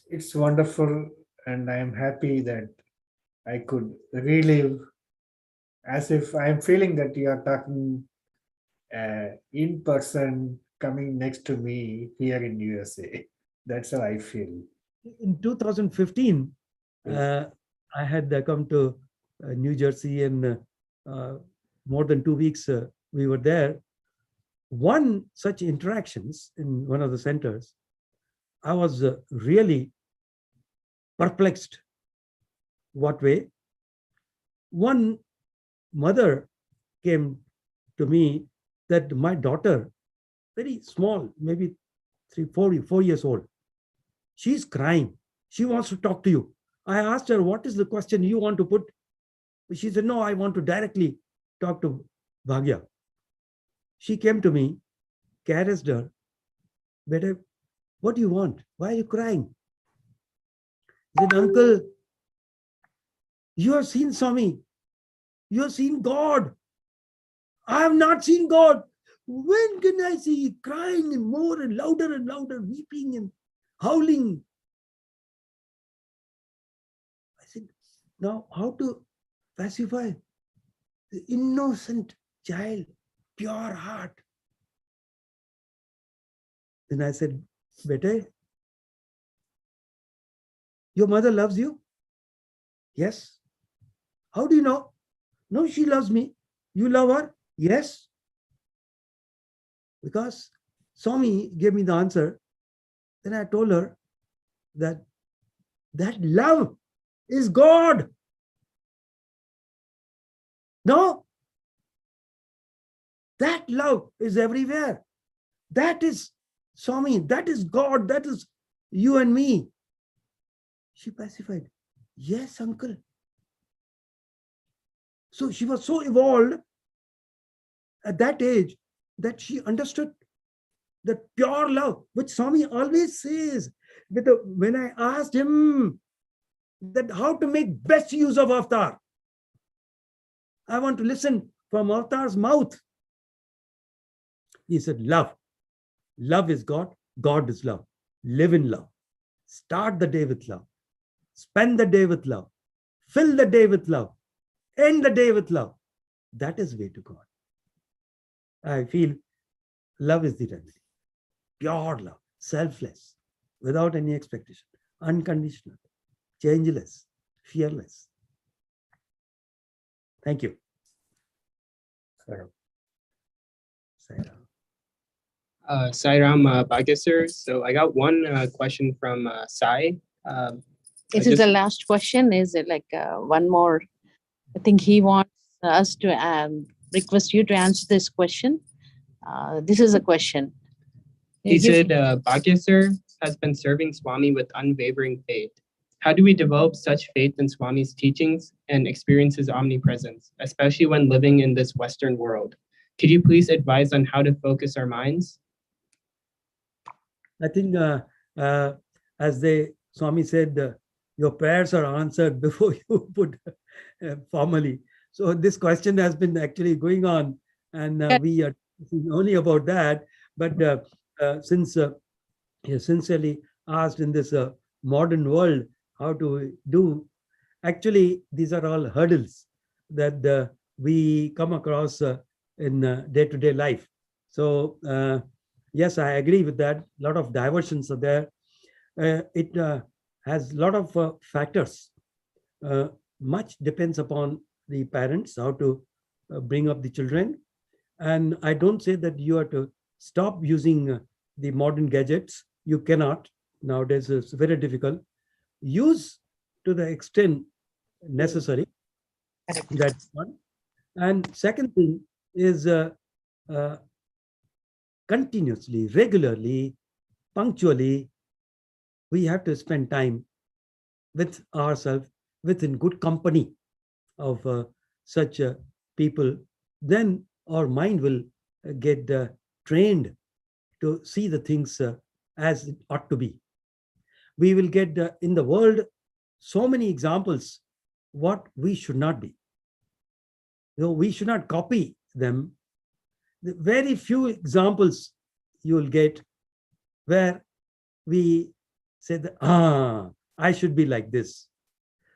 It's wonderful, and I am happy that I could relive, as if I'm feeling that you are talking in person, coming next to me here in USA. That's how I feel. In 2015, I had come to New Jersey, and more than 2 weeks we were there. One such interactions in one of the centers, I was really perplexed. What way? One mother came to me that my daughter, very small, maybe 4 years old, she's crying. She wants to talk to you. I asked her, what is the question you want to put? She said, no, I want to directly talk to Bhagya. She came to me, caressed her. Beta, what do you want? Why are you crying? I said, Uncle, you have seen Swami. You have seen God. I have not seen God. When can I see you crying and more and louder, weeping and howling? I said, now how to pacify the innocent child, pure heart? Then I said, Beta, your mother loves you? Yes. How do you know? No, she loves me. You love her? Yes. Because Swami gave me the answer. Then I told her that love is God. No. That love is everywhere. That is Swami. That is God. That is you and me. She pacified. Yes, uncle. So she was so evolved at that age that she understood the pure love, which Swami always says. When I asked him that how to make best use of avatar, I want to listen from Avatar's mouth. He said, love. Love is God. God is love. Live in love. Start the day with love. Spend the day with love. Fill the day with love. End the day with love. That is way to God. I feel love is the remedy. Pure love, selfless, without any expectation, unconditional, changeless, fearless. Thank you. Sairam Bhagesar. So I got one question from Sai. This is the last question. Is it like one more? I think he wants us to request you to answer this question. This is a question. He said, Bhagesar has been serving Swami with unwavering faith. How do we develop such faith in Swami's teachings and experience his omnipresence, especially when living in this Western world? Could you please advise on how to focus our minds? I think as Swami said, your prayers are answered before you put formally. So this question has been actually going on, and we are only about that. But since you sincerely asked in this modern world how to do, actually these are all hurdles that we come across in day-to-day life. So yes, I agree with that. A lot of diversions are there. It has a lot of factors. Much depends upon the parents, how to bring up the children. And I don't say that you have to stop using the modern gadgets. You cannot. Nowadays, it's very difficult. Use to the extent necessary. That's one. And second thing is continuously, regularly, punctually, we have to spend time with ourselves, within good company of such people. Then our mind will get trained to see the things as it ought to be. We will get in the world so many examples what we should not be. We should not copy them. The very few examples you will get where we say that, I should be like this.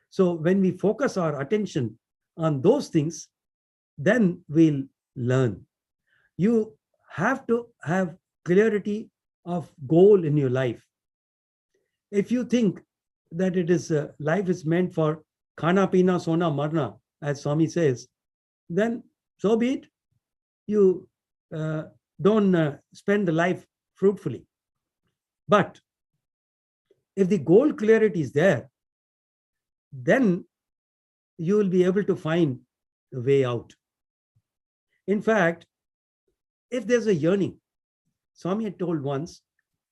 So when we focus our attention on those things, then we'll learn. You have to have clarity of goal in your life. If you think that it is life is meant for khana pina sona marna, as Swami says, then so be it. You don't spend the life fruitfully. But if the goal clarity is there, then you will be able to find a way out. In fact, if there's a yearning, Swami had told once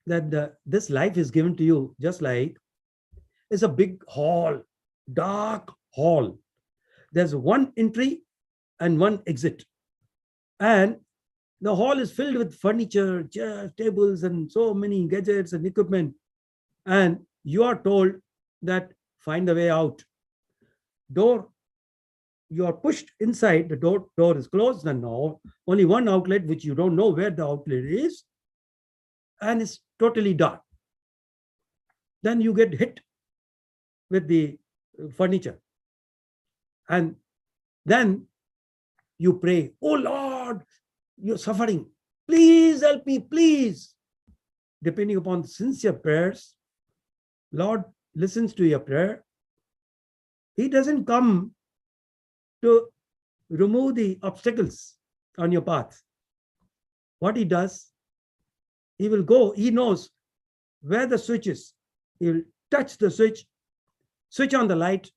that this life is given to you just like it's a big hall, dark hall. There's one entry and one exit. And the hall is filled with furniture, chairs, tables, and so many gadgets and equipment. And you are told that find a way out. Door, you are pushed inside, the door is closed, and now only one outlet, which you don't know where the outlet is, and it's totally dark. Then you get hit with the furniture. And then you pray, oh Lord, you're suffering. Please help me, please. Depending upon sincere prayers, Lord listens to your prayer. He doesn't come to remove the obstacles on your path. What he does, he will go, he knows where the switch is. He will touch the switch on the light,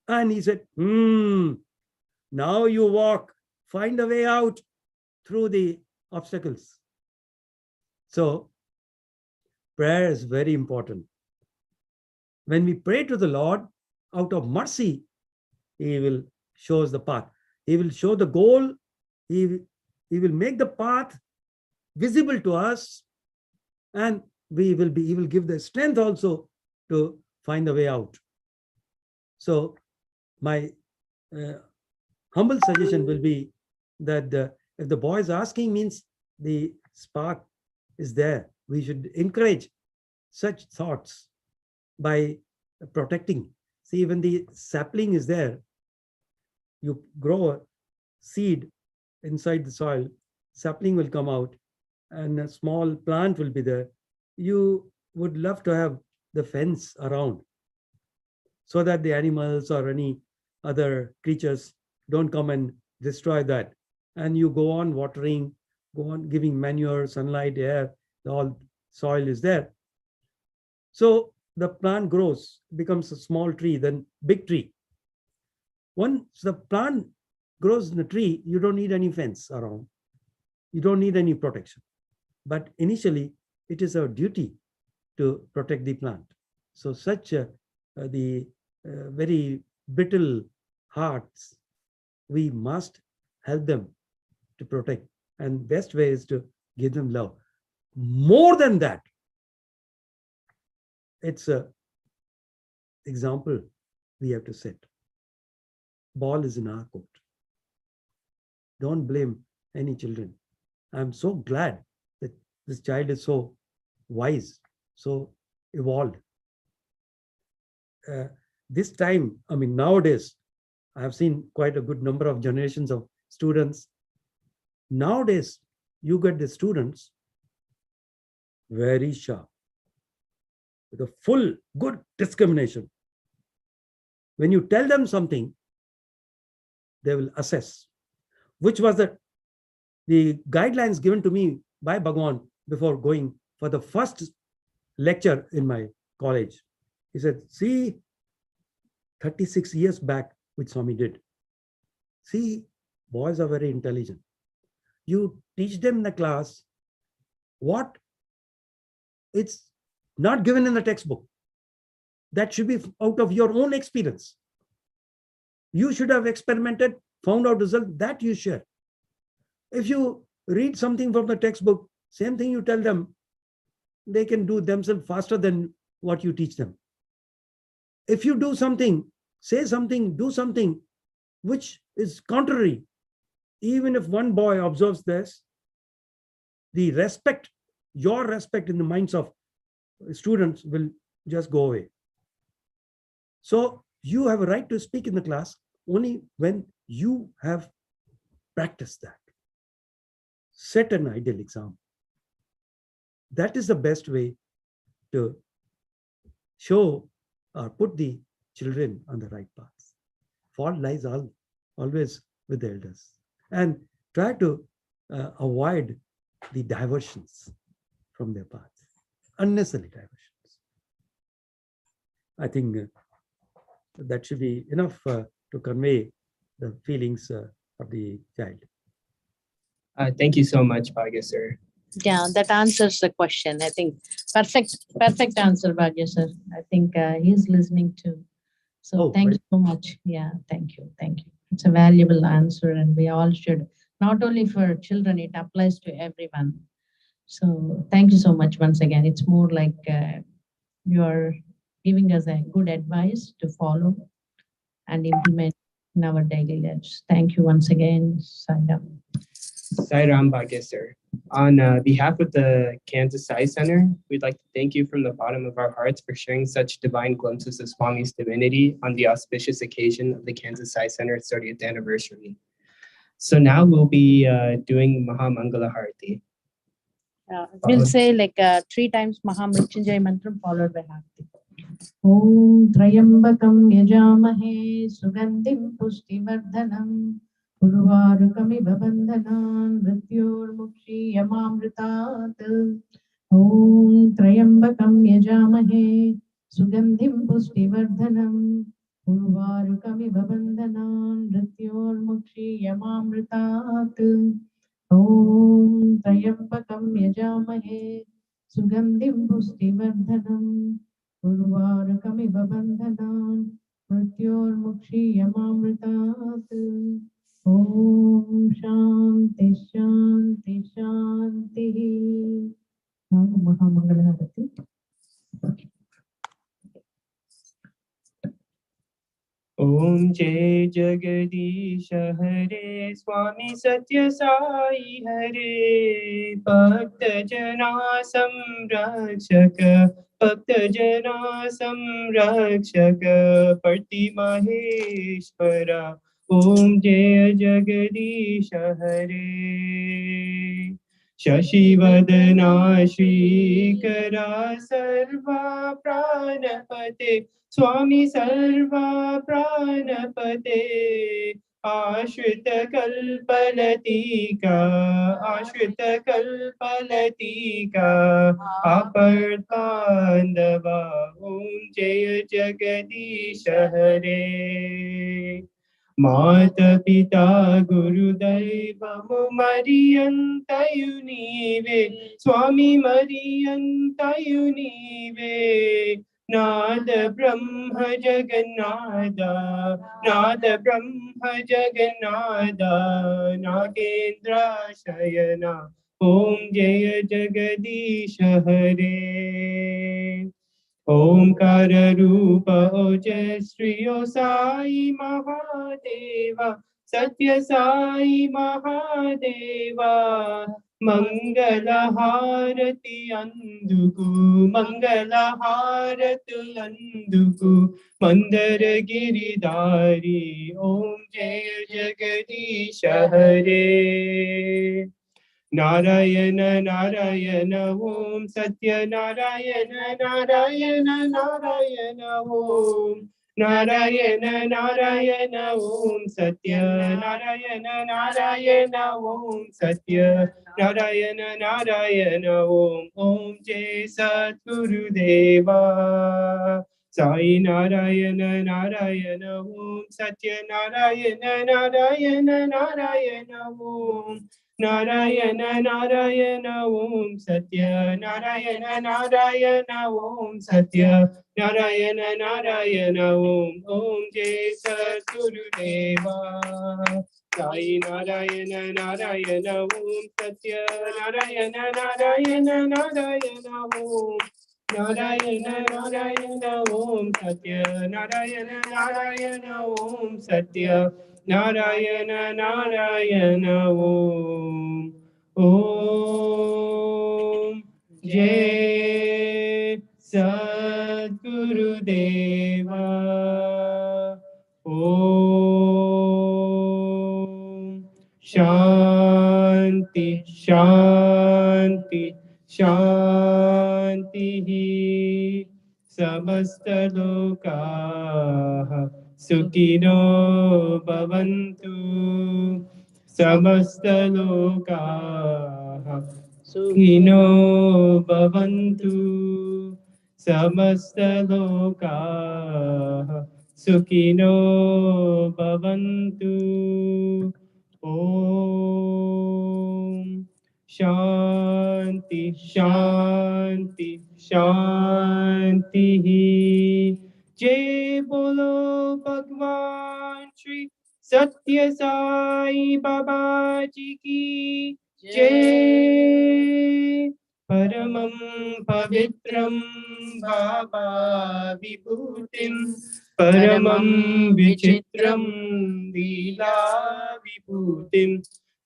and he said, now you walk, find a way out through the obstacles. So, prayer is very important. When we pray to the Lord, out of mercy, he will show us the path. He will show the goal. He will make the path visible to us, and he will give the strength also to find the way out. So my humble suggestion will be that if the boy is asking, means the spark is there. We should encourage such thoughts by protecting. See, when the sapling is there, you grow a seed inside the soil, sapling will come out, and a small plant will be there. You would love to have the fence around so that the animals or any other creatures don't come and destroy that. And you go on watering, go on giving manure, sunlight, air, all soil is there. So the plant grows, becomes a small tree, then big tree. Once the plant grows in the tree, you don't need any fence around. You don't need any protection. But initially, it is our duty to protect the plant. So such the very brittle hearts, we must help them to protect. And best way is to give them love. More than that, it's a example we have to set. Ball is in our court. Don't blame any children. I'm so glad that this child is so wise, so evolved. This time, I mean, nowadays, I have seen quite a good number of generations of students. Nowadays, you get the students very sharp, with a full good discrimination. When you tell them something, they will assess, which was the guidelines given to me by Bhagwan before going for the first lecture in my college. He said, see, 36 years back, which Swami did. See, boys are very intelligent. You teach them in the class what it's not given in the textbook. That should be out of your own experience. You should have experimented, found out result, that you share. If you read something from the textbook, same thing you tell them, they can do themselves faster than what you teach them. If you do something, say something, do something which is contrary, even if one boy observes this, the respect, your respect in the minds of students will just go away. So you have a right to speak in the class only when you have practiced that. Set an ideal example. That is the best way to show or put the children on the right path. Fault lies always with the elders. And try to avoid the diversions from their path, unnecessary diversions. I think that should be enough to convey the feelings of the child. Thank you so much, Bhagya sir. Yeah, that answers the question. I think perfect answer, Bhagya sir. I think he's listening too. So thank you so much. Yeah, thank you. It's a valuable answer, and we all should, not only for children, it applies to everyone. So thank you so much once again. It's more like you're giving us a good advice to follow and implement in our daily lives. Thank you once again, Sairam. Sairam, Bhagya sir. On behalf of the Kansas Sai Center, we'd like to thank you from the bottom of our hearts for sharing such divine glimpses of Swami's divinity on the auspicious occasion of the Kansas Sai Center's 30th anniversary. So now we'll be doing Mahamangala Harati. We'll say like 3 times Mahamrityunjay mantram followed by Harati. Om Trayambakam Yajamahe Sugandhim Pushtivardhanam Urvarukamiva Bandhanan Mrityurmukshi Yamamritat. Om Trayambakam Yajamahe Sugandhim Pushtivardhanam Urvarukamiva Bandhanan Mrityurmukshi Yamamritat. Om Trayambakam Yajamahe Sugandhim Pushtivardhanam Urvarukamiva Bandhanan Mrityurmukshi Yamamritat. Om Shanti Shanti Shanti. Now Mahamangala Harati. Om Jai Jagadish Jagdish हरे स्वामी सत्य साई हरे भक्त जना संरक्षक भक्त जना संरक्षक पति महेश्वरा ओम जय जगदीश हरे शशिवदना श्रीकरा सर्वा प्राणपते स्वामी सर्वा प्राणपते आश्रित कल्पलतिका आश्रित कल्पलतिका आपर्तांडवा ओम जय जगदीश हरे मात पिता गुरुदैवमु मरियन्तयु नीवे स्वामी मरियन्तयु नीवे नाद ब्रह्म जगन्नाथ नाद ब्रह्म जगन्नाथ नागेन्द्र शयना ओम जय जगदीश हरे ओंकार रूप जय श्री ओ साई महादेवा सत्य साई महादेवा मंगल हारति अंदुकु मंगल हारति अंदुकु मंदर गिरिधारी ओम जय जगदीश हरे नारायण नारायण ओम सत्य नारायण नारायण नारायण ओम नारायण नारायण ओम सत्य नारायण नारायण ओम सत्य नारायण नारायण ओम जय सद्गुरुदेवा साई नारायण नारायण ओम सत्य नारायण नारायण नारायण ओम नारायण नारायण ओम सत्य नारायण नारायण ओम सत्य नारायण नारायण ओम जय सद्गुरुदेवा साई नारायण नारायण ओम सत्य नारायण नारायण नारायण ओम नारायण नारायण ओम सत्य नारायण नारायण ओम सत्य नारायण नारायण ओम जय सद्गुरुदेवा ओम शांति शांति शांति समस्त लोकाः सुखिनो भवन्तु समस्त लोकाः सुखिनो भवन्तु समस्त लोकाः सुखिनो भवन्तु ओम शांति शांति शांति जय बोलो भगवान श्री सत्य साई बाबा जी की जय परमं पवित्रं बाबा विभूतिं परमं विचित्रं लीला विभूतिं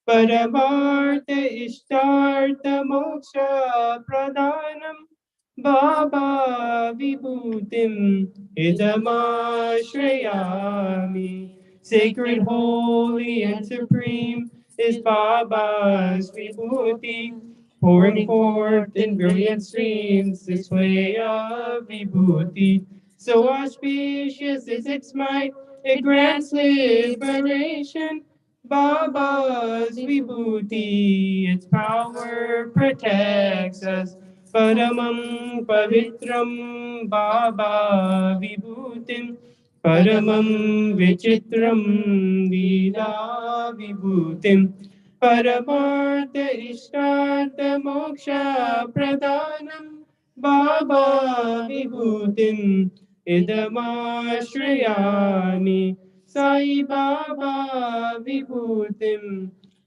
परमार्थ इष्टार्थ मोक्ष प्रदानं बाबा विभूतिं idamaśhrayami. Sacred, holy, and supreme is Baba's vibhuti, pouring forth in brilliant streams this way of vibhuti. So auspicious is its might, it grants liberation. Baba's vibhuti, its power protects us. Paramam pavitram Baba vibhutim Paramam vichitram Leela vibhutim Paramartha ishtartha moksha pradhanam Baba vibhutim idamaśhrayami Sai Baba vibhutim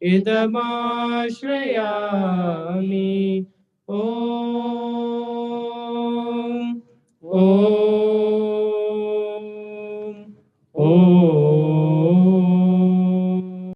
idamaśhrayami Om Om Om